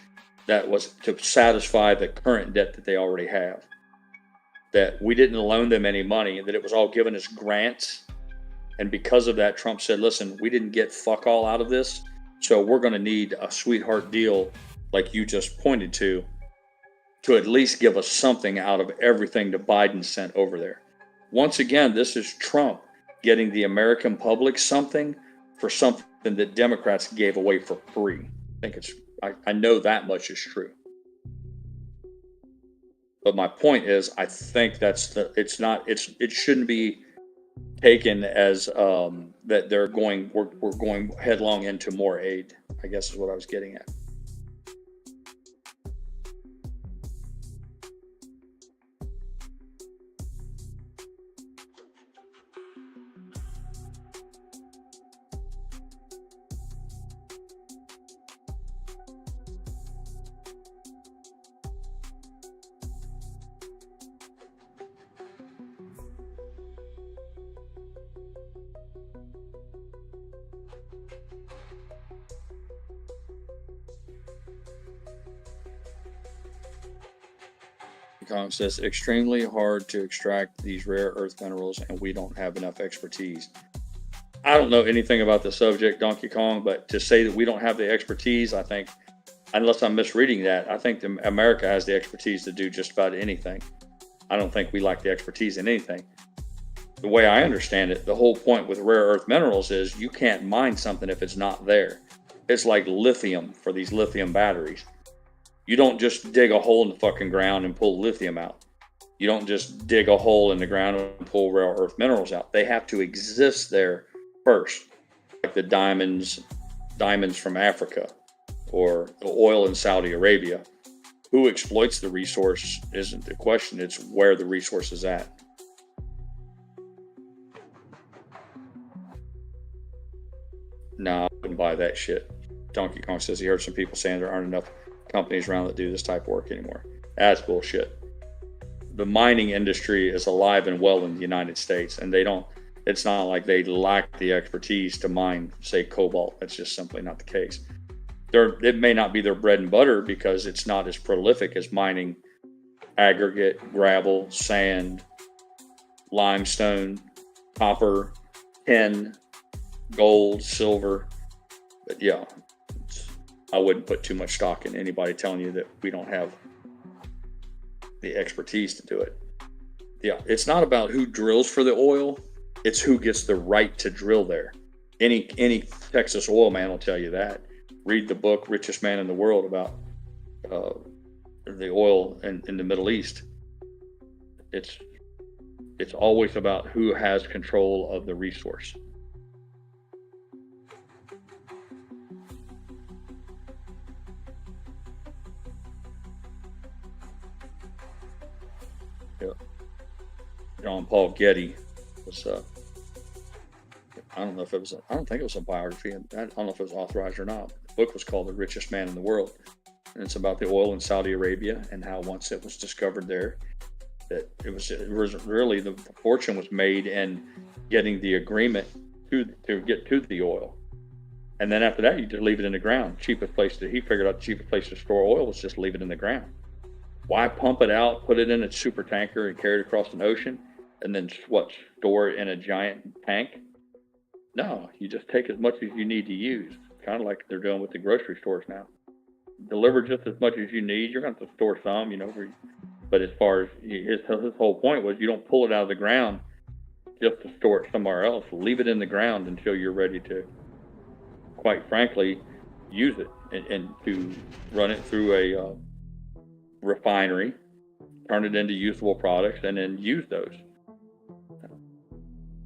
to satisfy the current debt that they already have. That we didn't loan them any money, that it was all given as grants. And because of that, Trump said, listen, we didn't get fuck all out of this, so we're going to need a sweetheart deal like you just pointed to at least give us something out of everything that Biden sent over there. Once again, this is Trump getting the American public something for something that Democrats gave away for free. I know that much is true. But my point is, I think it shouldn't be taken as that we're going headlong into more aid, I guess is what I was getting at. Kong says, extremely hard to extract these rare earth minerals, and we don't have enough expertise. I don't know anything about the subject, Donkey Kong, but to say that we don't have the expertise, I think, unless I'm misreading that, I think America has the expertise to do just about anything. I don't think we lack the expertise in anything. The way I understand it, the whole point with rare earth minerals is you can't mine something if it's not there. It's like lithium for these lithium batteries. You don't just dig a hole in the fucking ground and pull lithium out. You don't just dig a hole in the ground and pull rare earth minerals out. They have to exist there first, like the diamonds from Africa or the oil in Saudi Arabia. Who exploits the resource isn't the question, it's where the resource is at. No, I wouldn't buy that shit. Donkey Kong says he heard some people saying there aren't enough companies around that do this type of work anymore. That's bullshit. The mining industry is alive and well in the United States, and it's not like they lack the expertise to mine, say, cobalt. That's just simply not the case. It may not be their bread and butter because it's not as prolific as mining aggregate, gravel, sand, limestone, copper, tin, gold, silver. But yeah, I wouldn't put too much stock in anybody telling you that we don't have the expertise to do it. Yeah, it's not about who drills for the oil, it's who gets the right to drill there. Any Texas oil man will tell you that. Read the book Richest Man in the World about the oil in the Middle East. It's always about who has control of the resource. John Paul Getty was I don't think it was a biography, and I don't know if it was authorized or not. The book was called The Richest Man in the World, and it's about the oil in Saudi Arabia and how once it was discovered there, that it was really the fortune was made in getting the agreement to get to the oil, and then after that you just leave it in the ground. He figured out the cheapest place to store oil was just leave it in the ground. Why pump it out, put it in a super tanker, and carry it across an ocean, and then store it in a giant tank? No, you just take as much as you need to use. Kind of like they're doing with the grocery stores now. Deliver just as much as you need. You're going to have to store some, but as far as his whole point was, you don't pull it out of the ground just to store it somewhere else. Leave it in the ground until you're ready to, quite frankly, use it and to run it through a refinery, turn it into usable products, and then use those.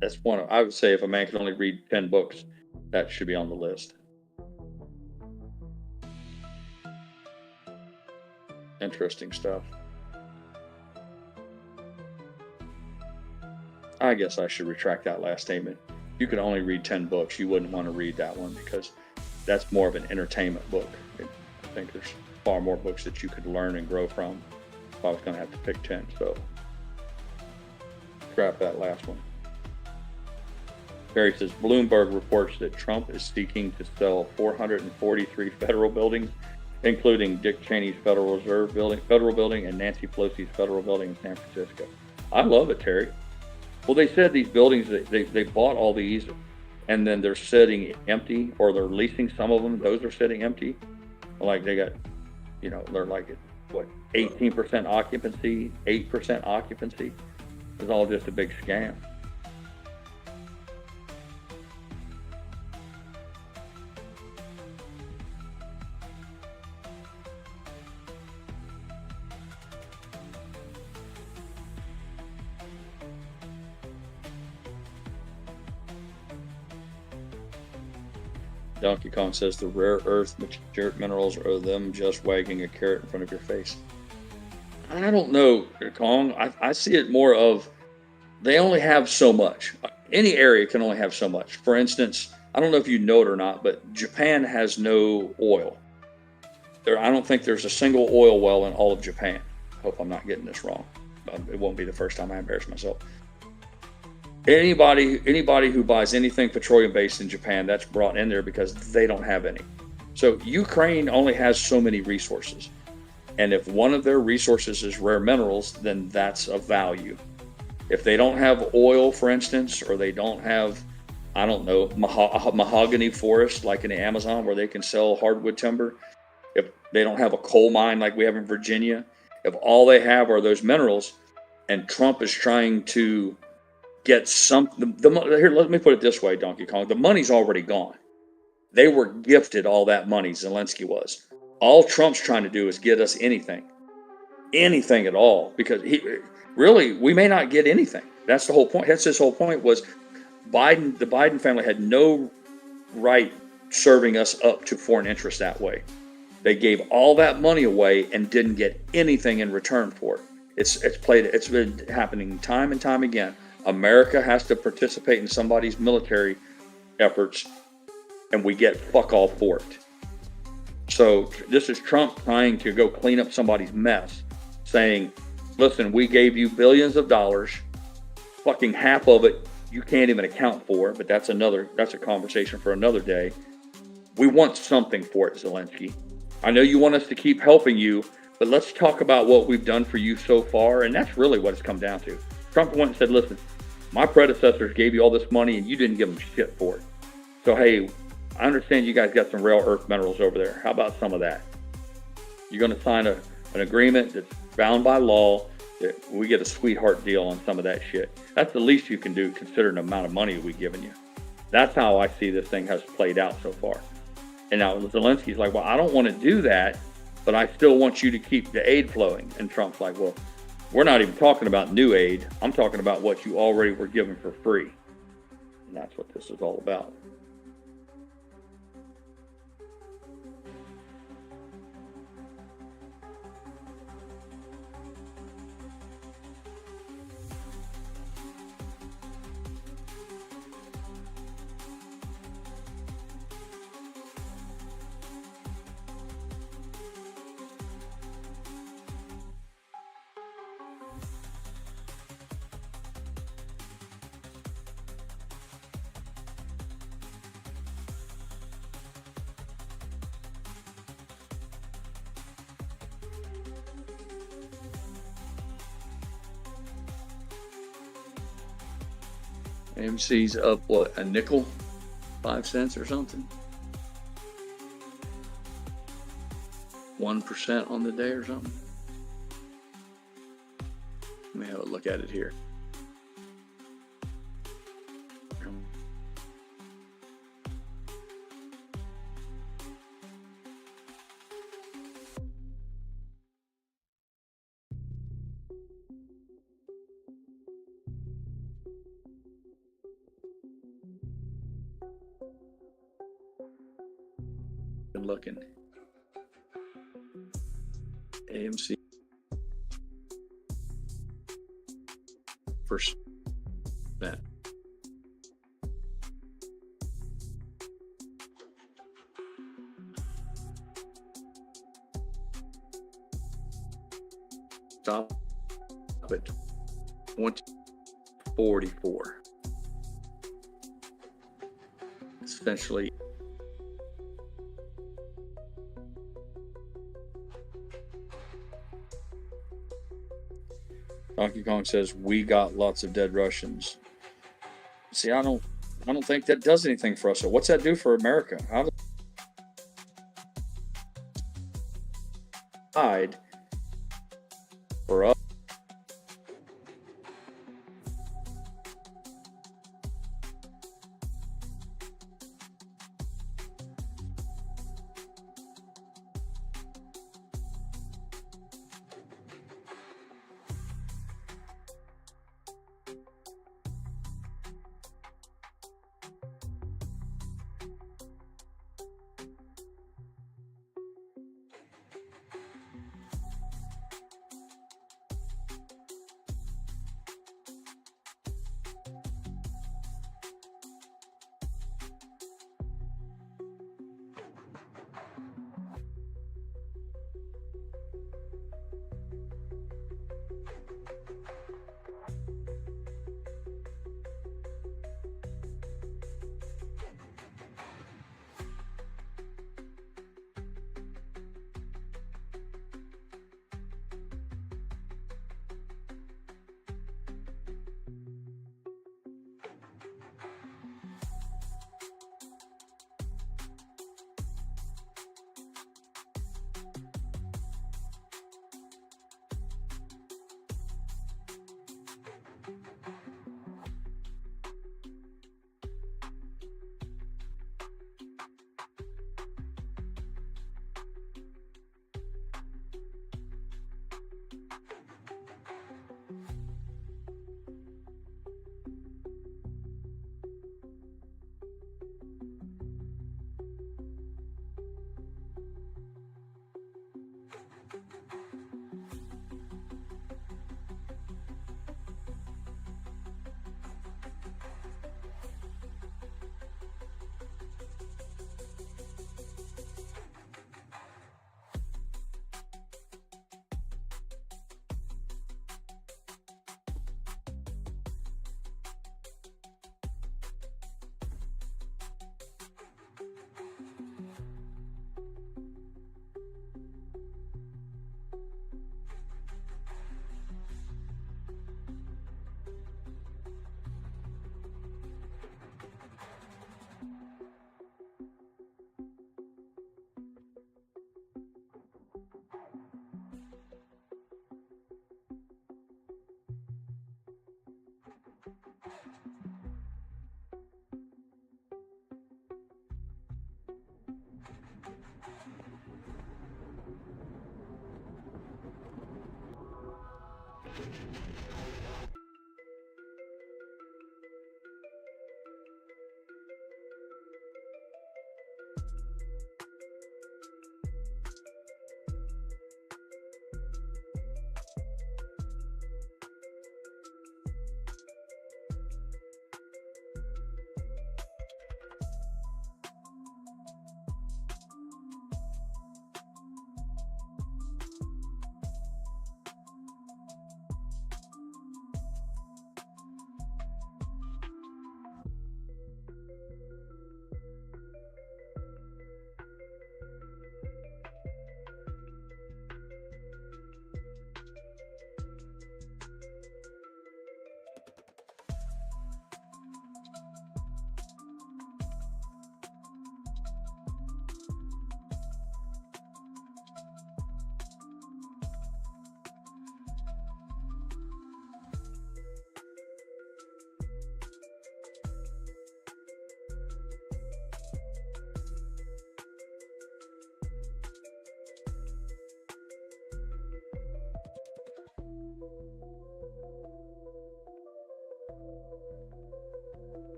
That's I would say if a man can only read 10 books, that should be on the list. Interesting stuff. I guess I should retract that last statement. If you could only read 10 books, you wouldn't want to read that one because that's more of an entertainment book. I think there's far more books that you could learn and grow from if I was going to have to pick 10. So scrap that last one. Barry says, Bloomberg reports that Trump is seeking to sell 443 federal buildings, including Dick Cheney's Federal Reserve building, and Nancy Pelosi's federal building in San Francisco. I love it, Terry. Well, they said these buildings, they bought all these, and then they're sitting empty, or they're leasing some of them. Those are sitting empty. Like they got, they're like, 18% occupancy, 8% occupancy. It's all just a big scam. Donkey Kong says the rare earth minerals are them just wagging a carrot in front of your face. I don't know, Kong. I see it more of they only have so much. Any area can only have so much. For instance, I don't know if you know it or not, but Japan has no oil. I don't think there's a single oil well in all of Japan. I hope I'm not getting this wrong. It won't be the first time I embarrass myself. Anybody who buys anything petroleum based in Japan, that's brought in there because they don't have any. So Ukraine only has so many resources. And if one of their resources is rare minerals, then that's of value. If they don't have oil, for instance, or they don't have, I don't know, mahogany forest like in the Amazon where they can sell hardwood timber, if they don't have a coal mine like we have in Virginia, if all they have are those minerals, and Trump is trying to get here, let me put it this way, Donkey Kong, the money's already gone. They were gifted all that money, Zelensky was. All Trump's trying to do is get us anything at all, because we may not get anything. That's the whole point. That's his whole point was the Biden family had no right serving us up to foreign interests that way. They gave all that money away and didn't get anything in return for it. It's been happening time and time again. America has to participate in somebody's military efforts, and we get fuck all for it. So this is Trump trying to go clean up somebody's mess, saying, listen, we gave you billions of dollars, fucking half of it you can't even account for, but that's a conversation for another day. We want something for it, Zelensky. I know you want us to keep helping you, but let's talk about what we've done for you so far, and that's really what it's come down to. Trump went and said, listen, my predecessors gave you all this money and you didn't give them shit for it. So, hey, I understand you guys got some rare earth minerals over there. How about some of that? You're going to sign an agreement that's bound by law that we get a sweetheart deal on some of that shit. That's the least you can do considering the amount of money we've given you. That's how I see this thing has played out so far. And now Zelensky's like, well, I don't want to do that, but I still want you to keep the aid flowing. And Trump's like, well, we're not even talking about new aid. I'm talking about what you already were given for free. And that's what this is all about. AMC's up, what, a nickel? 5 cents or something? 1% on the day or something? Let me have a look at it here. Been looking. AMC first bet. Stop at 2044. Essentially. Donkey Kong says we got lots of dead Russians. See, I don't think that does anything for us. So what's that do for America? How does hide for us?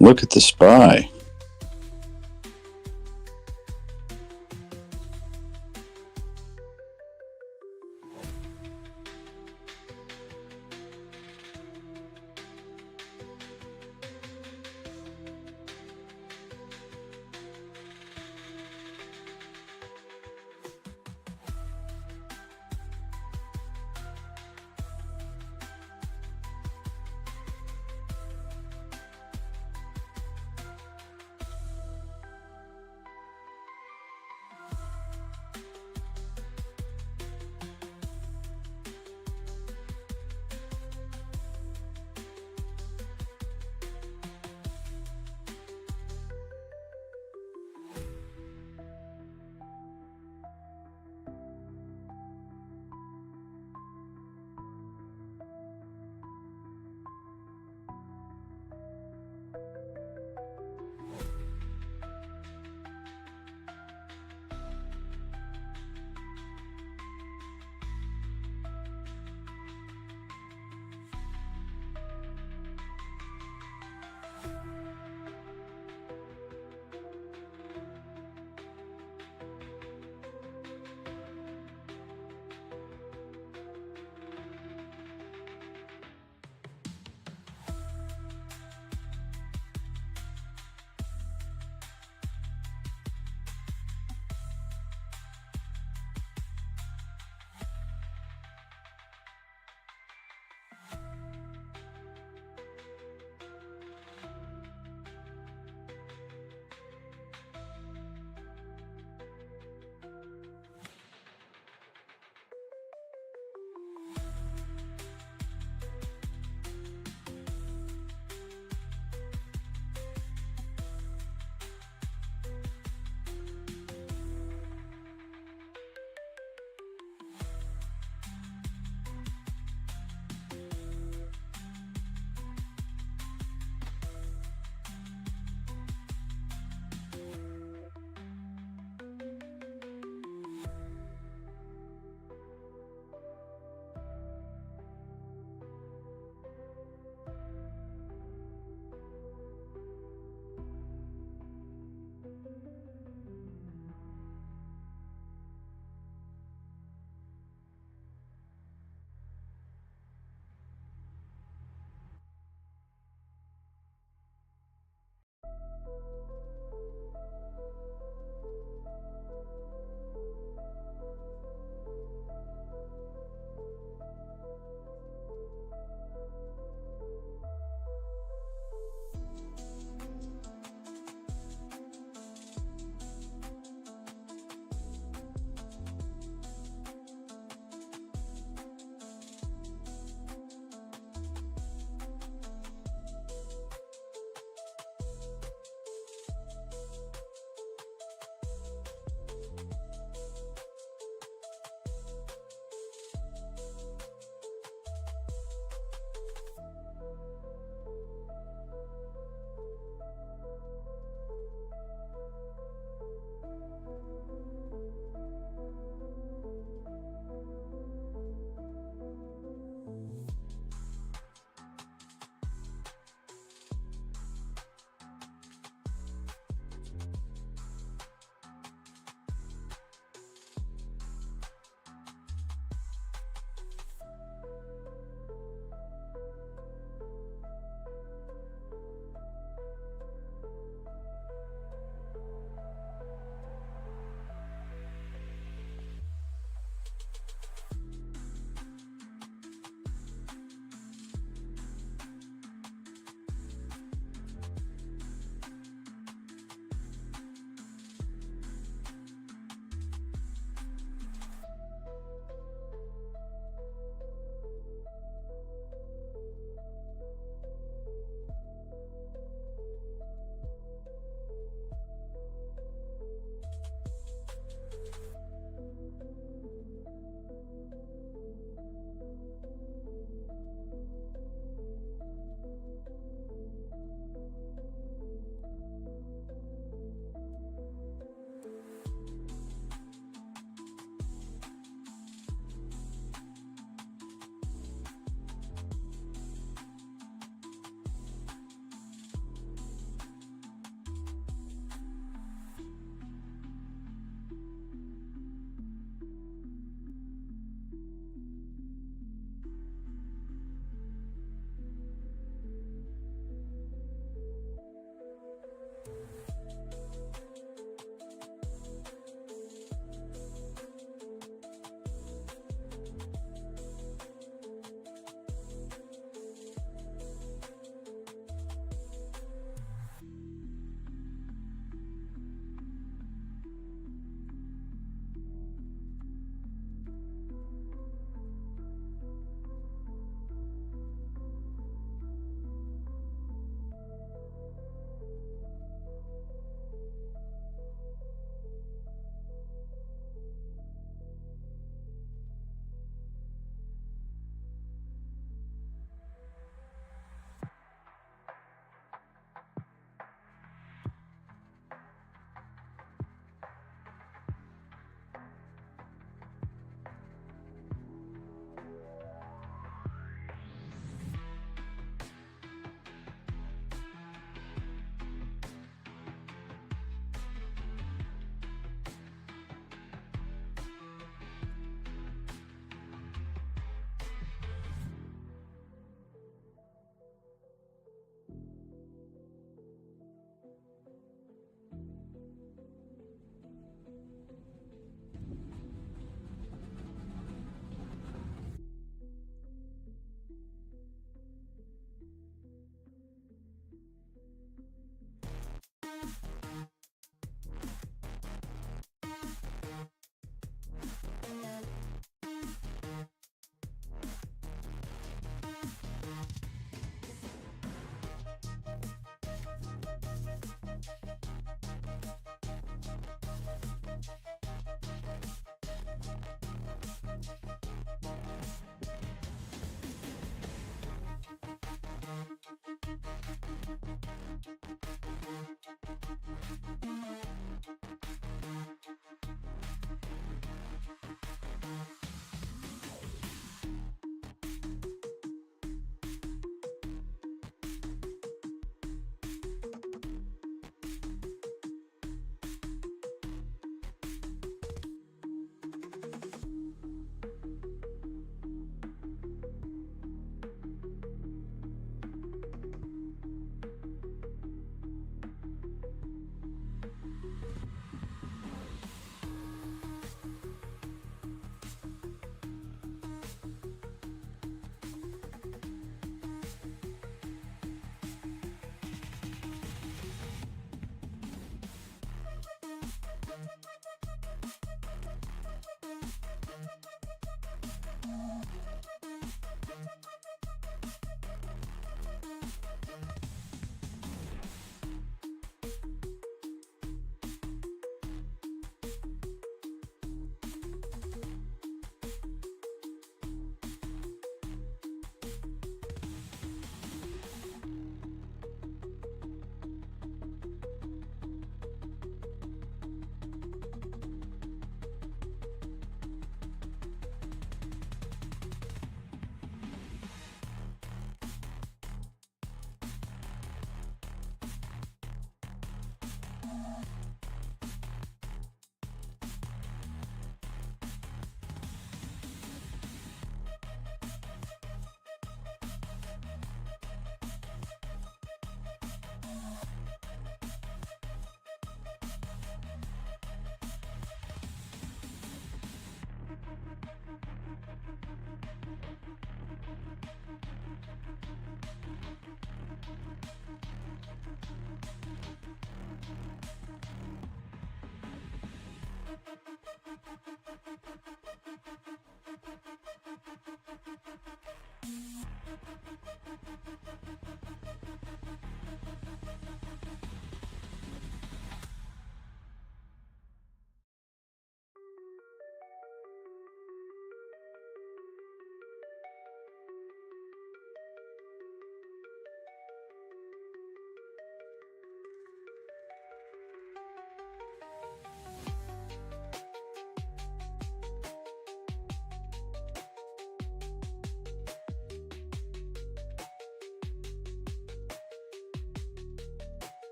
Look at the SPY.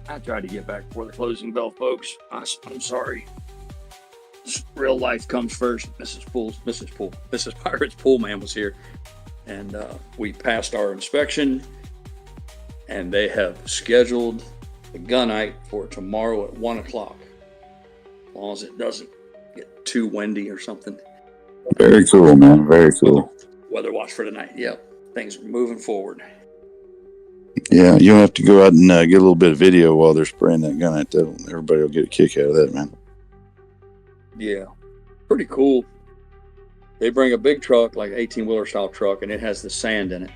I tried to get back before the closing bell, folks. I'm sorry. Real life comes first. Mrs. Pirate's pool man was here, and we passed our inspection, and they have scheduled the gunite for tomorrow at 1 o'clock. As long as it doesn't get too windy or something. Very cool, man. Very cool. Weather watch for tonight. Yep, things are moving forward. Yeah, you'll have to go out and get a little bit of video while they're spraying that gunite. Everybody will get a kick out of that, man. Yeah, pretty cool. They bring a big truck, like 18-wheeler style truck, and it has the sand in it.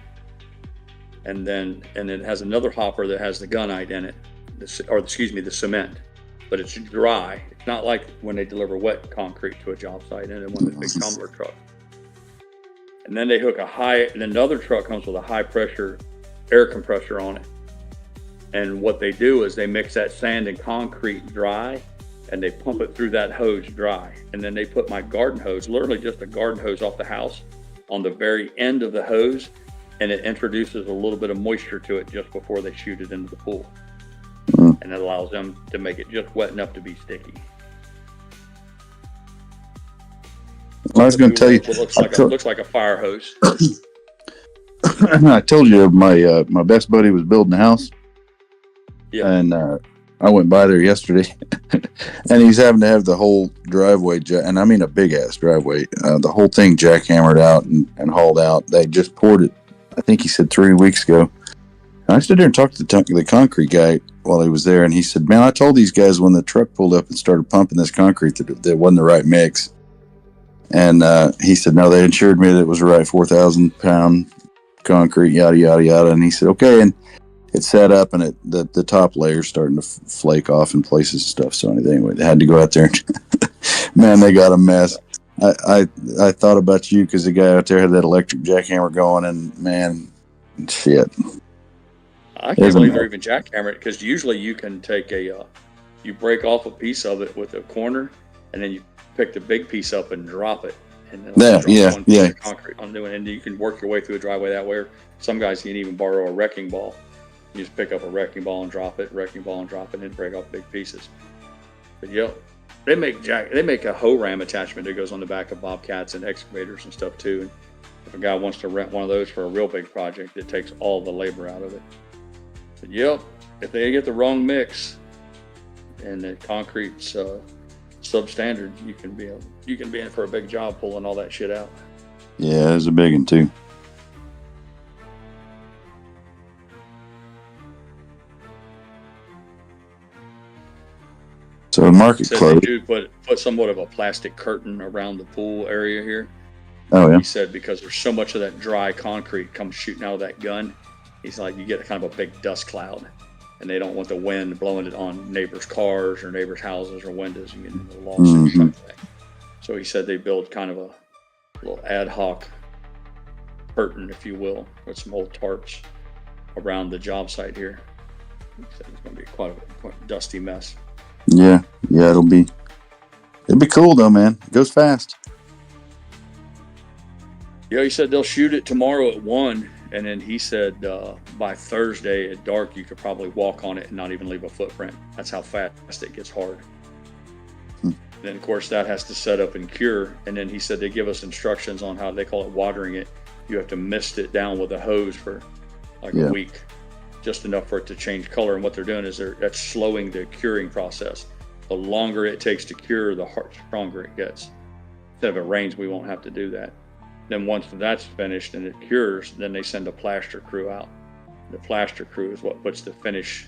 And it has another hopper that has the gunite in it, the cement. But it's dry. It's not like when they deliver wet concrete to a job site and then one of the big tumbler trucks. And then they hook and then the other truck comes with a high pressure air compressor on it. And what they do is they mix that sand and concrete dry, and they pump it through that hose dry. And then they put my garden hose, literally just a garden hose off the house, on the very end of the hose, and it introduces a little bit of moisture to it just before they shoot it into the pool. And it allows them to make it just wet enough to be sticky. Well, I was going to tell you, it looks like a fire hose. I told you my best buddy was building a house. Yeah. And I went by there yesterday, and he's having to have the whole driveway, and I mean a big ass driveway, the whole thing jackhammered out and hauled out. They just poured it, I think he said 3 weeks ago. And I stood there and talked to the concrete guy while he was there, and he said, "Man, I told these guys when the truck pulled up and started pumping this concrete that it wasn't the right mix." And he said, "No, they assured me that it was the right 4,000 pound concrete, yada yada yada." And he said, "Okay," and it set up, and the top layer's starting to flake off in places and stuff. So anyway, they had to go out there. Man, they got a mess. I thought about you because the guy out there had that electric jackhammer going, and man, shit. I can't believe they're even jackhammered, because usually you can take you break off a piece of it with a corner, and then you pick the big piece up and drop it. And then yeah. Concrete on doing, and you can work your way through a driveway that way. Or some guys can even borrow a wrecking ball. You just pick up a wrecking ball and drop it, and then break off big pieces. But they make a hoe ram attachment that goes on the back of bobcats and excavators and stuff too. And if a guy wants to rent one of those for a real big project, it takes all the labor out of it. But if they get the wrong mix and the concrete's substandard, you can be in for a big job pulling all that shit out. Yeah, there's a big one too. So the market closed. They do put somewhat of a plastic curtain around the pool area here. Oh yeah. He said because there's so much of that dry concrete comes shooting out of that gun. He's like, you get kind of a big dust cloud, and they don't want the wind blowing it on neighbors' cars or neighbors' houses or windows and getting into lawsuits or something. So he said they build kind of a little ad hoc curtain, if you will, with some old tarps around the job site here. He said it's going to be quite a dusty mess. Yeah, it'll be cool though, man. It goes fast. Yeah, he said they'll shoot it tomorrow at 1, and then he said by Thursday at dark you could probably walk on it and not even leave a footprint. That's how fast it gets hard. And then of course that has to set up and cure, and then he said they give us instructions on how they call it watering it. You have to mist it down with a hose for like a week, just enough for it to change color. And what they're doing is that's slowing the curing process. The longer it takes to cure, the stronger it gets. Instead of it rains, we won't have to do that. Then once that's finished and it cures, then they send a plaster crew out. The plaster crew is what puts the finish,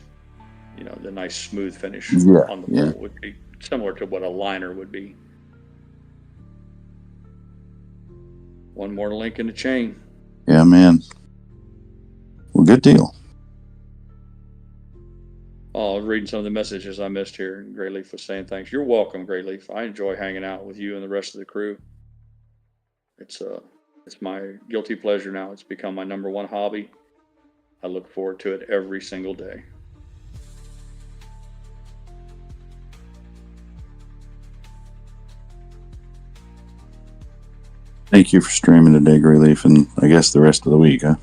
the nice smooth finish on the pool. Would be similar to what a liner would be. One more link in the chain. Yeah, man. Well, good deal. Oh, reading some of the messages I missed here. GrayLeaf was saying thanks. You're welcome, GrayLeaf. I enjoy hanging out with you and the rest of the crew. It's my guilty pleasure now. It's become my number one hobby. I look forward to it every single day. Thank you for streaming today, GrayLeaf, and I guess the rest of the week, huh?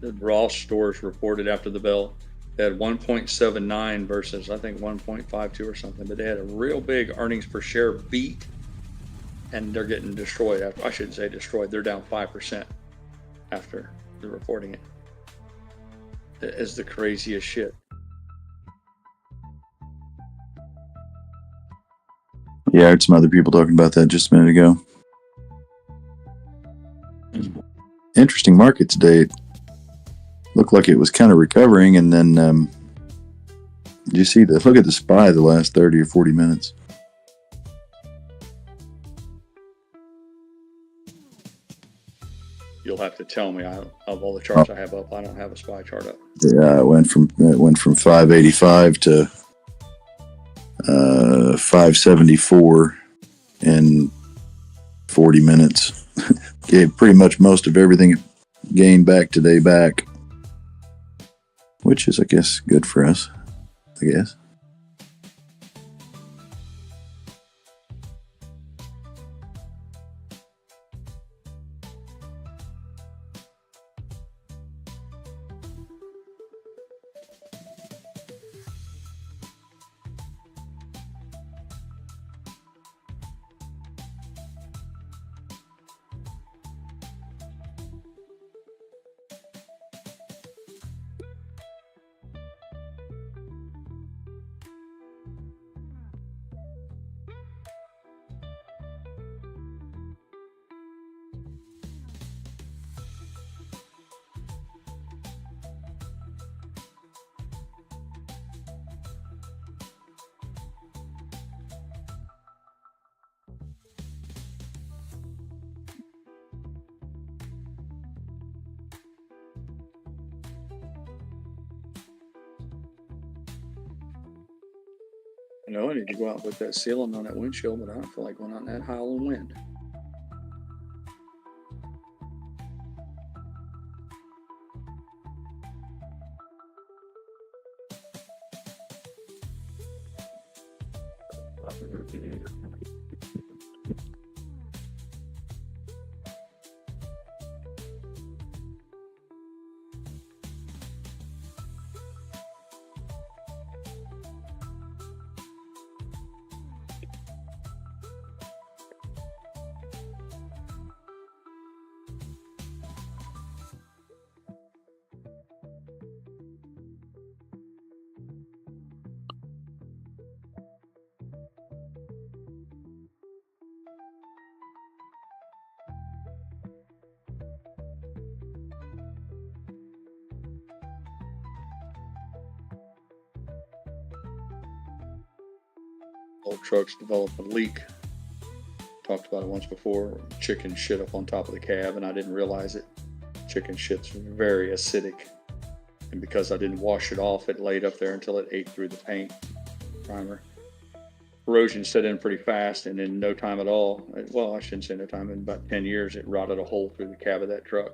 The Ross stores reported after the bell. They had 1.79 versus I think 1.52 or something, but they had a real big earnings per share beat, and they're getting destroyed. I shouldn't say destroyed. They're down 5% after the reporting it. That is the craziest shit. Yeah, I heard some other people talking about that just a minute ago. Interesting market today. Looked like it was kind of recovering, and then did you see look at the SPY the last 30 or 40 minutes. You'll have to tell me. Of all the charts I have up, I don't have a SPY chart up. Yeah, it went from 585 to 574 in 40 minutes. Gave pretty much most of everything it gained back today back, which is, I guess, good for us, I guess. I know I need to go out and put that sealant on that windshield, but I don't feel like going out in that howling wind. Old trucks develop a leak. Talked about it once before. Chicken shit up on top of the cab, and I didn't realize it. Chicken shit's very acidic, and because I didn't wash it off, it laid up there until it ate through the paint primer. Corrosion set in pretty fast, and in no time at all, well, I shouldn't say no time, in about 10 years, it rotted a hole through the cab of that truck.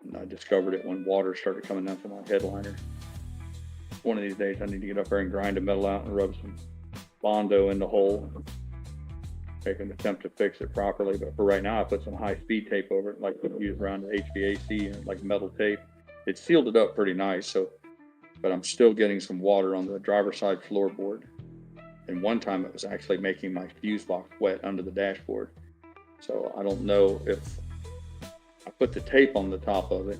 And I discovered it when water started coming down from my headliner. One of these days, I need to get up there and grind the metal out and rub some Bondo in the hole, make an attempt to fix it properly. But for right now, I put some high-speed tape over it, like we use around the HVAC, and like metal tape. It sealed it up pretty nice. So, but I'm still getting some water on the driver's side floorboard. And one time, it was actually making my fuse box wet under the dashboard. So I don't know if I put the tape on the top of it,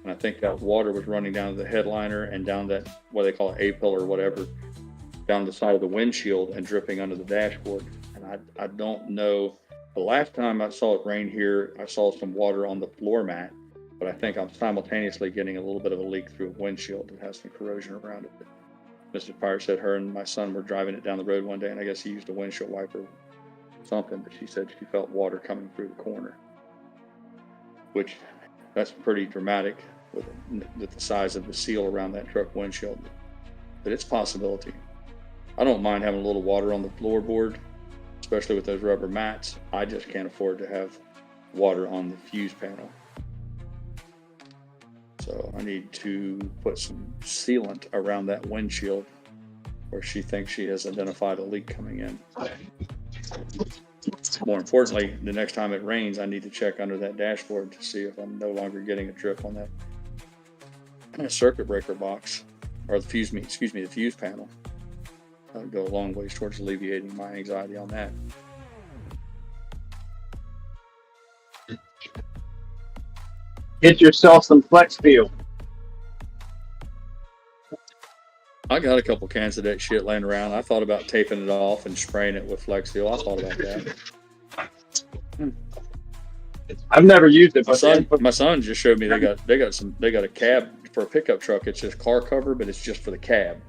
and I think that water was running down to the headliner and down that, what they call an A-pill or whatever, down the side of the windshield and dripping under the dashboard. And I don't know. The last time I saw it rain here, I saw some water on the floor mat, but I think I'm simultaneously getting a little bit of a leak through a windshield that has some corrosion around it. Mrs. Pryor said her and my son were driving it down the road one day, and I guess he used a windshield wiper or something, but she said she felt water coming through the corner, which that's pretty dramatic with the size of the seal around that truck windshield, but it's a possibility. I don't mind having a little water on the floorboard, especially with those rubber mats. I just can't afford to have water on the fuse panel. So I need to put some sealant around that windshield where she thinks she has identified a leak coming in. More importantly, the next time it rains, I need to check under that dashboard to see if I'm no longer getting a drip on that circuit breaker box, or the fuse panel. That'll go a long ways towards alleviating my anxiety on that. Get yourself some Flex Fuel. I got a couple cans of that shit laying around. I thought about taping it off and spraying it with Flex Seal. I thought about that. I've never used it. My son just showed me they got a cab for a pickup truck. It's just car cover, but it's just for the cab,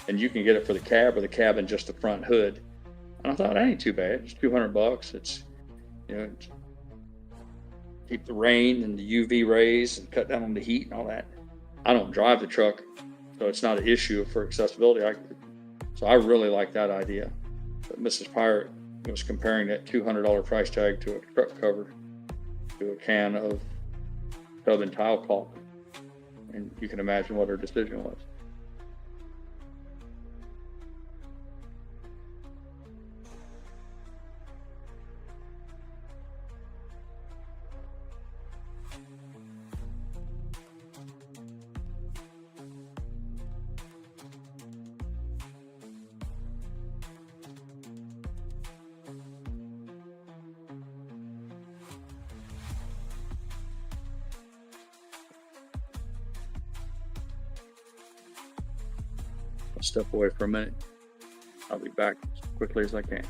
and you can get it for the cab or the cab and just the front hood. And I thought, that ain't too bad. It's $200. It's, you know, keep the rain and the UV rays and cut down on the heat and all that. I don't drive the truck, so it's not an issue for accessibility. So I really like that idea. But Mrs. Pirate was comparing that $200 price tag to a truck cover to a can of tub and tile caulk. And you can imagine what her decision was. I'll step away for a minute. I'll be back as quickly as I can.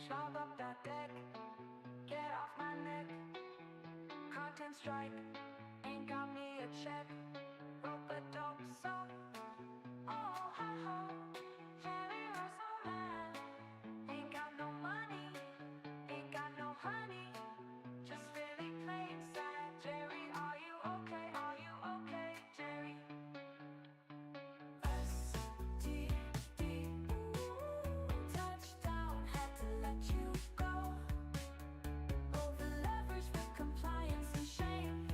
Schlub up that deck, get off my neck. Content strike, ain't got me a check. Wrote the dope song, oh ha ha. Jerry was so mad, ain't got no money, ain't got no honey. Just really plain sad. Jerry, are you okay? Are you okay, Jerry? S-T-D, touchdown, had to let you go. Over leverage with compliance and shame.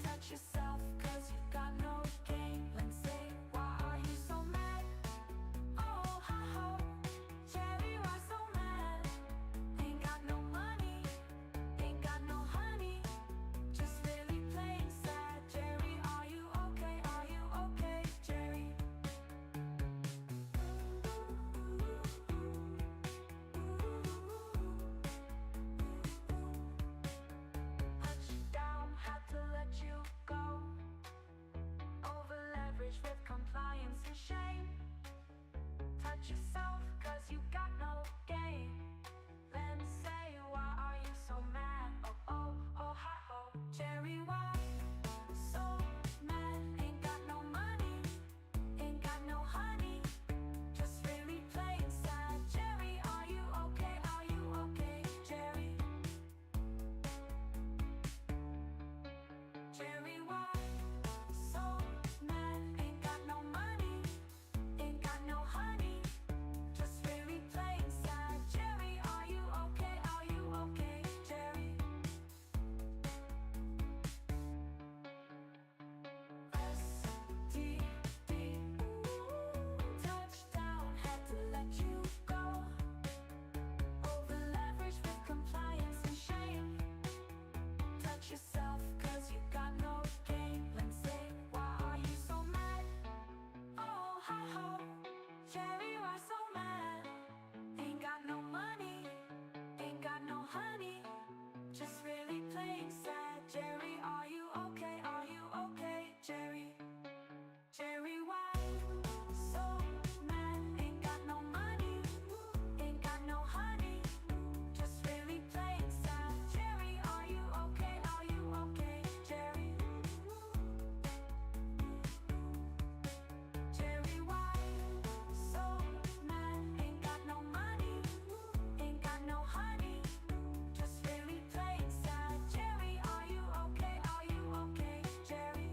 Touch yourself, cause you got no game. Let's say, why are you so mad? Oh, ha ha. Jerry, why so mad? Ain't got no money, ain't got no honey. Just really plain sad. Jerry, are you okay? Are you okay, Jerry? Touchdown, had to let you go. Over leverage with compliance and shame. Touch yourself, cause you got no game. Then say, why are you so mad? Oh, oh, oh, ha, oh. Jerry, why so mad? Ain't got no money, ain't got no honey. Just really plain sad. Jerry, are you okay? Are you okay, Jerry? Jerry, why so mad? Ain't got no money, ain't got no honey. Just really plain sad. Jerry, are you okay? Are you okay, Jerry? S-T-D, touchdown, had to let you go. Over leverage with compliance and shame. Touch yourself, cause you got no game. Let's say, why are you so mad? Oh, ha ha. Jerry, why so mad? Ain't got no money, ain't got no honey. Just really plain sad. Jerry, are you okay? Are you okay, Jerry? Jerry, why so mad? Ain't got no money, ain't got no honey. Just really plain sad. Jerry, are you okay? Are you okay, Jerry? Jerry, why so mad? Ain't got no money, ain't got no honey. Just really plain sad. Jerry, are you okay? Are you okay, Jerry?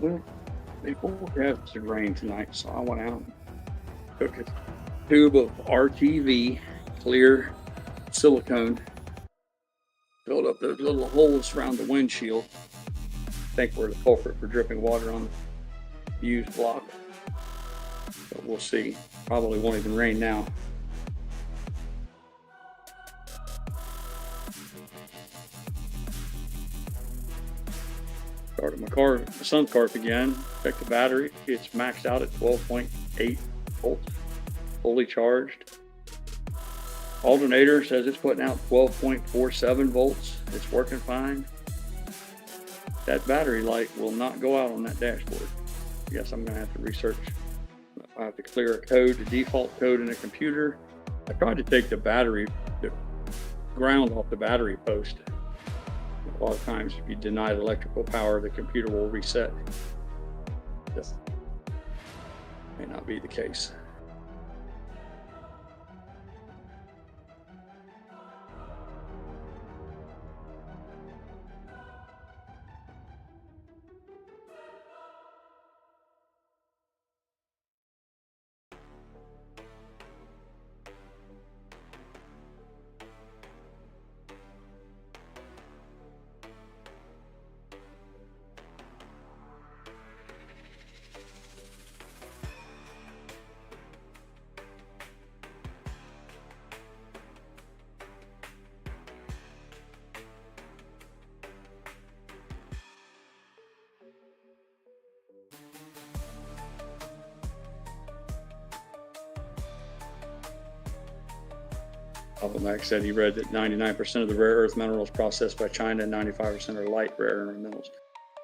Well, they forecasted rain tonight, so I went out and took a tube of RTV, clear silicone, filled up those little holes around the windshield. I think we're the culprit for dripping water on the fuse block. But we'll see. Probably won't even rain now. Started my son's car up again. Checked the battery. It's maxed out at 12.8 volts, fully charged. Alternator says it's putting out 12.47 volts. It's working fine. That battery light will not go out on that dashboard. I guess I'm gonna have to research. I have to clear a code, the default code in the computer. I tried to take the ground off the battery post. A lot of times, if you deny the electrical power, the computer will reset. This may not be the case. Max said he read that 99% of the rare earth minerals processed by China and 95% are light rare earth minerals.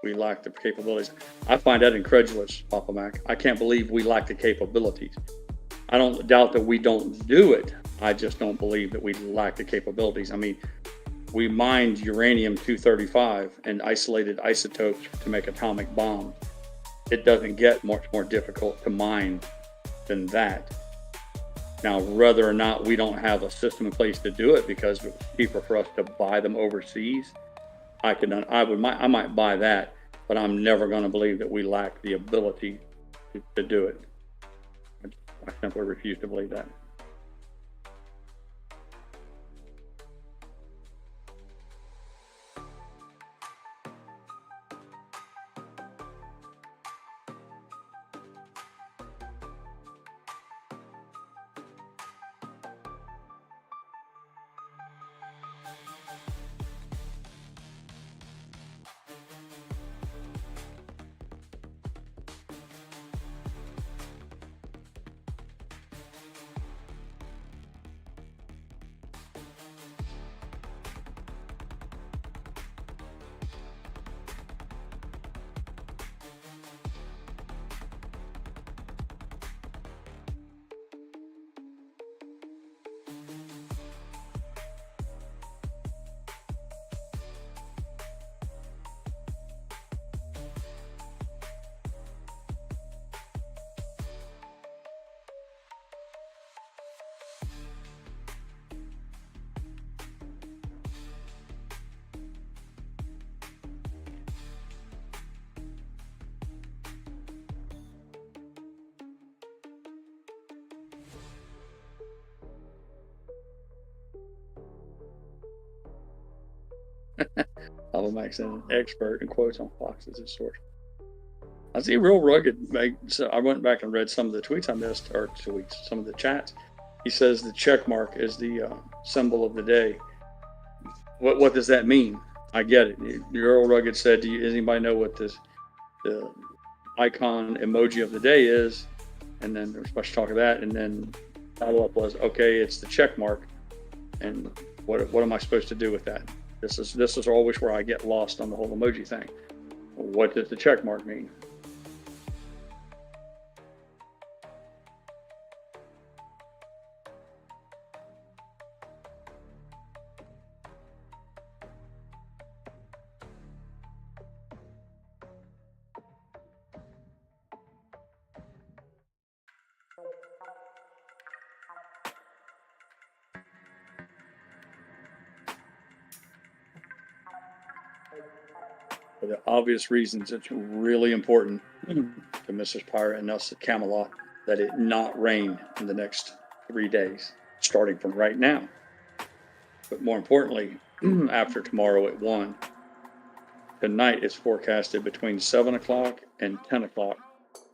We lack the capabilities. I find that incredulous, Papa Mac. I can't believe we lack the capabilities. I don't doubt that we don't do it. I just don't believe that we lack the capabilities. I mean, we mined uranium-235 and isolated isotopes to make atomic bombs. It doesn't get much more difficult to mine than that. Now, whether or not we don't have a system in place to do it because it's cheaper for us to buy them overseas, I might buy that, but I'm never going to believe that we lack the ability to do it. I simply refuse to believe that. Papa Max an expert in quotes on foxes and source. I see real rugged. So I went back and read some of the tweets I missed, or some of the chats. He says the check mark is the symbol of the day. What does that mean? I get it. Real rugged said, does anybody know what the icon emoji of the day is? And then there was much talk of that. And then follow up was, okay, it's the check mark. And what am I supposed to do with that? This is always where I get lost on the whole emoji thing. What does the check mark mean? For the obvious reasons, it's really important to Mrs. Pyra and us at Camelot that it not rain in the next 3 days, starting from right now. But more importantly, after tomorrow at 1, tonight is forecasted between 7 o'clock and 10 o'clock.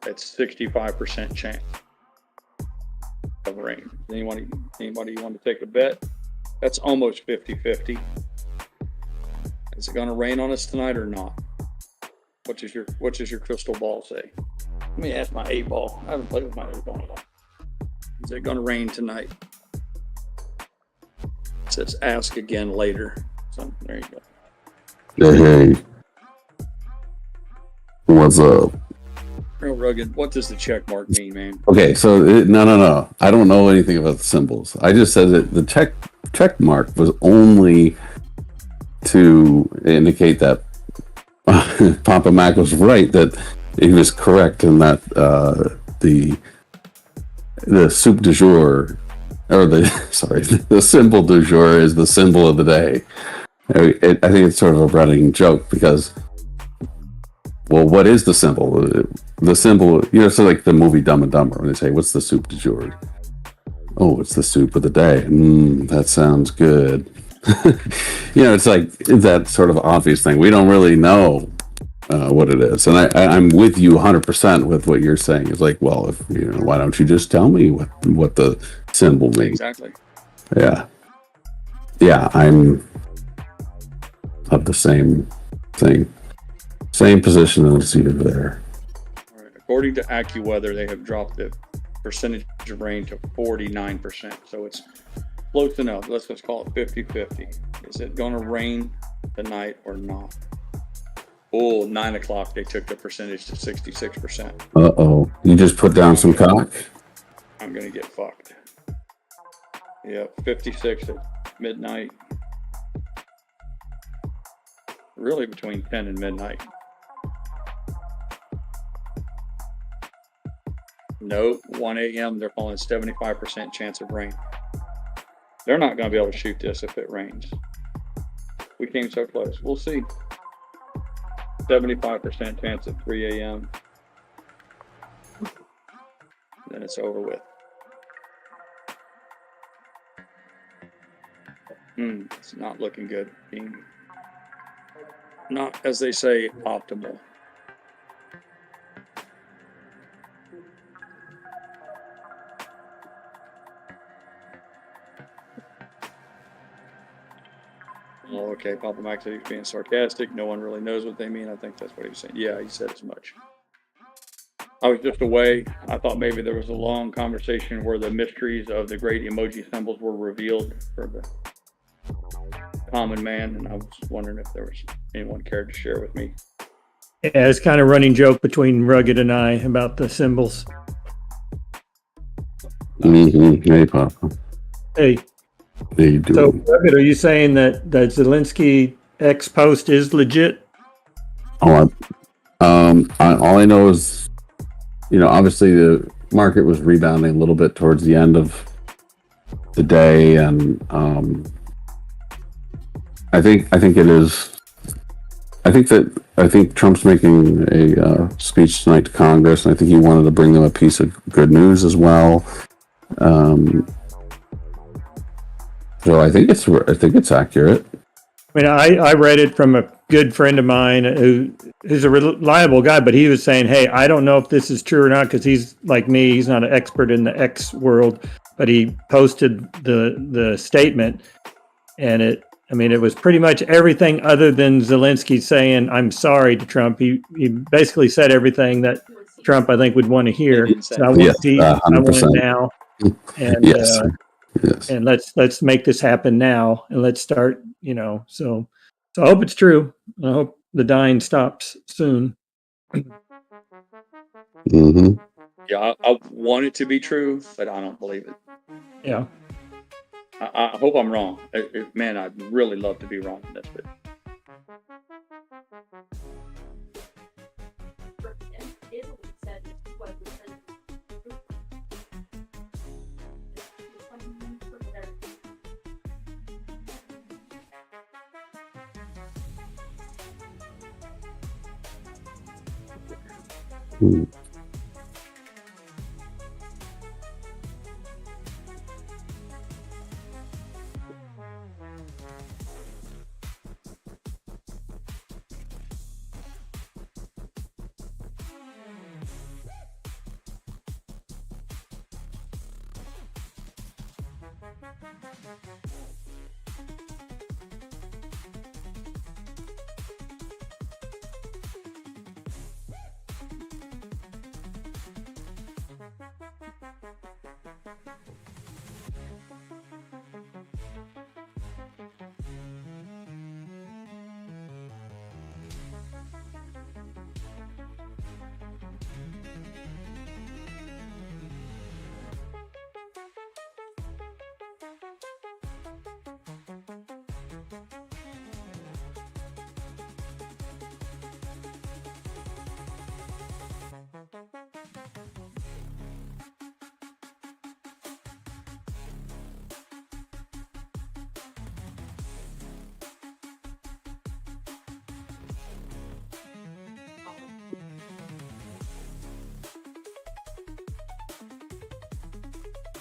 That's 65% chance of rain. Anybody want to take a bet? That's almost 50-50. Is it going to rain on us tonight or not? What does your crystal ball say? Let me ask my 8-ball. I haven't played with my 8-ball in a while. Is it going to rain tonight? It says ask again later. So there you go. Hey, what's up? Real rugged. What does the check mark mean, man? Okay, so no. I don't know anything about the symbols. I just said that the check mark was only to indicate that Papa Mac was right, that he was correct in that the soup du jour, or the symbol du jour is the symbol of the day. I think it's sort of a running joke because, well, what is the symbol? The symbol, so like the movie Dumb and Dumber, when they say, what's the soup du jour? Oh, it's the soup of the day. That sounds good. It's like that sort of obvious thing. We don't really know what it is. And I'm with you 100% with what you're saying. It's like, well, if why don't you just tell me what the symbol means? Exactly. Yeah, I'm of the same thing. Same position as you there. All right. According to AccuWeather, they have dropped the percentage of rain to 49%. So it's close enough. Let's just call it 50-50. Is it going to rain tonight or not? Oh, 9 o'clock, they took the percentage to 66%. Uh-oh. You just put down some cock? I'm going to get fucked. Yeah, 56 at midnight. Really between 10 and midnight. No, 1 a.m. they're calling 75% chance of rain. They're not going to be able to shoot this if it rains. We came so close. We'll see. 75% chance at 3 a.m. Then it's over with. It's not looking good. Being not, as they say, optimal. Oh, okay, Papa Max said he's being sarcastic. No one really knows what they mean. I think that's what he was saying. Yeah, he said as much. I was just away. I thought maybe there was a long conversation where the mysteries of the great emoji symbols were revealed for the common man, and I was wondering if there was anyone cared to share with me. Yeah, it's kind of running joke between Rugged and I about the symbols. Hey, Papa. Hey. How you doing? So, Rugged, are you saying that Zelensky X post is legit? All I know is, obviously the market was rebounding a little bit towards the end of the day, and I think it is. I think Trump's making a speech tonight to Congress, and I think he wanted to bring them a piece of good news as well. So I think it's accurate. I mean, I read it from a good friend of mine who's a reliable guy, but he was saying, hey, I don't know if this is true or not, because he's like me, he's not an expert in the X world, but he posted the statement, and it was pretty much everything other than Zelensky saying, I'm sorry to Trump. He basically said everything that Trump, I think, would want to hear. So I want peace. I want it now. And, yes. And let's make this happen now, and let's start, so I hope it's true. I hope the dying stops soon. Yeah, I want it to be true, but I don't believe it. Yeah. I hope I'm wrong. Man, I'd really love to be wrong in this, but Hmm.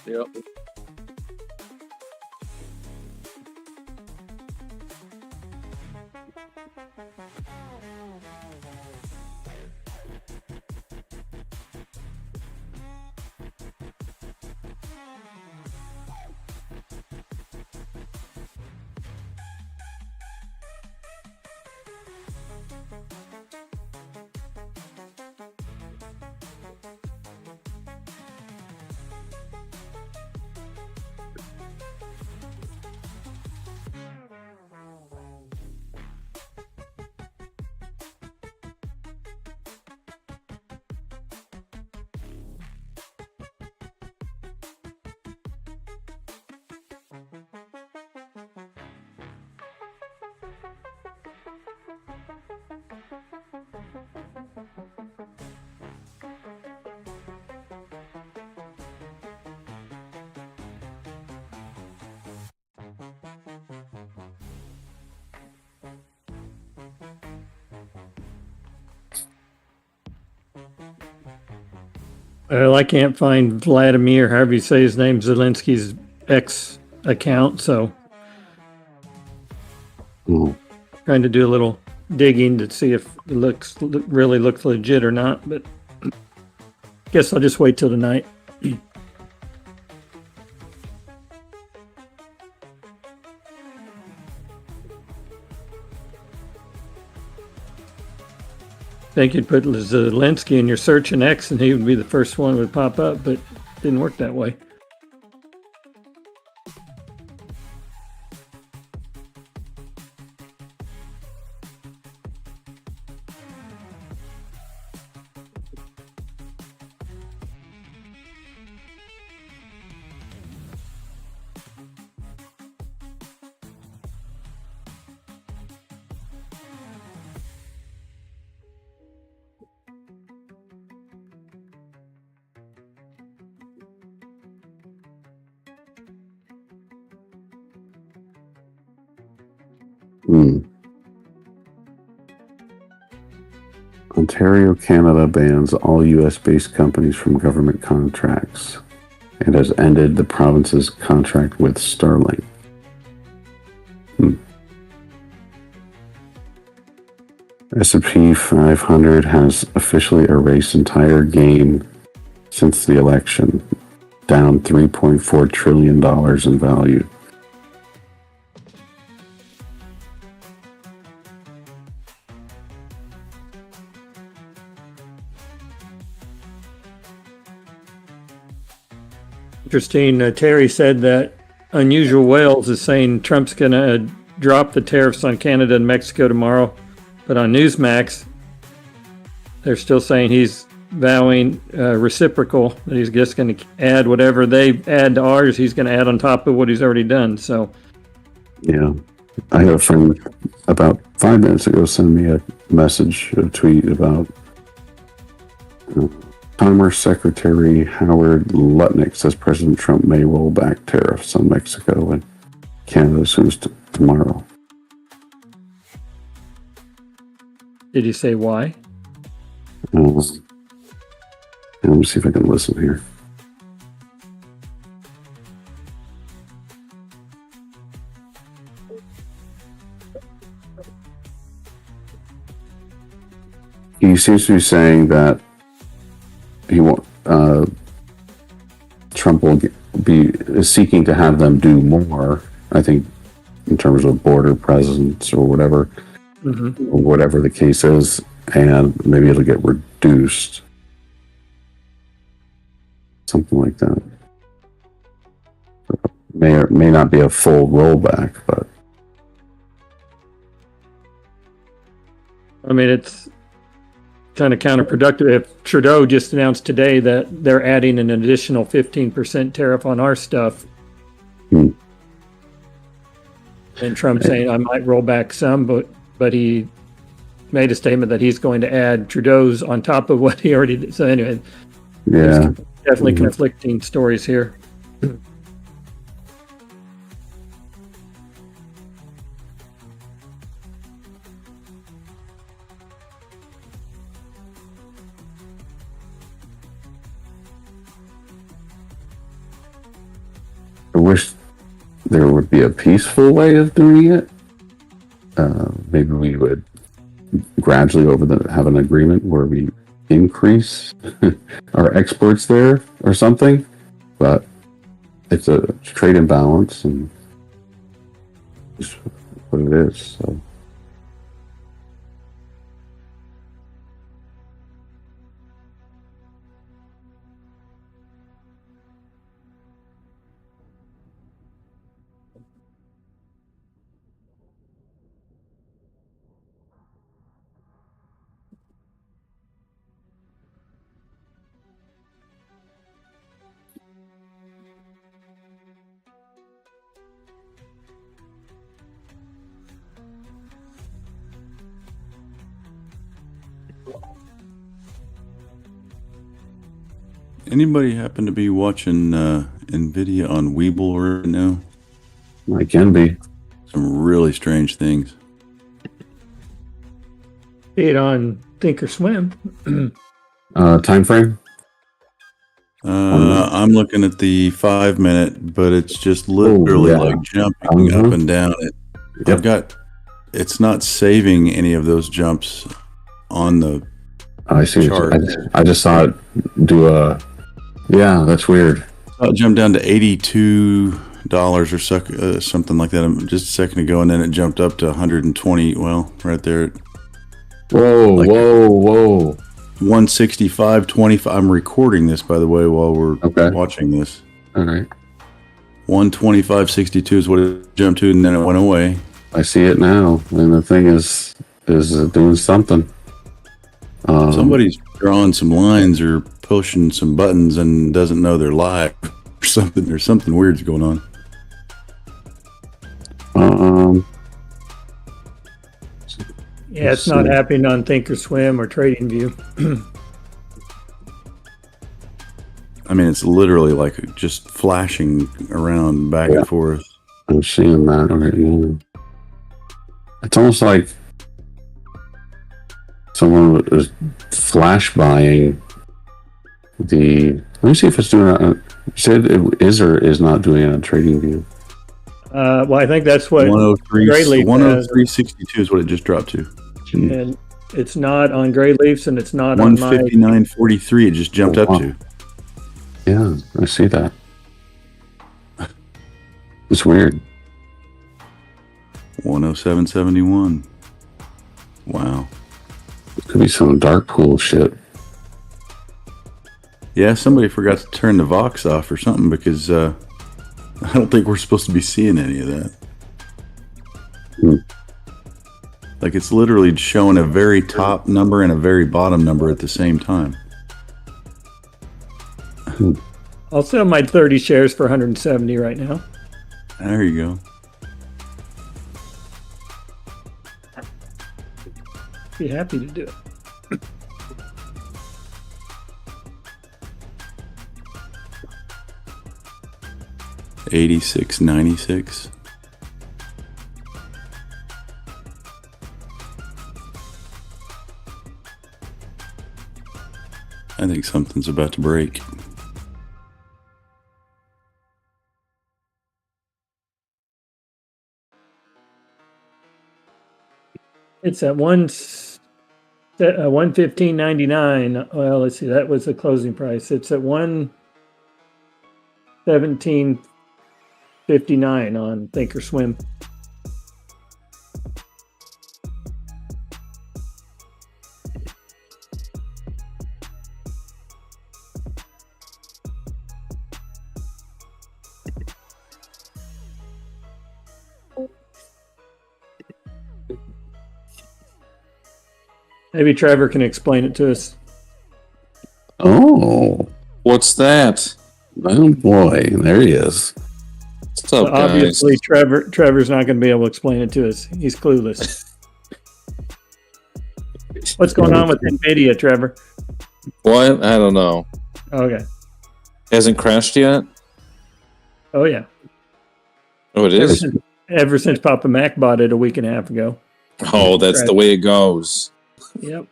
Yep. Well, I can't find Vladimir, however you say his name, Zelensky's X account, so trying to do a little digging to see if it really looks legit or not, but guess I'll just wait till tonight. Think you'd put Zelensky in your search in X and he would be the first one that would pop up, but it didn't work that way. Ontario, Canada bans all U.S.-based companies from government contracts and has ended the province's contract with Sterling. S&P 500 has officially erased entire gain since the election, down $3.4 trillion in value. Interesting. Terry said that Unusual Whales is saying Trump's going to drop the tariffs on Canada and Mexico tomorrow. But on Newsmax, they're still saying he's vowing reciprocal, that he's just going to add whatever they add to ours, he's going to add on top of what he's already done. So, yeah. I had a friend about 5 minutes ago send me a message, a tweet about Commerce Secretary Howard Lutnick says President Trump may roll back tariffs on Mexico and Canada as soon as tomorrow. Did he say why? Let me see if I can listen here. He seems to be saying that he won't. Trump will is seeking to have them do more. I think in terms of border presence or whatever, or whatever the case is, and maybe it'll get reduced, something like that. May or may not be a full rollback, but I mean, it's kind of counterproductive. If Trudeau just announced today that they're adding an additional 15% tariff on our stuff, and Trump saying I might roll back some, but he made a statement that he's going to add Trudeau's on top of what he already did. So anyway, yeah, definitely conflicting stories here. I wish there would be a peaceful way of doing it. Maybe we would gradually have an agreement where we increase our exports there or something. But it's a trade imbalance, and it's what it is. So. Anybody happen to be watching NVIDIA on Weeble right now? I can be. Some really strange things. See it on Thinkorswim. Time frame? I'm looking at the 5 minute, but it's just literally like jumping up and down. It's not saving any of those jumps on the I see. chart. I just saw it do a. Yeah, that's weird. It jumped down to $82 or something like that just a second ago, and then it jumped up to 120. Well, right there. Whoa. 165.25. I'm recording this, by the way, while we're watching this. All right. 125.62 is what it jumped to, and then it went away. I see it now, and the thing is doing something. Somebody's drawing some lines or pushing some buttons and doesn't know they're live or something. There's something weird's going on. Yeah, it's not happening on Thinkorswim or TradingView. I mean, it's literally like just flashing around back and forth. I'm seeing that. Okay, yeah. It's almost like someone was flash buying the. Let me see if it's doing. You said it is or is not doing it on TradingView. Well, I think that's what 103.62 is what it just dropped to. And it's not on GrayLeafs, and it's not on my 159.43. It just jumped up to. Yeah, I see that. It's weird. 107.71. Wow. It could be some dark pool shit. Yeah, somebody forgot to turn the Vox off or something, because I don't think we're supposed to be seeing any of that. Like, it's literally showing a very top number and a very bottom number at the same time. I'll sell my 30 shares for 170 right now. There you go. Be happy to do it. $86.96. I think something's about to break. It's at 115.99. Well, let's see. That was the closing price. It's at 117.59 on Thinkorswim. Maybe Trevor can explain it to us. Oh, What's that? oh boy, there he is. What's up, guys? Obviously, Trevor's not going to be able to explain it to us. He's clueless. What's going on with NVIDIA, Trevor? What? I don't know. Okay. Hasn't crashed yet? Oh, yeah. Oh, it is? Ever since Papa Mac bought it a week and a half ago. Oh, that's the way it goes. Yep.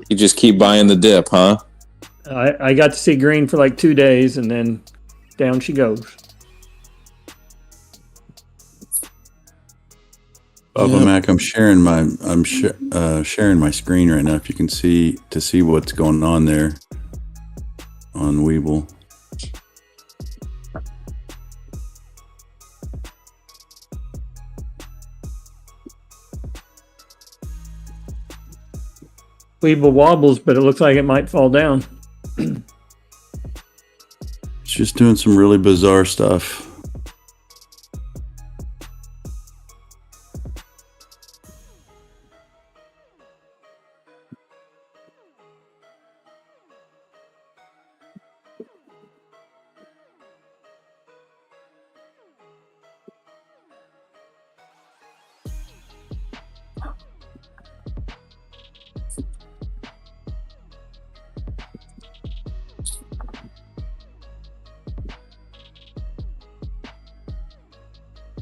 You just keep buying the dip, huh? I got to see green for like 2 days, and then down she goes. Papa Mac, I'm sharing my sharing my screen right now. If you can see what's going on there on Weeble. Weeble wobbles, but it looks like it might fall down. It's just doing some really bizarre stuff.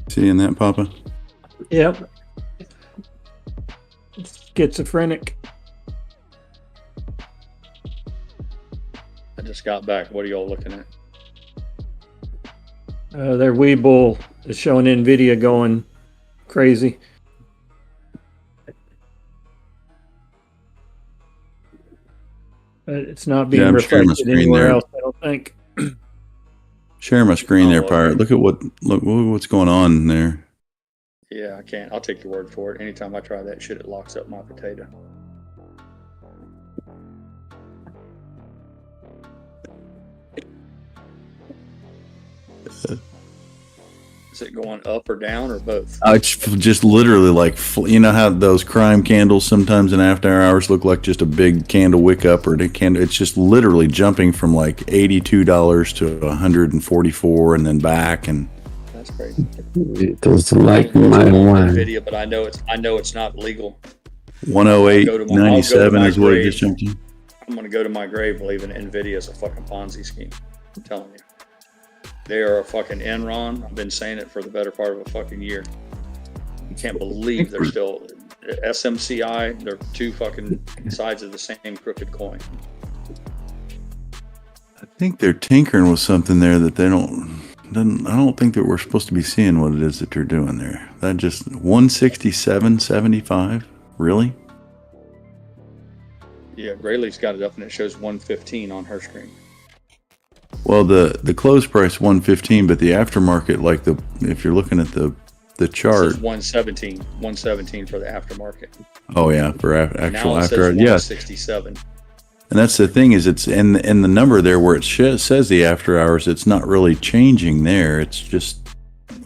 Seeing that, Papa? Yep. Schizophrenic. I just got back. What are y'all looking at? Their Weeble is showing NVIDIA going crazy. But it's not being reflected anywhere else, I don't think. Share my screen there, Pirate. Look what's going on there. Yeah, I can't. I'll take your word for it. Anytime I try that shit, it locks up my potato. Is it going up or down or both? It's just literally like, you know how those crime candles sometimes in after hours look like just a big candle wick up or a candle. It's just literally jumping from like $82 to $144 and then back, and that's crazy. It doesn't like my wine. Video, but I know it's not legal. 108.97 is what it just jumped in. I'm gonna go to my grave believing NVIDIA is a fucking Ponzi scheme. I'm telling you. They are a fucking Enron. I've been saying it for the better part of a fucking year. You can't believe they're still SMCI. They're two fucking sides of the same crooked coin. I think they're tinkering with something there that I don't think that we're supposed to be seeing what it is that they're doing there. That just 167.75? Really? Yeah, GrayLeaf's got it up and it shows 115 on her screen. Well, the close price 115, but the aftermarket, like if you're looking at the chart, it says 117 for the aftermarket. Oh yeah, for actual after, yeah, 167. And that's the thing is, it's in the number there where it says the after hours. It's not really changing there. It's just,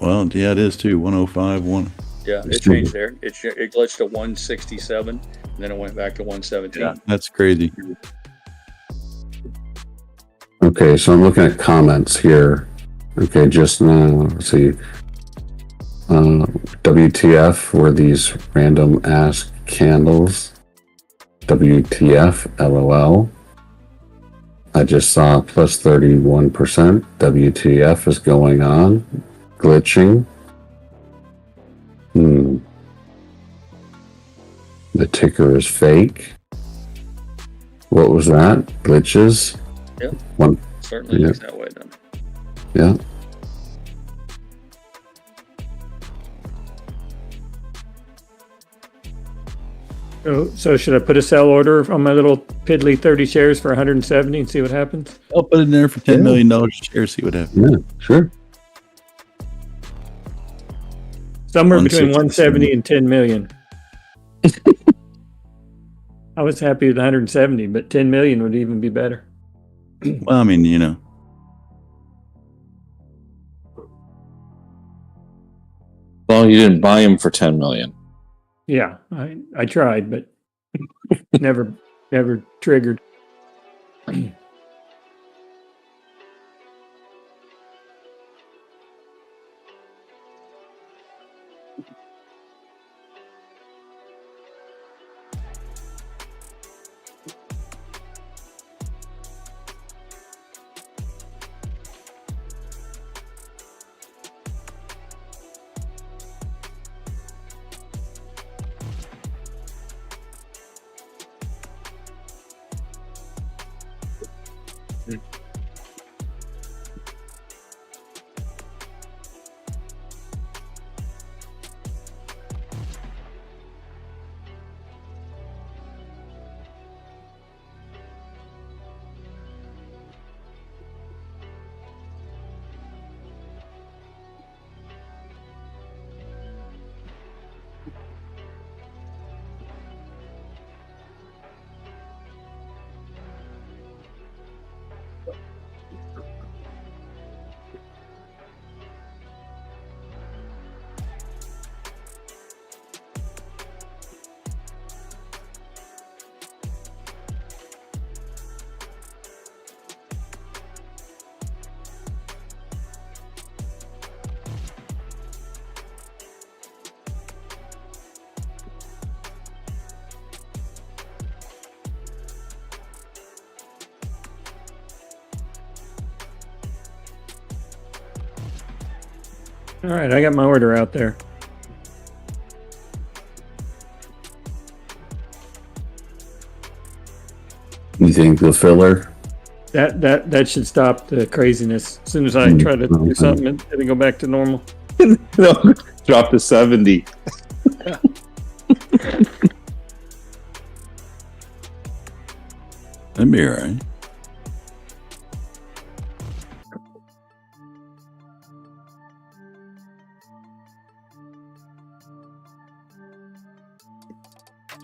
well, yeah, it is too. 105 one. Yeah, it changed there. It glitched to 167, and then it went back to 117. Yeah, that's crazy. Okay, so I'm looking at comments here. Okay, just now, let's see. WTF were these random ass candles? WTF, LOL. I just saw plus 31%. WTF is going on. Glitching. ticker is fake. What was that? Glitches? Yep. One. Certainly looks that way then. Yeah. So should I put a sell order on my little piddly 30 shares for 170 and see what happens? I'll put it in there for $10 million a share, see what happens. Yeah, sure. Somewhere between 170 and 10 million. I was happy with 170, but 10 million would even be better. Well, I mean, you know. Well, you didn't buy him for 10 million. Yeah, I tried, but never triggered. All right, I got my order out there. You think the filler? That should stop the craziness. As soon as I try to do something, it'll go back to normal. No, drop to 70. That'd be all right.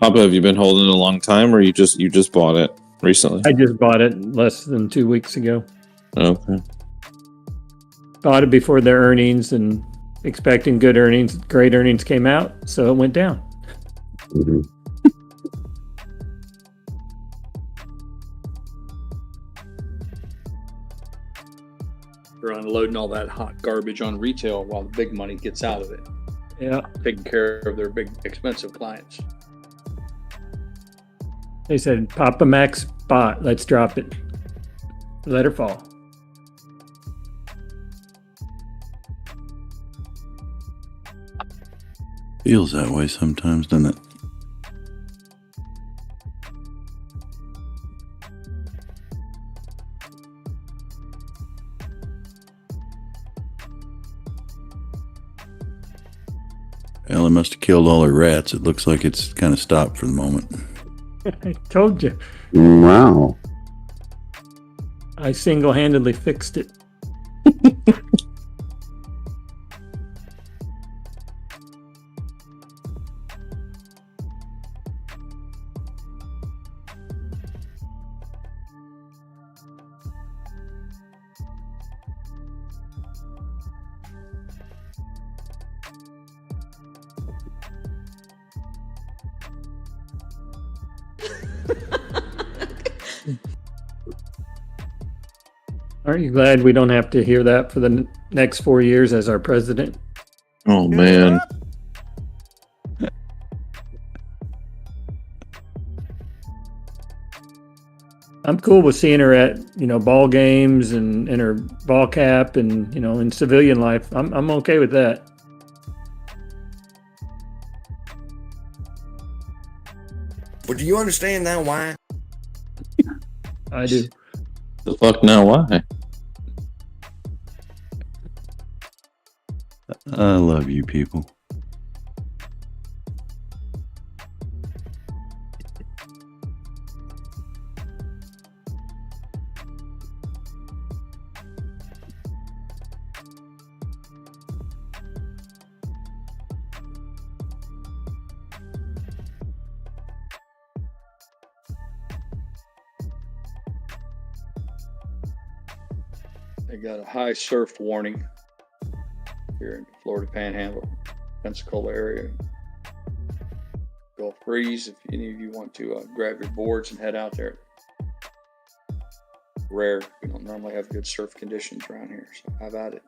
Papa, have you been holding it a long time, or you just bought it recently? I just bought it less than 2 weeks ago. Okay. Bought it before their earnings and expecting good earnings. Great earnings came out, so it went down. Mm-hmm. They're unloading all that hot garbage on retail while the big money gets out of it. Yeah. Taking care of their big, expensive clients. They said, Papa Max bought, let's drop it. Let her fall. Feels that way sometimes, doesn't it? Well, it must have killed all the rats. It looks like it's kind of stopped for the moment. I told you. Wow. I single-handedly fixed it. Aren't you glad we don't have to hear that for the next 4 years as our president? Oh, man. I'm cool with seeing her at, ball games and in her ball cap and, in civilian life. I'm okay with that. But do you understand now why? I do. The fuck now? Why? I love you people. They got a high surf warning here in Florida Panhandle, Pensacola area. Gulf breeze. If any of you want to grab your boards and head out there. Rare. We don't normally have good surf conditions around here, so how about it?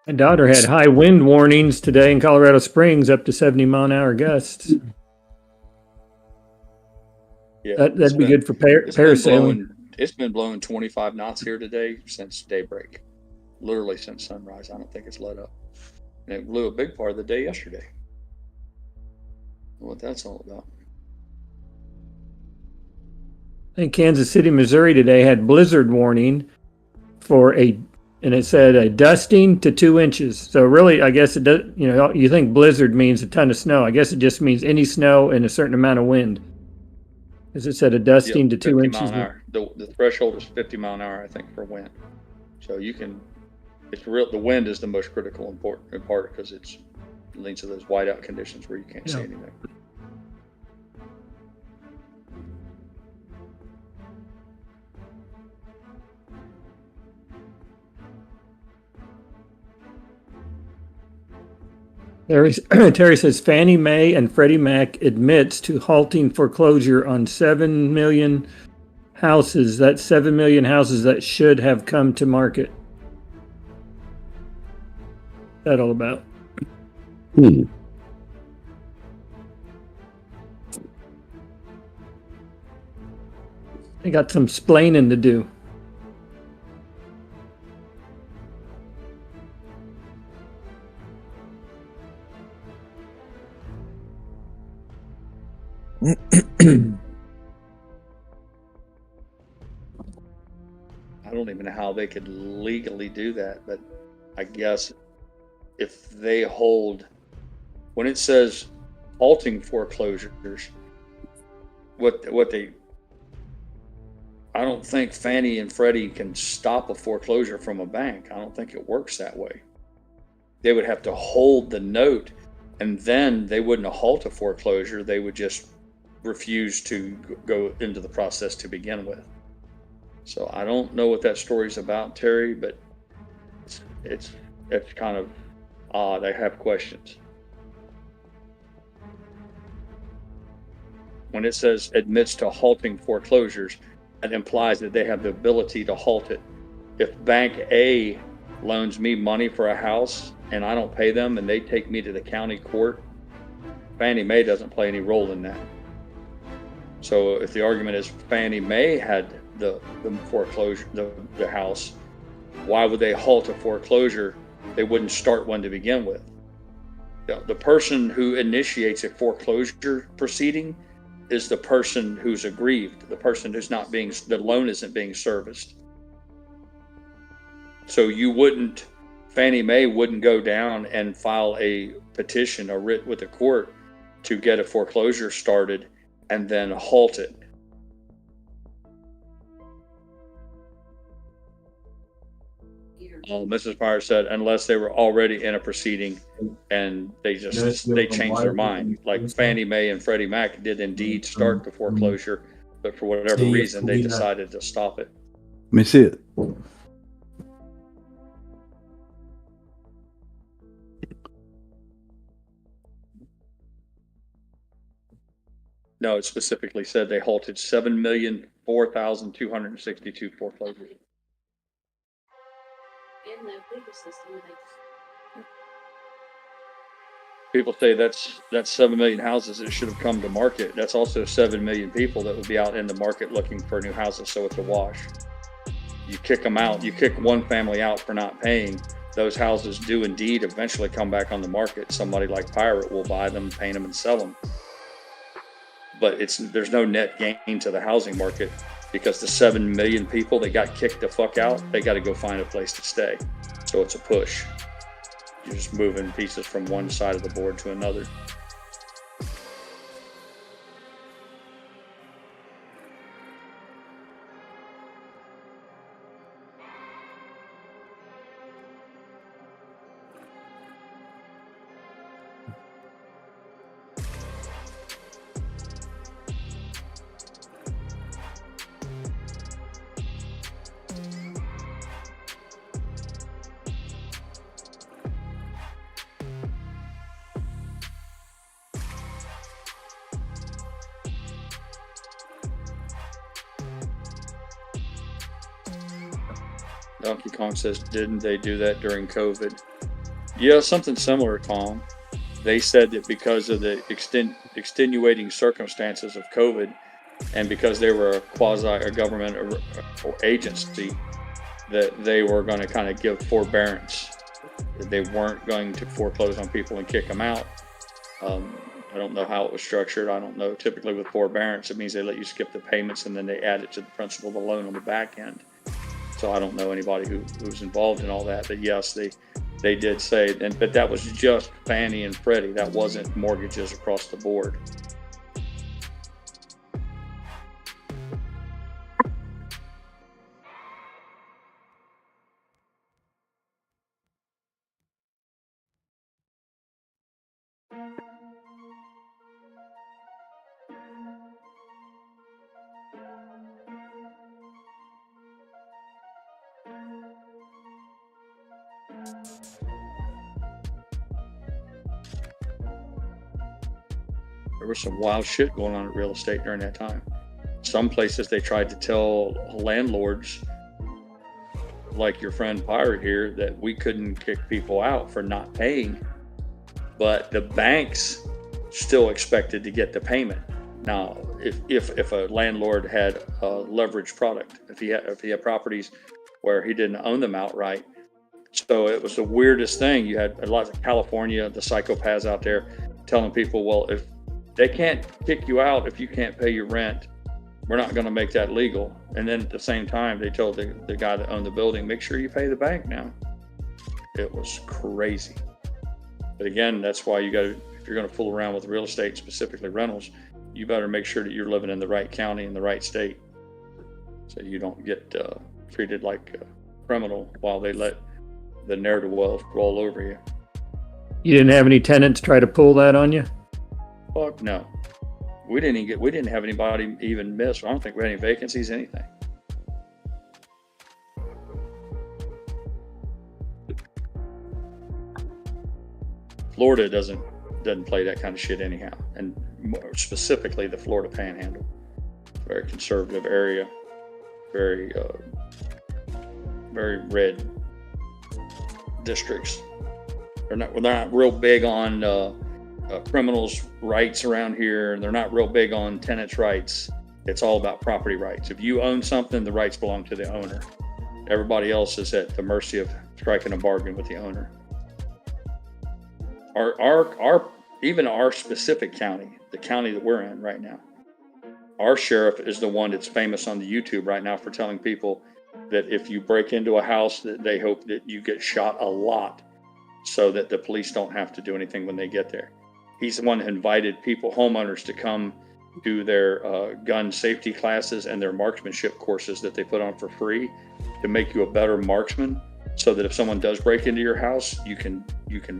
My daughter had high wind warnings today in Colorado Springs, up to 70-mile-an-hour gusts. Yeah, That'd be good for parasailing. It's been blowing 25 knots here today since daybreak. Literally since sunrise. I don't think it's let up. And it blew a big part of the day yesterday. What that's all about. I think Kansas City, Missouri today had blizzard warning and it said a dusting to 2 inches. So really, I guess it does, you think blizzard means a ton of snow. I guess it just means any snow and a certain amount of wind. As it said, a dusting to 2 inches. The threshold is 50 mile an hour, I think, for wind. So the wind is the most critical important part because it leads to those whiteout conditions where you can't see anything. Terry says Fannie Mae and Freddie Mac admits to halting foreclosure on 7 million houses. That's 7 million houses that should have come to market. What's that all about? They got some splaining to do. I don't even know how they could legally do that, but I guess if they hold, when it says halting foreclosures, I don't think Fannie and Freddie can stop a foreclosure from a bank. I don't think it works that way. They would have to hold the note, and then they wouldn't halt a foreclosure. They would just refuse to go into the process to begin with. So I don't know what that story's about, Terry, but it's kind of odd. I have questions. When it says admits to halting foreclosures, that implies that they have the ability to halt it. If Bank A loans me money for a house and I don't pay them and they take me to the county court, Fannie Mae doesn't play any role in that. So if the argument is Fannie Mae had the foreclosure, the house, why would they halt a foreclosure? They wouldn't start one to begin with. The person who initiates a foreclosure proceeding is the person who's aggrieved, the person who's not being, the loan isn't being serviced. So Fannie Mae wouldn't go down and file a petition, a writ with the court to get a foreclosure started and then halt it. Mrs. Pryor said, unless they were already in a proceeding and they changed their mind. Like Fannie Mae and Freddie Mac did indeed start the foreclosure, but for whatever reason, they decided to stop it. Let me see it. No, it specifically said they halted 7,004,262 foreclosures. In the legal system, People say that's 7 million houses that should have come to market. That's also 7 million people that would be out in the market looking for new houses, so it's a wash. You kick them out, you kick one family out for not paying, those houses do indeed eventually come back on the market. Somebody like Pirate will buy them, paint them, and sell them. but there's no net gain to the housing market because the 7 million people that got kicked the fuck out, they got to go find a place to stay. So it's a push. You're just moving pieces from one side of the board to another. Donkey Kong says, didn't they do that during COVID? Yeah, something similar, Kong. They said that because of the extenuating circumstances of COVID, and because they were a government or agency, that they were going to kind of give forbearance. That they weren't going to foreclose on people and kick them out. I don't know how it was structured. I don't know. Typically with forbearance, it means they let you skip the payments and then they add it to the principal of the loan on the back end. So I don't know anybody who was involved in all that, but yes, they did say, but that was just Fannie and Freddie. That wasn't mortgages across the board. There was some wild shit going on in real estate during that time. Some places they tried to tell landlords, like your friend Pirate here, that we couldn't kick people out for not paying, but the banks still expected to get the payment. Now, if a landlord had a leveraged product, if he had properties where he didn't own them outright, so it was the weirdest thing. You had a lot of California, the psychopaths out there telling people, well, if they can't kick you out if you can't pay your rent, we're not going to make that legal. And then at the same time, they told the guy that owned the building, make sure you pay the bank now. It was crazy. But again, that's why you got to, if you're going to fool around with real estate, specifically rentals, you better make sure that you're living in the right county and the right state, so you don't get treated like a criminal while they let the ne'er-do-well roll over you. You didn't have any tenants try to pull that on you? Fuck no. We didn't have anybody even miss. I don't think we had any vacancies, anything. Florida doesn't play that kind of shit anyhow, and more specifically the Florida Panhandle, very conservative area, very red districts. We're not real big on criminals' rights around here, and they're not real big on tenants' rights. It's all about property rights. If you own something, the rights belong to the owner. Everybody else is at the mercy of striking a bargain with the owner. Even our specific county, the county that we're in right now, our sheriff is the one that's famous on the YouTube right now for telling people that if you break into a house, that they hope that you get shot a lot so that the police don't have to do anything when they get there. He's the one who invited homeowners to come do their gun safety classes and their marksmanship courses that they put on for free to make you a better marksman, so that if someone does break into your house, you can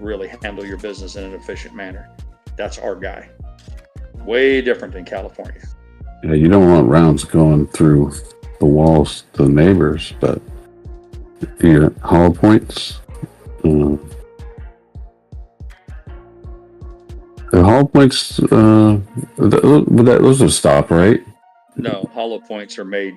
really handle your business in an efficient manner. That's our guy. Way different than California. Yeah, you don't want rounds going through the walls to the neighbors, but your hollow points. The hollow points, those will stop, right? No, hollow points are made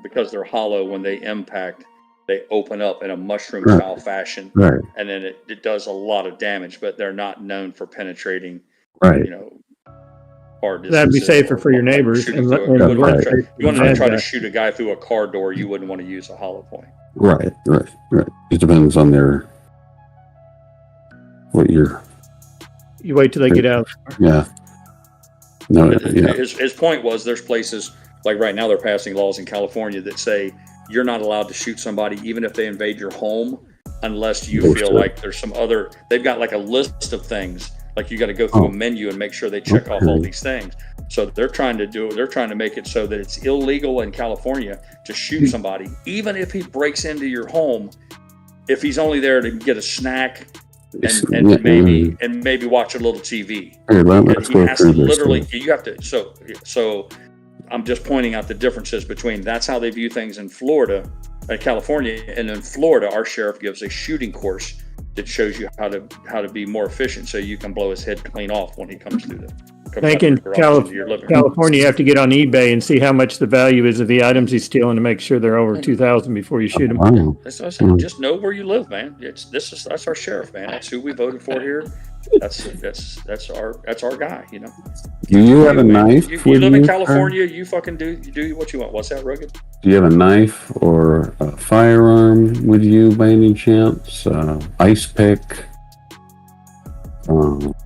because they're hollow, when they impact, they open up in a mushroom style fashion. Right. And then it does a lot of damage, but they're not known for penetrating, right. Far distances. That'd be safer for your neighbors. You want to try to shoot a guy through a car door, you wouldn't want to use a hollow point. Right. It depends on you wait till they get out. Yeah. No, yeah. His point was there's places like right now they're passing laws in California that say you're not allowed to shoot somebody even if they invade your home unless you feel like there's some other. They've got like a list of things. Like you got to go through a menu and make sure they check off all these things. So they're trying to make it so that it's illegal in California to shoot somebody, even if he breaks into your home, if he's only there to get a snack and maybe watch a little TV. Let's go through this. You have to. So I'm just pointing out the differences between that's how they view things in Florida, California, and in Florida, our sheriff gives a shooting course that shows you how to be more efficient, so you can blow his head clean off when he comes through the. I think in California, you have to get on eBay and see how much the value is of the items he's stealing to make sure they're over 2,000 before you shoot them. Just know where you live, man. That's our sheriff, man. That's who we voted for here. That's our guy. You know. Do you have a knife? You live in California. You fucking do what you want. What's that, Rugged? Do you have a knife or a firearm with you by any chance? Ice pick.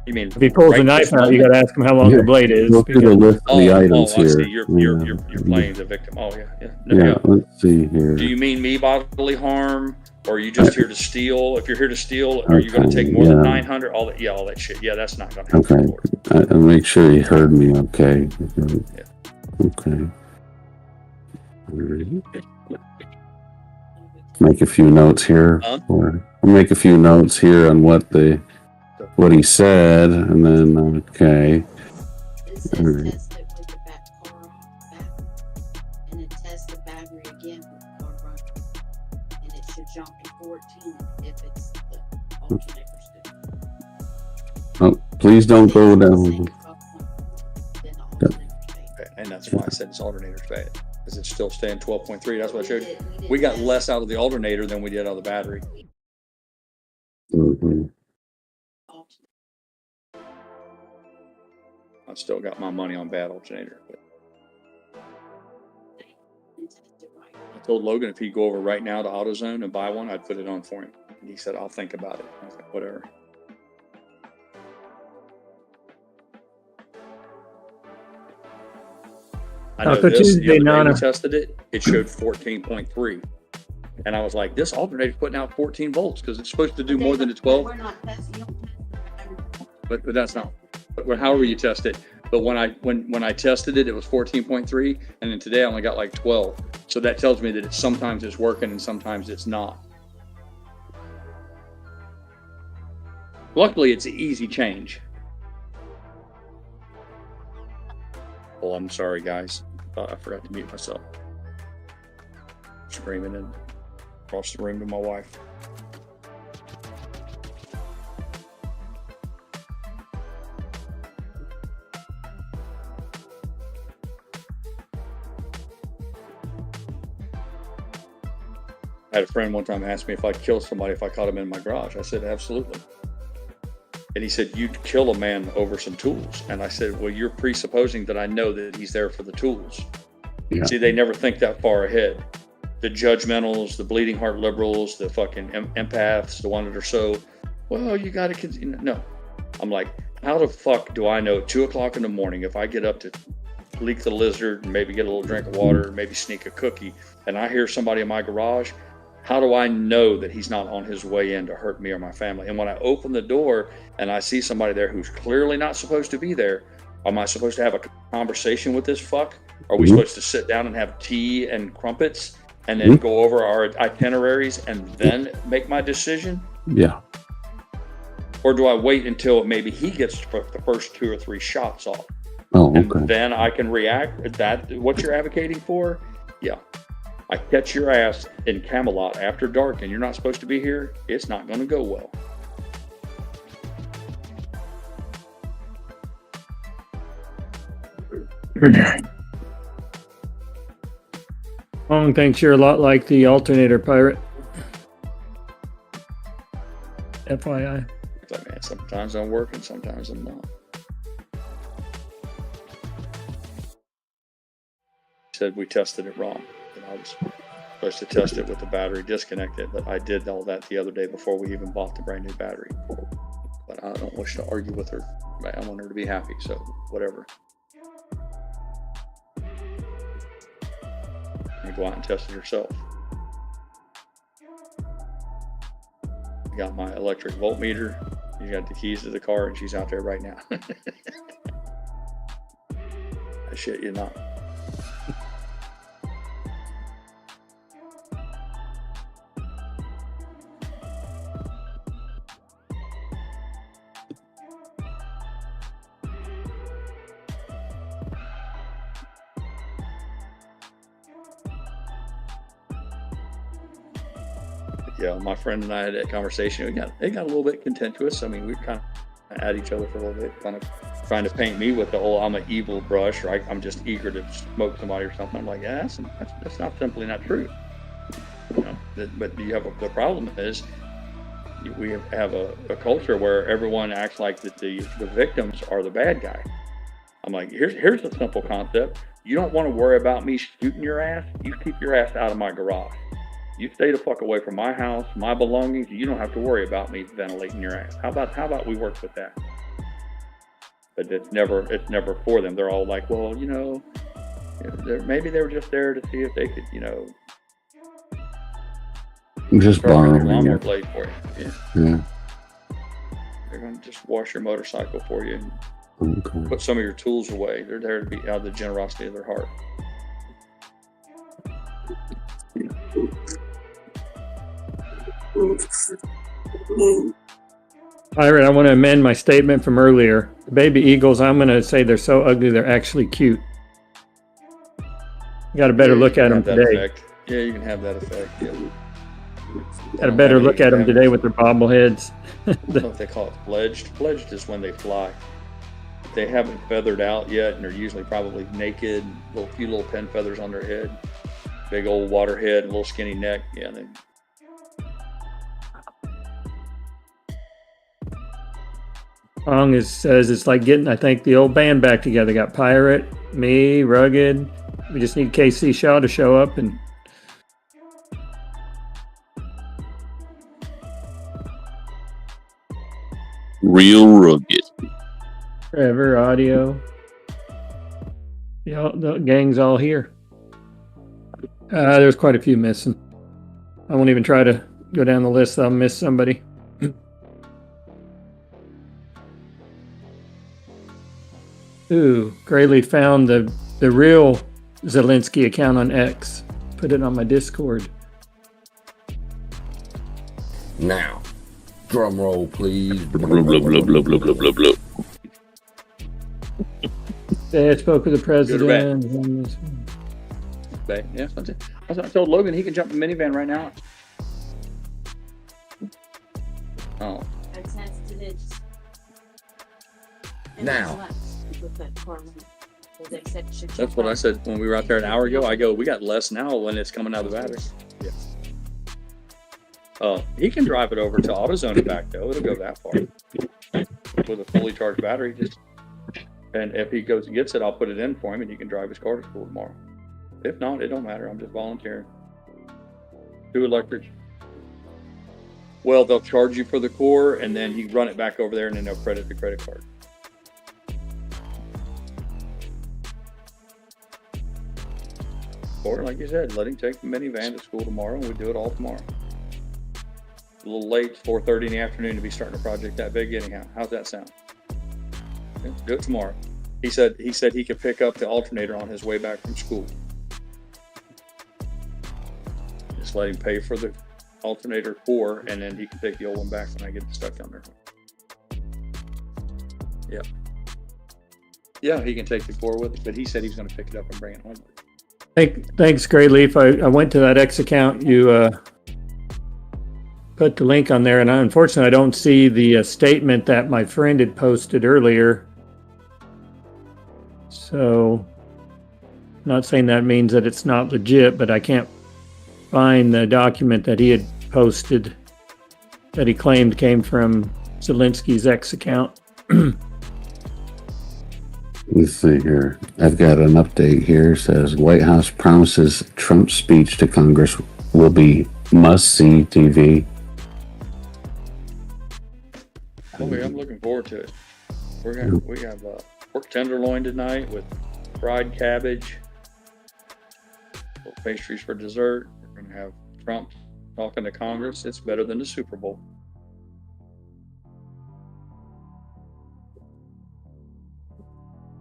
You mean if he pulls a knife out, you got to ask him how long the blade is. Go through the list of the items here. I see. You're playing the victim. Oh yeah. Yeah. Let's see here. Do you mean me bodily harm, or are you just here to steal? If you're here to steal, are you going to take more than 900? All that shit. Yeah, that's not going to happen. Okay. I'll make sure you heard me. Okay. Yeah. Okay. Make a few notes here. I'll make a few notes here on what he said, and then okay. All right. Test it with the back car back, and then test the battery again with the car running, and it should jump to 14 if it's the alternator stick. Oh, please don't go down. And that's why I said it's alternator's bad, because it's still staying 12.3. That's what I showed you. We got less out of the alternator than we did out of the battery. Mm-hmm. I've still got my money on bad alternator. But I told Logan if he'd go over right now to AutoZone and buy one, I'd put it on for him. And he said, I'll think about it. I was like, whatever. I know this, the other day we tested it, it showed 14.3. And I was like, this alternator's putting out 14 volts because it's supposed to do more than a 12. But that's not. But however you test it. But when I tested it, it was 14.3, and then today I only got like 12. So that tells me that sometimes it's working and sometimes it's not. Luckily, it's an easy change. Oh, I'm sorry, guys. I forgot to mute myself. Screaming in across the room to my wife. I had a friend one time ask me if I'd kill somebody if I caught him in my garage. I said, absolutely. And he said, you'd kill a man over some tools. And I said, well, you're presupposing that I know that he's there for the tools. Yeah. See, they never think that far ahead. The judgmentals, the bleeding heart liberals, the fucking empaths, the ones that are so, well, you got to, no. I'm like, how the fuck do I know at 2 o'clock in the morning if I get up to leak the lizard and maybe get a little drink of water and maybe sneak a cookie and I hear somebody in my garage, how do I know that he's not on his way in to hurt me or my family? And when I open the door and I see somebody there who's clearly not supposed to be there, am I supposed to have a conversation with this fuck? Are we supposed to sit down and have tea and crumpets and then go over our itineraries and then make my decision? Yeah. Or do I wait until maybe he gets the first 2 or 3 shots off? Oh, okay. And then I can react? Is that what you're advocating for? Yeah. I catch your ass in Camelot after dark and you're not supposed to be here, it's not going to go well. Long thinks you're a lot like the alternator pirate. FYI. But man, sometimes I'm working, sometimes I'm not. Said we tested it wrong. I was supposed to test it with the battery disconnected, but I did all that the other day before we even bought the brand new battery. But I don't wish to argue with her. I want her to be happy, so whatever. and go out and test it herself. I got my electric voltmeter. You got the keys to the car, and she's out there right now. I shit you not. Yeah, my friend and I had that conversation. It got a little bit contentious. I mean, we kind of at each other for a little bit, kind of trying to paint me with the whole I'm an evil brush, or I'm just eager to smoke somebody or something. I'm like, yeah, that's not simply not true. You know, but you have the problem is we have a culture where everyone acts like that the victims are the bad guy. I'm like, here's the simple concept. You don't want to worry about me shooting your ass. You keep your ass out of my garage. You stay the fuck away from my house, my belongings. You don't have to worry about me ventilating your ass. How about we work with that? But it's never for them. They're all like, well, you know, maybe they were just there to see if they could, you know, just borrowing lawnmower your blade for you. Yeah. They're going to just wash your motorcycle for you and Okay. put some of your tools away. They're there to be out of the generosity of their heart. Byron, I want to amend my statement from earlier. The baby eagles, I'm going to say they're so ugly, they're actually cute. You got a better look at them today. Effect. Yeah, you can have that effect. Yeah. Got a better look at them today with their bobbleheads. I don't know if they call it fledged. Fledged is when they fly. They haven't feathered out yet, and they're usually probably naked, few little pin feathers on their head, big old water head, little skinny neck. Yeah, Song says it's like getting, I think, the old band back together. Got Pirate, me, Rugged. We just need KC Shaw to show up and Real rugged. Trevor, Audio. Yeah, the gang's all here. There's quite a few missing. I won't even try to go down the list. I'll miss somebody. Ooh, GrayLeaf found the real Zelensky account on X. Put it on my Discord. Now, drum roll, please. Blah, blah, blah, blah, blah, blah, blah, blah, blah. They spoke with the president. Yeah, I told Logan he can jump in the minivan right now. Oh. Now. That's what I said when we were out there an hour ago. I go, we got less now when it's coming out of the battery. Yeah. He can drive it over to AutoZone and back though. It'll go that far with a fully charged battery. And if he goes and gets it, I'll put it in for him, and he can drive his car to school tomorrow. If not, it don't matter. I'm just volunteering. Do electric. Well, they'll charge you for the core, and then you run it back over there, and then they'll credit the credit card. Or, like you said, let him take the minivan to school tomorrow, and we do it all tomorrow. A little late, 4:30 in the afternoon to be starting a project that big anyhow. How's that sound? Yeah, do it tomorrow. He said he could pick up the alternator on his way back from school. Just let him pay for the alternator core, and then he can take the old one back when I get the stuff down there. Yeah. Yeah, he can take the core with it, but he said he was going to pick it up and bring it home. Thanks, GrayLeaf. I went to that X account. You put the link on there, and unfortunately, I don't see the statement that my friend had posted earlier. So, not saying that means that it's not legit, but I can't find the document that he had posted that he claimed came from Zelensky's X account. Let's see here. I've got an update here. It says White House promises Trump's speech to Congress will be must-see TV. Okay, I'm looking forward to it. We have pork tenderloin tonight with fried cabbage, pastries for dessert. We're gonna have Trump talking to Congress. It's better than the Super Bowl.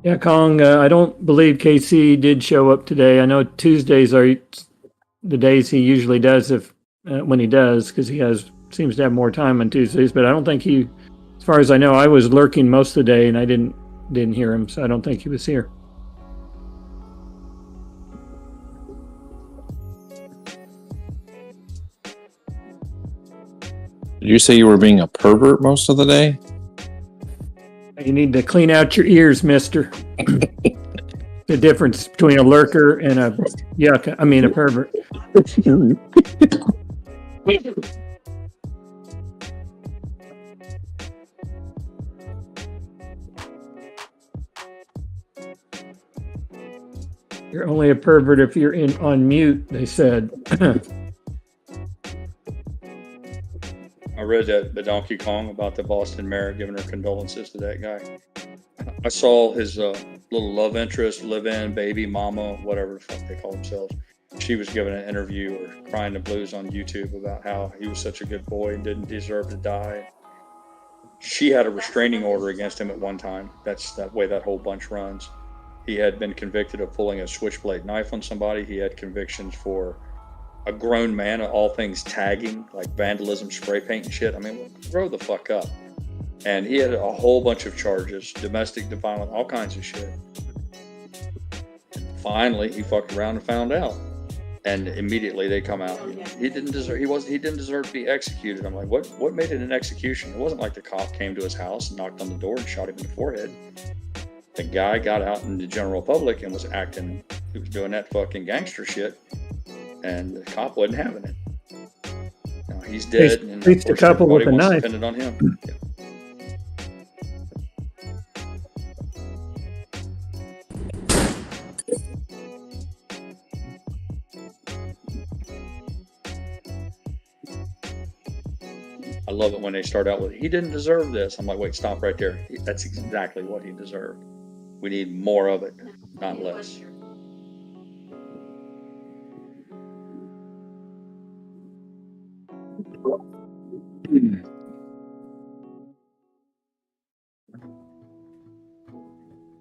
Yeah, Kong, I don't believe KC did show up today. I know Tuesdays are the days he usually does if when he does, because he seems to have more time on Tuesdays, but I don't think he, as far as I know, I was lurking most of the day and I didn't hear him, so I don't think he was here. Did you say you were being a pervert most of the day? You need to clean out your ears, mister. The difference between a lurker and a a pervert. You're only a pervert if you're on mute, they said. I read the Donkey Kong about the Boston mayor giving her condolences to that guy. I saw his little love interest, live-in, baby, mama, whatever the fuck they call themselves. She was giving an interview or crying the blues on YouTube about how he was such a good boy and didn't deserve to die. She had a restraining order against him at one time. That's that way that whole bunch runs. He had been convicted of pulling a switchblade knife on somebody. He had convictions for a grown man, all things tagging, like vandalism, spray paint and shit. I mean, grow the fuck up. And he had a whole bunch of charges, domestic violence, all kinds of shit. Finally, he fucked around and found out. And immediately they come out. He didn't deserve to be executed. I'm like, what made it an execution? It wasn't like the cop came to his house and knocked on the door and shot him in the forehead. The guy got out in the general public and was doing that fucking gangster shit. And the cop wasn't having it. Now he's dead, and reached a couple with a knife. Depended on him. Yeah. I love it when they start out with, he didn't deserve this. I'm like, wait, stop right there. That's exactly what he deserved. We need more of it, not less.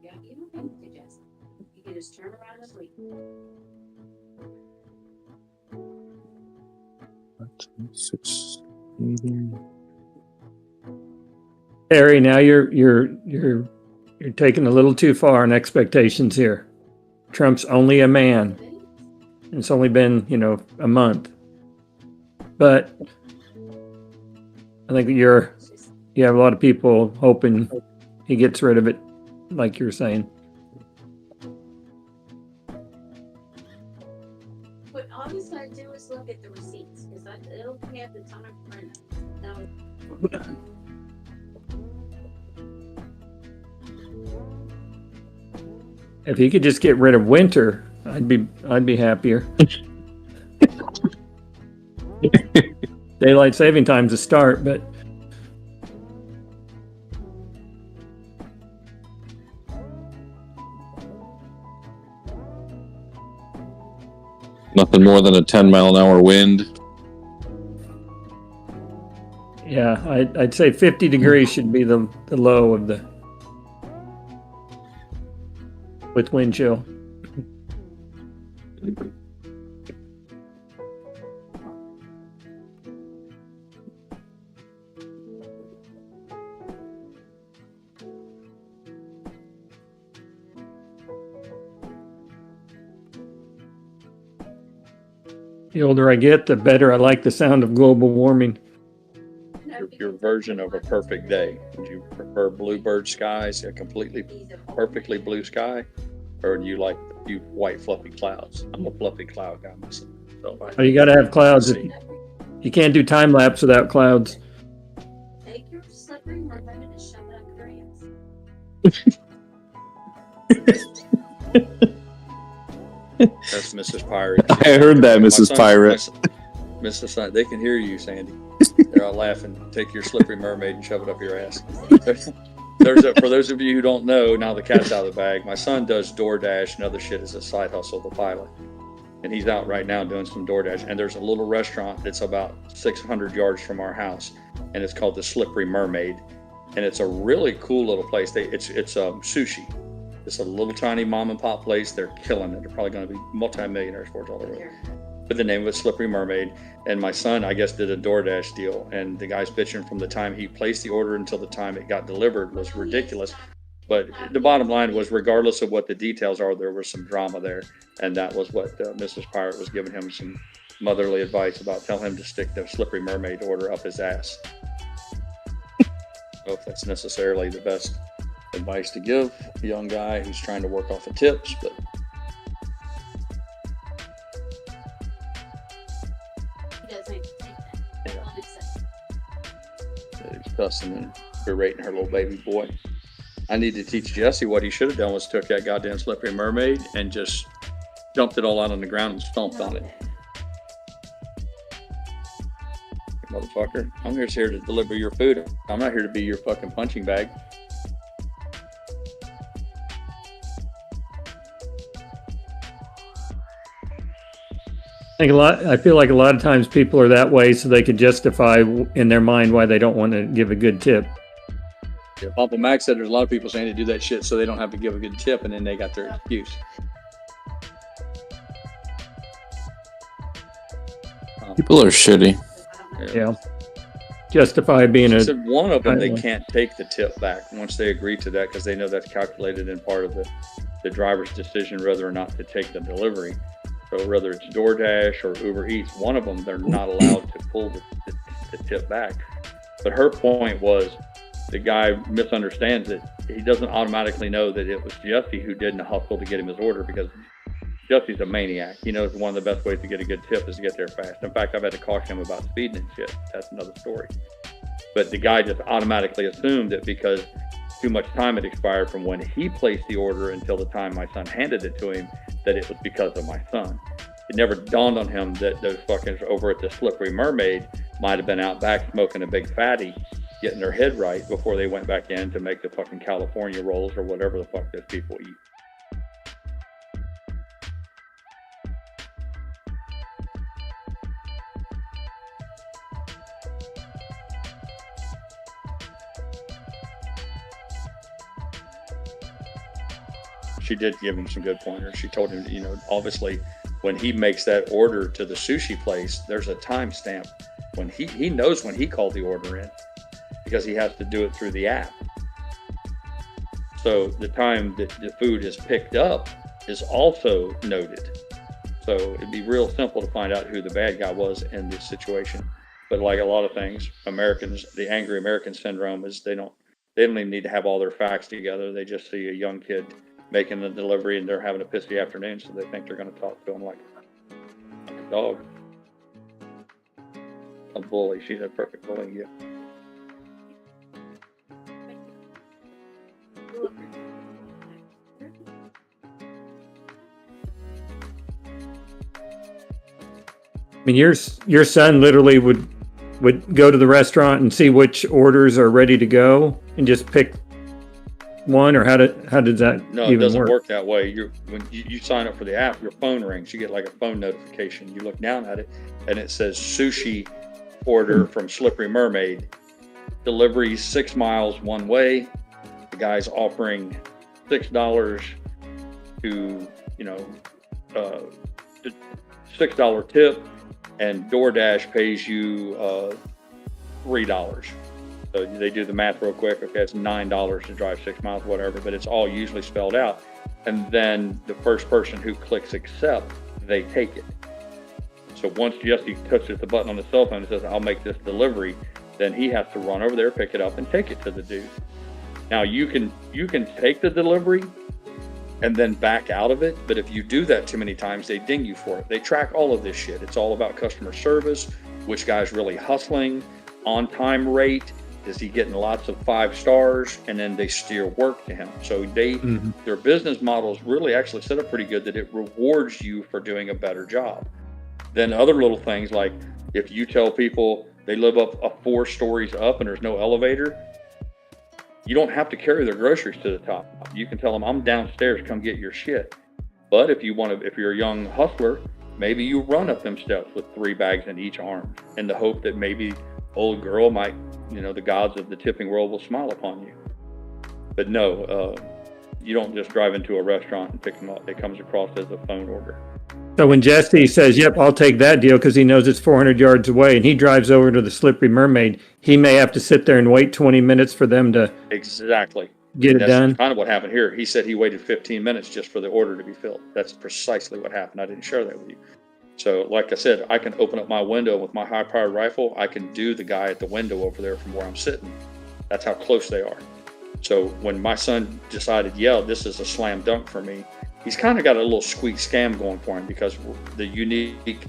Yeah, you don't have to digest. You can just turn around and sleep. Harry, now you're taking a little too far in expectations here. Trump's only a man. It's only been, a month. But I think you have a lot of people hoping he gets rid of it, like you're saying. But all you gotta do is look at the receipts, because it'll have the time for it. No. If he could just get rid of winter, I'd be happier. Daylight saving time's a start, but Nothing more than a 10-mile-an-hour wind. yeah, I'd say 50 degrees should be the low of the with wind chill. The older I get, the better I like the sound of global warming. Your version of a perfect day. Would you prefer bluebird skies, a completely perfectly blue sky, or do you like you white fluffy clouds? I'm a fluffy cloud guy myself. So You got to have clouds. You can't do time lapse without clouds. Take your slippery ribbon and shove it up your ass. That's Mrs. Pirate. I heard that, Mrs. Pirate. Mrs. They can hear you, Sandy. They're all laughing. Take your slippery mermaid and shove it up your ass. For those of you who don't know, now the cat's out of the bag. My son does DoorDash and other shit as a side hustle, the pilot. and he's out right now doing some DoorDash. And there's a little restaurant that's about 600 yards from our house, and it's called the Slippery Mermaid, and it's a really cool little place. It's sushi. It's a little tiny mom and pop place. They're killing it. They're probably going to be multi-millionaires for it all over. But the name of it, Slippery Mermaid. And my son, I guess, did a DoorDash deal, and the guy's bitching from the time he placed the order until the time it got delivered was ridiculous. But the bottom line was, regardless of what the details are, there was some drama there, and that was what Mrs. Pirate was giving him some motherly advice about. Tell him to stick the Slippery Mermaid order up his ass. I don't know if that's necessarily the best advice to give a young guy who's trying to work off of tips, but He doesn't take that. he's cussing and berating her little baby boy. I need to teach Jesse what he should have done was took that goddamn Slippery Mermaid and just dumped it all out on the ground and stomped on it. Motherfucker, I'm just here to deliver your food. I'm not here to be your fucking punching bag. I feel like a lot of times people are that way so they could justify in their mind why they don't want to give a good tip. Yeah, Papa Mac said there's a lot of people saying to do that shit so they don't have to give a good tip, and then they got their excuse. People are shitty. Yeah. Justify being She said one of them, they can't take the tip back once they agree to that, because they know that's calculated in part of the driver's decision whether or not to take the delivery. So whether it's DoorDash or Uber Eats, one of them, they're not allowed to pull the tip back. But her point was, the guy misunderstands it. He doesn't automatically know that it was Jesse who did the hustle to get him his order, because Jesse's a maniac. He knows one of the best ways to get a good tip is to get there fast. In fact, I've had to caution him about speeding and shit. That's another story. But the guy just automatically assumed that because too much time had expired from when he placed the order until the time my son handed it to him, that it was because of my son. It never dawned on him that those fuckers over at the Slippery Mermaid might have been out back smoking a big fatty, getting their head right before they went back in to make the fucking California rolls or whatever the fuck those people eat. She did give him some good pointers. She told him, you know, obviously when he makes that order to the sushi place, there's a timestamp. When he knows when he called the order in, because he has to do it through the app. So the time that the food is picked up is also noted. So it'd be real simple to find out who the bad guy was in this situation. But like a lot of things, Americans, the angry American syndrome is they don't even need to have all their facts together. They just see a young kid making the delivery and they're having a pissy afternoon, so they think they're going to talk to him like a dog. A bully. She's a perfect bully. Yeah. I mean, your son literally would go to the restaurant and see which orders are ready to go and just pick one, or how does that No, even it doesn't work? work that way. When you sign up for the app, your phone rings. You get like a phone notification. You look down at it, and it says sushi order from Slippery Mermaid. Delivery 6 miles one way. The guy's offering $6 to, $6 tip, and DoorDash pays you $3. So they do the math real quick. Okay, it's $9 to drive 6 miles, whatever, but it's all usually spelled out. And then the first person who clicks accept, they take it. So once Jesse touches the button on the cell phone and says, I'll make this delivery, then he has to run over there, pick it up, and take it to the dude. Now you can take the delivery and then back out of it, but if you do that too many times, they ding you for it. They track all of this shit. It's all about customer service, which guy's really hustling, on-time rate, is he getting lots of 5 stars, and then they steer work to him. So their business model is really actually set up pretty good that it rewards you for doing a better job. Then other little things like if you tell people they live up 4 stories up and there's no elevator, you don't have to carry their groceries to the top. You can tell them, I'm downstairs, come get your shit. But if you're a young hustler, Maybe you run up them steps with 3 bags in each arm in the hope that maybe old girl might, the gods of the tipping world will smile upon you. But no, you don't just drive into a restaurant and pick them up. It comes across as a phone order. So when Jesse says, yep, I'll take that deal because he knows it's 400 yards away and he drives over to the Slippery Mermaid, he may have to sit there and wait 20 minutes for them to Exactly. get it That's done. kind of what happened here. He said he waited 15 minutes just for the order to be filled. That's precisely what happened. I didn't share that with you. So like I said, I can open up my window with my high-powered rifle. I can do the guy at the window over there from where I'm sitting. That's how close they are. So when my son decided, yeah, this is a slam dunk for me, he's kind of got a little squeak scam going for him because the unique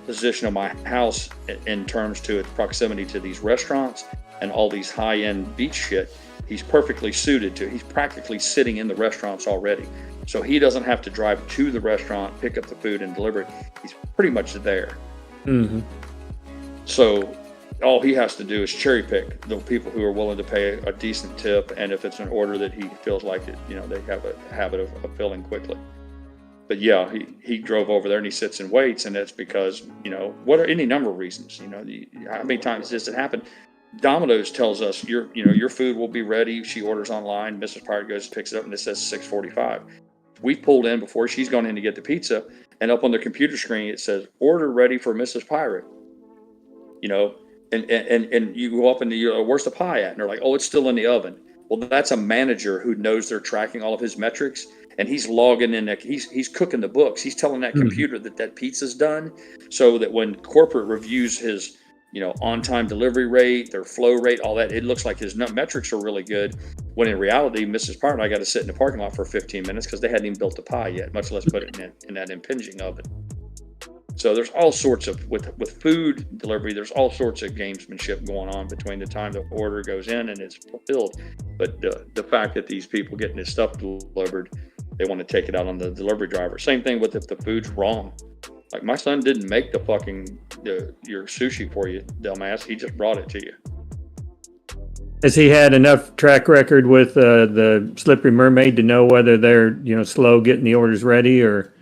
position of my house in terms to its proximity to these restaurants and all these high-end beach shit, he's perfectly suited to. He's practically sitting in the restaurants already. So he doesn't have to drive to the restaurant, pick up the food and deliver it. He's pretty much there. Mm-hmm. So all he has to do is cherry pick the people who are willing to pay a decent tip. And if it's an order that he feels like it, they have a habit of filling quickly. But yeah, he drove over there and he sits and waits. And that's because, what are any number of reasons, how many times does it happen? Domino's tells us your food will be ready. She orders online. Mrs. Pirate goes and picks it up and it says 6:45. We pulled in before she's gone in to get the pizza, and up on the computer screen it says order ready for Mrs. Pirate. And you go up and you're like, where's the pie at? And they're like, oh, it's still in the oven. Well, that's a manager who knows they're tracking all of his metrics, and he's logging in. He's cooking the books. He's telling that computer that pizza's done, so that when corporate reviews his on-time delivery rate, their flow rate, all that, it looks like his metrics are really good, when in reality, Mrs. Pirate and I got to sit in the parking lot for 15 minutes because they hadn't even built the pie yet, much less put it in that impinging oven. So there's all sorts of, with food delivery, there's all sorts of gamesmanship going on between the time the order goes in and it's fulfilled. But the fact that these people getting this stuff delivered, they want to take it out on the delivery driver. Same thing with if the food's wrong. Like, my son didn't make your sushi for you, dumbass. He just brought it to you. Has he had enough track record with the Slippery Mermaid to know whether they're slow getting the orders ready, or?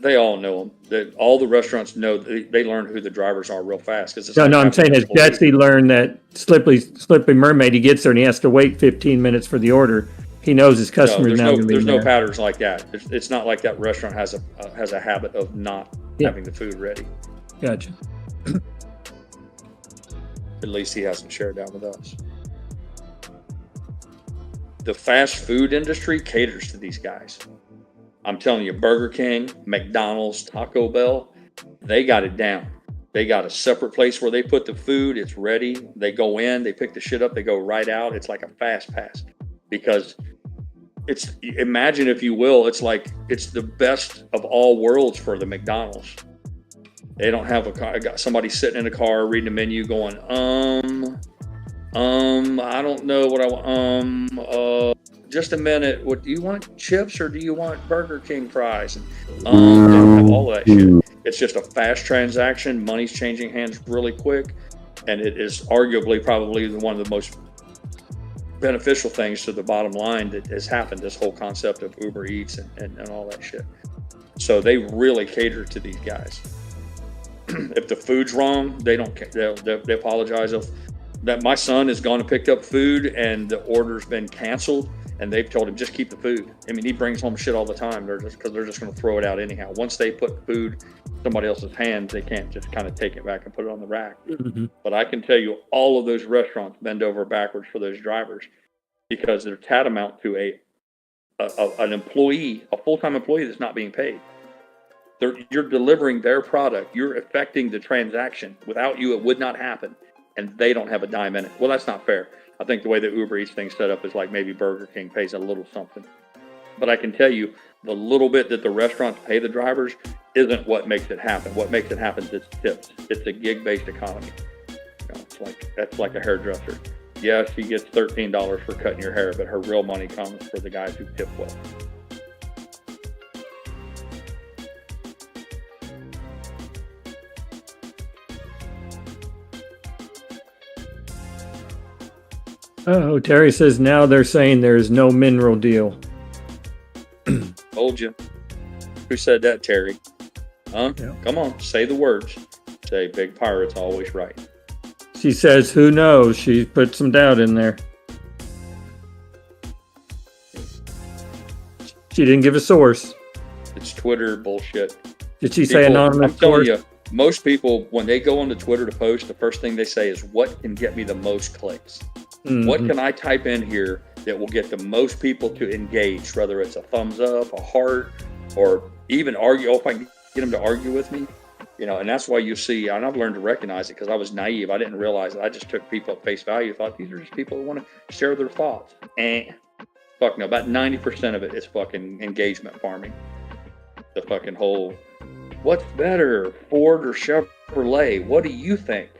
They all know them. All the restaurants know. They learn who the drivers are real fast. No, I'm saying, has Jesse learned that Slippery Mermaid, he gets there and he has to wait 15 minutes for the order? He knows his customers now. There's no patterns like that. It's not like that restaurant has a habit of not having the food ready. Gotcha. At least he hasn't shared that with us. The fast food industry caters to these guys. I'm telling you, Burger King, McDonald's, Taco Bell, they got it down. They got a separate place where they put the food. It's ready. They go in, they pick the shit up, they go right out. It's like a fast pass. Because imagine, if you will, it's like it's the best of all worlds for the McDonald's. They don't have a car. I got somebody sitting in a car reading the menu going, I don't know what I want. Just a minute. What do you want? Chips, or do you want Burger King fries? And they don't have all of that shit. It's just a fast transaction. Money's changing hands really quick, and it is arguably probably one of the most beneficial things to the bottom line that has happened. This whole concept of Uber Eats and all that shit. So they really cater to these guys. If the food's wrong, they don't care. They apologize. That my son has gone and picked up food and the order's been canceled, and they've told him just keep the food. I mean, he brings home shit all the time. They're just going to throw it out anyhow. Once they put food in somebody else's hands, they can't just kind of take it back and put it on the rack. Mm-hmm. But I can tell you, all of those restaurants bend over backwards for those drivers because they're tantamount to an employee, a full-time employee that's not being paid. You're delivering their product. You're affecting the transaction. Without you, it would not happen. And they don't have a dime in it. Well, that's not fair. I think the way the Uber Eats thing's set up is like maybe Burger King pays a little something. But I can tell you, the little bit that the restaurants pay the drivers isn't what makes it happen. What makes it happen is tips. It's a gig-based economy. That's like a hairdresser. Yes, she gets $13 for cutting your hair, but her real money comes for the guys who tip well. Oh, Terry says now they're saying there's no mineral deal. Told you. Who said that, Terry? Huh? Yeah. Come on, say the words. Say big pirate's always right. She says, "Who knows?" She put some doubt in there. She didn't give a source. It's Twitter bullshit. Did she say People- anonymous I'm telling source? you, most people, when they go onto Twitter to post, the first thing they say is, what can get me the most clicks? What can I type in here that will get the most people to engage, whether it's a thumbs up, a heart, or even argue, if I can get them to argue with me? You know, and that's why you see, and I've learned to recognize it because I was naive. I didn't realize it. I just took people at face value, thought these are just people who want to share their thoughts. Fuck no, about 90% of it is fucking engagement farming. The fucking whole, what's better, Ford or Chevrolet? What do you think?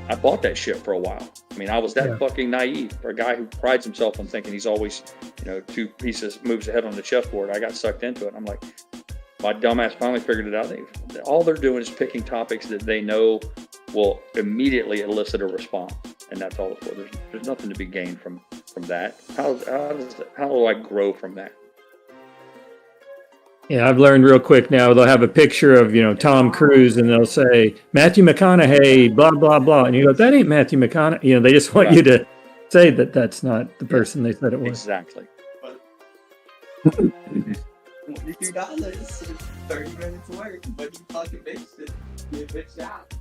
I bought that shit for a while. I mean, I was that fucking naive for a guy who prides himself on thinking he's always, you know, 2 pieces moves ahead on the chessboard. I got sucked into it. I'm like, my dumbass finally figured it out. All they're doing is picking topics that they know will immediately elicit a response, and that's all it's for. There's nothing to be gained from that. How do I grow from that? Yeah, I've learned real quick now. They'll have a picture of, you know, Tom Cruise, and they'll say Matthew McConaughey, blah blah blah, and you go, that ain't Matthew McConaughey. You know, they just want you to say that that's not the person they said it was. Exactly. $22, 30 minutes work, but you fucking bitched it. You bitched out.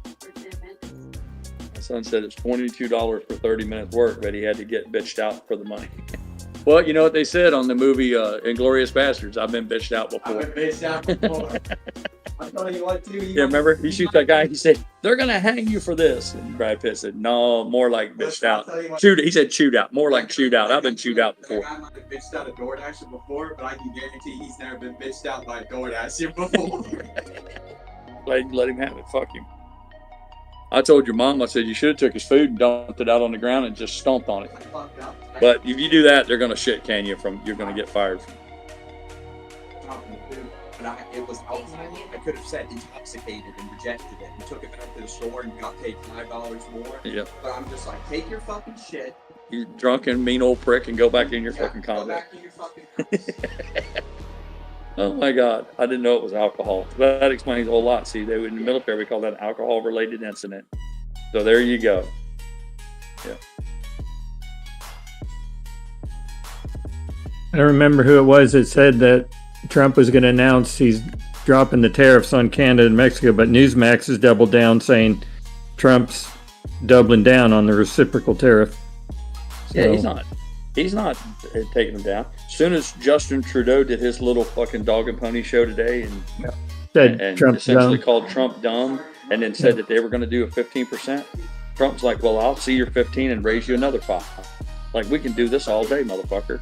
My son said it's $22 for 30 minutes work, but he had to get bitched out for the money. Well, you know what they said on the movie Inglourious Bastards? I've been bitched out before. I've been bitched out before. I'm telling you what, too. Yeah, remember? He shoots that guy. He said, they're going to hang you for this. And Brad Pitt said, no, more like bitched out. He said chewed out. More like chewed out. I've been chewed out before. I might have bitched out a DoorDasher before, but I can guarantee he's never been bitched out by a DoorDasher before. Let him have it. Fuck him. I told your mom, I said, you should have took his food and dumped it out on the ground and just stomped on it. But if you do that, they're going to shit can you you're going to get fired. But it was alcohol. I could have said intoxicated and rejected it and took it back to the store and got paid $5 more. Yeah. But I'm just like, take your fucking shit. You drunken, mean old prick, and go back in your fucking Go condo. back to your fucking Oh my God. I didn't know it was alcohol. That explains a whole lot. See, in the military, we call that an alcohol-related incident. So there you go. Yeah. I don't remember who it was that said that Trump was going to announce he's dropping the tariffs on Canada and Mexico, but Newsmax has doubled down saying Trump's doubling down on the reciprocal tariff. Yeah, he's not taking them down. As soon as Justin Trudeau did his little fucking dog and pony show today and Trump essentially dumb. called Trump dumb and then said that they were going to do a 15%, Trump's like, well, I'll see your 15 and raise you another 5. Like, we can do this all day, motherfucker.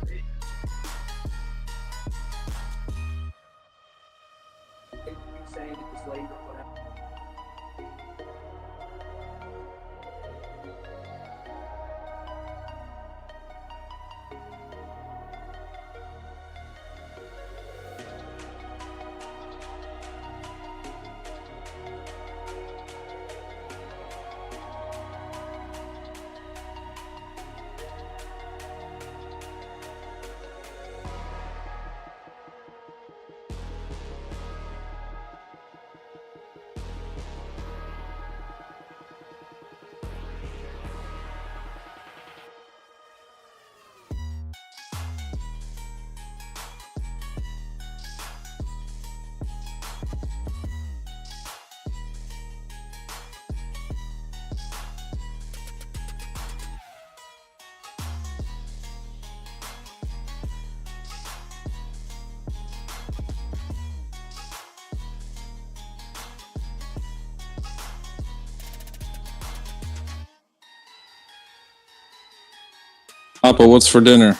Papa, what's for dinner?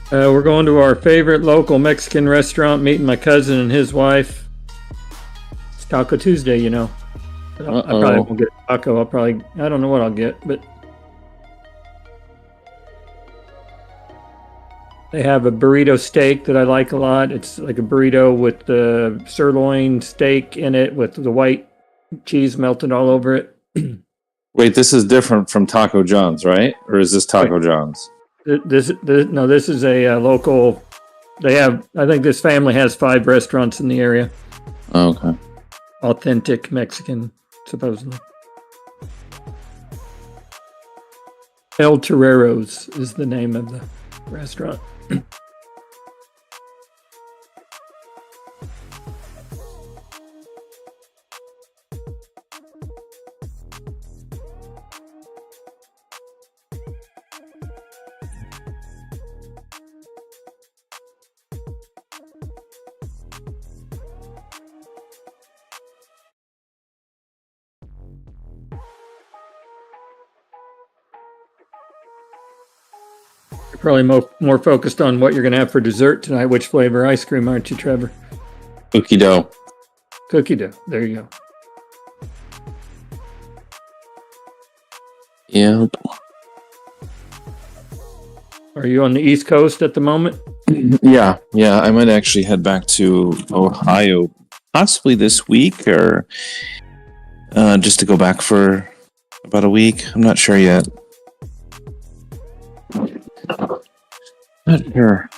We're going to our favorite local Mexican restaurant, meeting my cousin and his wife. It's Taco Tuesday, you know. I probably won't get a taco. I don't know what I'll get, but they have a burrito steak that I like a lot. It's like a burrito with the sirloin steak in it with the white cheese melted all over it. Wait, this is different from Taco John's, right? Or is this Taco John's? This is a local They have, I think this family has 5 restaurants in the area. Oh, okay. Authentic Mexican, supposedly. El Toreros is the name of the restaurant. You're probably more focused on what you're going to have for dessert tonight. Which flavor ice cream, aren't you, Trevor? Cookie dough. Cookie dough. There you go. Yep. Are you on the East Coast at the moment? Yeah. I might actually head back to Ohio possibly this week, or just to go back for about a week. I'm not sure yet. Not sure.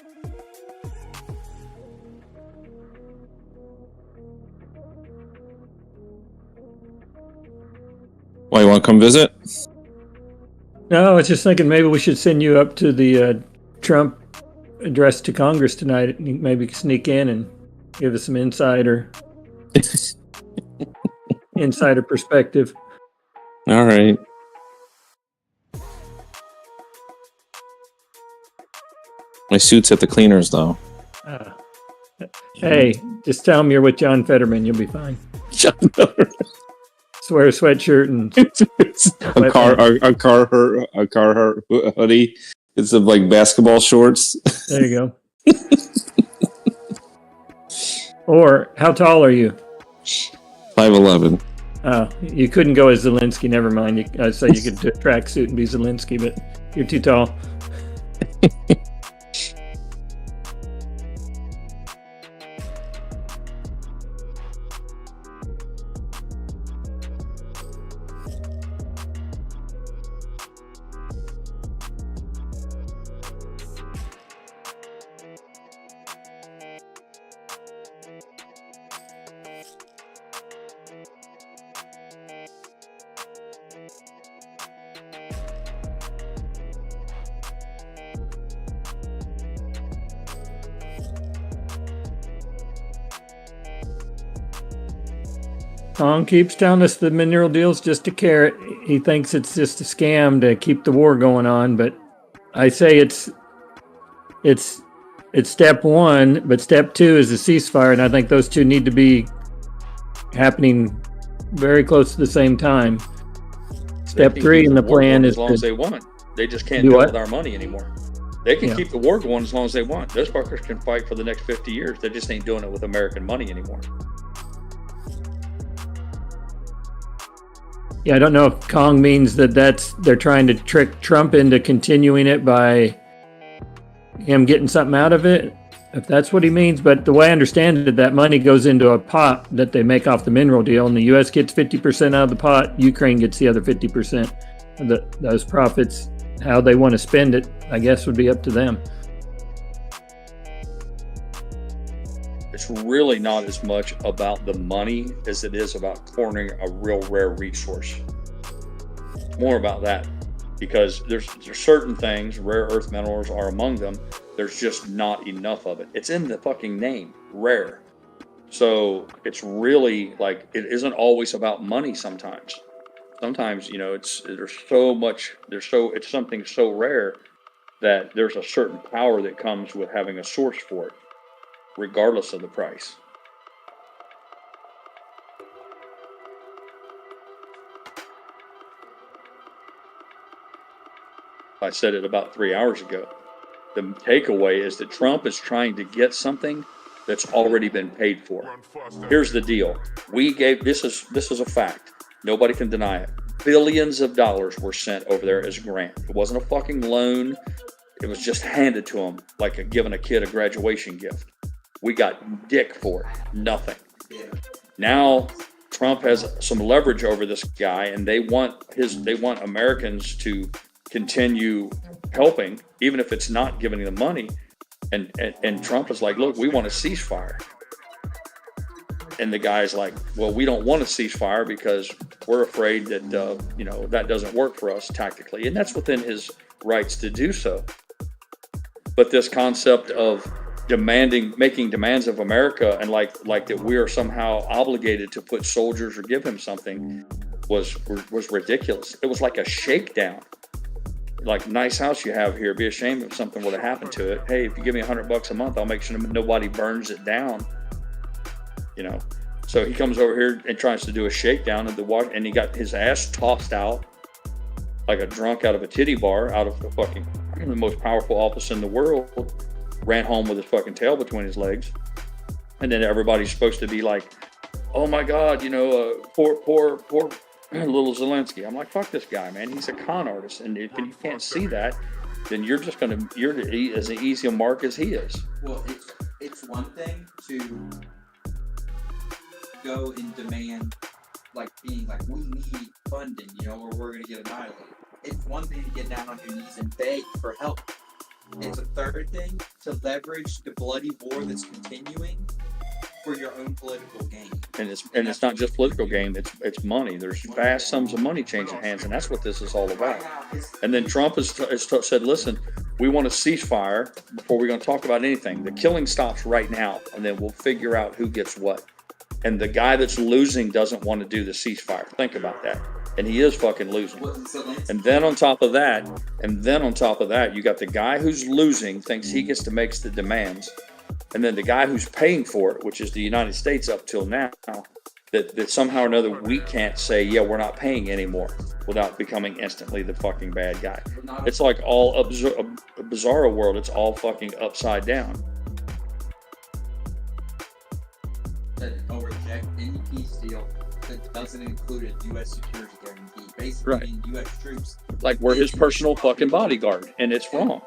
Why, you want to come visit? No, I was just thinking maybe we should send you up to the Trump address to Congress tonight. You maybe sneak in and give us some insider perspective. All right. My suit's at the cleaners, though. Hey, just tell them you're with John Fetterman. You'll be fine. John Fetterman. Just wear a sweatshirt and a Carhartt hoodie. It's some like basketball shorts. There you go. Or how tall are you? 5'11". Oh, you couldn't go as Zelensky. Never mind. I say you could do a tracksuit and be Zelensky, but you're too tall. Tom keeps telling us the mineral deal's just a carrot. He thinks it's just a scam to keep the war going on, but I say it's step one, but step two is a ceasefire, and I think those two need to be happening very close to the same time. Step three in the plan is as long as they want. They just can't do do it what? with our money anymore. They can keep the war going as long as they want. Those fuckers can fight for the next 50 years. They just ain't doing it with American money anymore. Yeah, I don't know if Kong means that they're trying to trick Trump into continuing it by him getting something out of it, if that's what he means. But the way I understand it, that money goes into a pot that they make off the mineral deal, and the U.S. gets 50% out of the pot. Ukraine gets the other 50%. Those profits, how they want to spend it, I guess would be up to them. It's really not as much about the money as it is about cornering a real rare resource. It's more about that, because there's certain things, rare earth minerals are among them. There's just not enough of it. It's in the fucking name, rare. So it's really like, it isn't always about money sometimes. Sometimes, it's something so rare that there's a certain power that comes with having a source for it, regardless of the price. I said it about 3 hours ago. The takeaway is that Trump is trying to get something that's already been paid for. Here's the deal. This is a fact. Nobody can deny it. Billions of dollars were sent over there as a grant. It wasn't a fucking loan. It was just handed to them like giving a kid a graduation gift. We got dick for it. Nothing. Now Trump has some leverage over this guy, and they want Americans to continue helping, even if it's not giving them money. And Trump is like, look, we want a ceasefire. And the guy's like, well, we don't want a ceasefire because we're afraid that, that doesn't work for us tactically. And that's within his rights to do so. But this concept of making demands of America and like that we are somehow obligated to put soldiers or give him something was ridiculous. It was like a shakedown. Like, nice house you have here. Be ashamed if something were to happen to it. Hey, if you give me $100 a month, I'll make sure nobody burns it down. So he comes over here and tries to do a shakedown of the water, and he got his ass tossed out like a drunk out of a titty bar, out of the fucking the most powerful office in the world. Ran home with his fucking tail between his legs, and then everybody's supposed to be like, "Oh my God, poor little Zelensky." I'm like, fuck this guy, man. He's a con artist, and if you can't see that, then you're as easy a mark as he is. Well, it's one thing to go and demand, like being like, we need funding, or we're gonna get annihilated. It's one thing to get down on your knees and beg for help. It's a third thing to leverage the bloody war that's continuing for your own political gain. And it's not just political gain, it's money. There's vast sums of money changing hands, and that's what this is all about. And then Trump has said, listen, we want a ceasefire before we're going to talk about anything. The killing stops right now, and then we'll figure out who gets what. And the guy that's losing doesn't want to do the ceasefire. Think about that. And he is fucking losing. And then on top of that, you got the guy who's losing thinks he gets to make the demands. And then the guy who's paying for it, which is the United States up till now, that somehow or another we can't say, yeah, we're not paying anymore without becoming instantly the fucking bad guy. It's like all a bizarro world. It's all fucking upside down. I'll reject any peace deal that doesn't include a U.S. security guarantee. Basically, Right. U.S. troops. Like we're his personal fucking bodyguard, and it's wrong.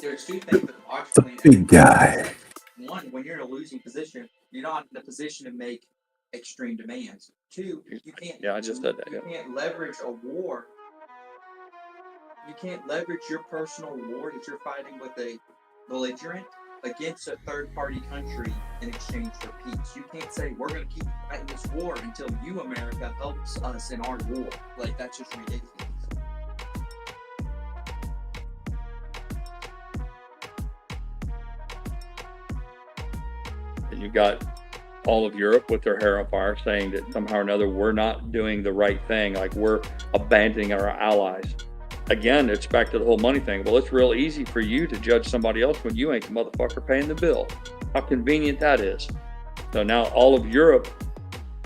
There's two things that logically. Big guy. One, when you're in a losing position, you're not in a position to make extreme demands. Two, you can't. Yeah, I just said that. You can't leverage a war. You can't leverage your personal war that you're fighting with a belligerent against a third-party country in exchange for peace. You can't say, we're going to keep fighting this war until you, America, helps us in our war. Like, that's just ridiculous. And you got all of Europe with their hair on fire saying that somehow or another we're not doing the right thing, like we're abandoning our allies. Again, it's back to the whole money thing. Well, it's real easy for you to judge somebody else when you ain't the motherfucker paying the bill. How convenient that is. So now all of Europe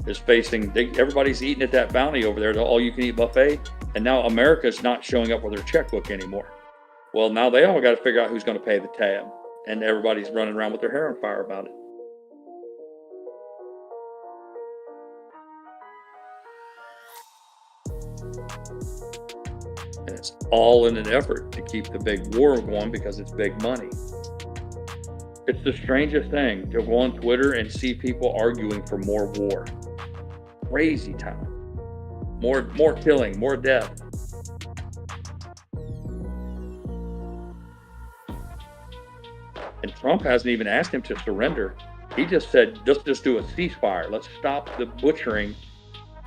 is facing, everybody's eating at that bounty over there, the all-you-can-eat buffet, and now America's not showing up with their checkbook anymore. Well, now they all got to figure out who's going to pay the tab, and everybody's running around with their hair on fire about it. And it's all in an effort to keep the big war going because it's big money. It's the strangest thing to go on Twitter and see people arguing for more war. Crazy town. More killing, more death. And Trump hasn't even asked him to surrender. He just said, let's just do a ceasefire. Let's stop the butchering.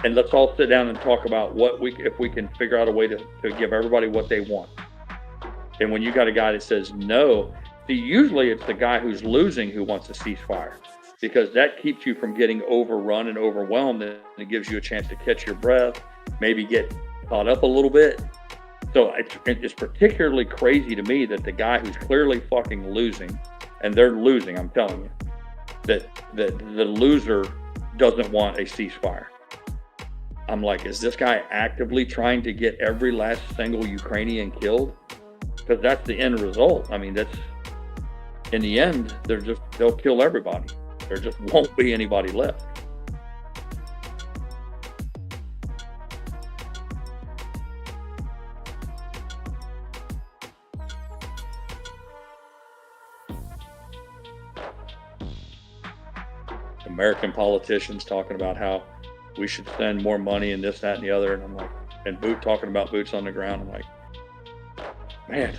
And let's all sit down and talk about if we can figure out a way to give everybody what they want. And when you got a guy that says no, see, usually it's the guy who's losing who wants a ceasefire, because that keeps you from getting overrun and overwhelmed, and it gives you a chance to catch your breath, maybe get caught up a little bit. So it's particularly crazy to me that the guy who's clearly fucking losing, and they're losing, I'm telling you, that the loser doesn't want a ceasefire. I'm like, is this guy actively trying to get every last single Ukrainian killed? Because that's the end result. I mean, that's, in the end, they'll kill everybody. There just won't be anybody left. American politicians talking about how we should spend more money and this, that, and the other. And I'm like, and talking about boots on the ground. I'm like, man,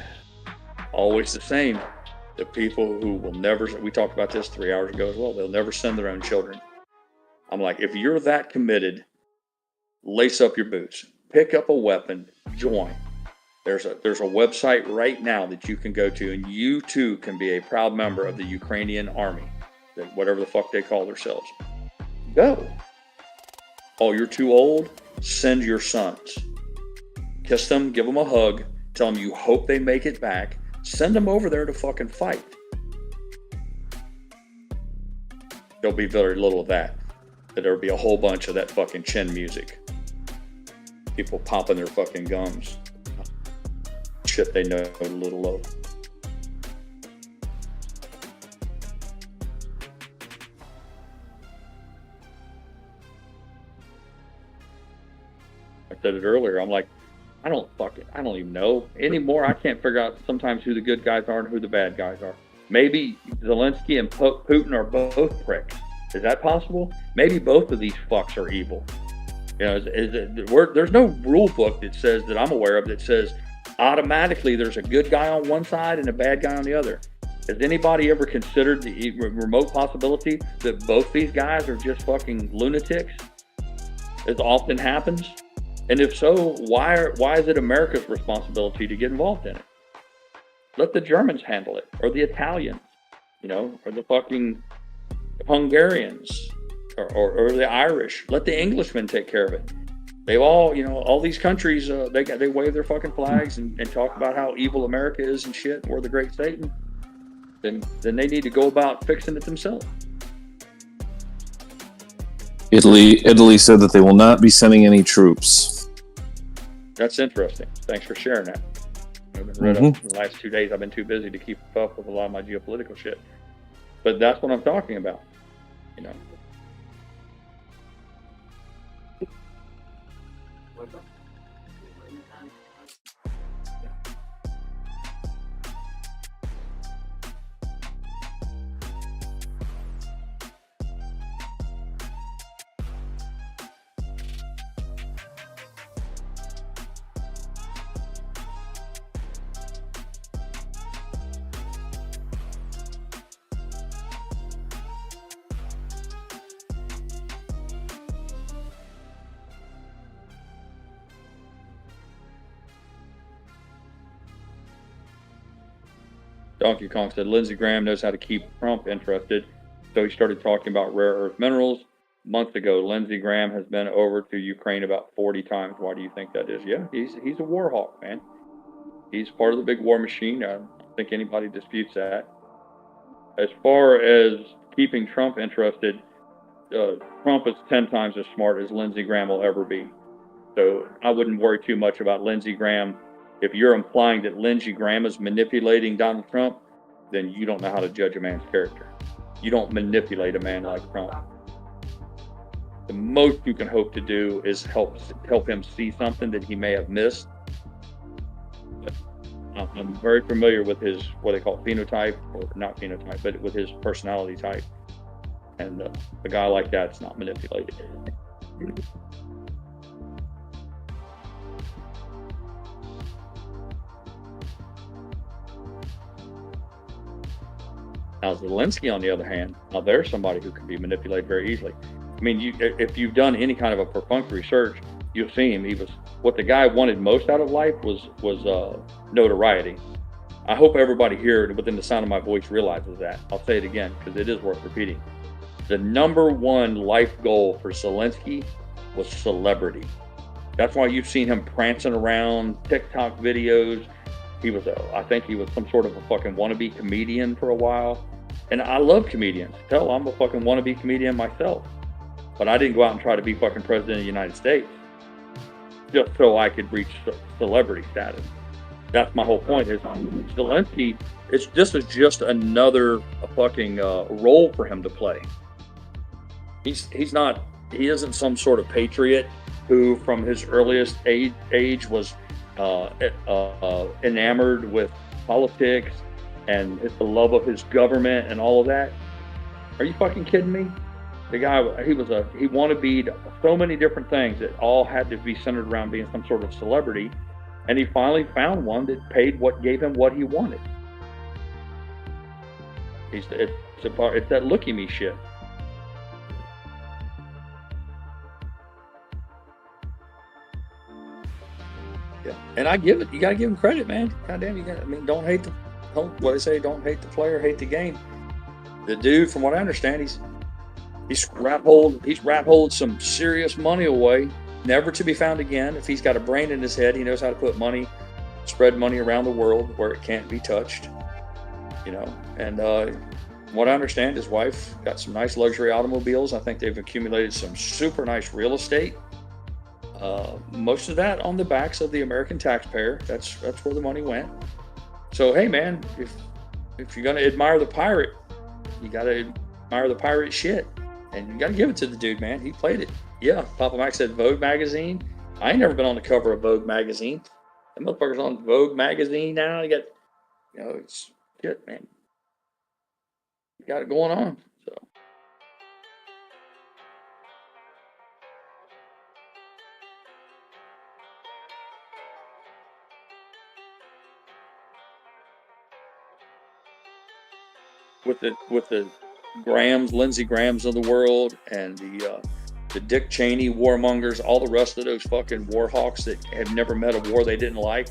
always the same. The people who will never, we talked about this 3 hours ago as well, they'll never send their own children. I'm like, if you're that committed, lace up your boots, pick up a weapon, join. There's a website right now that you can go to, and you too can be a proud member of the Ukrainian army, whatever the fuck they call themselves. Go. Oh, you're too old? Send your sons. Kiss them, give them a hug, tell them you hope they make it back. Send them over there to fucking fight. There'll be very little of that. But there'll be a whole bunch of that fucking chin music. People popping their fucking gums. Shit they know a little of. I said it earlier. I'm like, I don't even know anymore. I can't figure out sometimes who the good guys are and who the bad guys are. Maybe Zelensky and Putin are both pricks. Is that possible? Maybe both of these fucks are evil. You know, there's no rule book that says, that I'm aware of, that says automatically there's a good guy on one side and a bad guy on the other. Has anybody ever considered the remote possibility that both these guys are just fucking lunatics? As often happens. And if so, why is it America's responsibility to get involved in it? Let the Germans handle it, or the Italians, you know, or the fucking Hungarians, or the Irish. Let the Englishmen take care of it. They all, you know, all these countries, they wave their fucking flags and talk about how evil America is and shit, and we're the great Satan. Then they need to go about fixing it themselves. Italy said that they will not be sending any troops. That's interesting. Thanks for sharing that. I've been read up the last 2 days. I've been too busy to keep up with a lot of my geopolitical shit. But that's what I'm talking about. You know. Donkey Kong said Lindsey Graham knows how to keep Trump interested, so he started talking about rare earth minerals. Months ago, Lindsey Graham has been over to Ukraine about 40 times. Why do you think that is? Yeah, he's a war hawk, man. He's part of the big war machine. I don't think anybody disputes that. As far as keeping Trump interested, Trump is 10 times as smart as Lindsey Graham will ever be. So I wouldn't worry too much about Lindsey Graham. If you're implying that Lindsey Graham is manipulating Donald Trump, then you don't know how to judge a man's character. You don't manipulate a man like Trump. The most you can hope to do is help him see something that he may have missed. But I'm very familiar with his, what they call phenotype, or not phenotype, but with his personality type. And a guy like that's not manipulated. Now Zelensky, on the other hand, now there's somebody who can be manipulated very easily. I mean, if you've done any kind of a perfunctory search, you'll see him. He was, what the guy wanted most out of life was notoriety. I hope everybody here within the sound of my voice realizes that. I'll say it again because it is worth repeating. The number one life goal for Zelensky was celebrity. That's why you've seen him prancing around TikTok videos. He was I think he was some sort of a fucking wannabe comedian for a while. And I love comedians. Hell, I'm a fucking wannabe comedian myself. But I didn't go out and try to be fucking president of the United States just so I could reach celebrity status. That's my whole point. Is Zelensky, this is just another fucking role for him to play. He isn't some sort of patriot who from his earliest age was enamored with politics and the love of his government and all of that. Are you fucking kidding me? The guy, he wanted to be so many different things that all had to be centered around being some sort of celebrity, and he finally found one that gave him what he wanted. It's that look at me shit. Yeah, and I give it. You gotta give him credit, man. Goddamn, you got. I mean, don't hate what they say. Don't hate the player, hate the game. The dude, from what I understand, he's rat holed some serious money away, never to be found again. If he's got a brain in his head, he knows how to put money, spread money around the world where it can't be touched. You know, and from what I understand, his wife got some nice luxury automobiles. I think they've accumulated some super nice real estate. Most of that on the backs of the American taxpayer. That's where the money went. So hey, man, if you're gonna admire the pirate, you gotta admire the pirate shit, and you gotta give it to the dude, man. He played it. Yeah, Papa Mac said Vogue magazine. I ain't never been on the cover of Vogue magazine. That motherfucker's on Vogue magazine now. You got, you know, it's shit, man. You got it going on. So. With the Grahams, Lindsey Grahams of the world, and the Dick Cheney warmongers, all the rest of those fucking war hawks that have never met a war they didn't like,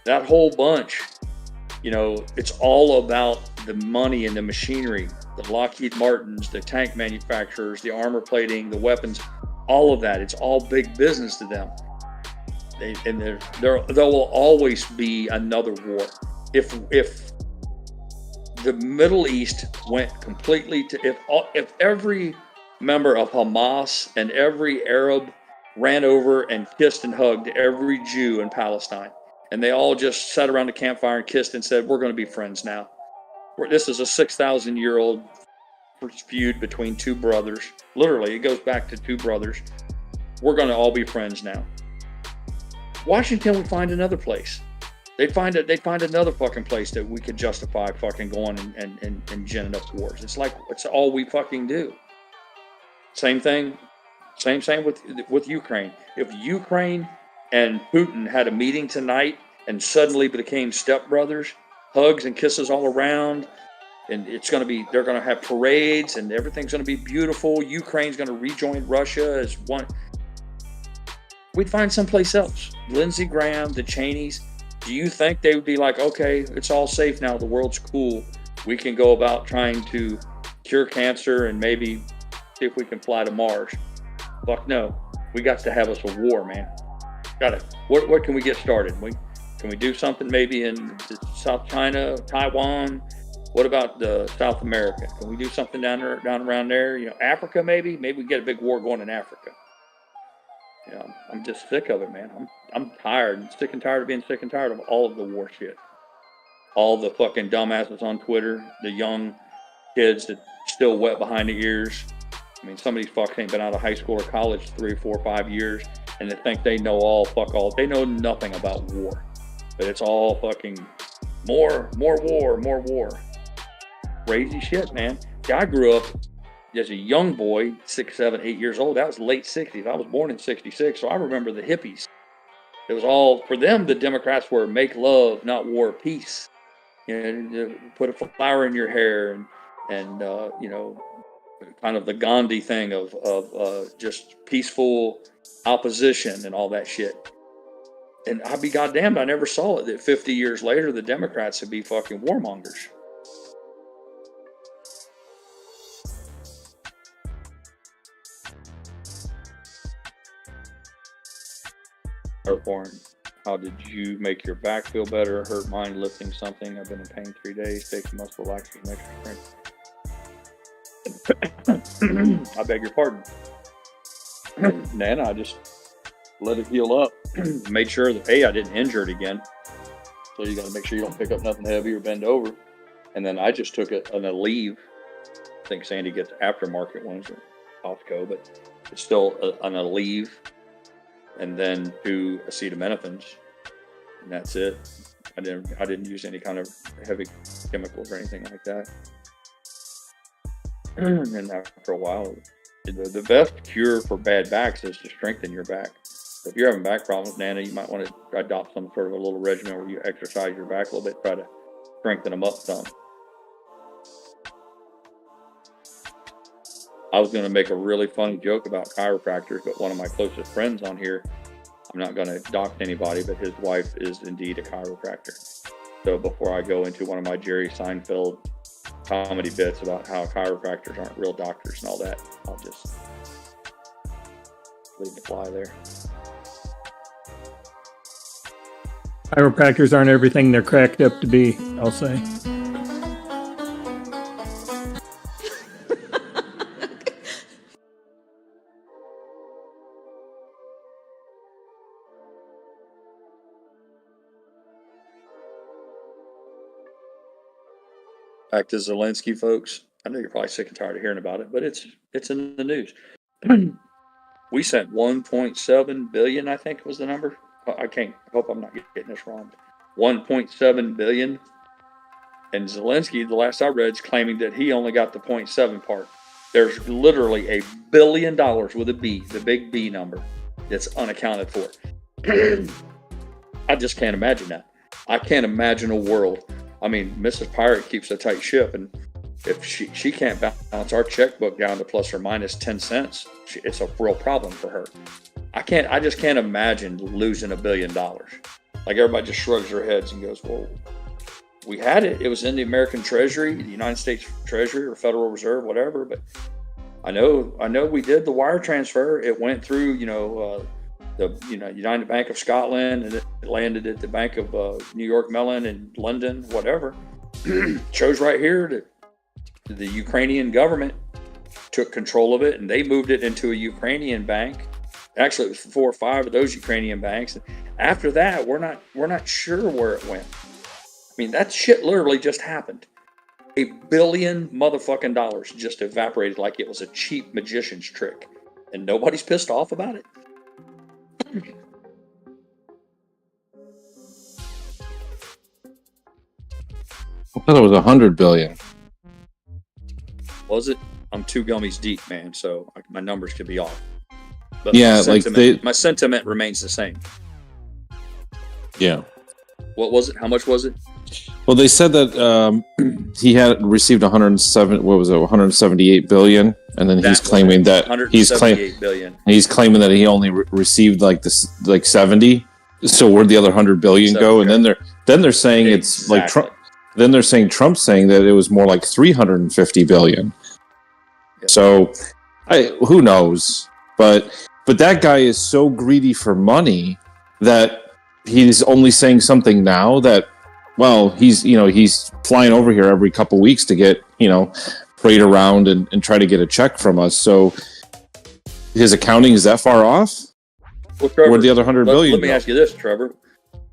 that whole bunch, you know, it's all about the money and the machinery, the Lockheed Martins, the tank manufacturers, the armor plating, the weapons, all of that. It's all big business to them. There will always be another war. If the Middle East went completely to, if every member of Hamas and every Arab ran over and kissed and hugged every Jew in Palestine, and they all just sat around the campfire and kissed and said, we're going to be friends now. This is a 6,000-year-old feud between two brothers. Literally, it goes back to two brothers. We're going to all be friends now. Washington would find another place. They'd find another fucking place that we could justify fucking going and ginning up wars. It's like, it's all we fucking do. Same thing, same with Ukraine. If Ukraine and Putin had a meeting tonight and suddenly became stepbrothers, hugs and kisses all around, and they're gonna have parades and everything's gonna be beautiful. Ukraine's gonna rejoin Russia as one. We'd find someplace else. Lindsey Graham, the Cheneys. Do you think they would be like, okay, it's all safe now, the world's cool, we can go about trying to cure cancer and maybe see if we can fly to Mars? Fuck no. We got to have us a war, man. What can we get started? Can we do something maybe in South China, Taiwan? What about South America? Can we do something down around there? You know, Africa maybe? Maybe we get a big war going in Africa. Yeah, I'm just sick of it, man. I'm tired, sick and tired of being sick and tired of all of the war shit. All the fucking dumbasses on Twitter, the young kids that still wet behind the ears. I mean, some of these fucks ain't been out of high school or college 3, 4, 5 years, and they think they know all. They know nothing about war. But it's all fucking more war. Crazy shit, man. I grew up as a young boy, 6, 7, 8 years old. That was late 60s. I was born in 66, so I remember the hippies. It was all, for them, the Democrats were make love, not war, peace. You know, put a flower in your hair and you know, kind of the Gandhi thing of just peaceful opposition and all that shit. And I'd be goddamned, I never saw it that 50 years later, the Democrats would be fucking warmongers. How did you make your back feel better? Hurt mine lifting something. I've been in pain 3 days. Take some muscle relaxers and extra strength. I beg your pardon. Nana, I just let it heal up. Made sure that I didn't injure it again. So you got to make sure you don't pick up nothing heavy or bend over. And then I just took an Aleve. I think Sandy gets aftermarket ones at Costco, but it's still an Aleve. And then 2 acetaminophens, and that's it. I didn't use any kind of heavy chemicals or anything like that. And after a while, the best cure for bad backs is to strengthen your back. So if you're having back problems, Nana, you might want to adopt some sort of a little regimen where you exercise your back a little bit, try to strengthen them up some. I was going to make a really funny joke about chiropractors, but one of my closest friends on here, I'm not going to dox anybody, but his wife is indeed a chiropractor. So before I go into one of my Jerry Seinfeld comedy bits about how chiropractors aren't real doctors and all that, I'll just leave it fly there. Chiropractors aren't everything they're cracked up to be, I'll say. Back to Zelensky, folks. I know you're probably sick and tired of hearing about it, but it's in the news. We sent 1.7 billion, I think was the number. I hope I'm not getting this wrong. 1.7 billion. And Zelensky, the last I read, is claiming that he only got the 0.7 part. There's literally $1 billion with a B, the big B number, that's unaccounted for. I just can't imagine that. I can't imagine a world. I mean, Mrs. Pirate keeps a tight ship, and if she can't balance our checkbook down to plus or minus 10 cents, it's a real problem for her. I just can't imagine losing $1 billion. Like, everybody just shrugs their heads and goes, well, we had it. It was in the American Treasury, the United States Treasury or Federal Reserve, whatever. But I know we did the wire transfer. It went through, the United Bank of Scotland, and it landed at the Bank of New York Mellon in London, whatever. Shows right here that the Ukrainian government took control of it, and they moved it into a Ukrainian bank. Actually, it was 4 or 5 of those Ukrainian banks. After that, we're not sure where it went. I mean, that shit literally just happened. $1 billion motherfucking dollars just evaporated like it was a cheap magician's trick, and nobody's pissed off about it. I thought it was 100 billion. Was it? I'm 2 gummies deep, man, so my numbers could be off. But Yeah, my sentiment remains the same. Yeah. What was it? How much was it? Well, they said that he had received 178 billion, and then he's claiming that he's claiming that he only received like 70. So where'd the other 100 billion go? And then they're saying it's like Trump. Then they're saying Trump's saying that it was more like 350 billion. So, who knows? But that guy is so greedy for money that he's only saying something now that, well, he's flying over here every couple weeks to get, parade around and try to get a check from us. So his accounting is that far off? Well, Trevor, where'd the other 100 billion Let me ask you this, Trevor.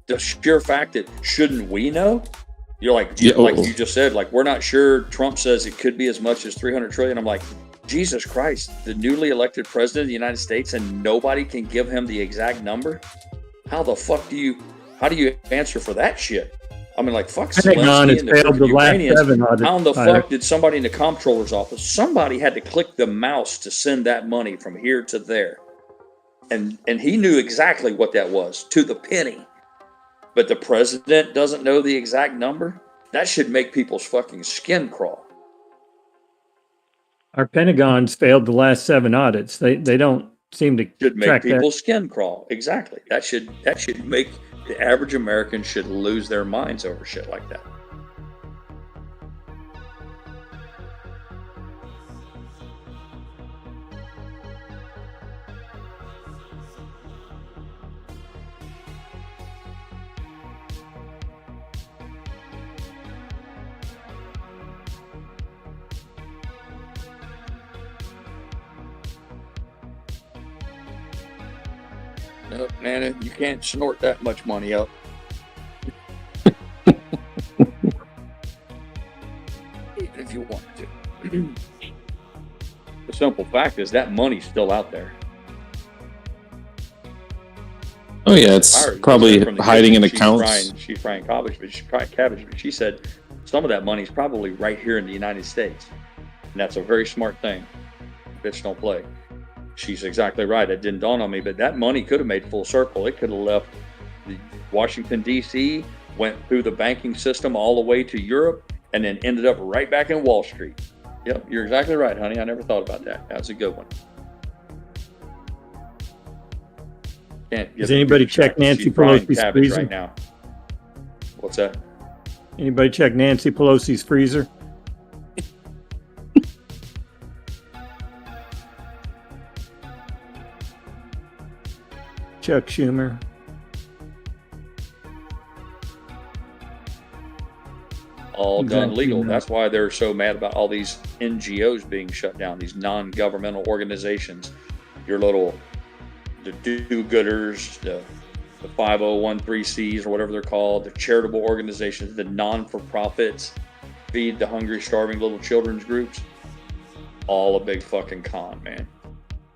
The sheer fact that shouldn't we know? You're like, you just said, like, we're not sure. Trump says it could be as much as 300 trillion. I'm like, Jesus Christ, the newly elected president of the United States, and nobody can give him the exact number? How the fuck how do you answer for that shit? I mean, like, fuck Zelensky and the Ukrainians. How in the fuck did somebody in the comptroller's office, somebody had to click the mouse to send that money from here to there? And he knew exactly what that was, to the penny. But the president doesn't know the exact number? That should make people's fucking skin crawl. Our Pentagon's failed the last 7 audits. They don't seem to Should make track people's skin crawl. Exactly. That should make the average American should lose their minds over shit like that. Nope, Nana, you can't snort that much money up. Even if you want to. The simple fact is that money's still out there. Oh yeah, it's probably hiding in accounts. She's frying cabbage, but she said some of that money's probably right here in the United States. And that's a very smart thing. Bitch don't play. She's exactly right. It didn't dawn on me, but that money could have made full circle. It could have left Washington, D.C., went through the banking system all the way to Europe, and then ended up right back in Wall Street. Yep, you're exactly right, honey. I never thought about that. That's a good one. Does anybody check Nancy Pelosi's freezer right now? What's that? Anybody check Nancy Pelosi's freezer? Chuck Schumer. All done Exactly. legal. That's why they're so mad about all these NGOs being shut down, these non-governmental organizations. Your little, the do-gooders, the 5013Cs or whatever they're called, the charitable organizations, the non-for-profits, feed the hungry, starving little children's groups. All a big fucking con, man.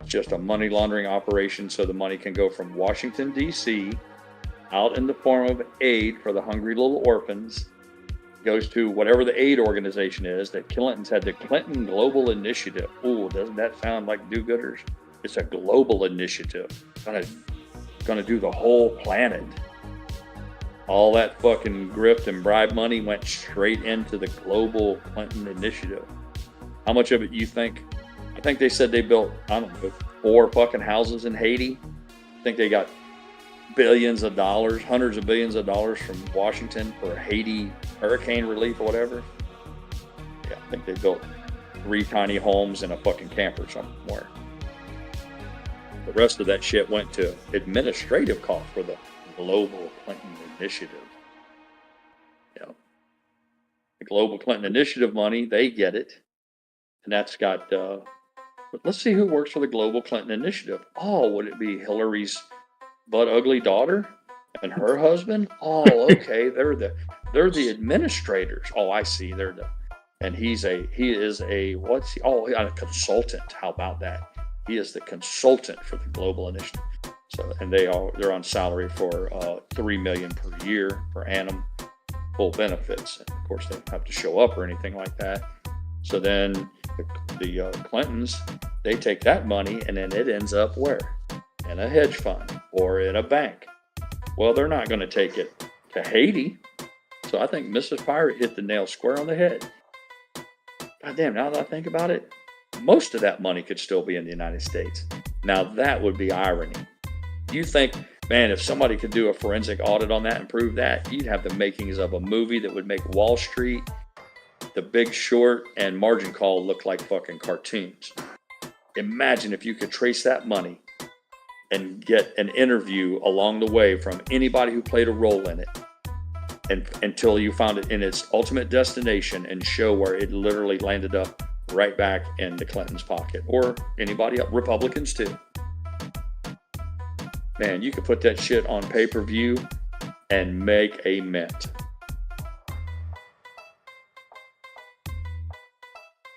It's just a money laundering operation so the money can go from Washington, D.C. out in the form of aid for the hungry little orphans. Goes to whatever the aid organization is that Clinton's had, the Clinton Global Initiative. Ooh, doesn't that sound like do-gooders? It's a global initiative. Gonna do the whole planet. All that fucking grift and bribe money went straight into the global Clinton initiative. How much of it you think? I think they said they built, I don't know, 4 fucking houses in Haiti. I think they got billions of dollars, hundreds of billions of dollars from Washington for Haiti hurricane relief or whatever. Yeah, I think they built 3 tiny homes and a fucking camper somewhere. The rest of that shit went to administrative costs for the Global Clinton Initiative. Yeah. The Global Clinton Initiative money, they get it. And that's got, but let's see who works for the Global Clinton Initiative. Oh, would it be Hillary's butt ugly daughter and her husband? Oh, okay. They're the administrators. Oh, I see. He is a what's he? Oh, a consultant. How about that? He is the consultant for the Global Initiative. So, and they're on salary for $3 million per year per annum, full benefits. And of course, they don't have to show up or anything like that. So then the Clintons, they take that money and then it ends up where? In a hedge fund or in a bank. Well, they're not going to take it to Haiti. So I think Mrs. Pirate hit the nail square on the head. God damn, now that I think about it, most of that money could still be in the United States. Now that would be irony. You think, man, if somebody could do a forensic audit on that and prove that, you'd have the makings of a movie that would make Wall Street, The Big Short, and Margin Call look like fucking cartoons. Imagine if you could trace that money and get an interview along the way from anybody who played a role in it, and until you found it in its ultimate destination and show where it literally landed up right back in the Clintons' pocket, or anybody else, Republicans too. Man, you could put that shit on pay-per-view and make a mint.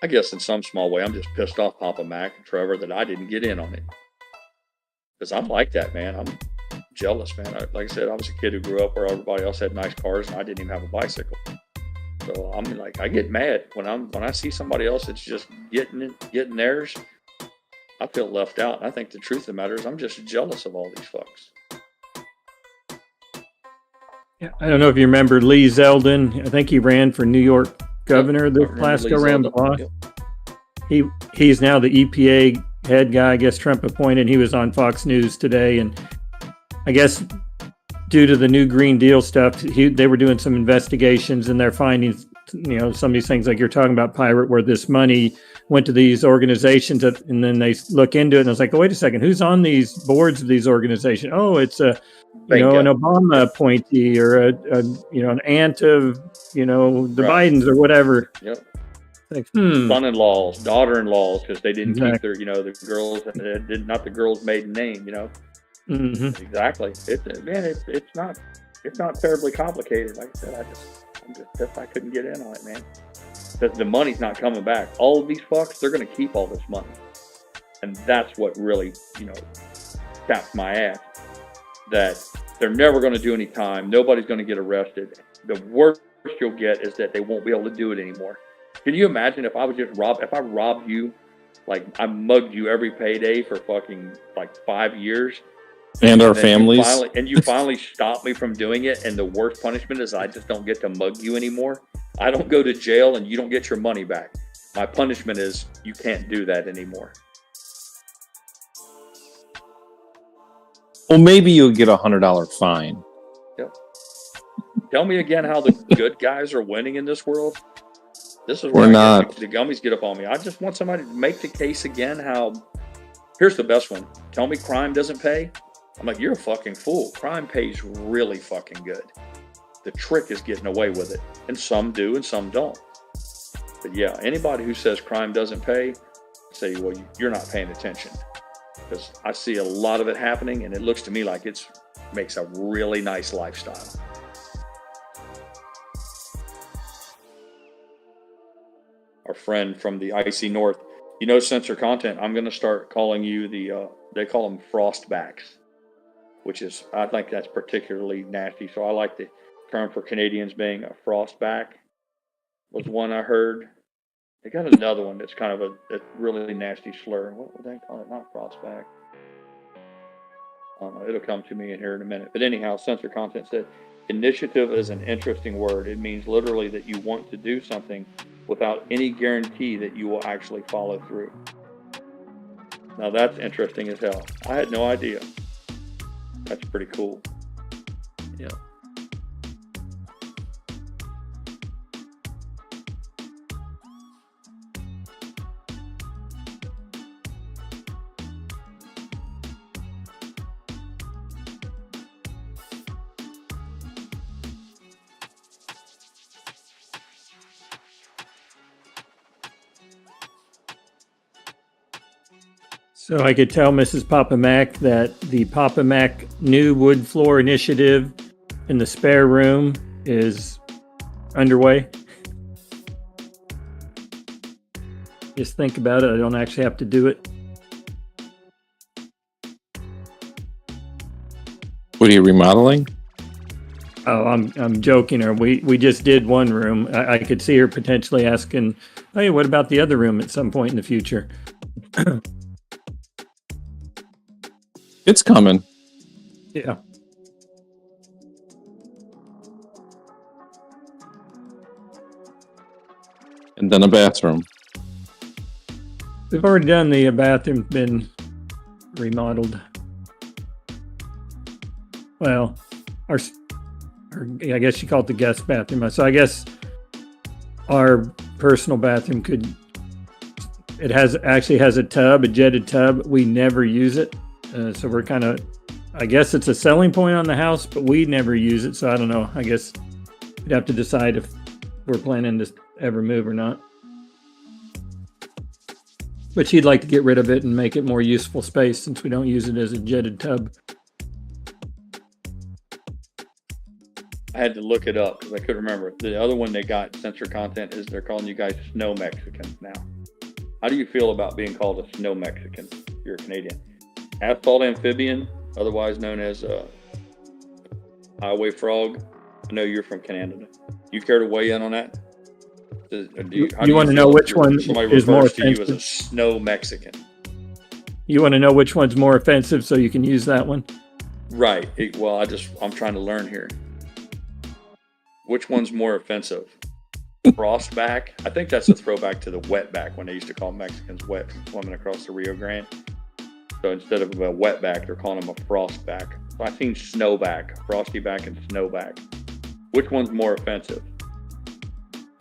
I guess in some small way, I'm just pissed off Papa Mac and Trevor that I didn't get in on it. Because I'm like that, man. I'm jealous, man. Like I said, I was a kid who grew up where everybody else had nice cars and I didn't even have a bicycle. So I'm like, I get mad when I see somebody else that's just getting theirs. I feel left out. And I think the truth of the matter is I'm just jealous of all these fucks. Yeah, I don't know if you remember Lee Zeldin. I think he ran for New York governor this last go round. He's now the EPA head guy. I guess Trump appointed. He was on Fox News today, and I guess due to the new Green Deal stuff, they were doing some investigations, and they're finding, some of these things like you're talking about, Pirate, where this money went to these organizations, and then they look into it, and I was like, oh, wait a second, who's on these boards of these organizations? Oh, it's an Obama appointee or an aunt of the Bidens or whatever. Yep. Like, son-in-laws, daughter-in-laws, because they didn't keep their the girls, not the girl's maiden name. Mm-hmm. Exactly. It's not terribly complicated. Like I said, I'm just pissed I couldn't get in on it, man. Because the money's not coming back. All of these fucks, they're going to keep all this money, and that's what really taps my ass. That they're never going to do any time. Nobody's going to get arrested. The worst you'll get is that they won't be able to do it anymore. Can you imagine if I was just if I robbed you, like I mugged you every payday for fucking like 5 years? And our families. You finally stop me from doing it, and the worst punishment is I just don't get to mug you anymore. I don't go to jail, and you don't get your money back. My punishment is you can't do that anymore. Well, maybe you'll get $100 fine. Yep. Tell me again how the good guys are winning in this world. This is where We're not. the gummies get up on me. I just want somebody to make the case again how... Here's the best one. Tell me crime doesn't pay. I'm like, you're a fucking fool. Crime pays really fucking good. The trick is getting away with it. And some do and some don't. But yeah, anybody who says crime doesn't pay, say, well, you're not paying attention. Because I see a lot of it happening, and it looks to me like it makes a really nice lifestyle. Our friend from the icy north, you know, censor content, I'm going to start calling you they call them frostbacks, which is, I think that's particularly nasty. So I like the term for Canadians being a frostback was one I heard. They got another one that's kind of a really nasty slur. What would they call it? Not frostback. I don't know. It'll come to me in here in a minute. But anyhow, censor content said, initiative is an interesting word. It means literally that you want to do something without any guarantee that you will actually follow through. Now that's interesting as hell. I had no idea. That's pretty cool. Yeah. So I could tell Mrs. Papa Mac that the Papa Mac new wood floor initiative in the spare room is underway. Just think about it. I don't actually have to do it. What are you remodeling? Oh, I'm joking. Or we just did one room. I could see her potentially asking, "Hey, what about the other room?" at some point in the future. It's coming. Yeah. And then a bathroom. We've already done the bathroom, been remodeled. Well, our I guess you call it the guest bathroom. So I guess our personal bathroom actually has a tub, a jetted tub. We never use it. So we're kind of, I guess it's a selling point on the house, but we never use it. So I don't know. I guess we'd have to decide if we're planning to ever move or not. But she'd like to get rid of it and make it more useful space since we don't use it as a jetted tub. I had to look it up because I couldn't remember. The other one they got censor content is they're calling you guys snow Mexicans now. How do you feel about being called a snow Mexican if you're a Canadian? Asphalt amphibian, otherwise known as highway frog. I know you're from Canada. You care to weigh in on that? You want to know which one is more offensive? You as a snow Mexican. You want to know which one's more offensive so you can use that one? Right. I'm trying to learn here. Which one's more offensive? Frostback? I think that's a throwback to the wetback when they used to call Mexicans wet from swimming across the Rio Grande. So instead of a wetback, they're calling them a frostback. So I've seen snowback, frostyback, and snowback. Which one's more offensive?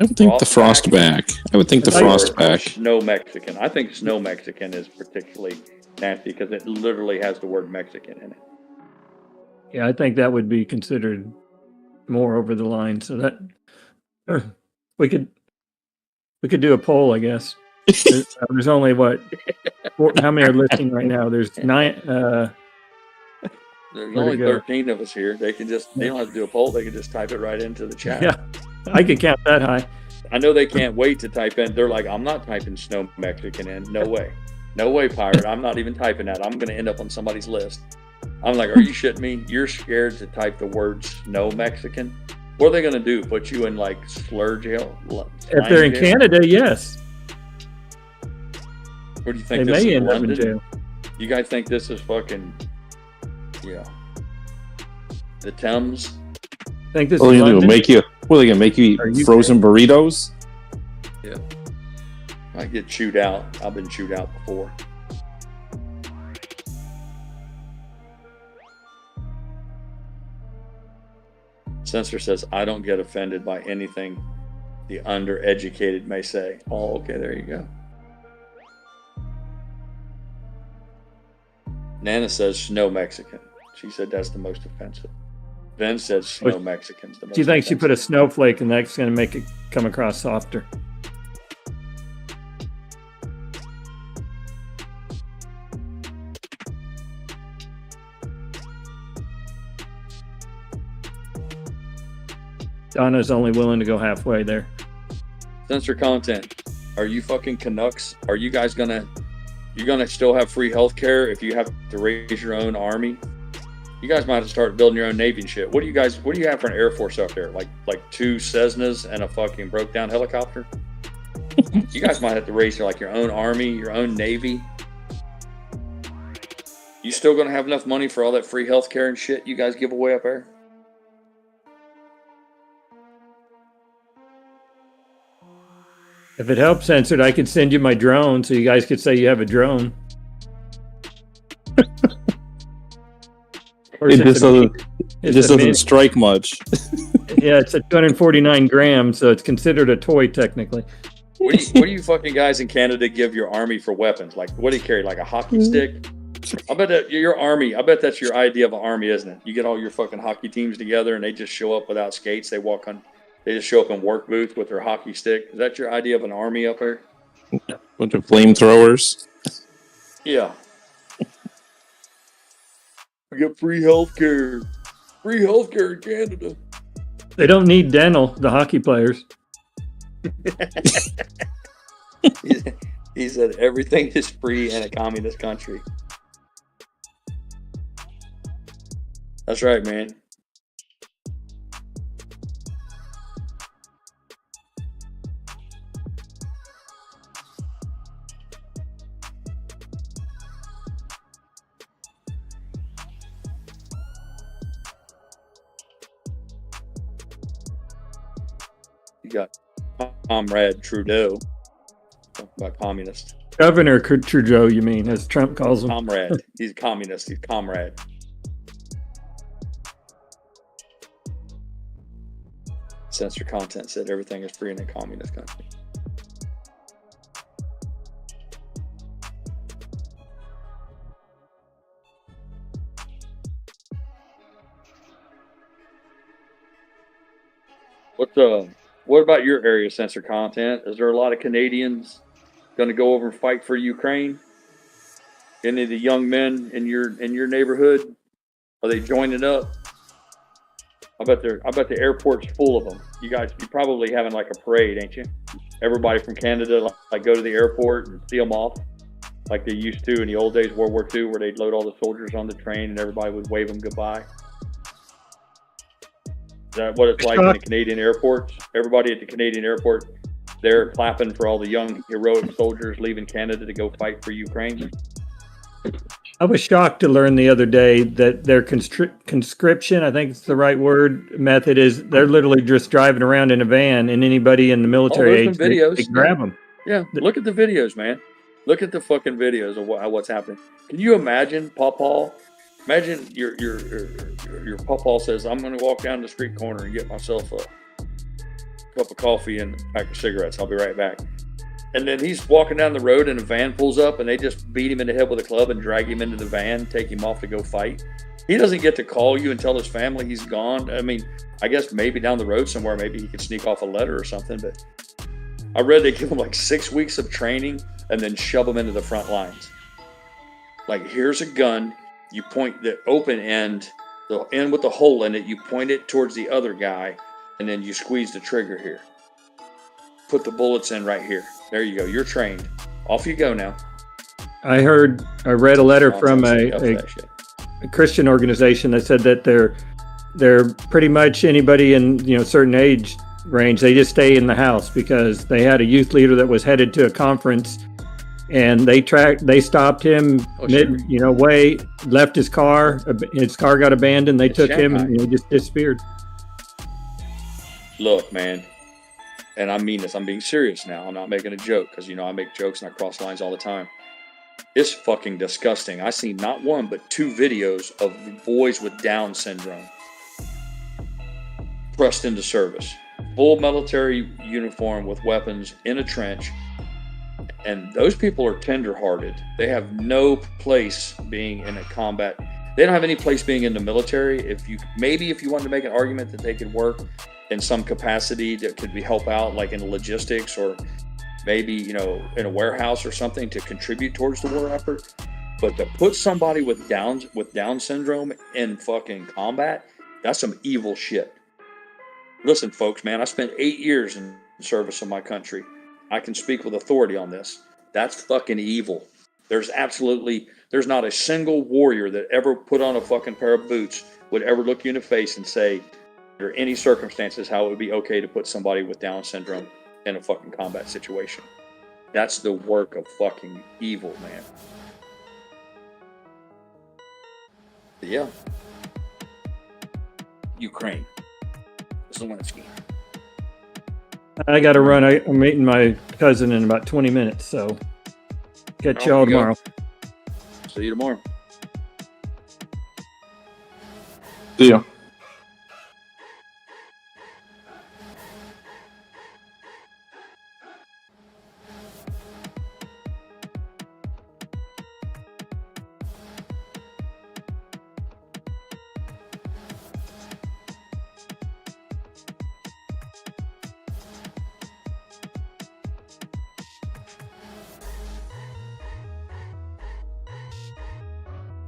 I would think the frostback. I would think the frostback. Snow Mexican. I think snow Mexican is particularly nasty because it literally has the word Mexican in it. Yeah, I think that would be considered more over the line. So that we could do a poll, I guess. There's only how many are listening right now? There's 9. There's only 13 of us here. They don't have to do a poll. They can just type it right into the chat. Yeah, I could count that high. I know they can't wait to type in. They're like, I'm not typing snow Mexican in. No way. No way, pirate. I'm not even typing that. I'm going to end up on somebody's list. I'm like, are you shitting me? You're scared to type the word snow Mexican? What are they going to do? Put you in like slur jail? If they're in Canada, yes. Where do you think they this may is? end London? up in jail. You guys think this is fucking, the Thames? Think this What are is they London? going to make you? What are they going to make you eat frozen burritos? Yeah. I get chewed out. I've been chewed out before. Censor says, I don't get offended by anything the undereducated may say. Oh, okay, there you go. Nana says, snow Mexican. She said that's the most offensive. Ben says, snow Mexican's the most She thinks offensive. you put a snowflake and that's going to make it come across softer. Donna's only willing to go halfway there. Censor content. Are you fucking Canucks? Are you guys gonna still have free healthcare if you have to raise your own army? You guys might have to start building your own Navy and shit. What do you have for an Air Force up there? Like 2 Cessnas and a fucking broke down helicopter? You guys might have to raise your own army, your own Navy. You still gonna have enough money for all that free healthcare and shit you guys give away up there? If it helps, Censored, I could send you my drone so you guys could say you have a drone. It just doesn't strike much. Yeah, it's at 249 grams, so it's considered a toy technically. What do you fucking guys in Canada give your army for weapons? Like, what do you carry? Like a hockey stick? I bet that your army. I bet that's your idea of an army, isn't it? You get all your fucking hockey teams together and they just show up without skates. They just show up in work booth with their hockey stick. Is that your idea of an army up there? Bunch of flamethrowers. Yeah. We get free healthcare. Free healthcare in Canada. They don't need dental, the hockey players. He said everything is free in a communist country. That's right, man. You got Comrade Trudeau, by communist. Governor Trudeau, you mean, as Trump calls him. Comrade. He's a communist. He's comrade. Censor content said everything is free in a communist country. What about your area, Censor content? Is there a lot of Canadians going to go over and fight for Ukraine? Any of the young men in your neighborhood, are they joining up? I bet the airport's full of them. You probably having like a parade, ain't you? Everybody from Canada like go to the airport and see them off, like they used to in the old days, World War II, where they'd load all the soldiers on the train and everybody would wave them goodbye. Is that what it's like in the Canadian airports? Everybody at the Canadian airport, they're clapping for all the young heroic soldiers leaving Canada to go fight for Ukraine. I was shocked to learn the other day that their conscription, I think it's the right word, method is they're literally just driving around in a van, and anybody in the military age, they grab them. Yeah, look at the videos, man. Look at the fucking videos of what's happening. Can you imagine, Pawpaw? Imagine your Pawpaw says, I'm going to walk down the street corner and get myself a cup of coffee and a pack of cigarettes. I'll be right back. And then he's walking down the road and a van pulls up and they just beat him in the head with a club and drag him into the van, take him off to go fight. He doesn't get to call you and tell his family he's gone. I mean, I guess maybe down the road somewhere, maybe he could sneak off a letter or something. But I read they give him like 6 weeks of training and then shove him into the front lines. Like, here's a gun. You point the open end, the end with the hole in it, you point it towards the other guy, and then you squeeze the trigger here. Put the bullets in right here. There you go. You're trained. Off you go now. I read a letter from a Christian organization that said that they're pretty much anybody in certain age range. They just stay in the house because they had a youth leader that was headed to a conference, and they stopped him way, left his car got abandoned. They took him and he just disappeared. Look, man, and I mean this, I'm being serious now. I'm not making a joke because, you know, I make jokes and I cross lines all the time. It's fucking disgusting. I seen not one, but 2 videos of boys with Down syndrome pressed into service. Full military uniform with weapons in a trench. And those people are tender-hearted. They have no place being in a combat. They don't have any place being in the military. If you wanted to make an argument that they could work in some capacity that could be help out, like in logistics or maybe, you know, in a warehouse or something to contribute towards the war effort. But to put somebody with Down syndrome in fucking combat, that's some evil shit. Listen, folks, man, I spent 8 years in service of my country. I can speak with authority on this. That's fucking evil. There's not a single warrior that ever put on a fucking pair of boots would ever look you in the face and say, under any circumstances, how it would be okay to put somebody with Down syndrome in a fucking combat situation. That's the work of fucking evil, man. But yeah. Ukraine. Zelensky. I got to run. I'm meeting my cousin in about 20 minutes, so catch y'all tomorrow. See you tomorrow. See ya.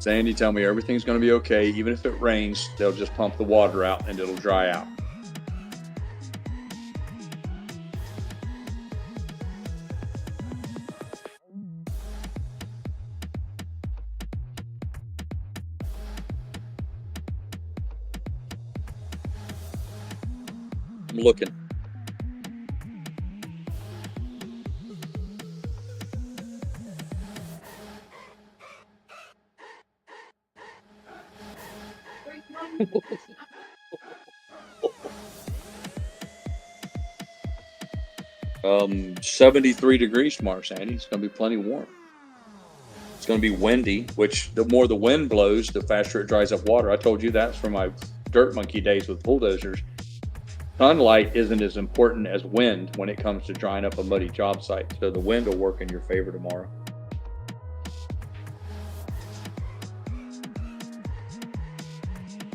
Sandy, tell me everything's going to be okay. Even if it rains, they'll just pump the water out and it'll dry out. I'm looking. Um, 73 degrees tomorrow, Sandy. It's going to be plenty warm. It's going to be windy, which the more the wind blows, the faster it dries up water. I told you that's from my dirt monkey days with bulldozers. Sunlight isn't as important as wind when it comes to drying up a muddy job site. So the wind will work in your favor tomorrow.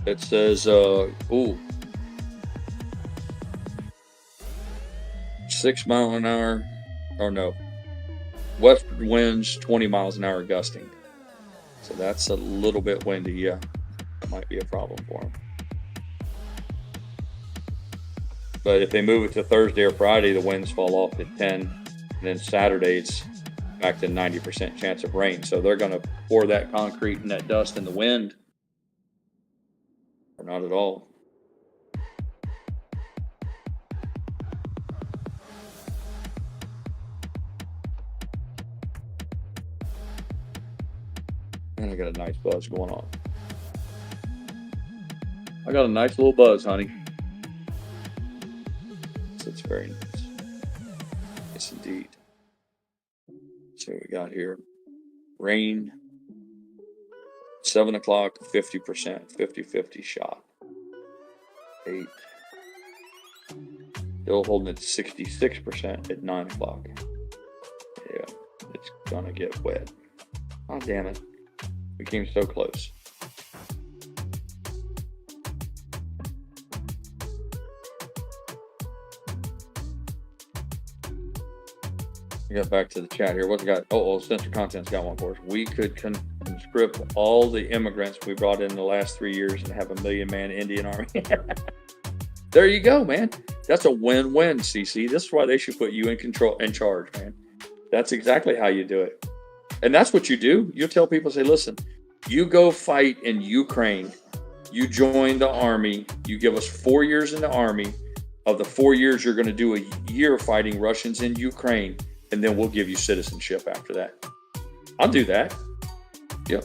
It says, 6 mile an hour, or no, westward winds, 20 miles an hour gusting. So that's a little bit windy, yeah. That might be a problem for them. But if they move it to Thursday or Friday, the winds fall off at 10. And then Saturday, it's back to 90% chance of rain. So they're going to pour that concrete and that dust in the wind. Or not at all. And I got a nice buzz going on. I got a nice little buzz, honey. So it's very nice. Yes, indeed. So we got here. Rain. 7 o'clock, 50%, 50-50 shot. 8. Still holding it to 66% at 9 o'clock. Yeah, it's gonna get wet. Oh, damn it. We came so close. We got back to the chat here. What's got? Censor Content's got one for us. We could conscript all the immigrants we brought in the last 3 years and have a 1,000,000-man Indian army. There you go, man. That's a win-win, CC. This is why they should put you in charge, man. That's exactly how you do it. And that's what you do. You tell people, say, listen, you go fight in Ukraine. You join the army. You give us 4 years in the army. Of the 4 years, you're going to do a year fighting Russians in Ukraine. And then we'll give you citizenship after that. I'll do that. Yep.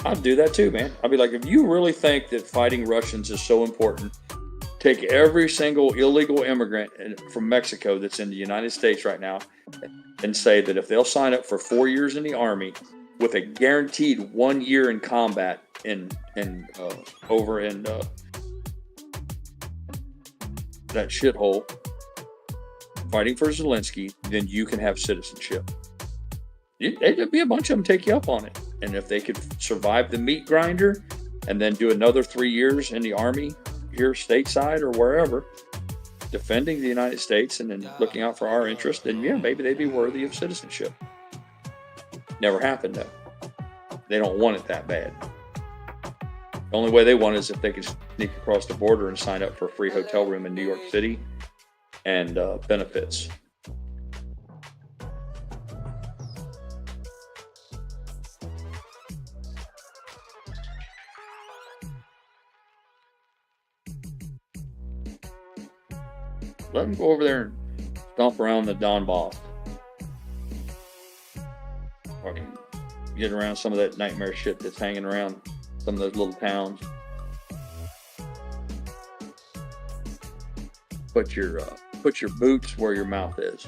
I'll do that too, man. I'll be like, if you really think that fighting Russians is so important, take every single illegal immigrant from Mexico that's in the United States right now and say that if they'll sign up for 4 years in the Army with a guaranteed 1 year in combat over in that shithole fighting for Zelensky, then you can have citizenship. There'd be a bunch of them take you up on it. And if they could survive the meat grinder and then do another 3 years in the Army here stateside or wherever, defending the United States and then looking out for our interests, then yeah, maybe they'd be worthy of citizenship. Never happened though. They don't want it that bad. The only way they want it is if they could sneak across the border and sign up for a free hotel room in New York City and benefits. Let them go over there and stomp around the Donbass. Fucking get around some of that nightmare shit that's hanging around some of those little towns. Put your boots where your mouth is.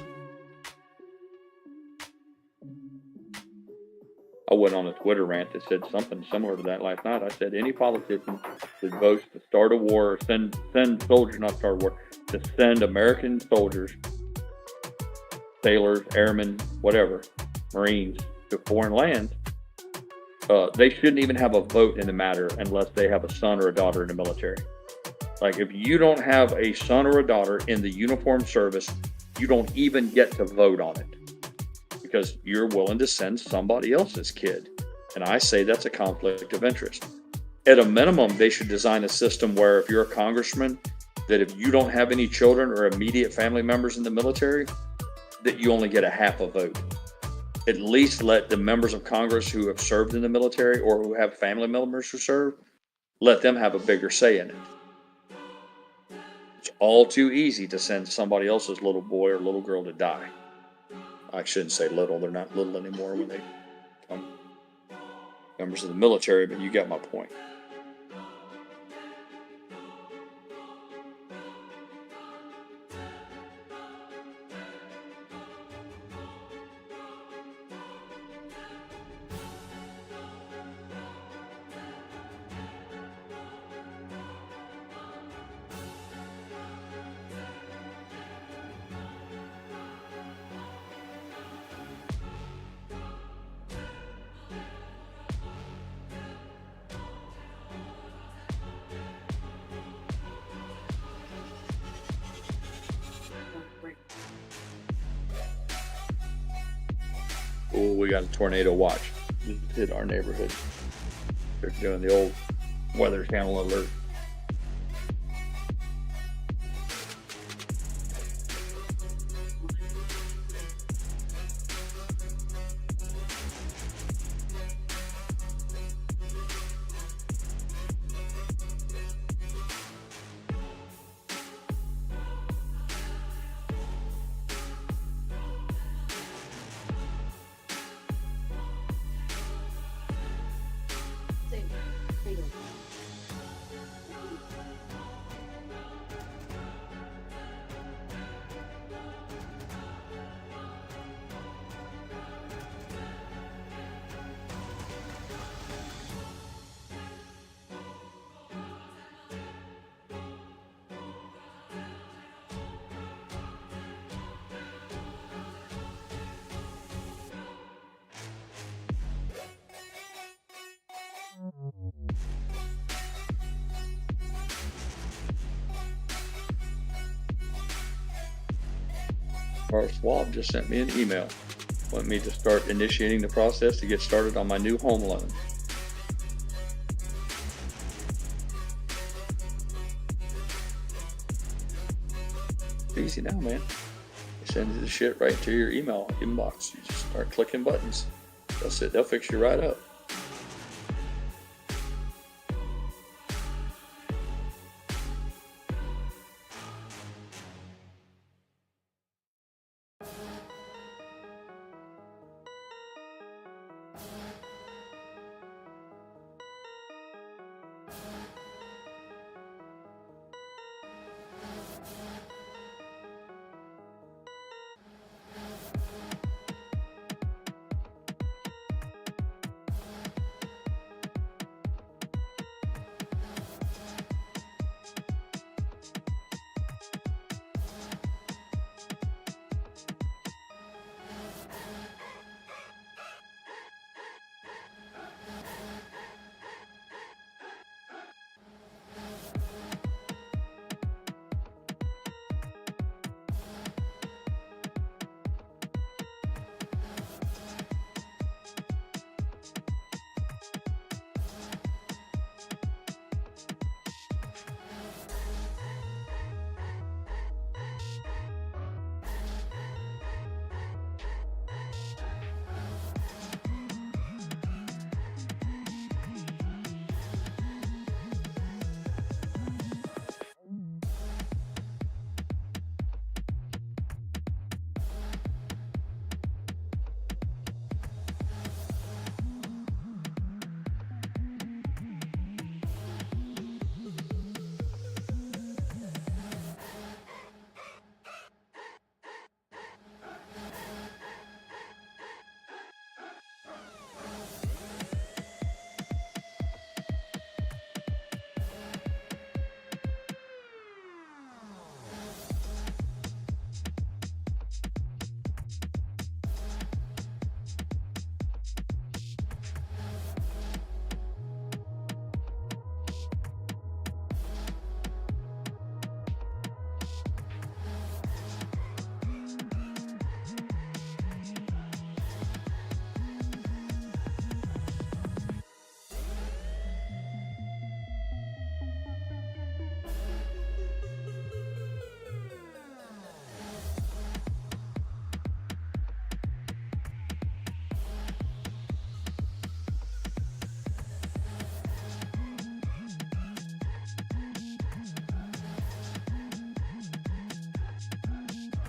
I went on a Twitter rant that said something similar to that last night. I said any politician that votes to start a war or send soldiers, not start a war, to send American soldiers, sailors, airmen, whatever, Marines to foreign lands, they shouldn't even have a vote in the matter unless they have a son or a daughter in the military. Like if you don't have a son or a daughter in the uniformed service, you don't even get to vote on it because you're willing to send somebody else's kid. And I say that's a conflict of interest. At a minimum, they should design a system where if you're a congressman, that if you don't have any children or immediate family members in the military, that you only get a half a vote. At least let the members of Congress who have served in the military or who have family members who serve, let them have a bigger say in it. It's all too easy to send somebody else's little boy or little girl to die. I shouldn't say little, they're not little anymore when they become members of the military, but you get my point. Oh, we got a tornado watch. Just hit our neighborhood. They're doing the old Weather Channel alert. Schwab just sent me an email. Want me to start initiating the process to get started on my new home loan. Easy now, man. They send you the shit right to your email inbox. You just start clicking buttons. They'll fix you right up.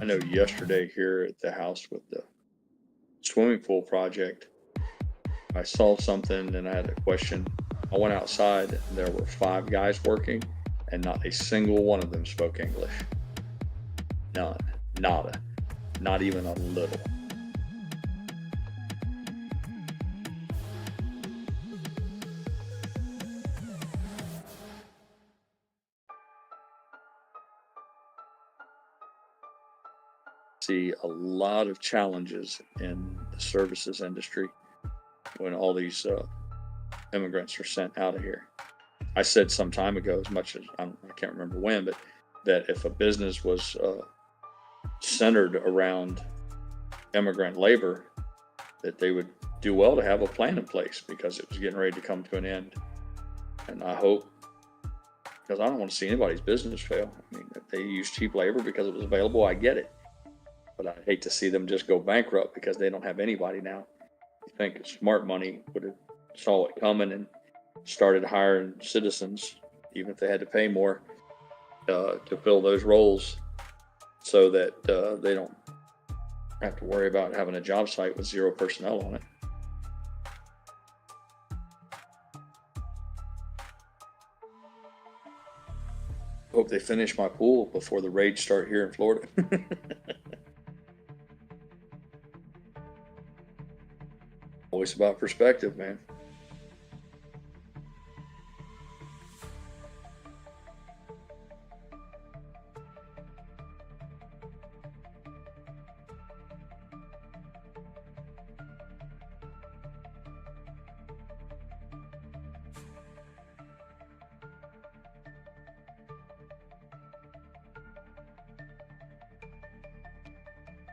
I know yesterday here at the house with the swimming pool project, I saw something and I had a question. I went outside and there were 5 guys working and not a single one of them spoke English. None. Nada. Not even a little. See a lot of challenges in the services industry when all these immigrants are sent out of here. I said some time ago, as much as I can't remember when, but that if a business was centered around immigrant labor, that they would do well to have a plan in place because it was getting ready to come to an end. And I hope, because I don't want to see anybody's business fail. I mean, if they use cheap labor because it was available, I get it. But I hate to see them just go bankrupt because they don't have anybody now. I think smart money would have saw it coming and started hiring citizens, even if they had to pay more, to fill those roles so that they don't have to worry about having a job site with 0 personnel on it. Hope they finish my pool before the raids start here in Florida. Always about perspective, man.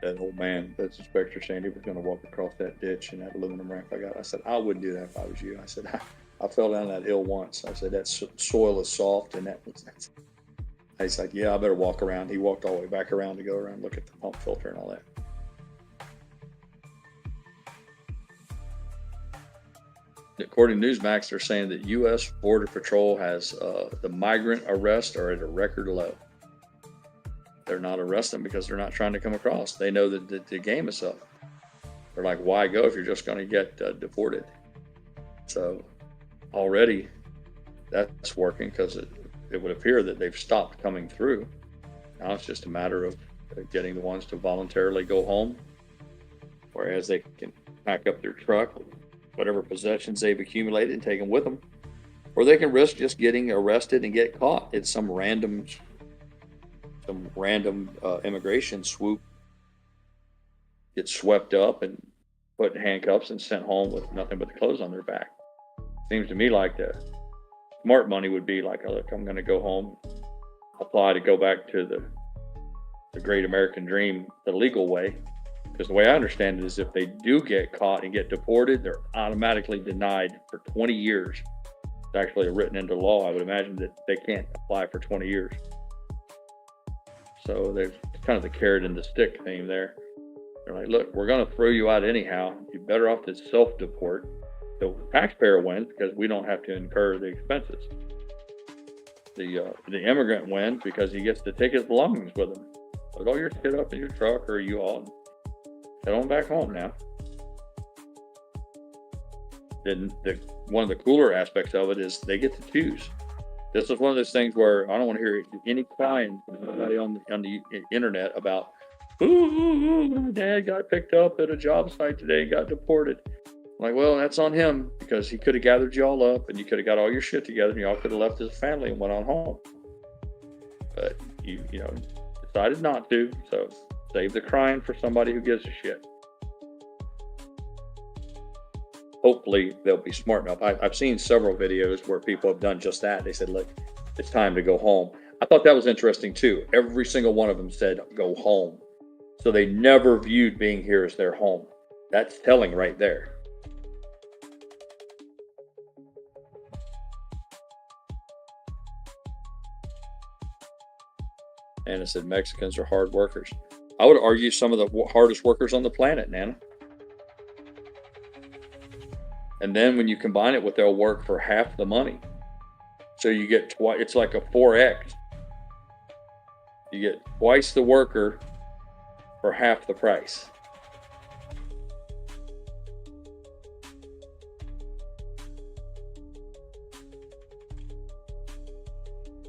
That old man, that's Inspector Sandy, was going to walk across that ditch and that aluminum ramp I got. I said, I wouldn't do that if I was you. I said, I fell down that hill once. I said, that soil is soft, and that's. I said, yeah, I better walk around. He walked all the way back around to go around and look at the pump filter and all that. According to Newsmax, they're saying that U.S. Border Patrol has the migrant arrests are at a record low. They're not arresting because they're not trying to come across. They know that the game is up. They're like, why go if you're just going to get deported? So already that's working because it would appear that they've stopped coming through. Now it's just a matter of getting the ones to voluntarily go home, whereas they can pack up their truck, whatever possessions they've accumulated, and take them with them. Or they can risk just getting arrested and get caught. It's some random immigration swoop, get swept up and put in handcuffs and sent home with nothing but the clothes on their back. Seems to me like the smart money would be like, oh, look, I'm going to go home, apply to go back to the great American dream the legal way. Because the way I understand it is if they do get caught and get deported, they're automatically denied for 20 years. It's actually written into law. I would imagine that they can't apply for 20 years. So there's kind of the carrot and the stick theme there. They're like, look, we're going to throw you out anyhow. You're better off to self-deport. The taxpayer wins because we don't have to incur the expenses. The immigrant wins because he gets to take his belongings with him. Put all your shit up in your truck or you all head on back home now. Then one of the cooler aspects of it is they get to choose. This is one of those things where I don't want to hear any crying from anybody on the internet about, my dad got picked up at a job site today and got deported. I'm like, well, that's on him because he could have gathered you all up and you could have got all your shit together and y'all could have left as a family and went on home. But you decided not to, so save the crying for somebody who gives a shit. Hopefully they'll be smart enough. I've seen several videos where people have done just that. They said, look, it's time to go home. I thought that was interesting too. Every single one of them said, go home. So they never viewed being here as their home. That's telling right there. And it said Mexicans are hard workers. I would argue some of the hardest workers on the planet, Nana. And then when you combine it with they'll work for half the money. So you get twice, it's like a 4X. You get twice the worker for half the price.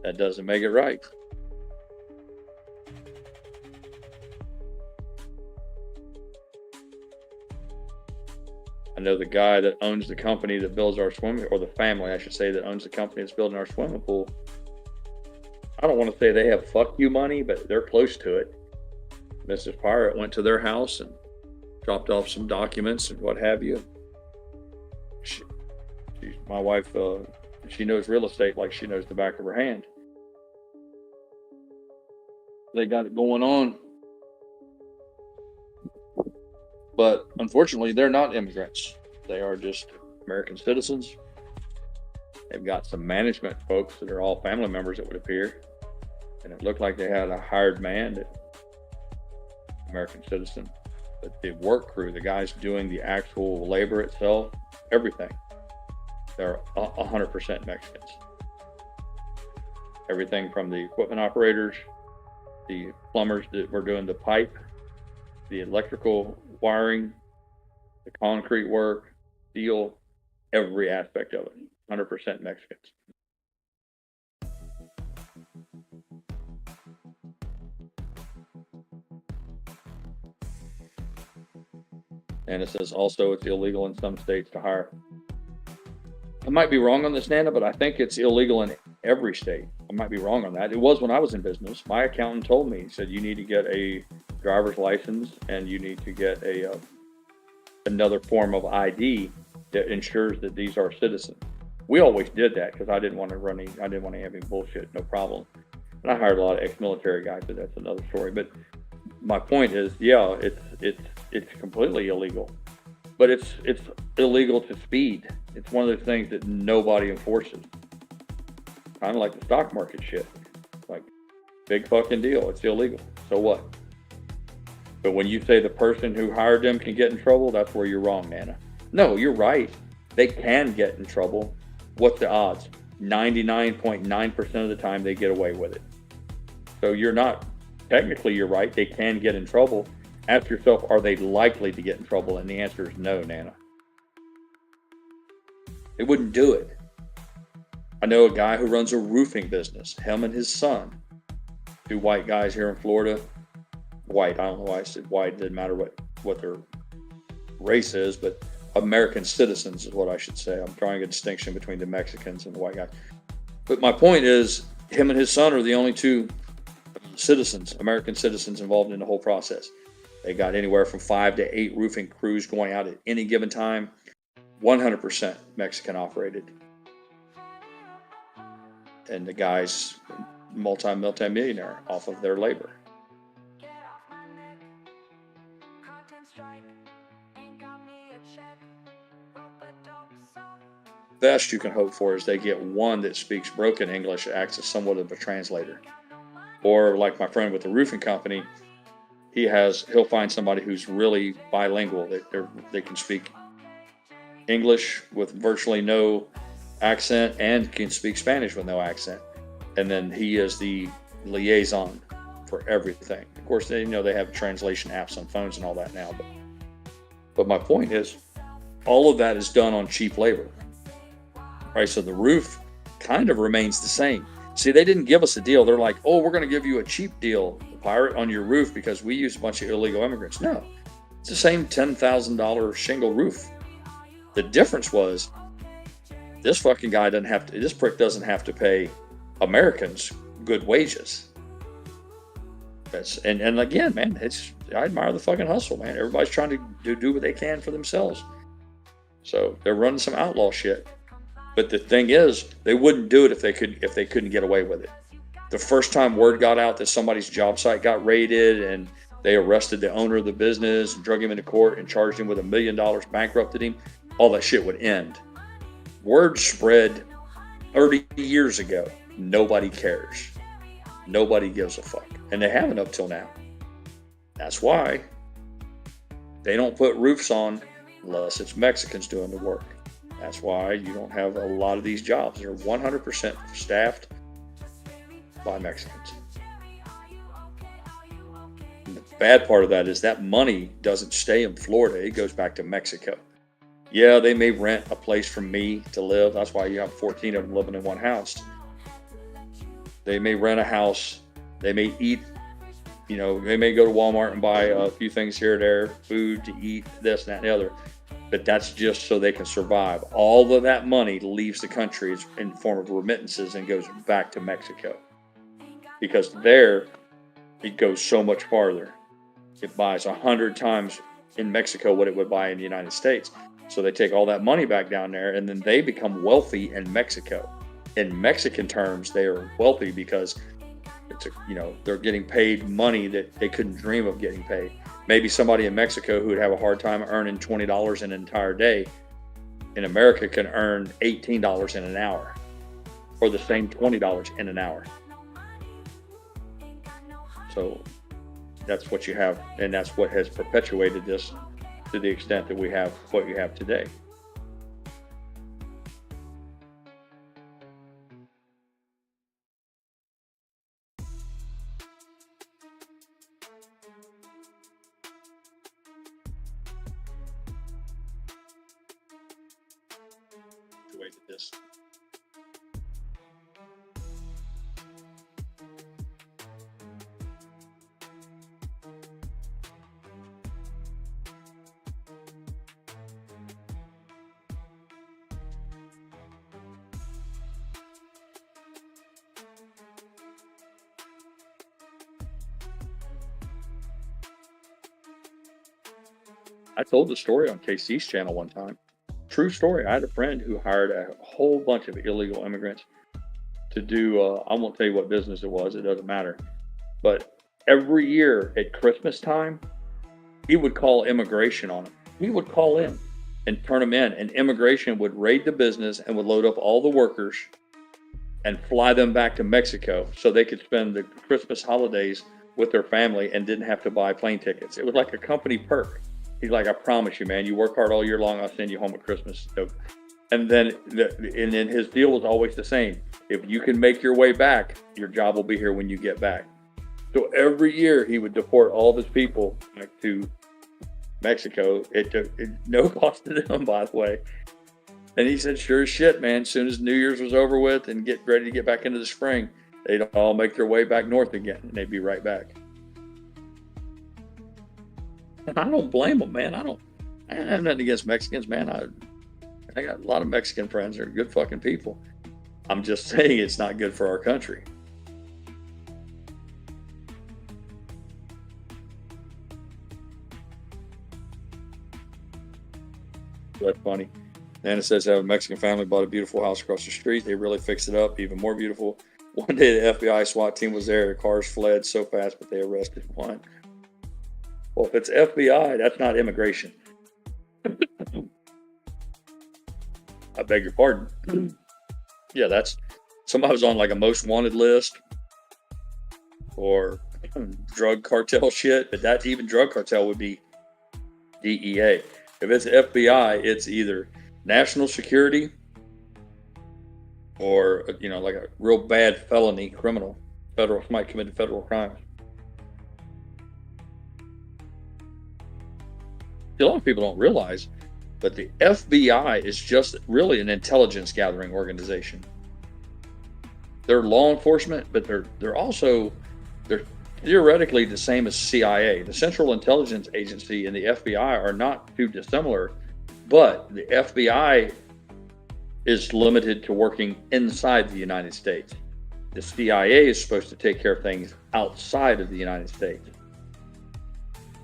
That doesn't make it right. I know the guy that owns the company that builds our swimming, or the family, I should say, that owns the company that's building our swimming pool. I don't want to say they have fuck you money, but they're close to it. Mrs. Pirate went to their house and dropped off some documents and what have you. My wife, she knows real estate like she knows the back of her hand. They got it going on. But unfortunately, they're not immigrants. They are just American citizens. They've got some management folks that are all family members, it would appear. And it looked like they had a hired man, that American citizen. But the work crew, the guys doing the actual labor itself, everything, they're 100% Mexicans. Everything from the equipment operators, the plumbers that were doing the pipe, the electrical wiring, the concrete work, steel, every aspect of it, 100% Mexicans. And it says also it's illegal in some states to hire. I might be wrong on this, Nana, but I think it's illegal in every state. I might be wrong on that. It was when I was in business. My accountant told me, he said, you need to get a driver's license and you need to get a another form of ID that ensures that these are citizens. We always did that because I didn't want to have any bullshit, no problem. And I hired a lot of ex-military guys, but that's another story. But my point is, yeah, it's completely illegal, but it's illegal to speed. It's one of those things that nobody enforces. Kind of like the stock market shit. Like, big fucking deal. It's illegal. So what? But when you say the person who hired them can get in trouble, that's where you're wrong, Nana. No, you're right. They can get in trouble. What's the odds? 99.9% of the time they get away with it. So you're not, technically you're right. They can get in trouble. Ask yourself, are they likely to get in trouble? And the answer is no, Nana. They wouldn't do it. I know a guy who runs a roofing business, him and his son, two white guys here in Florida. White, I don't know why I said white, it doesn't matter what their race is, but American citizens is what I should say. I'm drawing a distinction between the Mexicans and the white guys. But my point is, him and his son are the only two citizens, American citizens, involved in the whole process. They got anywhere from 5 to 8 roofing crews going out at any given time, 100% Mexican operated. And the guy's multi-millionaire off of their labor. Best you can hope for is they get one that speaks broken English, acts as somewhat of a translator. Or like my friend with the roofing company, he'll find somebody who's really bilingual. They can speak English with virtually no accent and can speak Spanish with no accent. And then he is the liaison for everything. Of course, they have translation apps on phones and all that now. But my point is, all of that is done on cheap labor. Right, so the roof kind of remains the same. See, they didn't give us a deal. They're like, oh, we're going to give you a cheap deal, Pirate, on your roof because we use a bunch of illegal immigrants. No, it's the same $10,000 shingle roof. The difference was this fucking guy this prick doesn't have to pay Americans good wages. And again, man, I admire the fucking hustle, man. Everybody's trying to do what they can for themselves. So they're running some outlaw shit. But the thing is, they wouldn't do it if they couldn't get away with it. The first time word got out that somebody's job site got raided and they arrested the owner of the business and drug him into court and charged him with $1 million, bankrupted him, all that shit would end. Word spread 30 years ago. Nobody cares. Nobody gives a fuck. And they haven't up till now. That's why they don't put roofs on unless it's Mexicans doing the work. That's why you don't have a lot of these jobs. They're 100% staffed by Mexicans. And the bad part of that is that money doesn't stay in Florida. It goes back to Mexico. Yeah, they may rent a place from me to live. That's why you have 14 of them living in one house. They may rent a house. They may eat, you know, they may go to Walmart and buy a few things here or there, food to eat, this, that, and the other. But that's just so they can survive. All of that money leaves the country in the form of remittances and goes back to Mexico. Because there, it goes so much farther. It buys 100 times in Mexico what it would buy in the United States. So they take all that money back down there, and then they become wealthy in Mexico. In Mexican terms, they are wealthy because it's they're getting paid money that they couldn't dream of getting paid. Maybe somebody in Mexico who would have a hard time earning $20 in an entire day, in America can earn $18 in an hour, or the same $20 in an hour. So that's what you have, and that's what has perpetuated this to the extent that we have what you have today. Perpetuated this. I told the story on KC's channel one time. True story. I had a friend who hired a whole bunch of illegal immigrants to do, I won't tell you what business it was, it doesn't matter. But every year at Christmas time, he would call immigration on them. He would call in and turn them in, and immigration would raid the business and would load up all the workers and fly them back to Mexico so they could spend the Christmas holidays with their family and didn't have to buy plane tickets. It was like a company perk. He's like, I promise you, man, you work hard all year long, I'll send you home at Christmas. And then his deal was always the same. If you can make your way back, your job will be here when you get back. So every year he would deport all of his people back to Mexico. It took no cost to them, by the way. And he said, sure as shit, man, as soon as New Year's was over with and get ready to get back into the spring, they'd all make their way back north again, and they'd be right back. And I don't blame them, man. I have nothing against Mexicans, man. I got a lot of Mexican friends. They're good fucking people. I'm just saying it's not good for our country. That's funny. Nana says, I have a Mexican family bought a beautiful house across the street. They really fixed it up, even more beautiful. One day the FBI SWAT team was there. The cars fled so fast, but they arrested one. Well, if it's FBI, that's not immigration. I beg your pardon. Yeah, that's somebody was on like a most wanted list or drug cartel shit, but that even drug cartel would be DEA. If it's FBI, it's either national security or, like a real bad felony criminal, somebody committed federal crimes. A lot of people don't realize, but the FBI is just really an intelligence gathering organization. They're law enforcement, but they're theoretically the same as CIA. The Central Intelligence Agency and the FBI are not too dissimilar, but the FBI is limited to working inside the United States. The CIA is supposed to take care of things outside of the United States.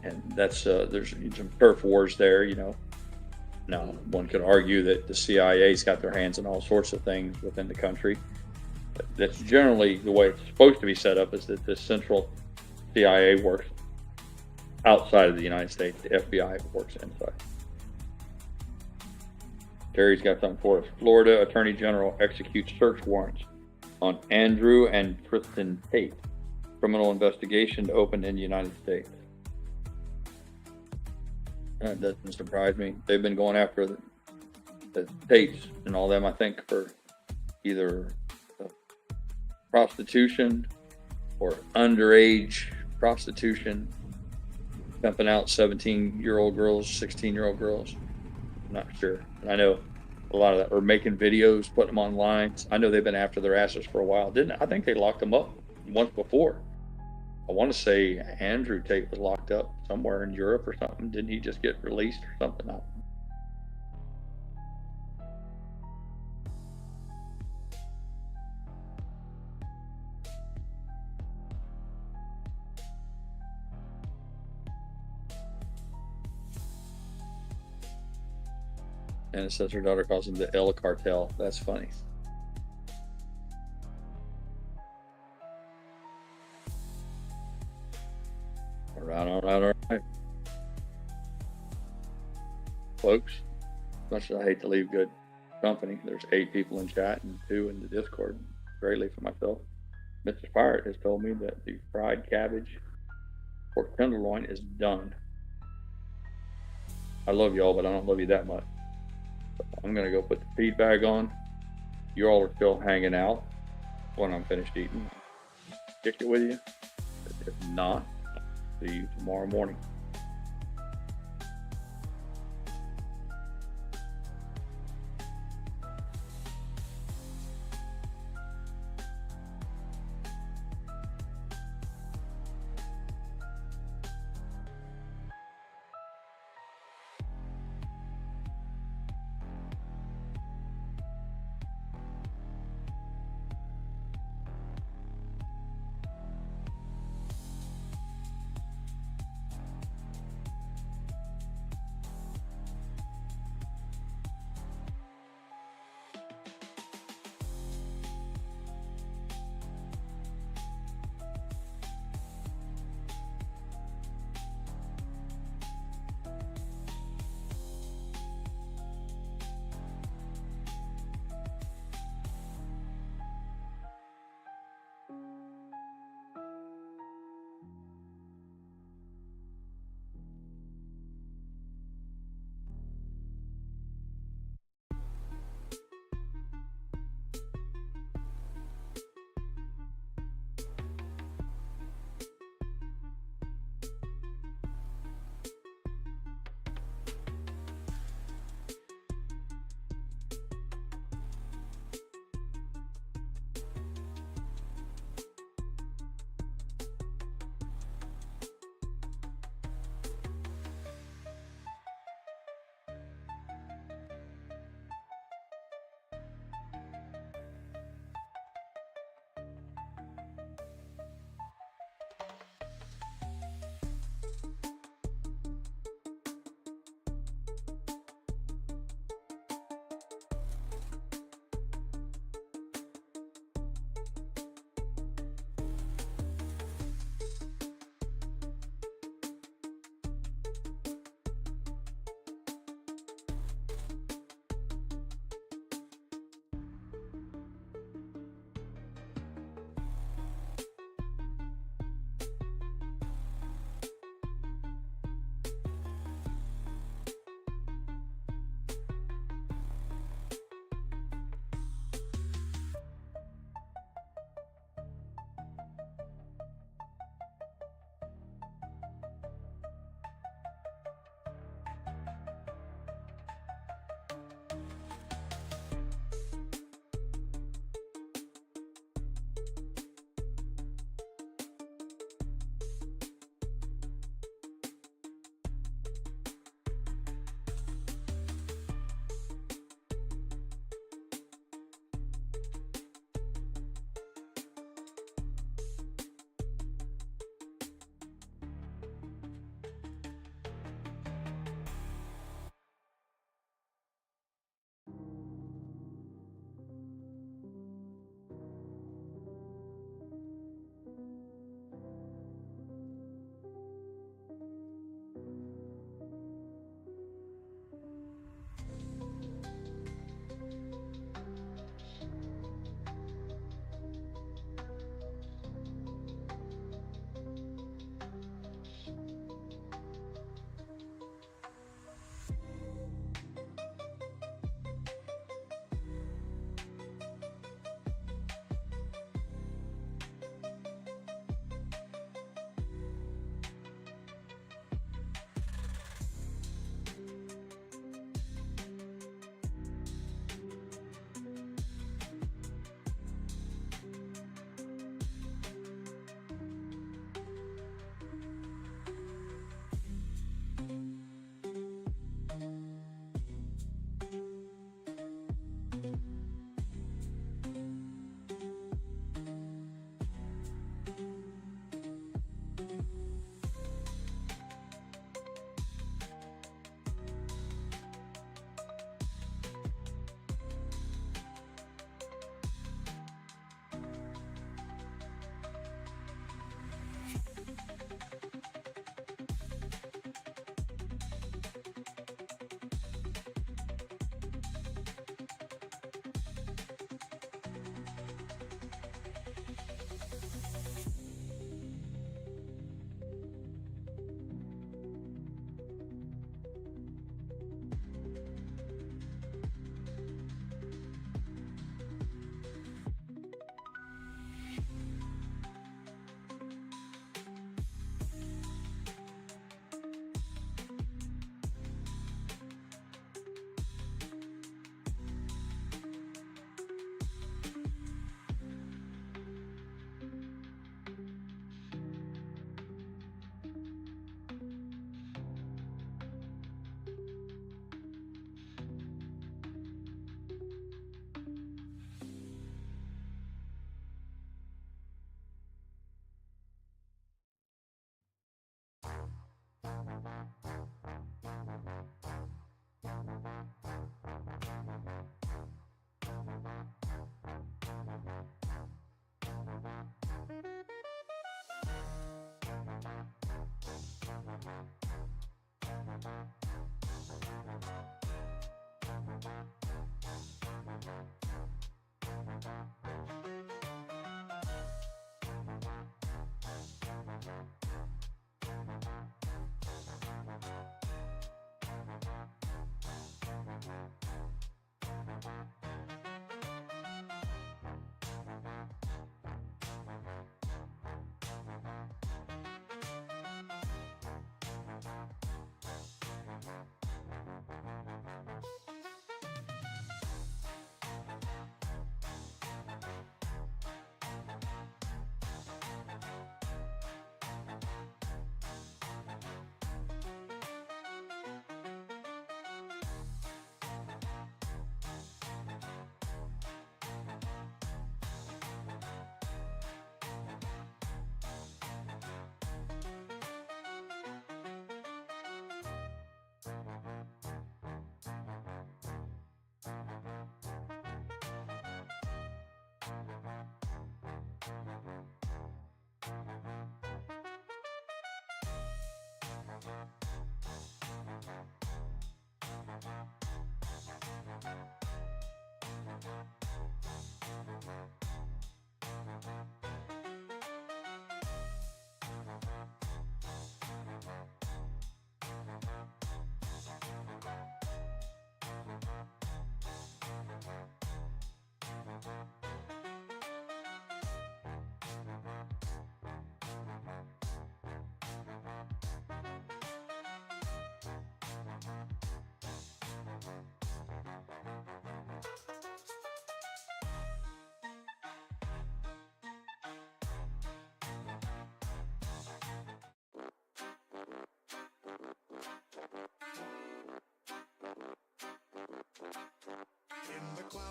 And that's there's some turf wars there, Now, one could argue that the CIA's got their hands in all sorts of things within the country. But that's generally the way it's supposed to be set up, is that the central CIA works outside of the United States. The FBI works inside. Terry's got something for us. Florida Attorney General executes search warrants on Andrew and Kristen Tate. Criminal investigation opened in the United States. That doesn't surprise me. They've been going after the Tates and all them, I think, for either prostitution or underage prostitution. dumping out 17-year-old girls, 16-year-old girls. I'm not sure. And I know a lot of that, or making videos, putting them online. I know they've been after their asses for a while. I think they locked them up once before. I want to say Andrew Tate was locked up somewhere in Europe or something. Didn't he just get released or something? And it says her daughter calls him the El Cartel. That's funny. All right. Folks, as much as I hate to leave good company, there's 8 people in chat and 2 in the Discord. GrayLeaf and myself. Mr. Pirate has told me that the fried cabbage pork tenderloin is done. I love y'all, but I don't love you that much. I'm gonna go put the feed bag on. You all are still hanging out when I'm finished eating. Kick it with you. If not, see you tomorrow morning.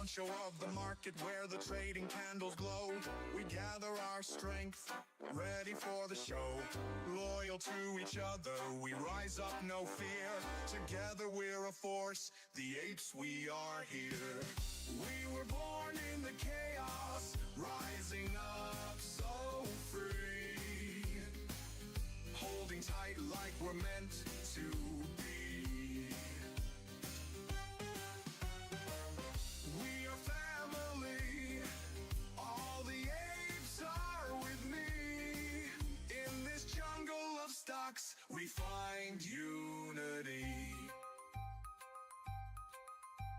show of the market where the trading candles glow. We gather our strength, ready for the show. Loyal to each other, we rise up, no fear. Together we're a force, the apes, we are here. We were born in the chaos, rising up so free. Holding tight like we're meant to be. We are family, all the apes are with me. In this jungle of stocks, we find unity.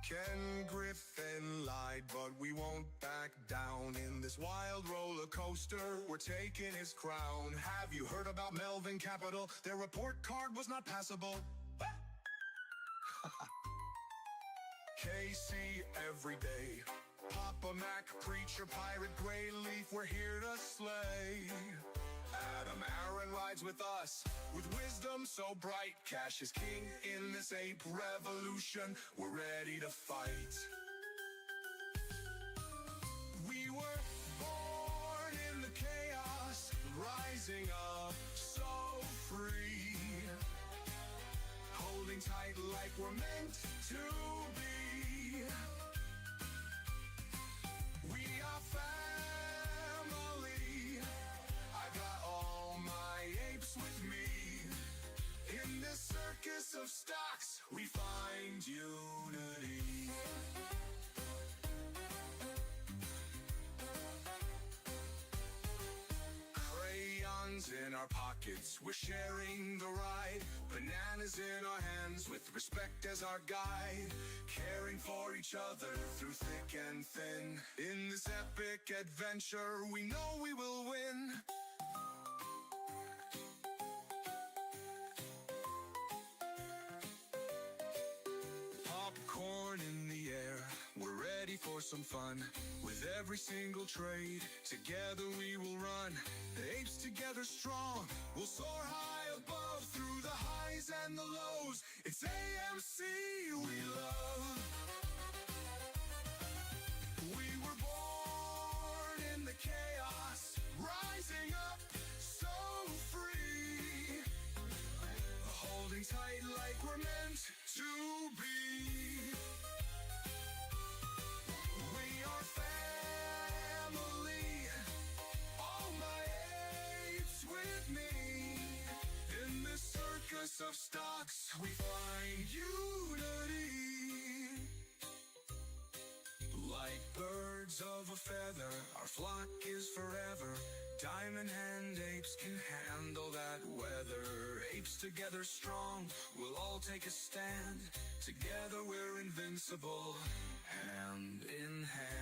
Ken Griffin lied, but we won't back down. In this wild roller coaster, we're taking his crown. Have you heard about Melvin Capital? Their report card was not passable. KC every day. Papa Mac, preacher, pirate, GrayLeaf, we're here to slay. Adam Aaron rides with us, with wisdom so bright. Cash is king in this ape revolution, we're ready to fight. We were born in the chaos, rising up so free. Holding tight like we're meant to be. We are family, I got all my apes with me. In this circus of stocks, we find unity. Crayons in our pockets, we're sharing the ride. Bananas in our hands, with respect as our guide. Caring for each other through thick and thin. In this epic adventure, we know we will win. Popcorn in the air, we're ready for some fun. With every single trade, together we will run. The apes together strong, we'll soar high above. Through the highs and the lows, it's AMC we love. We were born in the chaos, rising up so free. Holding tight like we're meant to be. We are family, all my apes with me. In this circus of stocks, we find unity. Like birds of a feather, our flock is forever. Diamond Hand Apes can handle that weather. Apes together strong, we'll all take a stand. Together we're invincible, hand in hand.